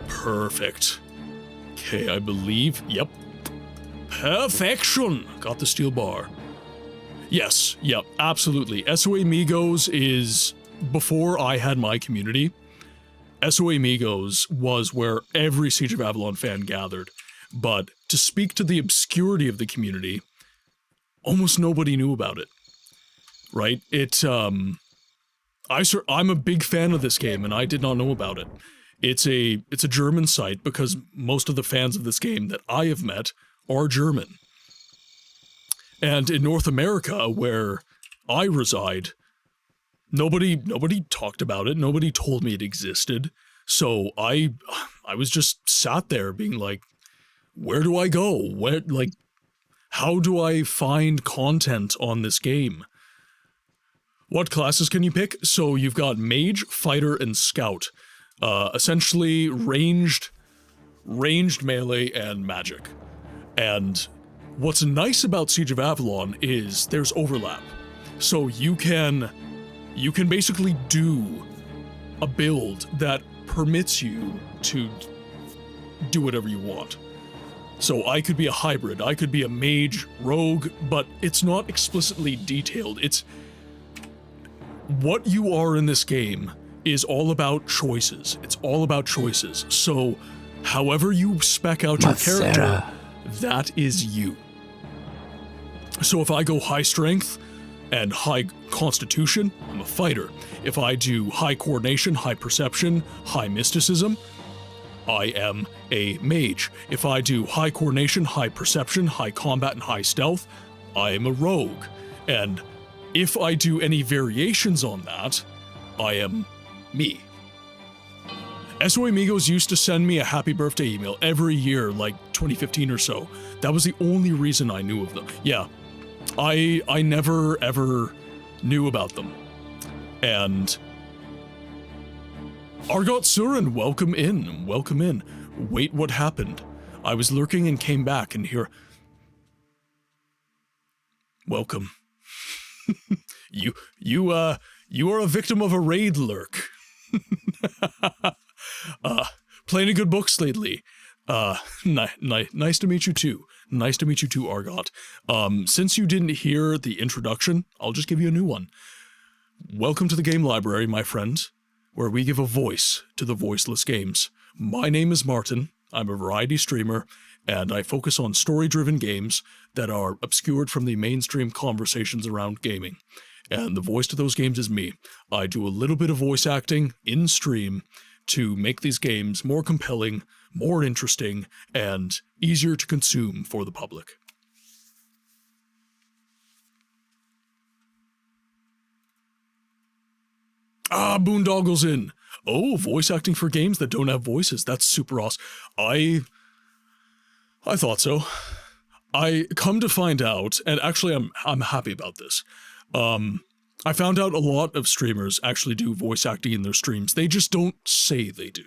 Perfect. Okay, I believe. Yep. Perfection! Got the steel bar. Yes, yep, absolutely. SOA Migos is... Before I had my community, SOA Migos was where every Siege of Avalon fan gathered. But to speak to the obscurity of the community, almost nobody knew about it. Right? I'm a big fan of this game, and I did not know about it. It's a German site, because most of the fans of this game that I have met are German. And in North America, where I reside, nobody talked about it, nobody told me it existed, so I was just sat there being like, where do I go? How do I find content on this game? What classes can you pick? So you've got Mage, Fighter, and Scout. Essentially ranged melee and magic. And what's nice about Siege of Avalon is there's overlap. So you can basically do a build that permits you to do whatever you want. So I could be a hybrid, I could be a mage, rogue, but it's not explicitly detailed. It's what you are in this game is all about choices. It's all about choices. So however you spec out your character, that is you. So if I go high strength and high constitution, I'm a fighter. If I do high coordination, high perception, high mysticism, I am a mage. If I do high coordination, high perception, high combat, and high stealth, I am a rogue. And if I do any variations on that, I am me. SOA Amigos used to send me a happy birthday email every year, like 2015 or so. That was the only reason I knew of them. Yeah, I never ever knew about them. And Argot Surin, welcome in, welcome in. Wait, what happened? I was lurking and came back, and here... Welcome. You are a victim of a raid lurk. PlayAnyGoodBooksLately. Nice to meet you too. Nice to meet you too, Argot. Since you didn't hear the introduction, I'll just give you a new one. Welcome to the game library, my friend, where we give a voice to the voiceless games. My name is Martin, I'm a variety streamer, and I focus on story-driven games that are obscured from the mainstream conversations around gaming. And the voice to those games is me. I do a little bit of voice acting in stream to make these games more compelling, more interesting, and easier to consume for the public. Ah, Boondoggle's in. Oh, voice acting for games that don't have voices. That's super awesome. I thought so. I come to find out, and actually I'm happy about this. I found out a lot of streamers actually do voice acting in their streams. They just don't say they do.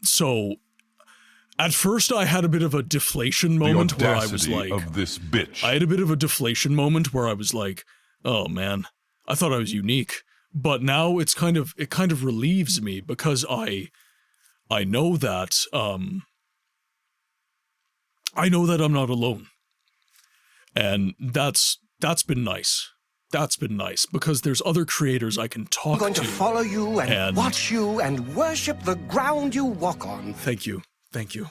So at first I had a bit of a deflation moment where I was like, of this bitch. I had a bit of a deflation moment where I was like, oh man, I thought I was unique. But now it kind of relieves me because I know that I'm not alone. And that's been nice. That's been nice, because there's other creators I can talk to. I'm going to follow you and watch you and worship the ground you walk on. Thank you. Thank you.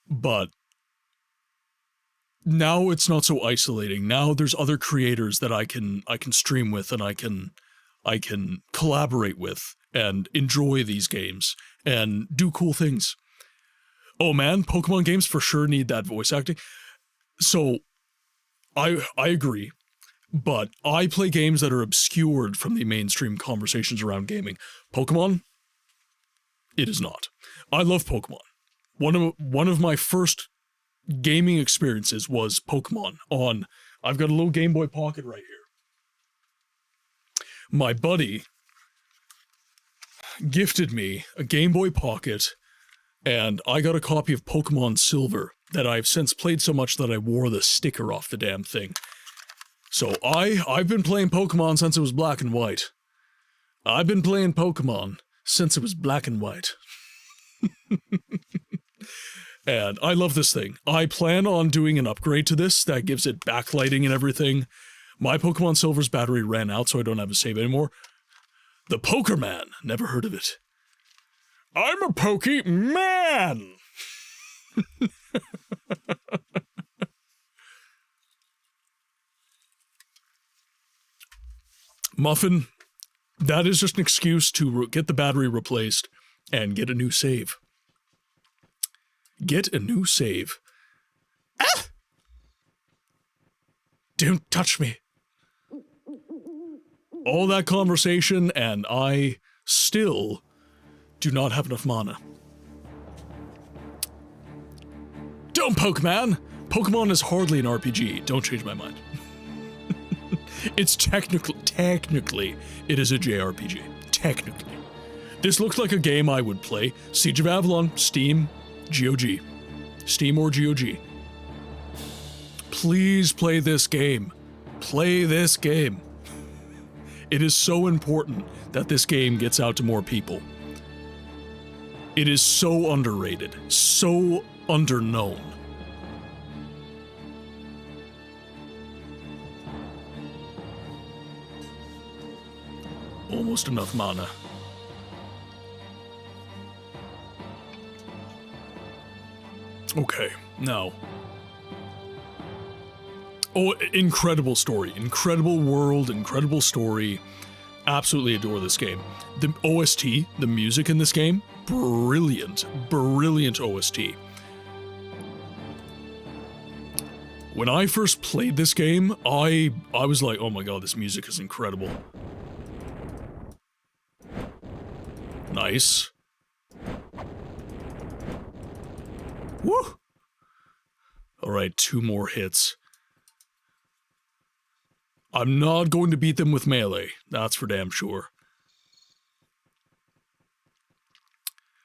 But now it's not so isolating. Now there's other creators that I can stream with, and I can collaborate with and enjoy these games and do cool things. Oh man, Pokemon games for sure need that voice acting. So I agree, but I play games that are obscured from the mainstream conversations around gaming. Pokemon, it is not. I love Pokemon. One of my first gaming experiences was Pokemon on, I've got a little Game Boy Pocket right here. My buddy gifted me a Game Boy Pocket, and I got a copy of Pokemon Silver that I've since played so much that I wore the sticker off the damn thing. So I've been playing Pokemon since it was black and white. I've been playing Pokemon since it was black and white. And I love this thing. I plan on doing an upgrade to this that gives it backlighting and everything. My Pokemon Silver's battery ran out, so I don't have a save anymore. The Pokerman. Never heard of it. I'm a Poke-Man! Muffin, that is just an excuse to get the battery replaced and get a new save. Get a new save. Ah! Don't touch me. All that conversation, and I still do not have enough mana. Don't Pokemon! Pokemon is hardly an RPG. Don't change my mind. It's technically, it is a JRPG. Technically. This looks like a game I would play. Siege of Avalon, Steam, GOG. Steam or GOG. Please play this game. Play this game. It is so important that this game gets out to more people. It is so underrated, so underknown. Almost enough mana. Okay, now. Oh, incredible story. Incredible world, incredible story. Absolutely adore this game. The OST, the music in this game, brilliant. Brilliant OST. When I first played this game, I was like, oh my god, this music is incredible. Nice. Woo! Alright, 2 more hits. I'm not going to beat them with melee, that's for damn sure.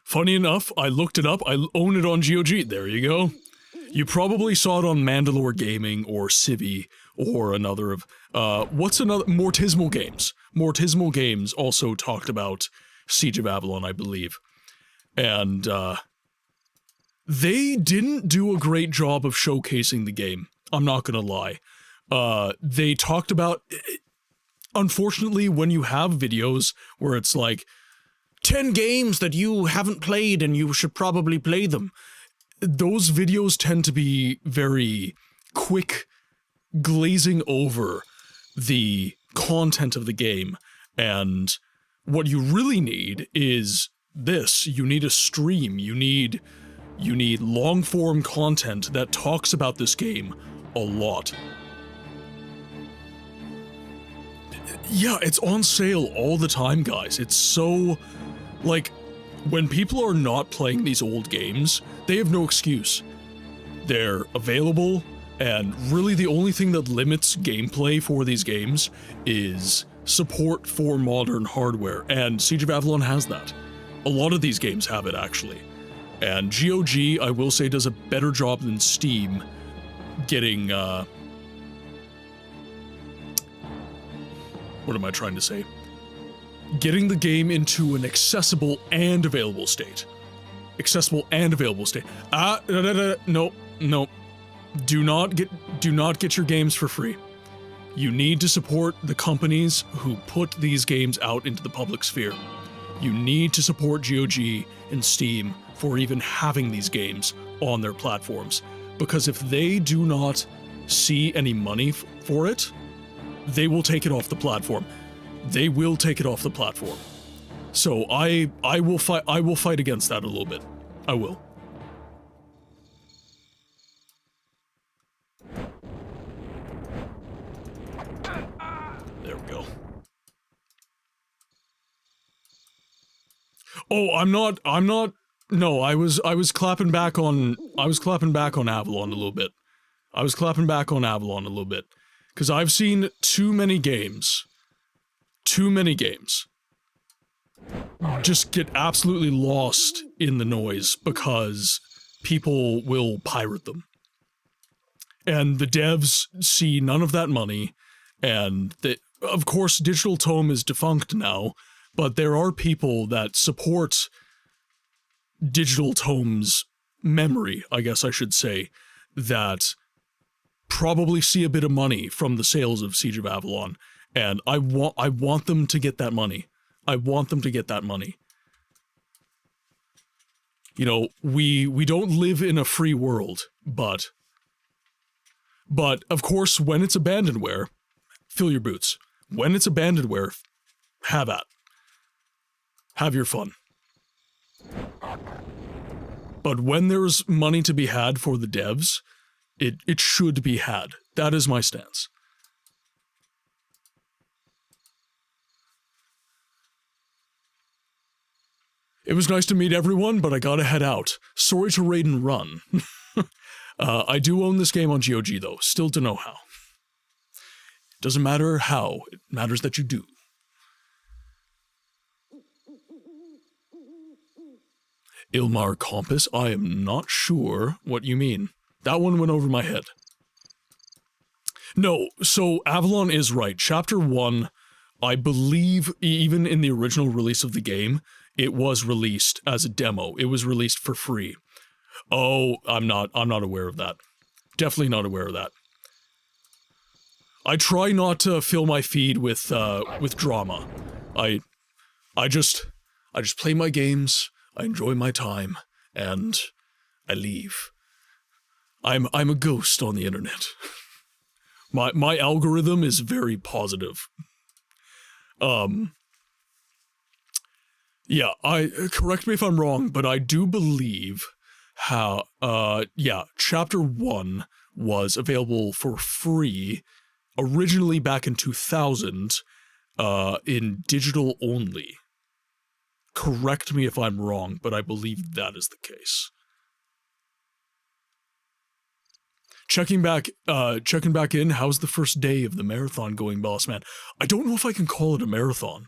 Funny enough, I looked it up, I own it on GOG, there you go. You probably saw it on Mandalore Gaming or Civi or another of, what's another, Mortismal Games. Mortismal Games also talked about Siege of Avalon, I believe. And, they didn't do a great job of showcasing the game, I'm not gonna lie. They talked about, unfortunately, when you have videos where it's like, 10 games that you haven't played and you should probably play them, those videos tend to be very quick, glazing over the content of the game, and what you really need is this. You need a stream, you need long-form content that talks about this game a lot. Yeah, it's on sale all the time, guys. It's so, like, when people are not playing these old games, they have no excuse. They're available, and really the only thing that limits gameplay for these games is support for modern hardware, and Siege of Avalon has that. A lot of these games have it, actually. And GOG, I will say, does a better job than Steam getting, what am I trying to say? Getting the game into an accessible and available state. Accessible and available state. No. Do not get your games for free. You need to support the companies who put these games out into the public sphere. You need to support GOG and Steam for even having these games on their platforms. Because if they do not see any money for it, they will take it off the platform. They will take it off the platform. So I will fight against that a little bit. I will. There we go. Oh, I'm not no, I was clapping back on Avalon a little bit. I was clapping back on Avalon a little bit. Because I've seen too many games just get absolutely lost in the noise because people will pirate them. And the devs see none of that money, and of course Digital Tome is defunct now, but there are people that support Digital Tome's memory, I guess I should say, that probably see a bit of money from the sales of Siege of Avalon, and I want them to get that money. I want them to get that money. You know, we don't live in a free world, but of course, when it's abandonware, fill your boots. When it's abandonware, have at. Have your fun. But when there's money to be had for the devs, it should be had. That is my stance. It was nice to meet everyone, but I gotta head out. Sorry to raid and run. I do own this game on GOG, though. Still to know how. Doesn't matter how, it matters that you do. Ilmar Compass, I am not sure what you mean. That one went over my head. No, so Avalon is right. Chapter 1, I believe, even in the original release of the game, it was released as a demo. It was released for free. Oh, I'm not aware of that. Definitely not aware of that. I try not to fill my feed with drama. I just play my games, I enjoy my time, and I leave. I'm a ghost on the internet. My algorithm is very positive. Yeah, correct me if I'm wrong, but I do believe Chapter 1 was available for free originally back in 2000 in digital only. Correct me if I'm wrong, but I believe that is the case. Checking back in, how's the first day of the marathon going, boss man? I don't know if I can call it a marathon.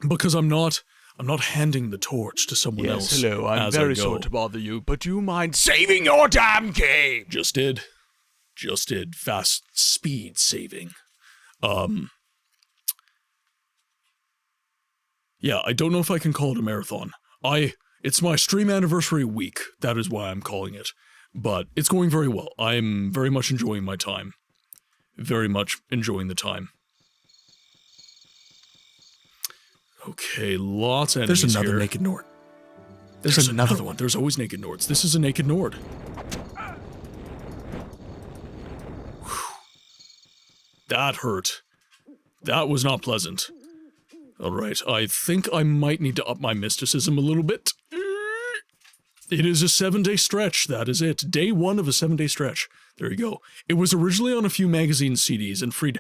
Because I'm not handing the torch to someone else. Yes, hello, I'm very sorry to bother you, but do you mind saving your damn game? Just did. Fast speed saving. Yeah, I don't know if I can call it a marathon. It's my stream anniversary week. That is why I'm calling it. But it's going very well. I'm very much enjoying my time. Very much enjoying the time. Okay, lots of enemies. There's another here. naked Nord. There's another one. There's always naked Nords. This is a naked Nord. Whew. That hurt. That was not pleasant. Alright, I think I might need to up my mysticism a little bit. It is a 7-day stretch, that is it. Day 1 of a 7-day stretch. There you go. It was originally on a few magazine CDs and freed...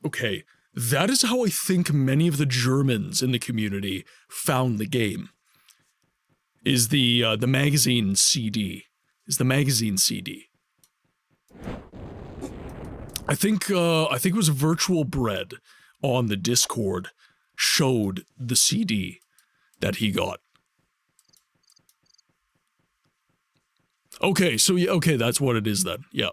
Okay, that is how I think many of the Germans in the community found the game. Is the magazine CD. I think it was Virtual Bread on the Discord showed the CD that he got. Okay, so yeah, okay, that's what it is then. Yeah.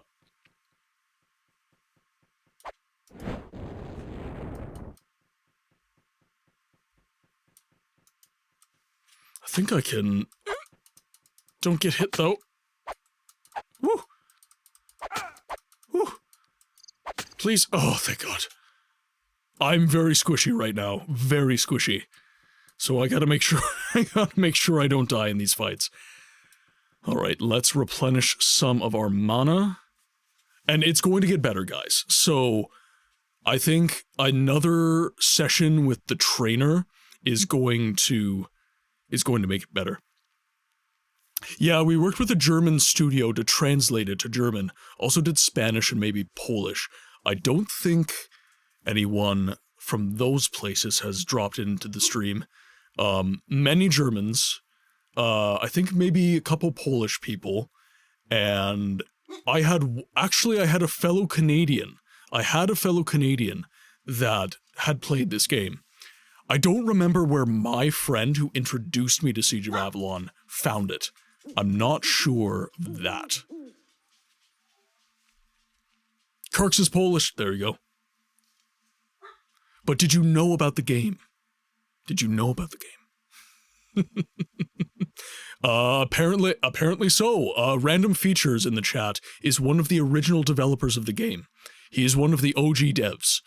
I think I can Don't get hit, though. Woo! Woo! Please. Oh, thank God. I'm very squishy right now. Very squishy. So I gotta make sure I don't die in these fights. Alright, let's replenish some of our mana. And it's going to get better, guys. So I think another session with the trainer is going to make it better. Yeah, we worked with a German studio to translate it to German. Also did Spanish and maybe Polish. I don't think anyone from those places has dropped into the stream. Many Germans, I think maybe a couple Polish people, and I had a fellow Canadian. I had a fellow Canadian that had played this game. I don't remember where my friend who introduced me to Siege of Avalon found it. I'm not sure of that. Kirks is Polish. There you go. But did you know about the game? Did you know about the game? Apparently so. Random Features in the chat is one of the original developers of the game. He is one of the OG devs.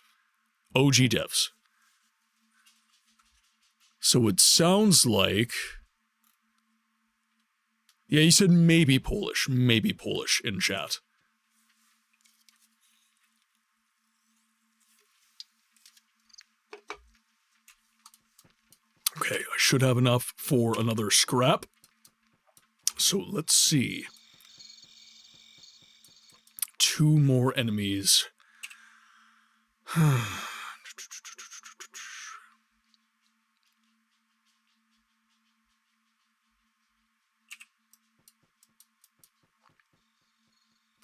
OG devs. So it sounds like... Yeah, he said maybe Polish in chat. Okay, I should have enough for another scrap. So let's see. 2 more enemies.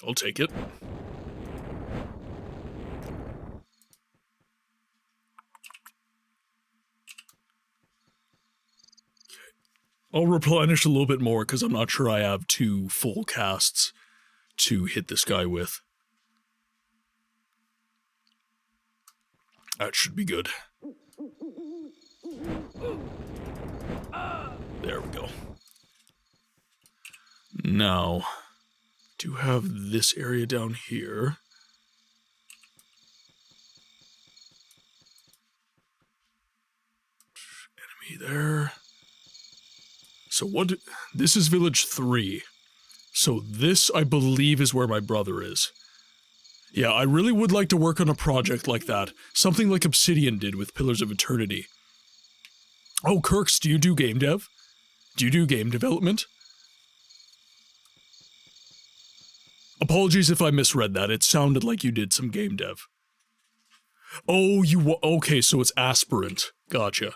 I'll take it. I'll replenish a little bit more because I'm not sure I have 2 full casts to hit this guy with. That should be good. There we go. Now, do have this area down here. Enemy there. So what, this is village 3. So this, I believe, is where my brother is. Yeah, I really would like to work on a project like that. Something like Obsidian did with Pillars of Eternity. Oh, Kirks, do you do game dev? Do you do game development? Apologies if I misread that. It sounded like you did some game dev. Oh, okay, so it's aspirant. Gotcha.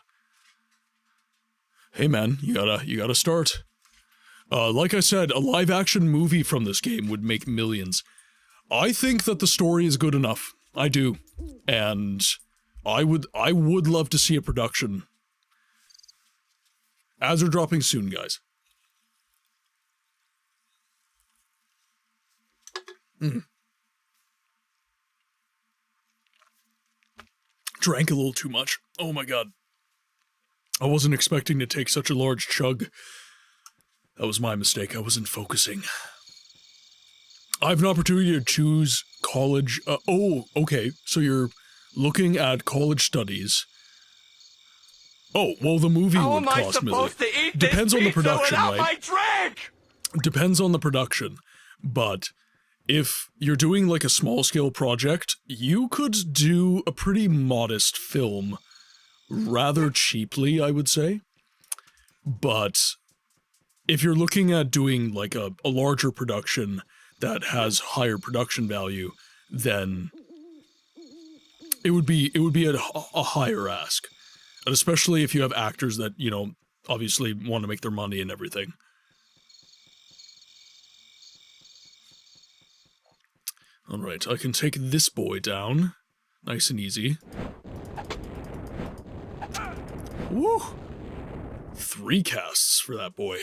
Hey man, you gotta start. Like I said, a live-action movie from this game would make millions. I think that the story is good enough. I do. And I would love to see a production. Ads are dropping soon, guys. Drank a little too much. Oh my god. I wasn't expecting to take such a large chug. That was my mistake. I wasn't focusing. I have an opportunity to choose college. Oh, okay. So you're looking at college studies. Oh, well, the movie would cost millions. Depends on the production, right? Depends on the production. But if you're doing like a small scale project, you could do a pretty modest film rather cheaply, I would say. But if you're looking at doing like a larger production that has higher production value, then it would be a higher ask. And especially if you have actors that, you know, obviously want to make their money and everything. Alright, I can take this boy down. Nice and easy. Woo! 3 casts for that boy.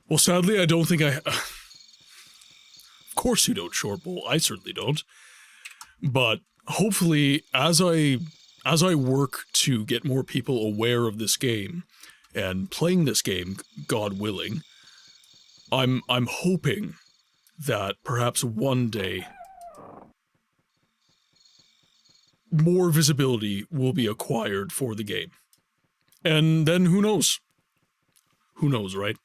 Well, sadly, I don't think I... Of course you don't, Short Bowl. I certainly don't. But hopefully, as I work to get more people aware of this game, and playing this game, God willing, I'm hoping that perhaps one day more visibility will be acquired for the game. And then who knows? Who knows, right?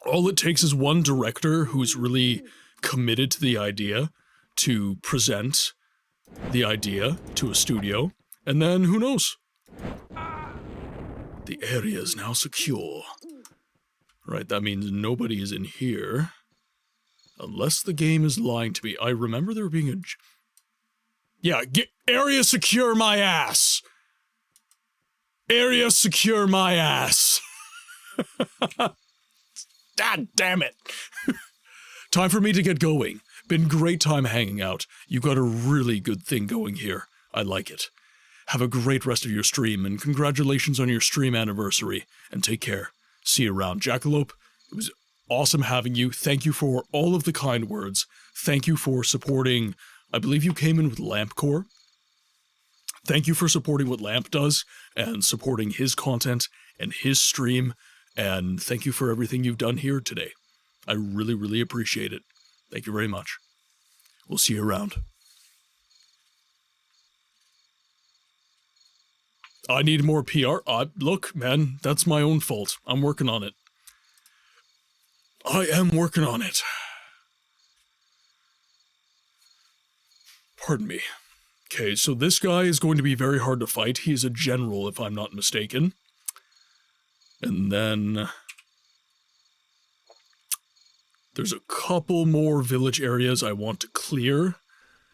All it takes is one director who's really committed to the idea to present the idea to a studio, and then who knows? The area is now secure. Right, that means nobody is in here. Unless the game is lying to me. I remember there being a... Yeah, get area secure my ass! Area secure my ass! God damn it! Time for me to get going. Been great time hanging out. You got a really good thing going here. I like it. Have a great rest of your stream, and congratulations on your stream anniversary. And take care. See you around. Jackalope, it was awesome having you. Thank you for all of the kind words. Thank you for supporting... I believe you came in with Lamp Core. Thank you for supporting what Lamp does, and supporting his content, and his stream, and thank you for everything you've done here today. I really, really appreciate it. Thank you very much. We'll see you around. I need more PR. Look, man, that's my own fault. I'm working on it. I am working on it. Pardon me. Okay, so this guy is going to be very hard to fight. He's a general, if I'm not mistaken. And then... there's a couple more village areas I want to clear.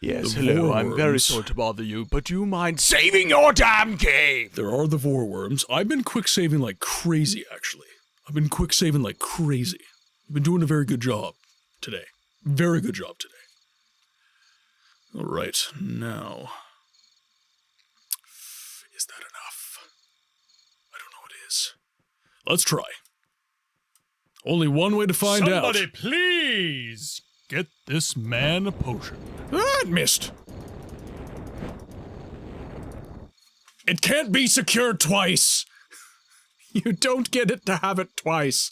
Yes, hello, I'm very sorry to bother you, but do you mind saving your damn cave? There are the Vorworms. I've been quick saving like crazy, actually. I've been quick saving like crazy. I've been doing a very good job today. Very good job today. Alright, now... is that enough? I don't know it is. Let's try. Only one way to find out. Somebody please get this man a potion. Ah, it missed. It can't be secured twice. You don't get it to have it twice.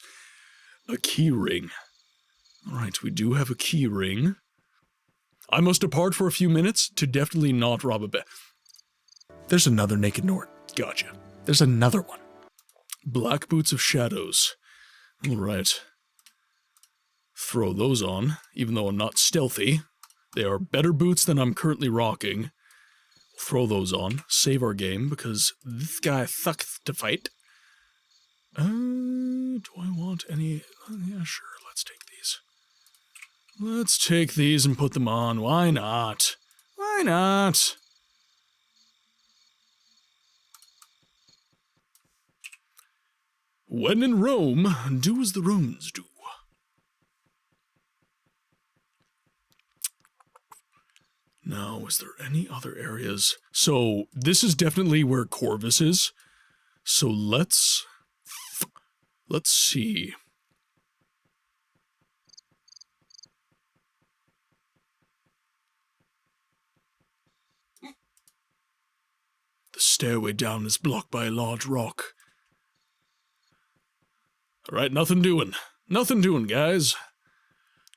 A key ring. Alright, we do have a key ring. I must depart for a few minutes to definitely not rob a bank. There's another Naked Nord. Gotcha. There's another one. Black Boots of Shadows. Alright. Throw those on, even though I'm not stealthy. They are better boots than I'm currently rocking. Throw those on. Save our game, because this guy sucks to fight. Do I want any... yeah, sure, let's take these. Let's take these and put them on. Why not? Why not? When in Rome, do as the Romans do. Now, is there any other areas? So, this is definitely where Corvus is. So let's see. The stairway down is blocked by a large rock. Alright, nothing doing. Nothing doing, guys.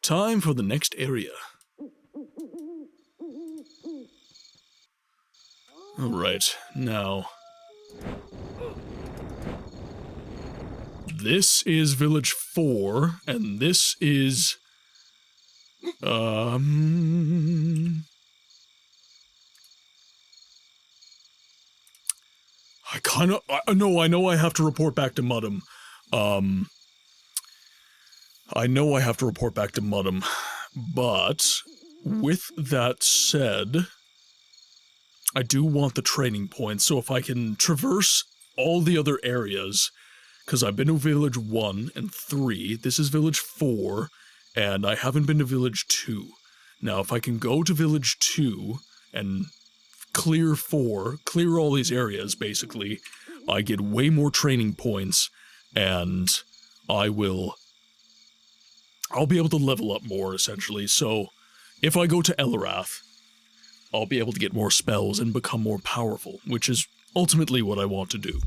Time for the next area. Alright, now... this is Village 4, and this is... I know I have to report back to Muddum. I know I have to report back to Muddum, but with that said, I do want the training points, so if I can traverse all the other areas, because I've been to Village 1 and 3, this is Village 4, and I haven't been to Village 2. Now, if I can go to Village 2 and clear 4, clear all these areas, basically, I get way more training points, and I'll be able to level up more, essentially. So, if I go to Elarath, I'll be able to get more spells and become more powerful, which is ultimately what I want to do.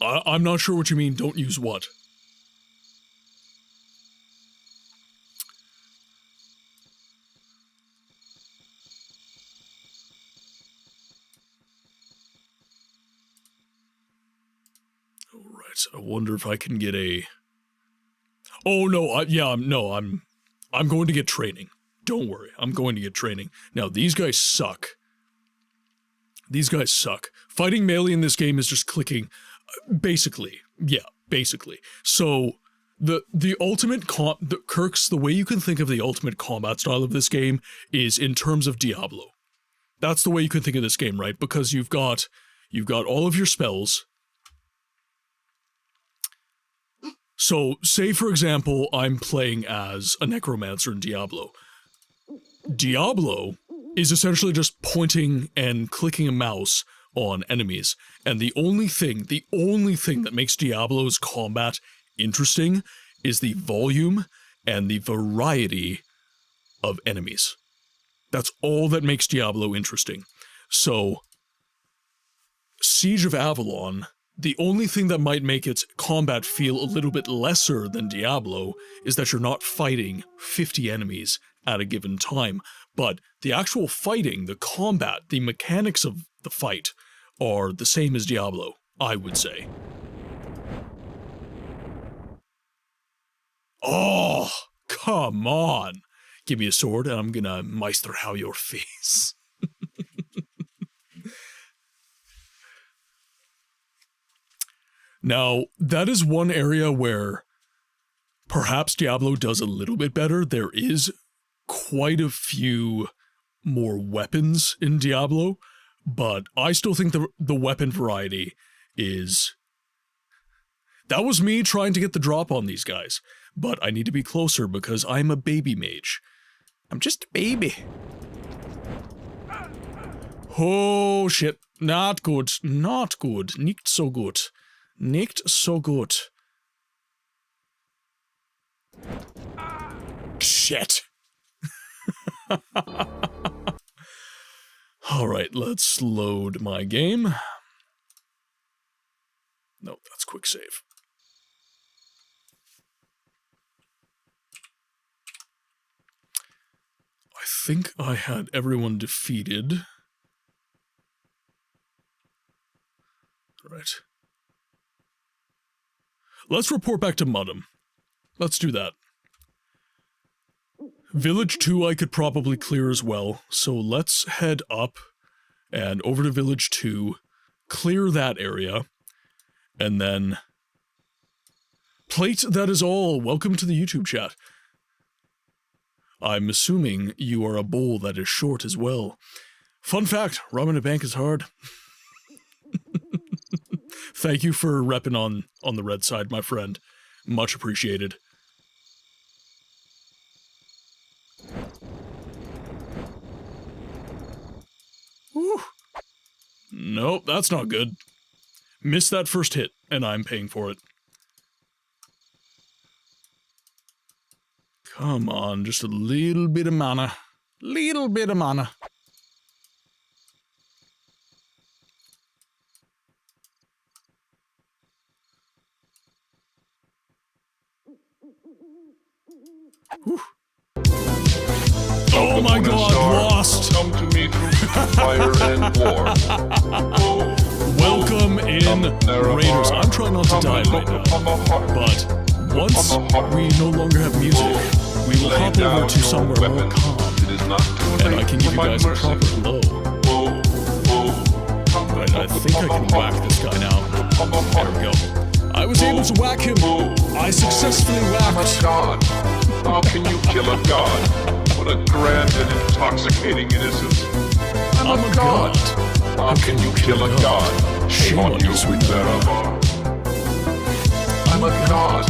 I'm not sure what you mean, don't use what? Alright, I wonder if I can get a... Oh, no, I'm going to get training. Don't worry, I'm going to get training. Now, these guys suck. These guys suck. Fighting melee in this game is just clicking... Basically. Yeah, basically. So, the ultimate Kirk's, the way you can think of the ultimate combat style of this game is in terms of Diablo. That's the way you can think of this game, right? Because you've got all of your spells. So, say for example, I'm playing as a necromancer in Diablo. Diablo is essentially just pointing and clicking a mouse on enemies, and the only thing that makes Diablo's combat interesting is the volume and the variety of enemies. That's all that makes Diablo interesting. So, Siege of Avalon, the only thing that might make its combat feel a little bit lesser than Diablo is that you're not fighting 50 enemies at a given time, but the actual fighting, the combat, the mechanics of the fight are the same as Diablo, I would say. Oh, come on! Give me a sword and I'm gonna Meisterhau your face. Now, that is one area where perhaps Diablo does a little bit better. There is quite a few more weapons in Diablo, but I still think the weapon variety is... That was me trying to get the drop on these guys, but I need to be closer because I'm a baby mage. I'm just a baby. Oh shit, not good, not good, nicht so gut. Nicht so gut. Shit. Alright, let's load my game. No, that's quick save. I think I had everyone defeated. Right. Let's report back to Mudham. Let's do that. Village 2 I could probably clear as well, so let's head up and over to Village 2, clear that area, and then... Plate, that is all! Welcome to the YouTube chat. I'm assuming you are a bowl that is short as well. Fun fact, robbing a bank is hard. Thank you for repping on the red side, my friend. Much appreciated. Whew. Nope, that's not good. Missed that first hit, and I'm paying for it. Come on, just a little bit of mana. Little bit of mana. Whew. Oh my god, lost! Come to me through fire and war. Welcome in, Raiders. I'm trying not to die right now, but once we no longer have music, we will hop over to somewhere more calm, and I can give you guys a proper low. But I think I can whack this guy now. There we go. I was able to whack him. I successfully whacked. God, how can you kill a god? What a grand and intoxicating innocence. I'm a god. How can you kill a god? Shame on you, sweet Baravar. I'm a god.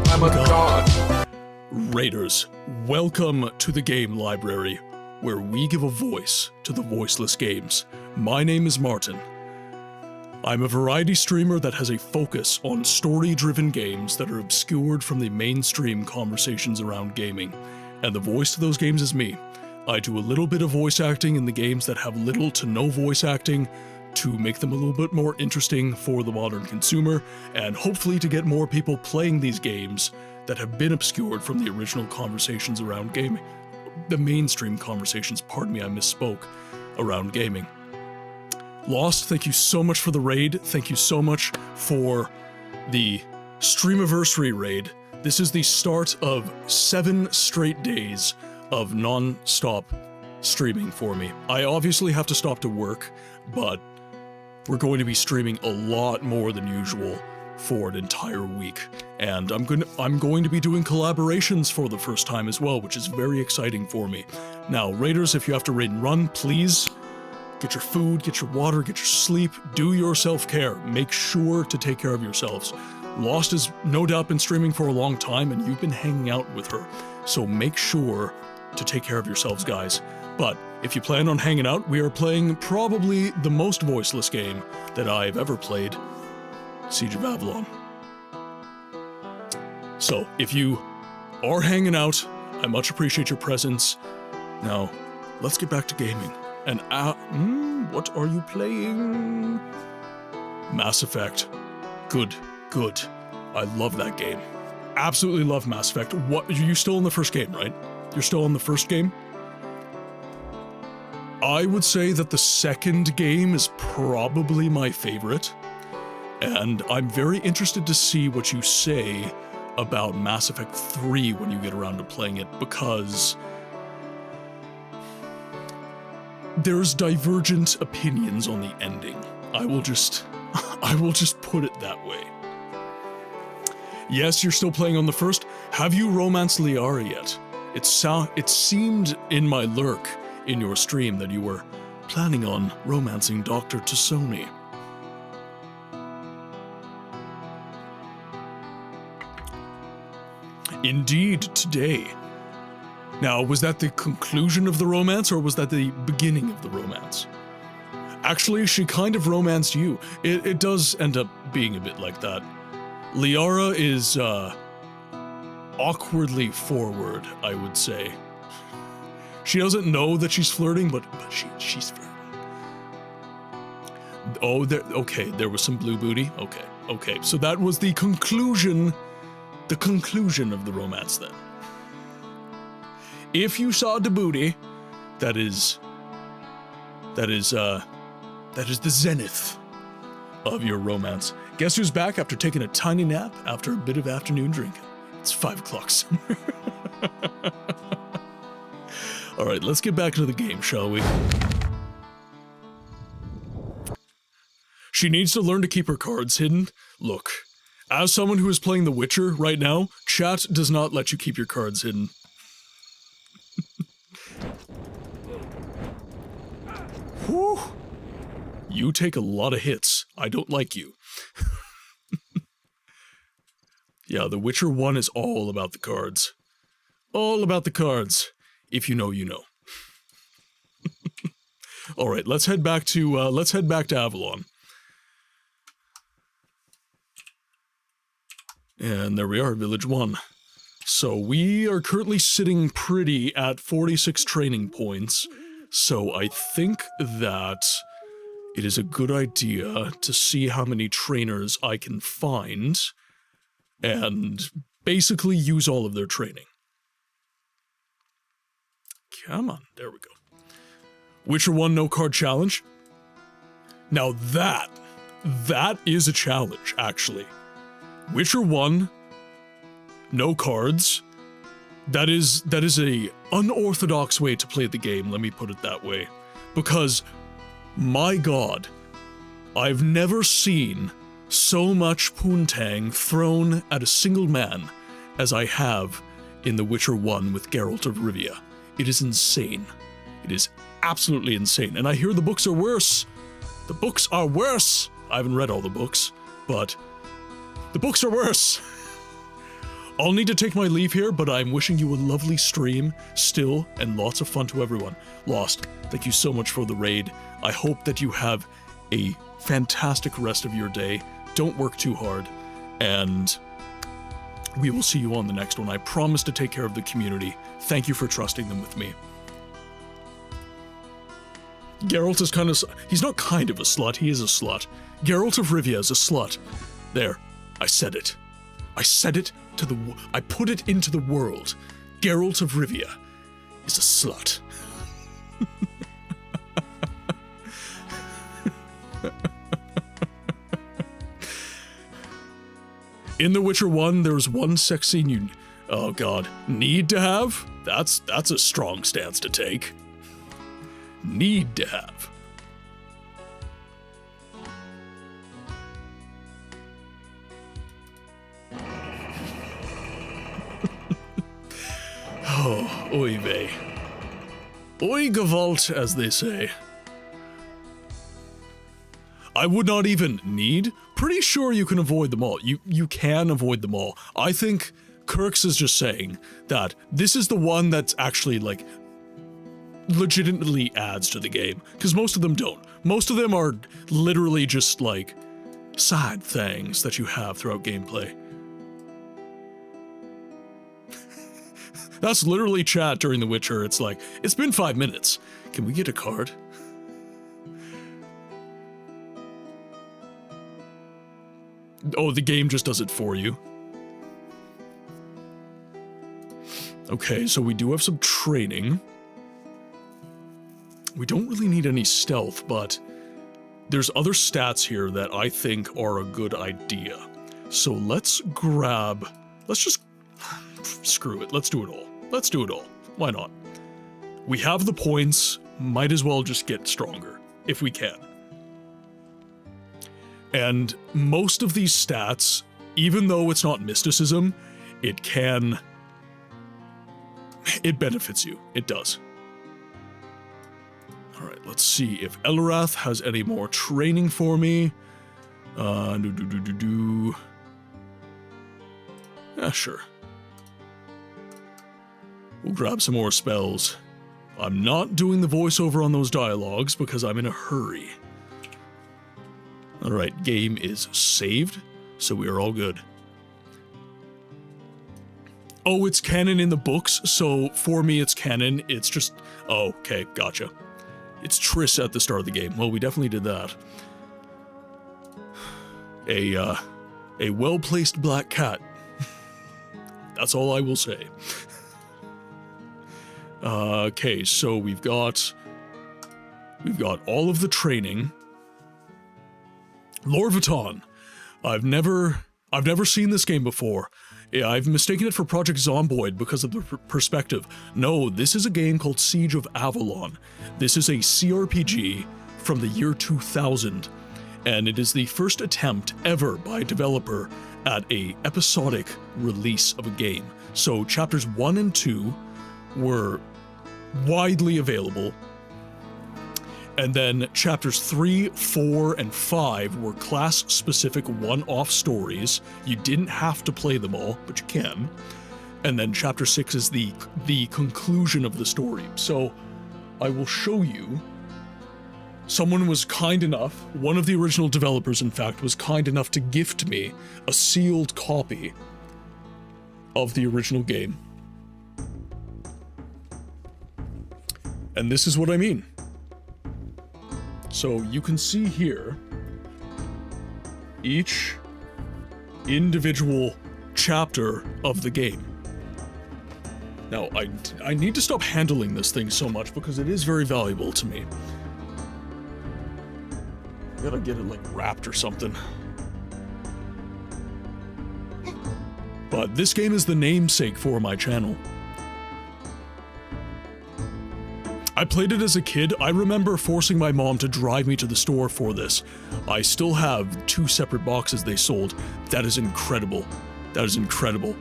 I'm a god. Raiders, welcome to the game library, where we give a voice to the voiceless games. My name is Martin. I'm a variety streamer that has a focus on story-driven games that are obscured from the mainstream conversations around gaming, and the voice to those games is me. I do a little bit of voice acting in the games that have little to no voice acting, to make them a little bit more interesting for the modern consumer, and hopefully to get more people playing these games that have been obscured from the original conversations around gaming. The mainstream conversations, pardon me, I misspoke, around gaming. Lost, thank you so much for the raid. Thank you so much for the Streamiversary raid. This is the start of 7 straight days of non-stop streaming for me. I obviously have to stop to work, but we're going to be streaming a lot more than usual for an entire week. And I'm going to be doing collaborations for the first time as well, which is very exciting for me. Now, raiders, if you have to raid and run, please get your food, get your water, get your sleep, do your self-care. Make sure to take care of yourselves. Lost has no doubt been streaming for a long time, and you've been hanging out with her. So make sure to take care of yourselves, guys. But if you plan on hanging out, we are playing probably the most voiceless game that I've ever played, Siege of Avalon. So, if you are hanging out, I much appreciate your presence. Now, let's get back to gaming. And, what are you playing? Mass Effect. Good. I love that game. Absolutely love Mass Effect. What, you're still in the first game, right? You're still in the first game? I would say that the second game is probably my favorite. And I'm very interested to see what you say about Mass Effect 3 when you get around to playing it, because there's divergent opinions on the ending. I will just put it that way. Yes, you're still playing on the first. Have you romanced Liara yet? It seemed in my lurk in your stream that you were planning on romancing Dr. Tassoni. Indeed, today. Now, was that the conclusion of the romance, or was that the beginning of the romance? Actually, she kind of romanced you. It does end up being a bit like that. Liara is, awkwardly forward, I would say. She doesn't know that she's flirting, but she's flirting. Oh, there was some blue booty? Okay, so that was the conclusion of the romance then. If you saw the booty, that is the zenith of your romance. Guess who's back after taking a tiny nap after a bit of afternoon drinking? It's 5 o'clock somewhere. All right, let's get back into the game, shall we? She needs to learn to keep her cards hidden. Look, as someone who is playing The Witcher right now, chat does not let you keep your cards hidden. Whew. You take a lot of hits. I don't like you. Yeah, The Witcher 1 is all about the cards. All about the cards. If you know, you know. All right, let's head back to Avalon. And there we are, Village 1. So we are currently sitting pretty at 46 training points. So I think that it is a good idea to see how many trainers I can find and basically use all of their training. Come on, there we go. Witcher 1 no card challenge. Now that is a challenge, actually. Witcher 1 no cards. That is a unorthodox way to play the game, let me put it that way. Because, my god, I've never seen so much poontang thrown at a single man as I have in The Witcher 1 with Geralt of Rivia. It is insane. It is absolutely insane. And I hear the books are worse. The books are worse! I haven't read all the books, but the books are worse! I'll need to take my leave here, but I'm wishing you a lovely stream still, and lots of fun to everyone. Lost, thank you so much for the raid. I hope that you have a fantastic rest of your day. Don't work too hard, and we will see you on the next one. I promise to take care of the community. Thank you for trusting them with me. Geralt is kind of... He's not kind of a slut, he is a slut. Geralt of Rivia is a slut. There, I said it. I said it to the... I put it into the world. Geralt of Rivia is a slut. In The Witcher 1, there's one sex scene you... Oh god. Need to have? That's a strong stance to take. Need to have. Oh, oy vey. Oy gewalt, as they say. I would not even need. Pretty sure you can avoid them all. You can avoid them all. I think Kirks is just saying that this is the one that's actually, like, legitimately adds to the game. Because most of them don't. Most of them are literally just, like, side things that you have throughout gameplay. That's literally chat during The Witcher. It's like, it's been 5 minutes. Can we get a card? Oh, the game just does it for you. Okay, so we do have some training. We don't really need any stealth, but there's other stats here that I think are a good idea. So let's grab... Let's just... Screw it. Let's do it all. Let's do it all. Why not? We have the points. Might as well just get stronger, if we can. And most of these stats, even though it's not mysticism, it benefits you. It does. Alright, let's see if Elrath has any more training for me. Yeah, sure. We'll grab some more spells. I'm not doing the voiceover on those dialogues because I'm in a hurry. Alright, game is saved, so we are all good. Oh, it's canon in the books, so for me it's canon, it's just... Oh, okay, gotcha. It's Triss at the start of the game. Well, we definitely did that. A well-placed black cat. That's all I will say. Okay, so we've got all of the training. Lore Vuitton. I've never seen this game before. I've mistaken it for Project Zomboid because of the perspective. No, this is a game called Siege of Avalon. This is a CRPG from the year 2000, and it is the first attempt ever by a developer at a episodic release of a game. So chapters 1 and 2 were widely available, and then chapters 3, 4, and 5 were class-specific one-off stories. You didn't have to play them all, but you can. And then chapter 6 is the conclusion of the story. So I will show you. Someone was kind enough, one of the original developers in fact, was kind enough to gift me a sealed copy of the original game. And this is what I mean. So you can see here each individual chapter of the game. Now, I need to stop handling this thing so much because it is very valuable to me. Gotta get it, like, wrapped or something. But this game is the namesake for my channel. I played it as a kid. I remember forcing my mom to drive me to the store for this. I still have 2 separate boxes they sold. That is incredible. That is incredible.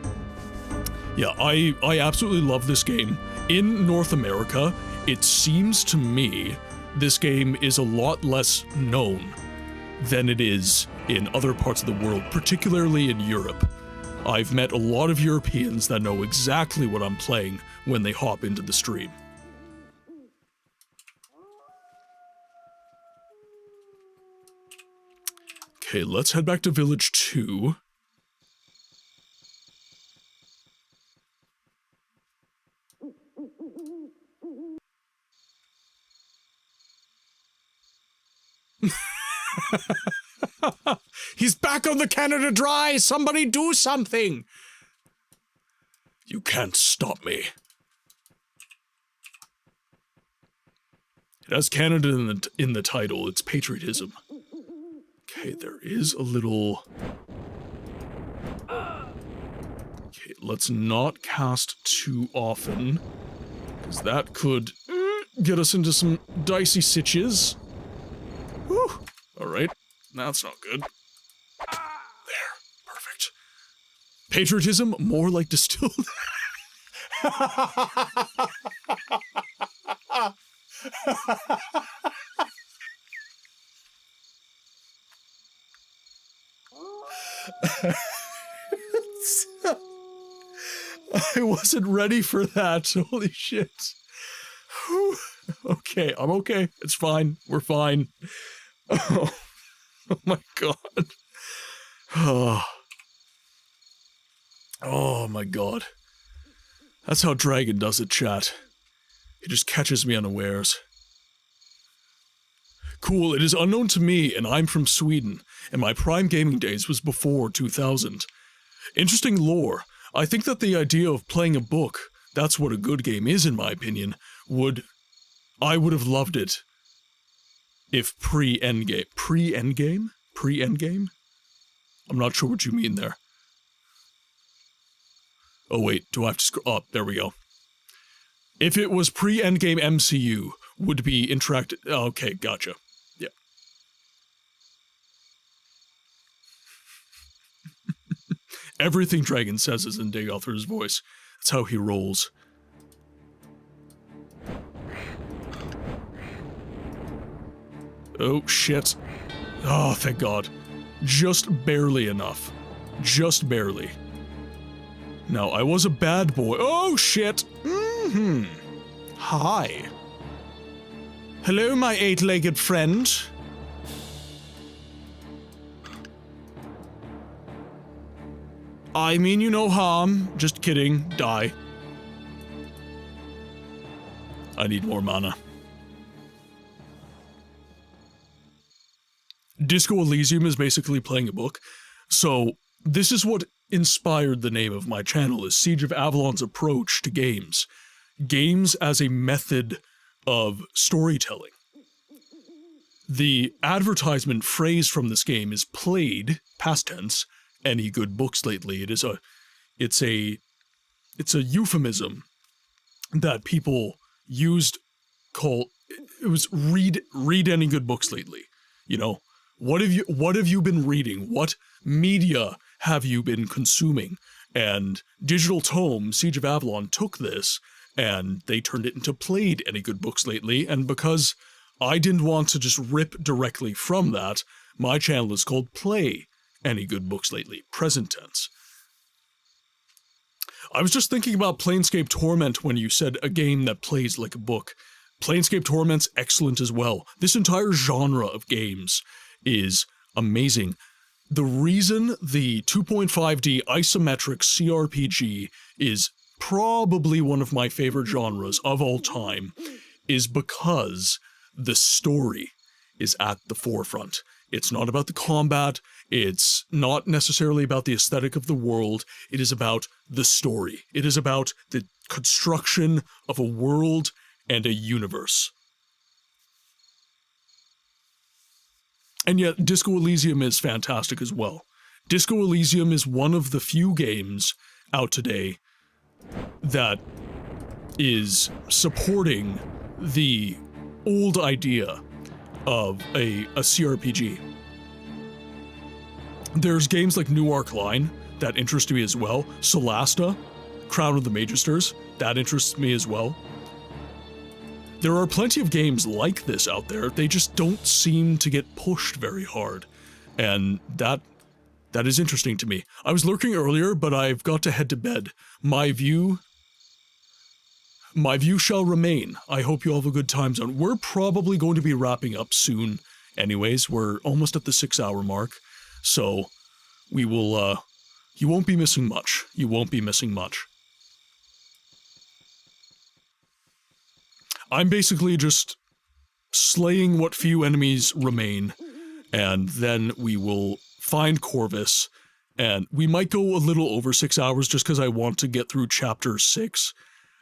Yeah, I absolutely love this game. In North America, it seems to me this game is a lot less known than it is in other parts of the world, particularly in Europe. I've met a lot of Europeans that know exactly what I'm playing when they hop into the stream. Okay, let's head back to Village 2. He's back on the Canada Dry! Somebody do something! You can't stop me. It has Canada in the title. It's patriotism. Okay, there is a little... Okay, let's not cast too often, because that could get us into some dicey sitches. Whew. Alright, that's not good. There, perfect. Patriotism, more like distilled... I wasn't ready for that. Holy shit. Whew. Okay, I'm okay. It's fine. We're fine. Oh my god. Oh my god. That's how Dragon does it, chat. He just catches me unawares. Cool, it is unknown to me, and I'm from Sweden, and my prime gaming days was before 2000. Interesting lore. I think that the idea of playing a book, that's what a good game is in my opinion, I would have loved it if pre-endgame. Pre-endgame? Pre-endgame? I'm not sure what you mean there. Oh wait, do I have to scroll? Oh, there we go. If it was pre-endgame MCU, would be interactive. Okay, gotcha. Yeah. Everything Dragon says is in Dagothra's voice. That's how he rolls. Oh, shit. Oh, thank God. Just barely enough. Just barely. Now, I was a bad boy. Oh, shit! Mm-hmm. Hi. Hello, my eight-legged friend. I mean you no harm. Just kidding. Die. I need more mana. Disco Elysium is basically playing a book, so this is what inspired the name of my channel, is Siege of Avalon's approach to games. Games as a method of storytelling. The advertisement phrase from this game is played, past tense, any good books lately. It's a euphemism that people used it was read any good books lately. You know, what have you been reading? What media have you been consuming? And Digital Tome, Siege of Avalon, took this and they turned it into played any good books lately, and because I didn't want to just rip directly from that, my channel is called Play Any Good Books Lately, present tense. I was just thinking about Planescape Torment when you said a game that plays like a book. Planescape Torment's excellent as well. This entire genre of games is amazing. The reason the 2.5D isometric CRPG is probably one of my favorite genres of all time is because the story is at the forefront. It's not about the combat, it's not necessarily about the aesthetic of the world, it is about the story. It is about the construction of a world and a universe. And yet, Disco Elysium is fantastic as well. Disco Elysium is one of the few games out today that is supporting the old idea of a CRPG. There's games like New Arc Line that interest me as well. Solasta, Crown of the Magisters, that interests me as well. There are plenty of games like this out there, they just don't seem to get pushed very hard. And that is interesting to me. I was lurking earlier, but I've got to head to bed. My view shall remain. I hope you all have a good time zone. We're probably going to be wrapping up soon. Anyways, we're almost at the 6-hour mark. So, we will, you won't be missing much. You won't be missing much. I'm basically just slaying what few enemies remain and then we will find Corvus, and we might go a little over 6 hours just because I want to get through chapter 6,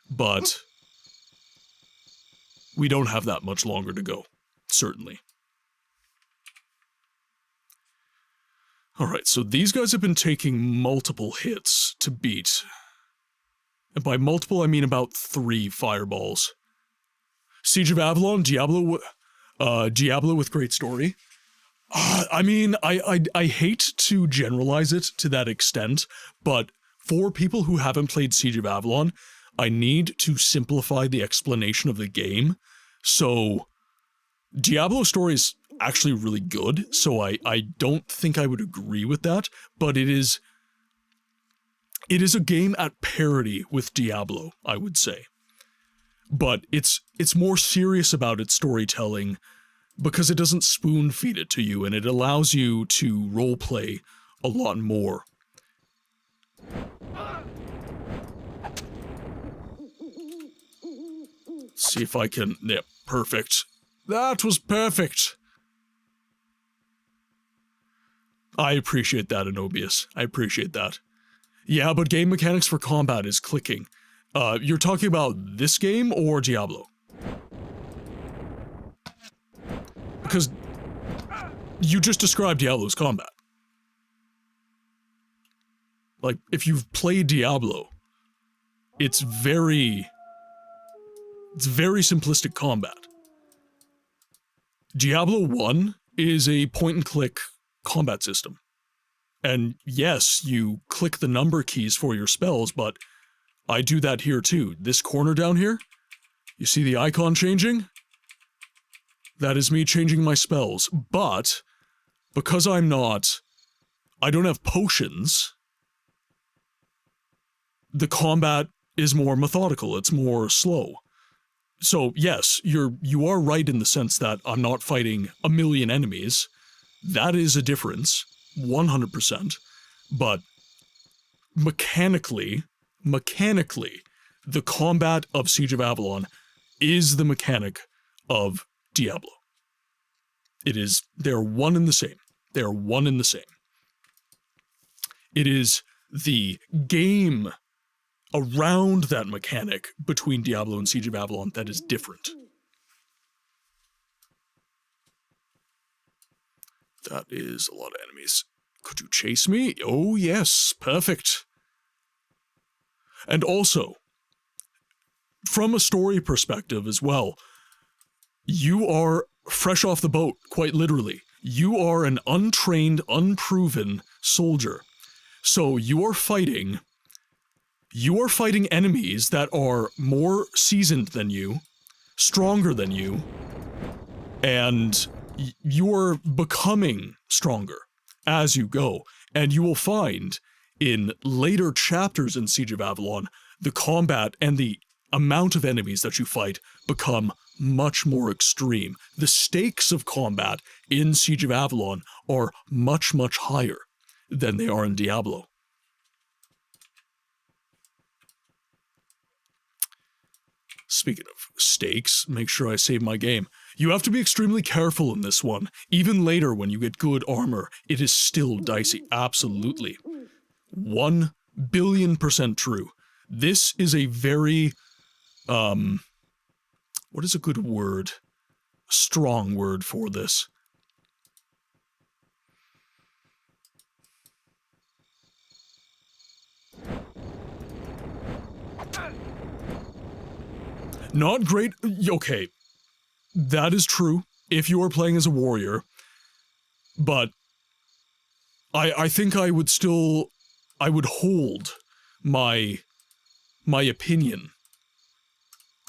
but we don't have that much longer to go, certainly. Alright, so these guys have been taking multiple hits to beat. And by multiple, I mean about 3 fireballs. Siege of Avalon, Diablo with great story. I mean, I hate to generalize it to that extent, but for people who haven't played Siege of Avalon, I need to simplify the explanation of the game. So, Diablo's story is actually really good, so I don't think I would agree with that, but it is a game at parity with Diablo, I would say. But it's more serious about its storytelling because it doesn't spoon feed it to you, and it allows you to roleplay a lot more. See if I can... Yep, perfect. That was perfect! I appreciate that, Anobius. I appreciate that. Yeah, but game mechanics for combat is clicking. You're talking about this game or Diablo? Because you just described Diablo's combat. Like, if you've played Diablo, it's very simplistic combat. Diablo 1 is a point-and-click combat system. And yes, you click the number keys for your spells, but I do that here too. This corner down here, you see the icon changing? That is me changing my spells, but because I don't have potions, the combat is more methodical, it's more slow. So yes, you are right in the sense that I'm not fighting a million enemies. That is a difference, 100%, but mechanically, the combat of Siege of Avalon is the mechanic of Diablo. They're one and the same. They're one and the same. It is the game around that mechanic between Diablo and Siege of Avalon that is different. That is a lot of enemies. Could you chase me? Oh yes, perfect. And also, from a story perspective as well, you are fresh off the boat, quite literally. You are an untrained, unproven soldier. So you are fighting enemies that are more seasoned than you, stronger than you, and you are becoming stronger as you go. And you will find in later chapters in Siege of Avalon, the combat and the amount of enemies that you fight become much more extreme. The stakes of combat in Siege of Avalon are much, much higher than they are in Diablo. Speaking of stakes, make sure I save my game. You have to be extremely careful in this one. Even later when you get good armor, it is still dicey. Absolutely. 1,000,000,000% true. This is a very, what is a good word? Strong word for this. Not great. Okay, that is true if you are playing as a warrior, but I think I would hold my opinion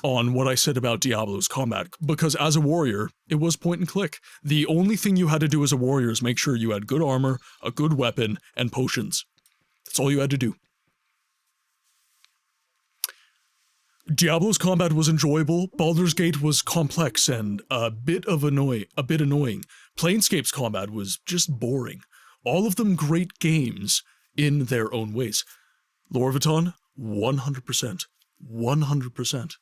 on what I said about Diablo's combat, because as a warrior, it was point and click. The only thing you had to do as a warrior is make sure you had good armor, a good weapon, and potions. That's all you had to do. Diablo's combat was enjoyable, Baldur's Gate was complex and a bit annoying. Planescape's combat was just boring. All of them great games in their own ways. Lorviton, 100%. 100%.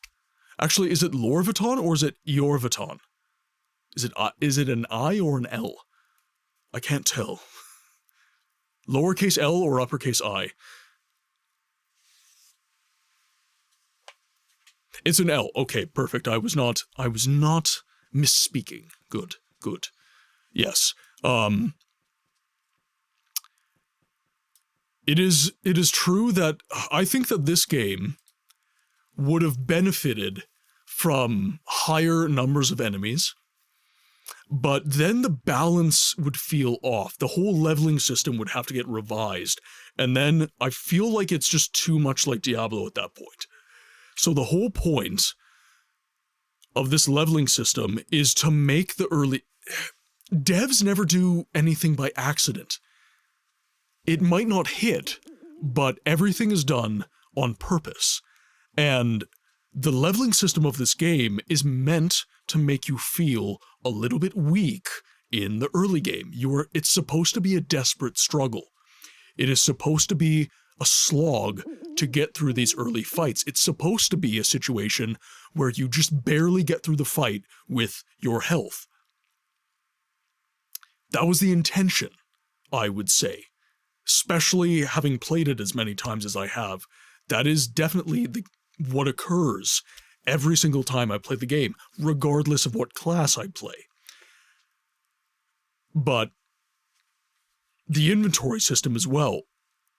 Actually, is it Lorviton or is it Eorviton? Is it an I or an L? I can't tell. Lowercase L or uppercase I? It's an L. Okay, perfect. I was not misspeaking. Good. Yes. It is true that I think that this game would have benefited from higher numbers of enemies, but then the balance would feel off. The whole leveling system would have to get revised, and then I feel like it's just too much like Diablo at that point. So the whole point of this leveling system is to make the early... Devs never do anything by accident. It might not hit, but everything is done on purpose. And the leveling system of this game is meant to make you feel a little bit weak in the early game. It's supposed to be a desperate struggle. It is supposed to be a slog to get through these early fights. It's supposed to be a situation where you just barely get through the fight with your health. That was the intention, I would say. Especially having played it as many times as I have, that is definitely what occurs every single time I play the game, regardless of what class I play. But the inventory system as well,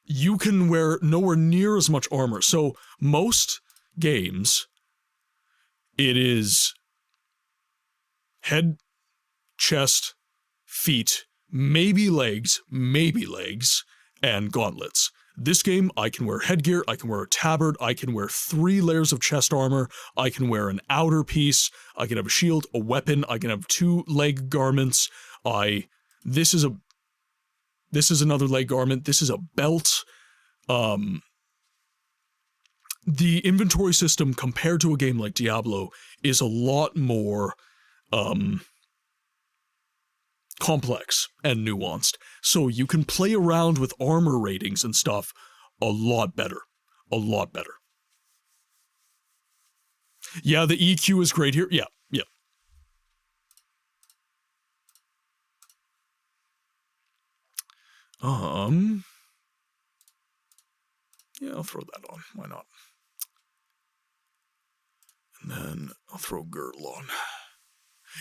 you can wear nowhere near as much armor. So most games, it is head, chest, feet, maybe legs, and gauntlets. This game, I can wear headgear, I can wear a tabard, I can wear 3 layers of chest armor, I can wear an outer piece, I can have a shield, a weapon, I can have 2 leg garments, this is another leg garment, this is a belt. The inventory system compared to a game like Diablo is a lot more, complex and nuanced, so you can play around with armor ratings and stuff a lot better. Yeah, the EQ is great here. Yeah. Yeah, I'll throw that on. Why not? And then I'll throw girdle on.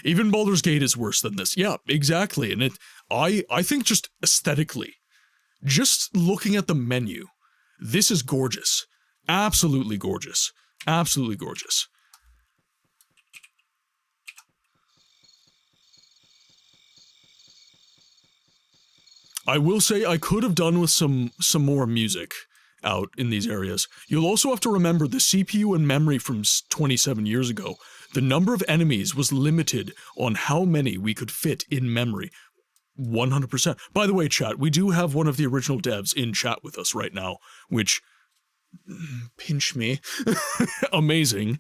Even Baldur's Gate is worse than this. Yeah, exactly. And I think just aesthetically, just looking at the menu, this is gorgeous. Absolutely gorgeous. Absolutely gorgeous. I will say I could have done with some more music out in these areas. You'll also have to remember the CPU and memory from 27 years ago. The number of enemies was limited on how many we could fit in memory. 100%. By the way, chat, we do have one of the original devs in chat with us right now, which... pinch me. Amazing.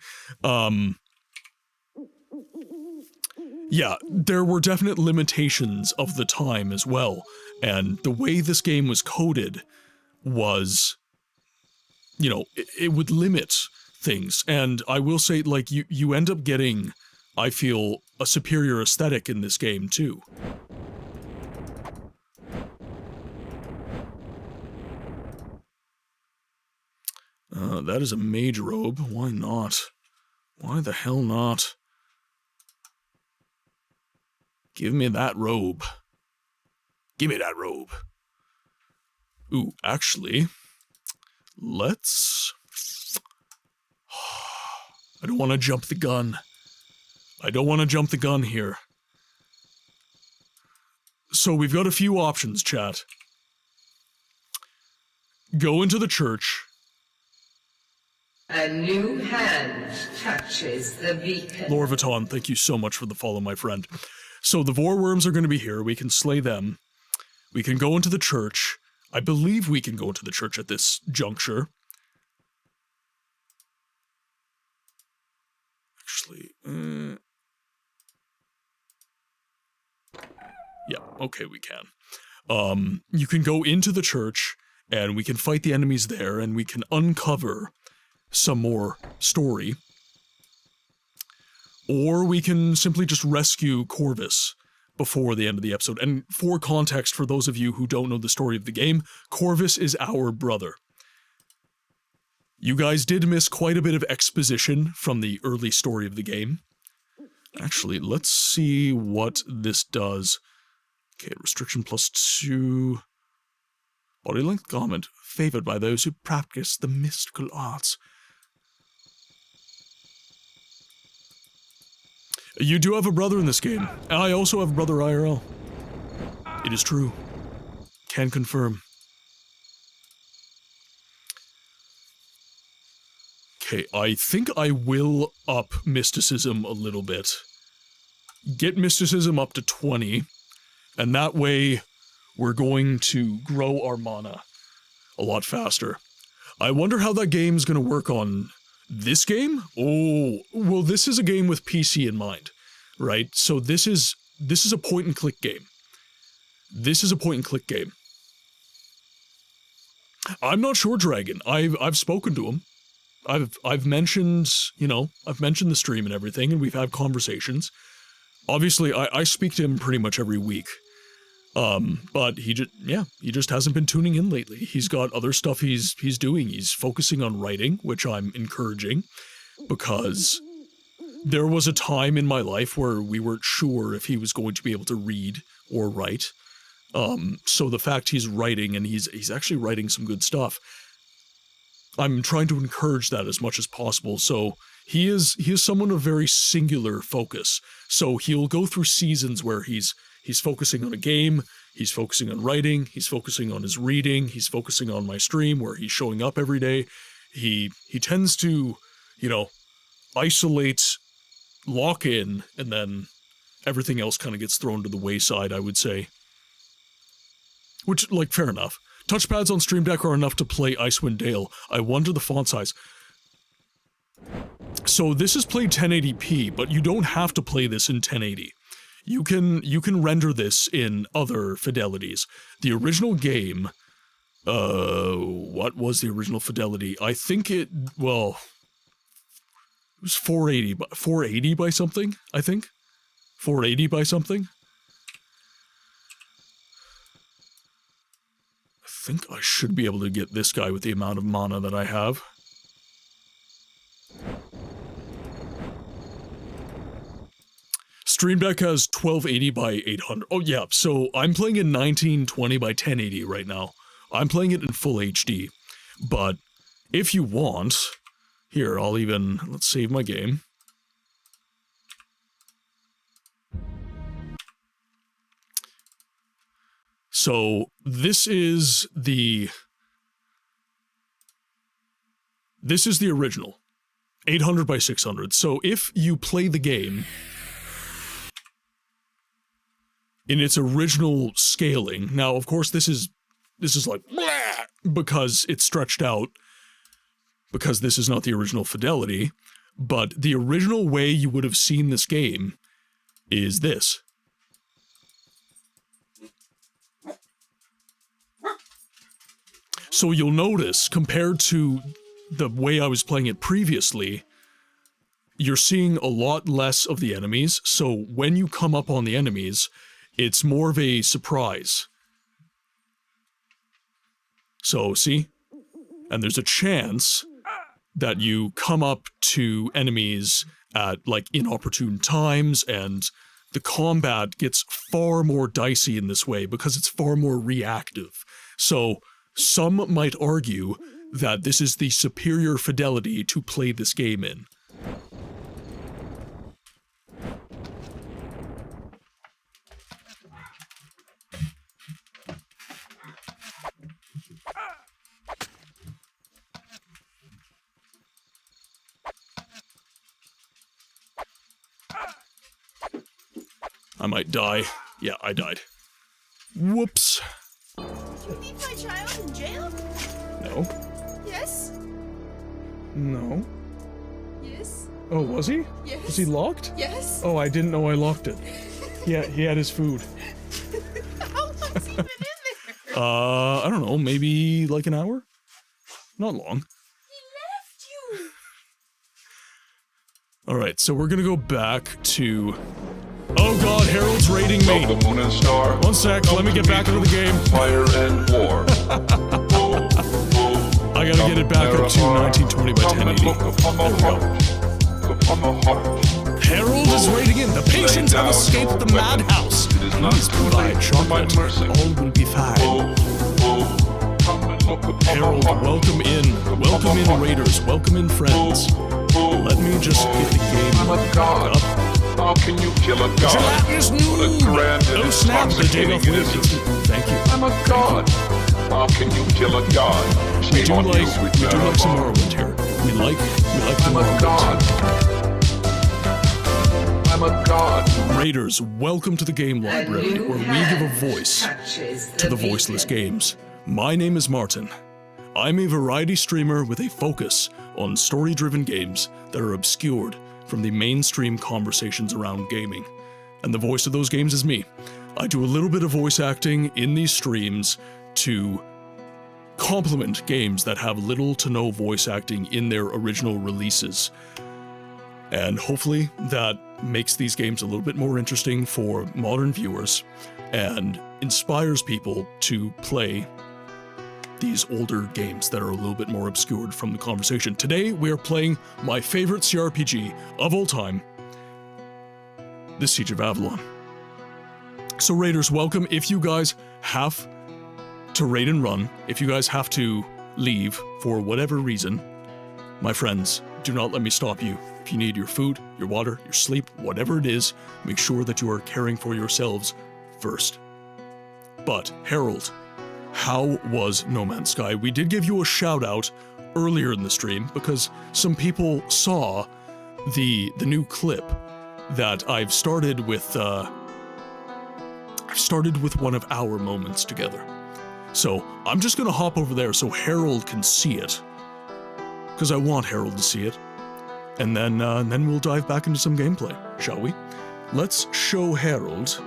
Yeah, there were definite limitations of the time as well, and the way this game was coded was... you know, it would limit things, and I will say, like, you end up getting, I feel, a superior aesthetic in this game, too. That is a mage robe. Why not? Why the hell not? Give me that robe. Give me that robe. Ooh, actually, let's... I don't want to jump the gun. Here. So we've got a few options, chat. Go into the church. A new hand touches the beacon. Lord Vuitton, thank you so much for the follow, my friend. So the Vorworms are going to be here. We can slay them. We can go into the church. I believe we can go into the church at this juncture. Actually, yeah, okay, we can. You can go into the church, and we can fight the enemies there, and we can uncover some more story. Or we can simply just rescue Corvus before the end of the episode. And for context, for those of you who don't know the story of the game, Corvus is our brother. You guys did miss quite a bit of exposition from the early story of the game. Actually, let's see what this does. Okay, restriction +2. Body length garment, favored by those who practice the mystical arts. You do have a brother in this game. I also have a brother IRL. It is true. Can confirm. Okay, I think I will up mysticism a little bit. Get mysticism up to 20, and that way we're going to grow our mana a lot faster. I wonder how that game's gonna work on this game? Oh, well, this is a game with PC in mind, right? So this is a point-and-click game. This is a point-and-click game. I'm not sure, Dragon. I've spoken to him. I've mentioned, you know, I've mentioned the stream and everything, and we've had conversations. Obviously, I speak to him pretty much every week. But he just hasn't been tuning in lately. He's got other stuff he's doing. He's focusing on writing, which I'm encouraging, because there was a time in my life where we weren't sure if he was going to be able to read or write. So the fact he's writing, and he's actually writing some good stuff, I'm trying to encourage that as much as possible. So he is someone of very singular focus. So he'll go through seasons where he's focusing on a game, he's focusing on writing, he's focusing on his reading, he's focusing on my stream where he's showing up every day. He tends to, you know, isolate, lock in, and then everything else kind of gets thrown to the wayside, I would say. Which, like, fair enough. Touchpads on Stream Deck are enough to play Icewind Dale. I wonder the font size. So this is played 1080p, but you don't have to play this in 1080. You can render this in other fidelities. The original game, what was the original fidelity? I think it was 480 by something, I think. 480 by something. I think I should be able to get this guy with the amount of mana that I have. Stream Deck has 1280 by 800. Oh yeah, so I'm playing in 1920 by 1080 right now. I'm playing it in full HD. But if you want, here, let's save my game. So this is the original, 800 by 600. So if you play the game in its original scaling, now of course this is like because it's stretched out, because this is not the original fidelity, but the original way you would have seen this game is this. So you'll notice, compared to the way I was playing it previously, you're seeing a lot less of the enemies, so when you come up on the enemies, it's more of a surprise. So, see? And there's a chance that you come up to enemies at, like, inopportune times, and the combat gets far more dicey in this way because it's far more reactive. So some might argue that this is the superior fidelity to play this game in. I might die. Yeah, I died. Whoops. Did you leave my child in jail? No. Yes? No. Yes? Oh, was he? Yes. Was he locked? Yes. Oh, I didn't know I locked it. Yeah, he had his food. How long's he been in there? I don't know, maybe like an hour? Not long. He left you! Alright, so we're gonna go back to Oh god, Harold's raiding me. Of the moon and star. One sec, let me get back into the game. Fire and war. I gotta get it back up to 1920 by 1080. There we go. Harold is raiding in. The patients have escaped the madhouse. Please provide chocolate. All will be fine. Harold, welcome in. Welcome in, raiders. Welcome in, friends. Let me just get the game back up. How can you kill a god? Gelatinous noob! Oh snap, the day off wages. Thank you. I'm a god. How can you kill a god? We do like some Morrowind here. We like the Morrowind. I'm a god. Raiders, welcome to the game library, where we give a voice to the voiceless games. My name is Martin. I'm a variety streamer with a focus on story-driven games that are obscured from the mainstream conversations around gaming. And the voice of those games is me. I do a little bit of voice acting in these streams to complement games that have little to no voice acting in their original releases. And hopefully that makes these games a little bit more interesting for modern viewers and inspires people to play these older games that are a little bit more obscured from the conversation. Today, we are playing my favorite CRPG of all time, The Siege of Avalon. So Raiders, welcome. If you guys have to raid and run, if you guys have to leave for whatever reason, my friends, do not let me stop you. If you need your food, your water, your sleep, whatever it is, make sure that you are caring for yourselves first. But, Harold, how was No Man's Sky? We did give you a shout out earlier in the stream because some people saw the new clip that I've started with one of our moments together. So I'm just gonna hop over there so Harold can see it, because I want Harold to see it, and then we'll dive back into some gameplay, shall we? Let's show Harold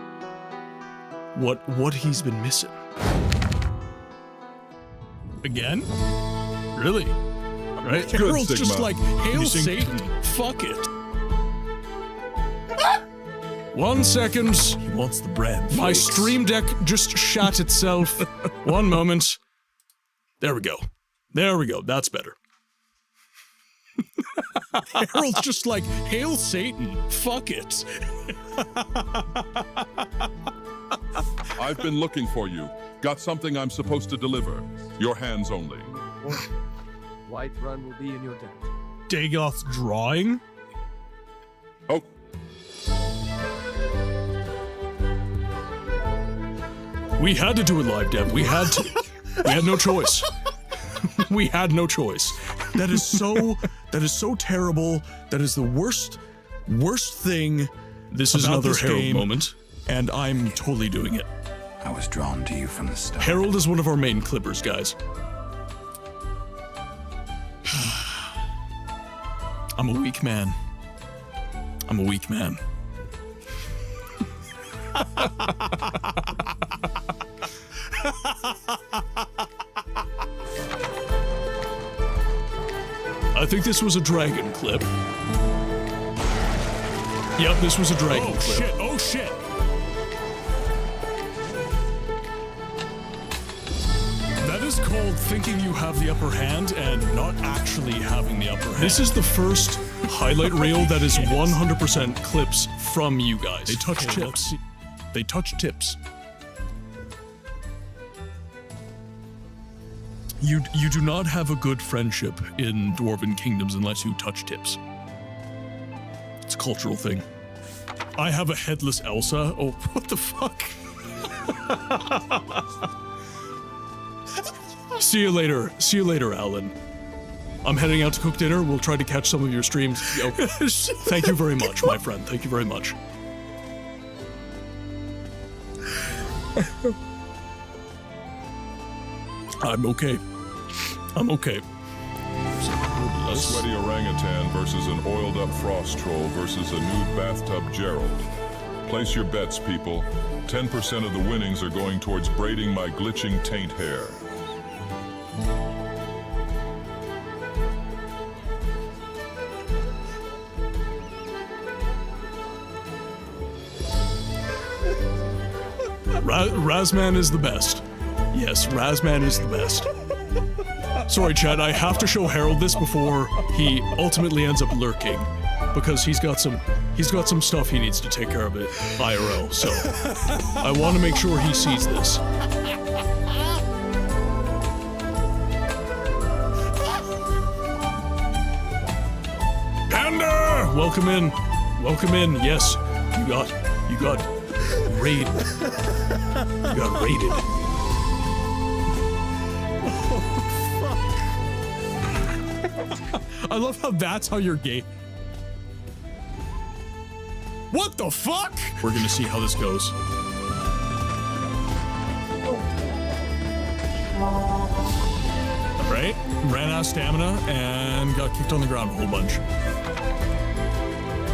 what he's been missing. Again? Really? Right? Harold's Sigma. just like, hail Satan, fuck it. 1 second. He wants the bread. My stream deck just shot itself. 1 moment. There we go. There we go. That's better. Harold's just like, hail Satan, fuck it. I've been looking for you. Got something I'm supposed to deliver. Your hands only. White Run will be in your debt. Dagoth's drawing? Oh. We had to do it live, Dev. We had to. We had no choice. We had no choice. That is so terrible. That is the worst thing. This is another Harold moment, and I'm totally doing it. I was drawn to you from the start. Harold is one of our main clippers, guys. I'm a weak man. I'm a weak man. I think this was a dragon clip. Yep, this was a dragon clip. Oh shit, oh shit! That is called thinking you have the upper hand and not actually having the upper hand. This is the first highlight reel that is 100% clips from you guys. They touch tips. They touch tips. You do not have a good friendship in Dwarven Kingdoms unless you touch tips. It's a cultural thing. I have a headless Elsa. Oh, what the fuck? See you later. See you later, Alan. I'm heading out to cook dinner. We'll try to catch some of your streams. Yo, thank you very much, my friend. Thank you very much. I'm okay. I'm okay. A sweaty orangutan versus an oiled-up frost troll versus a nude bathtub Gerald. Place your bets, people. 10% of the winnings are going towards braiding my glitching taint hair. Razman is the best. Yes, Razman is the best. Sorry, Chad, I have to show Harold this before he ultimately ends up lurking. Because he's got some stuff he needs to take care of it IRL, so I want to make sure he sees this. Panda! Welcome in. Welcome in. Yes, you got raided. You got raided. I love how that's how you're gay. What the fuck? We're gonna see how this goes. Alright, ran out of stamina and got kicked on the ground a whole bunch.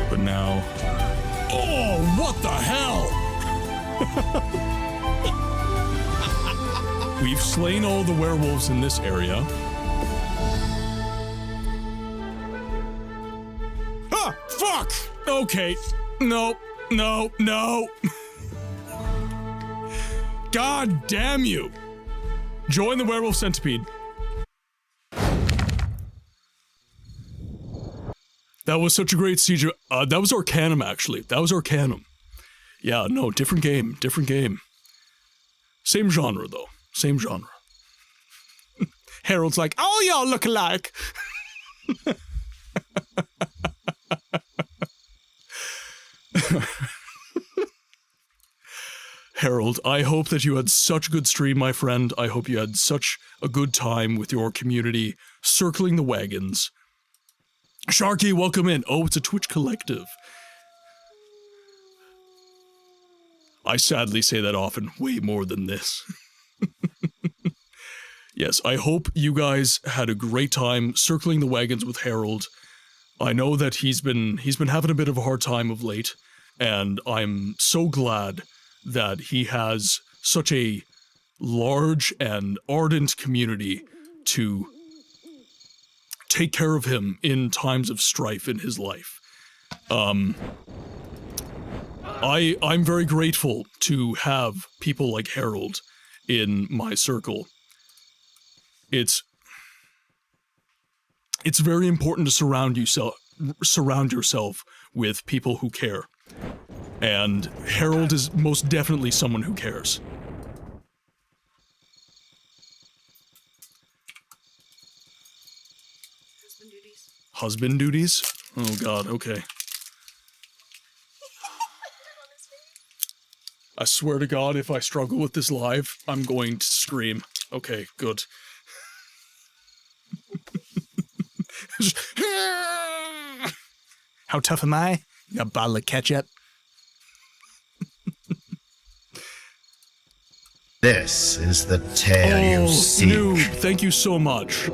But now... Oh, what the hell? We've slain all the werewolves in this area. Ah, fuck! Okay. No, no, no. God damn you. Join the werewolf centipede. That was such a great siege. That was Arcanum, actually. That was Arcanum. Yeah, no, different game, different game. Same genre, though. Same genre. Harold's like, oh, y'all look alike. Harold, I hope that you had such a good stream, my friend. I hope you had such a good time with your community circling the wagons. Sharky, welcome in. Oh, it's a Twitch collective. I sadly say that often, way more than this. Yes, I hope you guys had a great time circling the wagons with Harold. I know that he's been having a bit of a hard time of late, and I'm so glad that he has such a large and ardent community to take care of him in times of strife in his life. I'm very grateful to have people like Harold in my circle. It's very important to surround yourself with people who care. And Harold is most definitely someone who cares. Husband duties. Husband duties? Oh god, okay. I swear to God, if I struggle with this live, I'm going to scream. Okay, good. How tough am I? You got a bottle of ketchup? This is the tale you seek. Noob, thank you so much.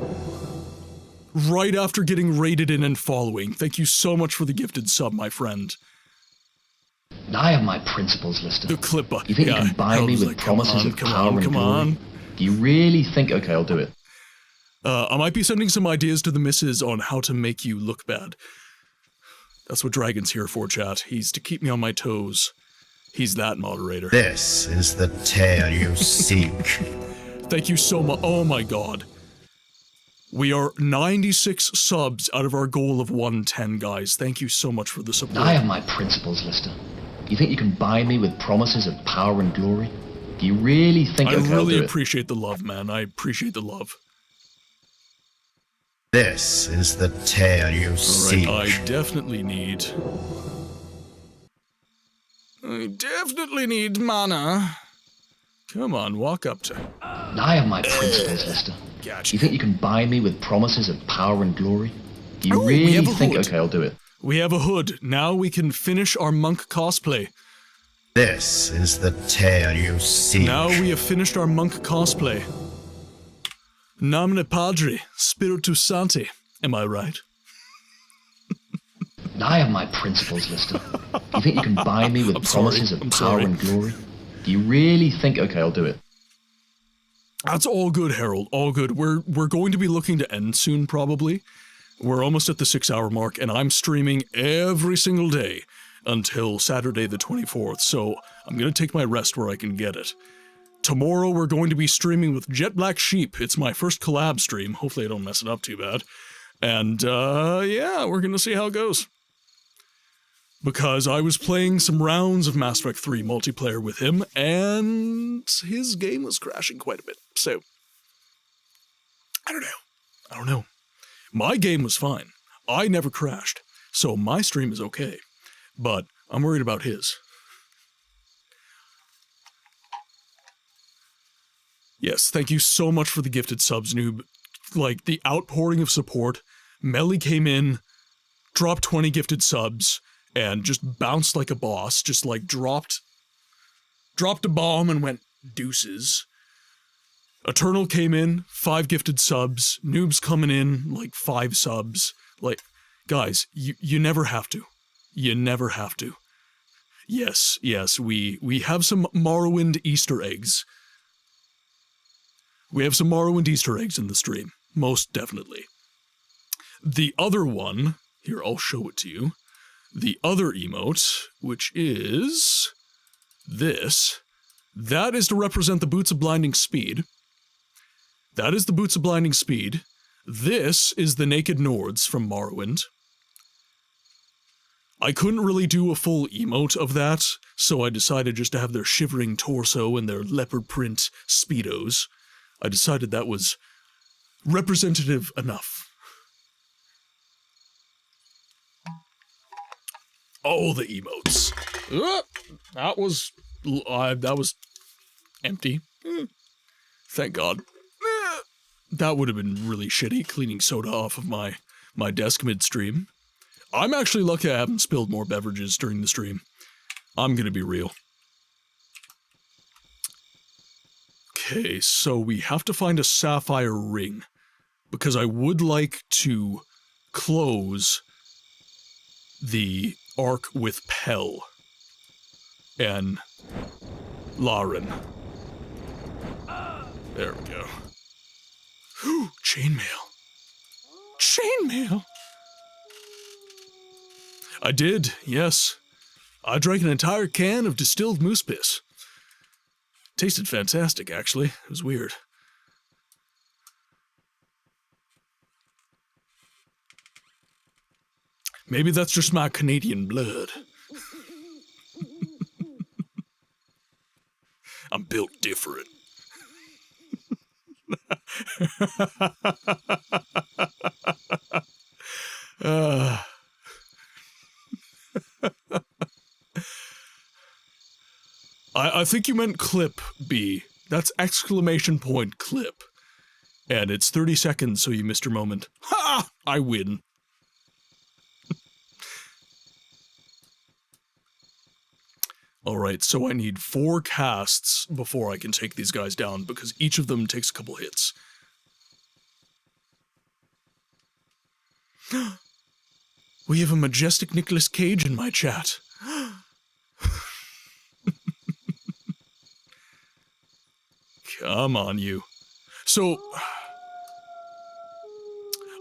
Right after getting raided in and following, thank you so much for the gifted sub, my friend. I have my principles, Lister. The clipper. You think you can buy me with promises of power and glory? Do you really think... Okay, I'll do it. I might be sending some ideas to the missus on how to make you look bad. That's what Dragon's here for, chat. He's to keep me on my toes. He's that moderator. This is the tale you seek. Thank you so much. Oh my god. We are 96 subs out of our goal of 110, guys. Thank you so much for the support. I have my principles, Lister. You think you can buy me with promises of power and glory? Do you really think... I really appreciate the love, man. I appreciate the love. This is the tale you seek. I definitely need mana. Come on, walk up to... I have my principles, Lister. Gotcha. You think you can buy me with promises of power and glory? Do you really think... Okay, I'll do it. We have a hood. Now we can finish our monk cosplay. This is the tale you seek. Now we have finished our monk cosplay. Nomine Padre, Spiritus Sancti. Am I right? I have my principles, Lister. You think you can buy me with promises of power and glory? Do you really think... Okay, I'll do it. That's all good, Harold. All good. We're going to be looking to end soon, probably. We're almost at the 6-hour mark, and I'm streaming every single day. until Saturday the 24th, so I'm gonna take my rest where I can get it. Tomorrow we're going to be streaming with Jet Black Sheep. It's my first collab stream. Hopefully I don't mess it up too bad. And, yeah, we're gonna see how it goes. Because I was playing some rounds of Mass Effect 3 multiplayer with him, and his game was crashing quite a bit. So, I don't know. My game was fine. I never crashed, so my stream is okay. But I'm worried about his. Yes, thank you so much for the gifted subs, noob. Like, the outpouring of support. Melly came in, dropped 20 gifted subs, and just bounced like a boss, just like dropped a bomb and went deuces. Eternal came in, 5 gifted subs. Noob's coming in, like 5 subs. Like, guys, you never have to. You never have to. Yes, we have some Morrowind Easter eggs. We have some Morrowind Easter eggs in the stream, most definitely. The other one, here, I'll show it to you. The other emote, which is this, that is to represent the Boots of Blinding Speed. That is the Boots of Blinding Speed. This is the Naked Nords from Morrowind. I couldn't really do a full emote of that, so I decided just to have their shivering torso and their leopard print speedos. I decided that was representative enough. Oh, the emotes. That was empty. Thank God. That would have been really shitty, cleaning soda off of my desk mid-stream. I'm actually lucky I haven't spilled more beverages during the stream. I'm gonna be real. Okay, so we have to find a sapphire ring, because I would like to close the arc with Pell and Lauren. There we go. Chainmail. Chainmail! I did, yes. I drank an entire can of distilled moose piss. Tasted fantastic, actually. It was weird. Maybe that's just my Canadian blood. I'm built different. I think you meant clip, B. That's exclamation point clip. And it's 30 seconds, so you missed your moment. Ha! I win. Alright, so I need 4 casts before I can take these guys down, because each of them takes a couple hits. We have a majestic Nicolas Cage in my chat. Come on, you. So,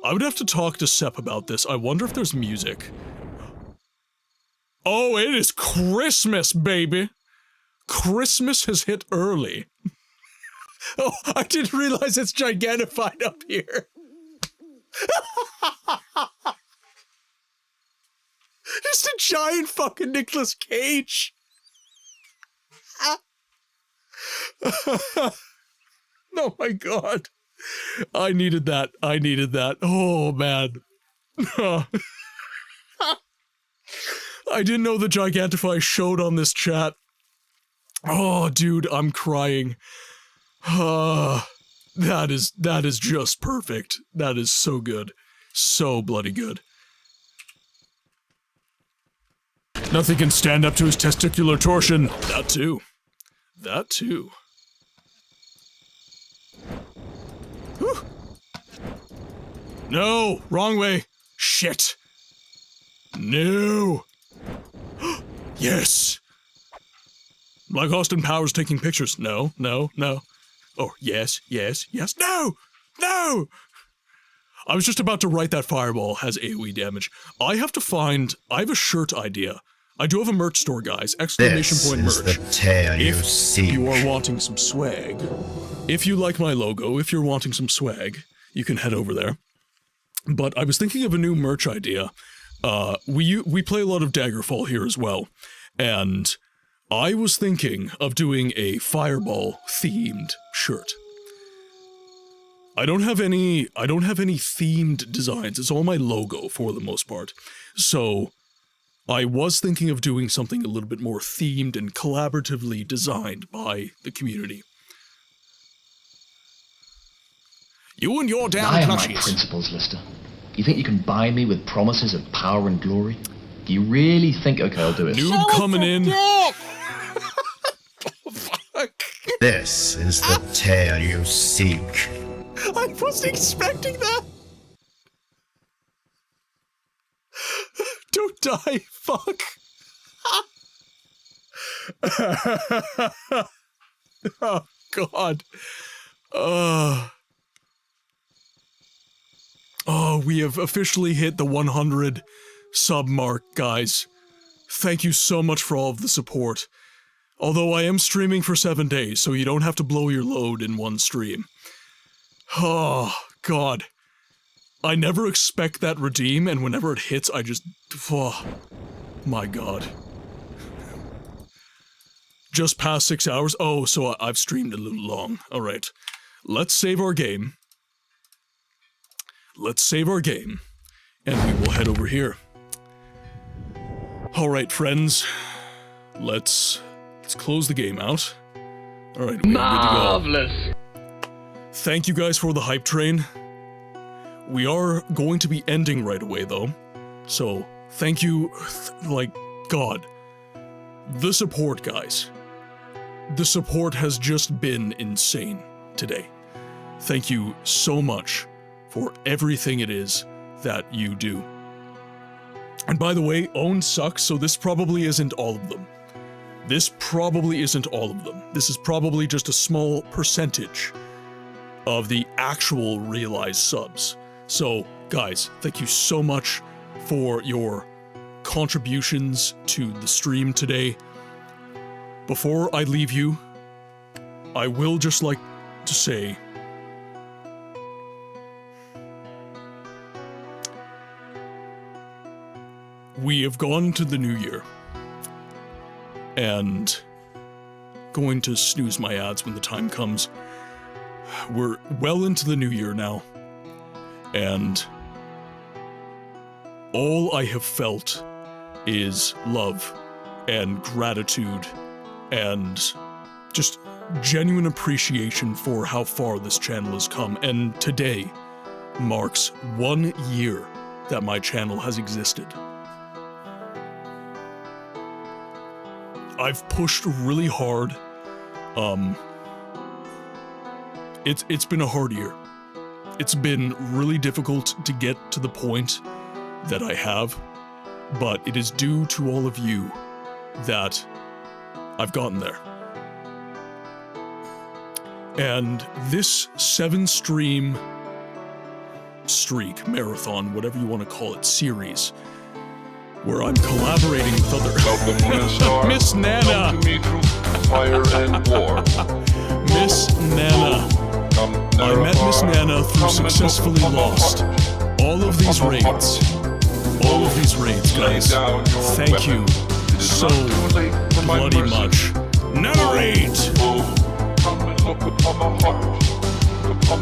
I would have to talk to Sep about this. I wonder if there's music. Oh, it is Christmas, baby! Christmas has hit early. Oh, I didn't realize it's gigantified up here. Just a giant fucking Nicolas Cage. Oh my God. I needed that. I needed that. Oh, man. I didn't know the Gigantify showed on this chat. Oh, dude, I'm crying. That is just perfect. That is so good. So bloody good. Nothing can stand up to his testicular torsion. That too. That too. Whew. No! Wrong way! Shit! No! Yes! Like Austin Powers taking pictures. No, no, no. Oh, yes, yes, yes. No! No! I was just about to write that fireball has AoE damage. I have a shirt idea. I do have a merch store, guys. Exclamation point merch. This is the tale you seek. If you are wanting some swag, if you like my logo, if you're wanting some swag, you can head over there. But I was thinking of a new merch idea. We play a lot of Daggerfall here as well, and I was thinking of doing a Fireball themed shirt. I don't have any themed designs. It's all my logo for the most part. So I was thinking of doing something a little bit more themed and collaboratively designed by the community. You and your damn I have my plushies. principles, Lister. You think you can buy me with promises of power and glory? Do you really think... Okay, I'll do it. Noob coming in. This is the tale you seek. I wasn't expecting that. Don't die, fuck. Oh, God. Oh, we have officially hit the 100 sub mark, guys. Thank you so much for all of the support. Although I am streaming for 7 days, so you don't have to blow your load in one stream. Oh, God. I never expect that redeem, and whenever it hits, I just... Oh, my God. Just past 6 hours? Oh, so I've streamed a little long. Alright. Let's save our game. Let's save our game, and we will head over here. Alright, friends. Let's close the game out. Alright, we're Marvelous. good to go. Thank you guys for the hype train. We are going to be ending right away, though. So, thank you, like, God. The support, guys. The support has just been insane today. Thank you so much for everything it is that you do. And by the way, own sucks, so this probably isn't all of them. This probably isn't all of them. This is probably just a small percentage of the actual realized subs. So, guys, thank you so much for your contributions to the stream today. Before I leave you, I will just like to say, we have gone to the new year, and going to snooze my ads when the time comes. We're well into the new year now, and all I have felt is love and gratitude and just genuine appreciation for how far this channel has come. And today marks 1 year that my channel has existed. I've pushed really hard. It's been a hard year. It's been really difficult to get to the point that I have, but it is due to all of you that I've gotten there. And this 7-stream streak, marathon, whatever you want to call it, series, where I'm collaborating with other... Miss Nana! Fire and war. Miss Nana. I met Miss Nana through Successfully Lost. All of these raids, guys, thank you so bloody much. Nana raid!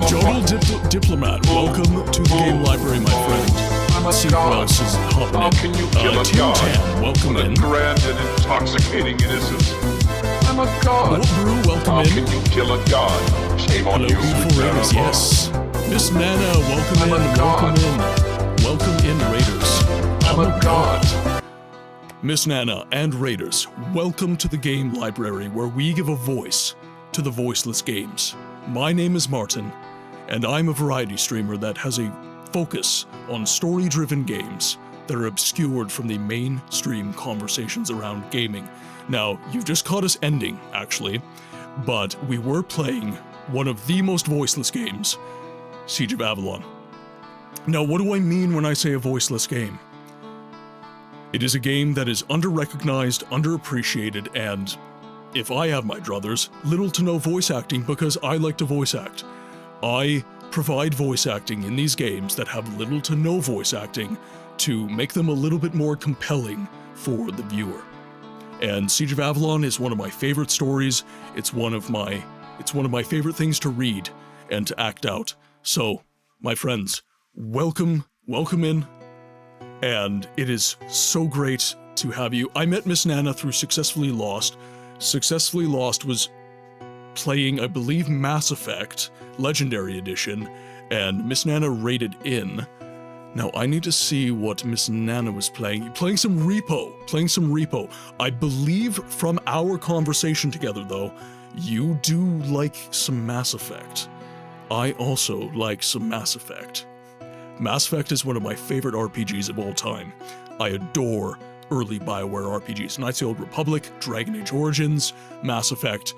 Jodel Diplomat, welcome to the game library, my friend. See who else is hopping in. Tim Tam, welcome in. Grand and intoxicating innocence. I'm a god. Old Brew, welcome in. How can you kill a god? Shame on Hello, you. beautiful Raiders, yes. Miss Nana, welcome in. Welcome in, Raiders. I'm a god. Miss Nana and Raiders, welcome to the game library where we give a voice to the voiceless games. My name is Martin, and I'm a variety streamer that has a focus on story-driven games that are obscured from the mainstream conversations around gaming. Now, you've just caught us ending, actually, but we were playing one of the most voiceless games, Siege of Avalon. Now, what do I mean when I say a voiceless game? It is a game that is under-recognized, underappreciated, and if I have my druthers, little to no voice acting because I like to voice act. I provide voice acting in these games that have little to no voice acting to make them a little bit more compelling for the viewer. And Siege of Avalon is one of my favorite stories. It's one of my favorite things to read and to act out. So, my friends, welcome in. And it is so great to have you. I met Miss Nana through Successfully Lost. Successfully Lost was playing, I believe, Mass Effect Legendary Edition, and Miss Nana raided in. Now, I need to see what Miss Nana was playing. Playing some Repo. I believe from our conversation together, though, you do like some Mass Effect. I also like some Mass Effect. Mass Effect is one of my favorite RPGs of all time. I adore early BioWare RPGs. Knights of the Old Republic, Dragon Age Origins, Mass Effect.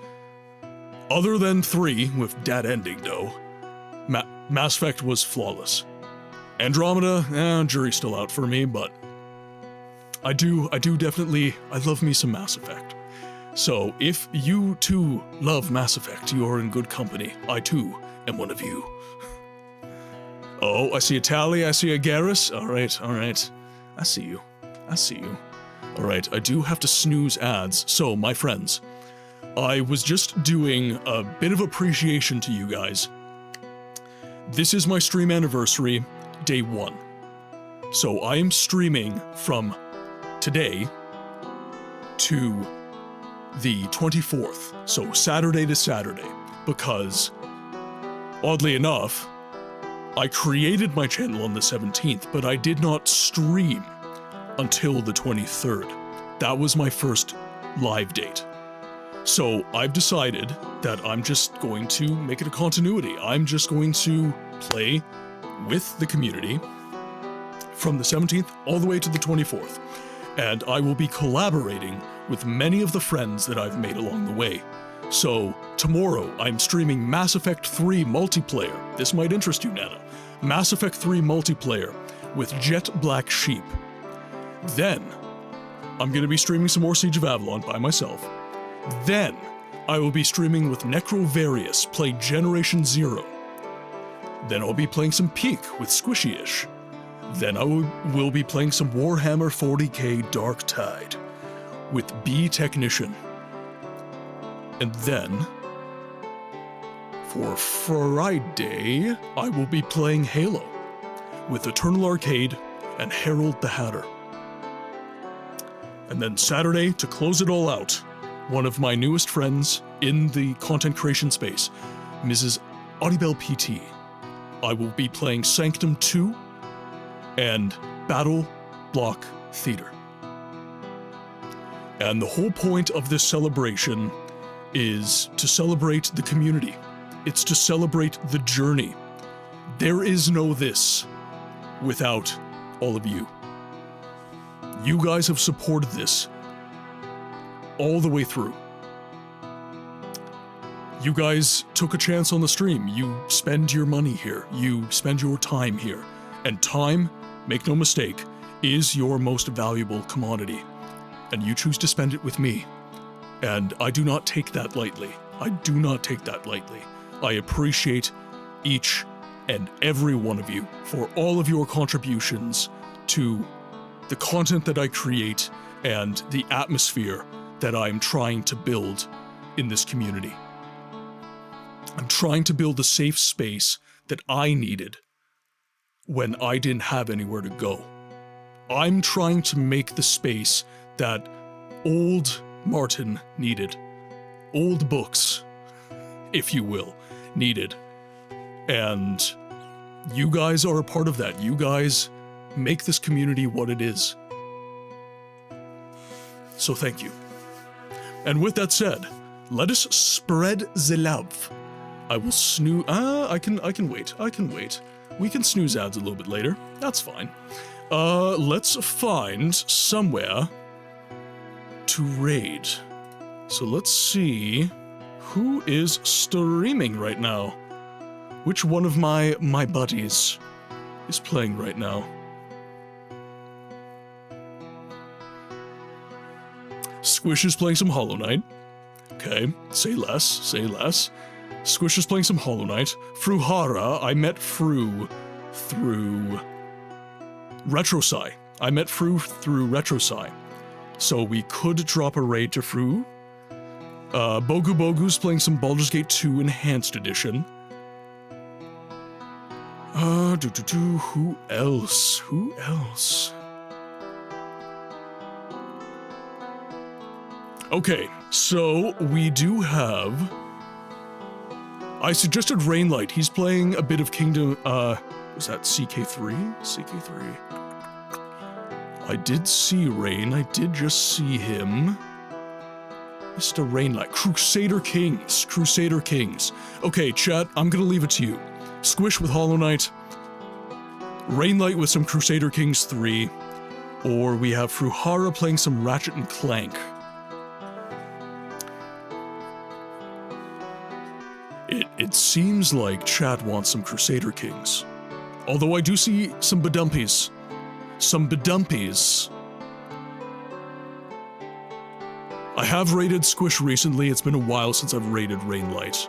Other than 3, with that ending, though, Mass Effect was flawless. Andromeda, jury's still out for me, but I love me some Mass Effect. So, if you too love Mass Effect, you are in good company. I too am one of you. Oh, I see a Tally, I see a Garrus. Alright. I see you. Alright, I do have to snooze ads. So, my friends, I was just doing a bit of appreciation to you guys. This is my stream anniversary, day 1. So I am streaming from today to the 24th, so Saturday to Saturday, because, oddly enough, I created my channel on the 17th, but I did not stream until the 23rd. That was my first live date. So I've decided that I'm just going to make it a continuity. I'm just going to play with the community from the 17th all the way to the 24th. And I will be collaborating with many of the friends that I've made along the way. So tomorrow I'm streaming Mass Effect 3 multiplayer. This might interest you, Nana. Mass Effect 3 multiplayer with Jet Black Sheep. Then I'm going to be streaming some more Siege of Avalon by myself. Then I will be streaming with Necrovarius, play Generation Zero. Then I'll be playing some Peak with Squishy-ish. Then I will be playing some Warhammer 40k Dark Tide with B Technician. And then, for Friday, I will be playing Halo with Eternal Arcade and Harold the Hatter. And then Saturday, to close it all out, one of my newest friends in the content creation space, Mrs. Audibel PT. I will be playing Sanctum 2 and Battle Block Theater. And the whole point of this celebration is to celebrate the community. It's to celebrate the journey. There is no this without all of you. You guys have supported this all the way through. You guys took a chance on the stream. You spend your money here. You spend your time here. And time, make no mistake, is your most valuable commodity. And you choose to spend it with me. And I do not take that lightly. I do not take that lightly. I appreciate each and every one of you for all of your contributions to the content that I create and the atmosphere that I'm trying to build in this community. I'm trying to build a safe space that I needed when I didn't have anywhere to go. I'm trying to make the space that old Martin needed. Old books, if you will, needed. And you guys are a part of that. You guys make this community what it is. So thank you. And with that said, let us spread the love. I will snooze. I can wait. We can snooze ads a little bit later. That's fine. Let's find somewhere to raid. So let's see who is streaming right now. Which one of my buddies is playing right now? Squish is playing some Hollow Knight. Okay, say less, say less. Squish is playing some Hollow Knight. Fruhara, I met Fru through RetroSci. I met Fru through RetroSci. So we could drop a raid to Fru. Bogu Bogu's playing some Baldur's Gate 2 Enhanced Edition. Who else? Who else? Okay, so we do have... I suggested Rainlight. He's playing a bit of Kingdom... is that CK3? CK3. I did see Rain. I did just see him. Mr. Rainlight. Crusader Kings. Crusader Kings. Okay, chat, I'm gonna leave it to you. Squish with Hollow Knight. Rainlight with some Crusader Kings 3. Or we have Fruhara playing some Ratchet and Clank. It seems like chat wants some Crusader Kings. Although I do see some Badumpies. Some Badumpies. I have raided Squish recently. It's been a while since I've raided Rainlight.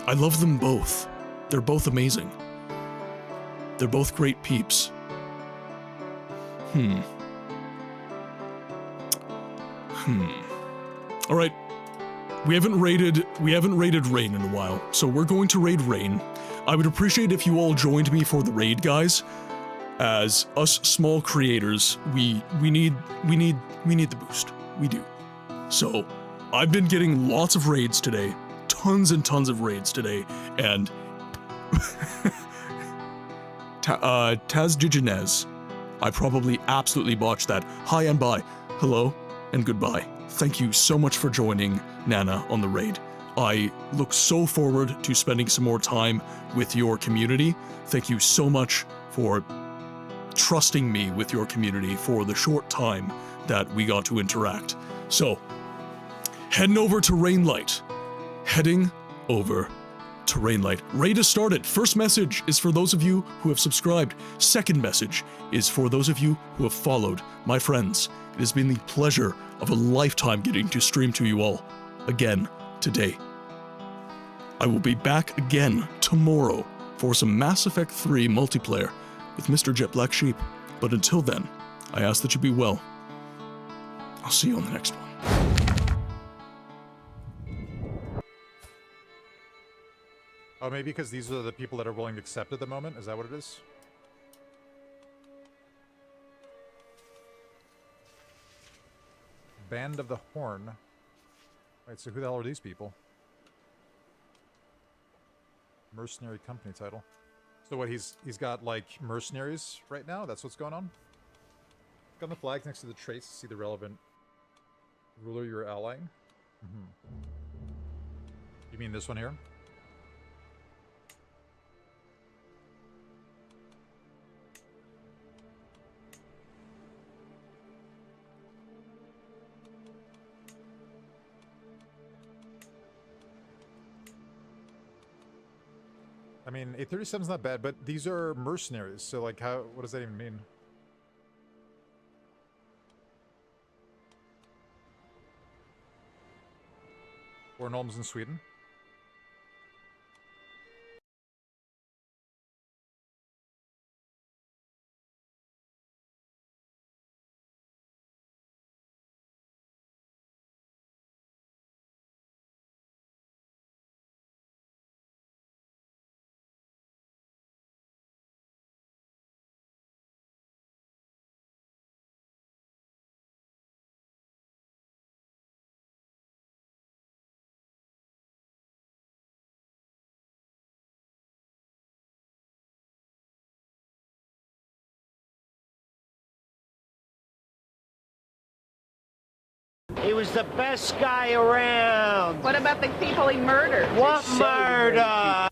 I love them both. They're both amazing. They're both great peeps. Alright. We haven't raided Rain in a while, so we're going to raid Rain. I would appreciate if you all joined me for the raid, guys. As us small creators, we need the boost. We do. So, I've been getting lots of raids today. Tons and tons of raids today, and Taz Jijanez. I probably absolutely botched that. Hi and bye. Hello and goodbye. Thank you so much for joining Nana on the raid. I look so forward to spending some more time with your community. Thank you so much for trusting me with your community for the short time that we got to interact. So, heading over to Rainlight. Heading over to Rainlight. Raid has started. First message is for those of you who have subscribed. Second message is for those of you who have followed. My friends, it has been the pleasure of a lifetime getting to stream to you all again today. I will be back again tomorrow for some Mass Effect 3 multiplayer with Mr. Jet Black Sheep. But until then, I ask that you be well. I'll see you on the next one. Oh, maybe because these are the people that are willing to accept at the moment? Is that what it is? Band of the Horn. Right, so who the hell are these people? Mercenary company title. So what, he's got, like, mercenaries right now? That's what's going on? Click on the flags next to the traits to see the relevant ruler you're allying. You mean this one here? I mean, 837's not bad, but these are mercenaries, so like what does that even mean? Bornholm's in Sweden. He was the best guy around. What about the people he murdered? What murder?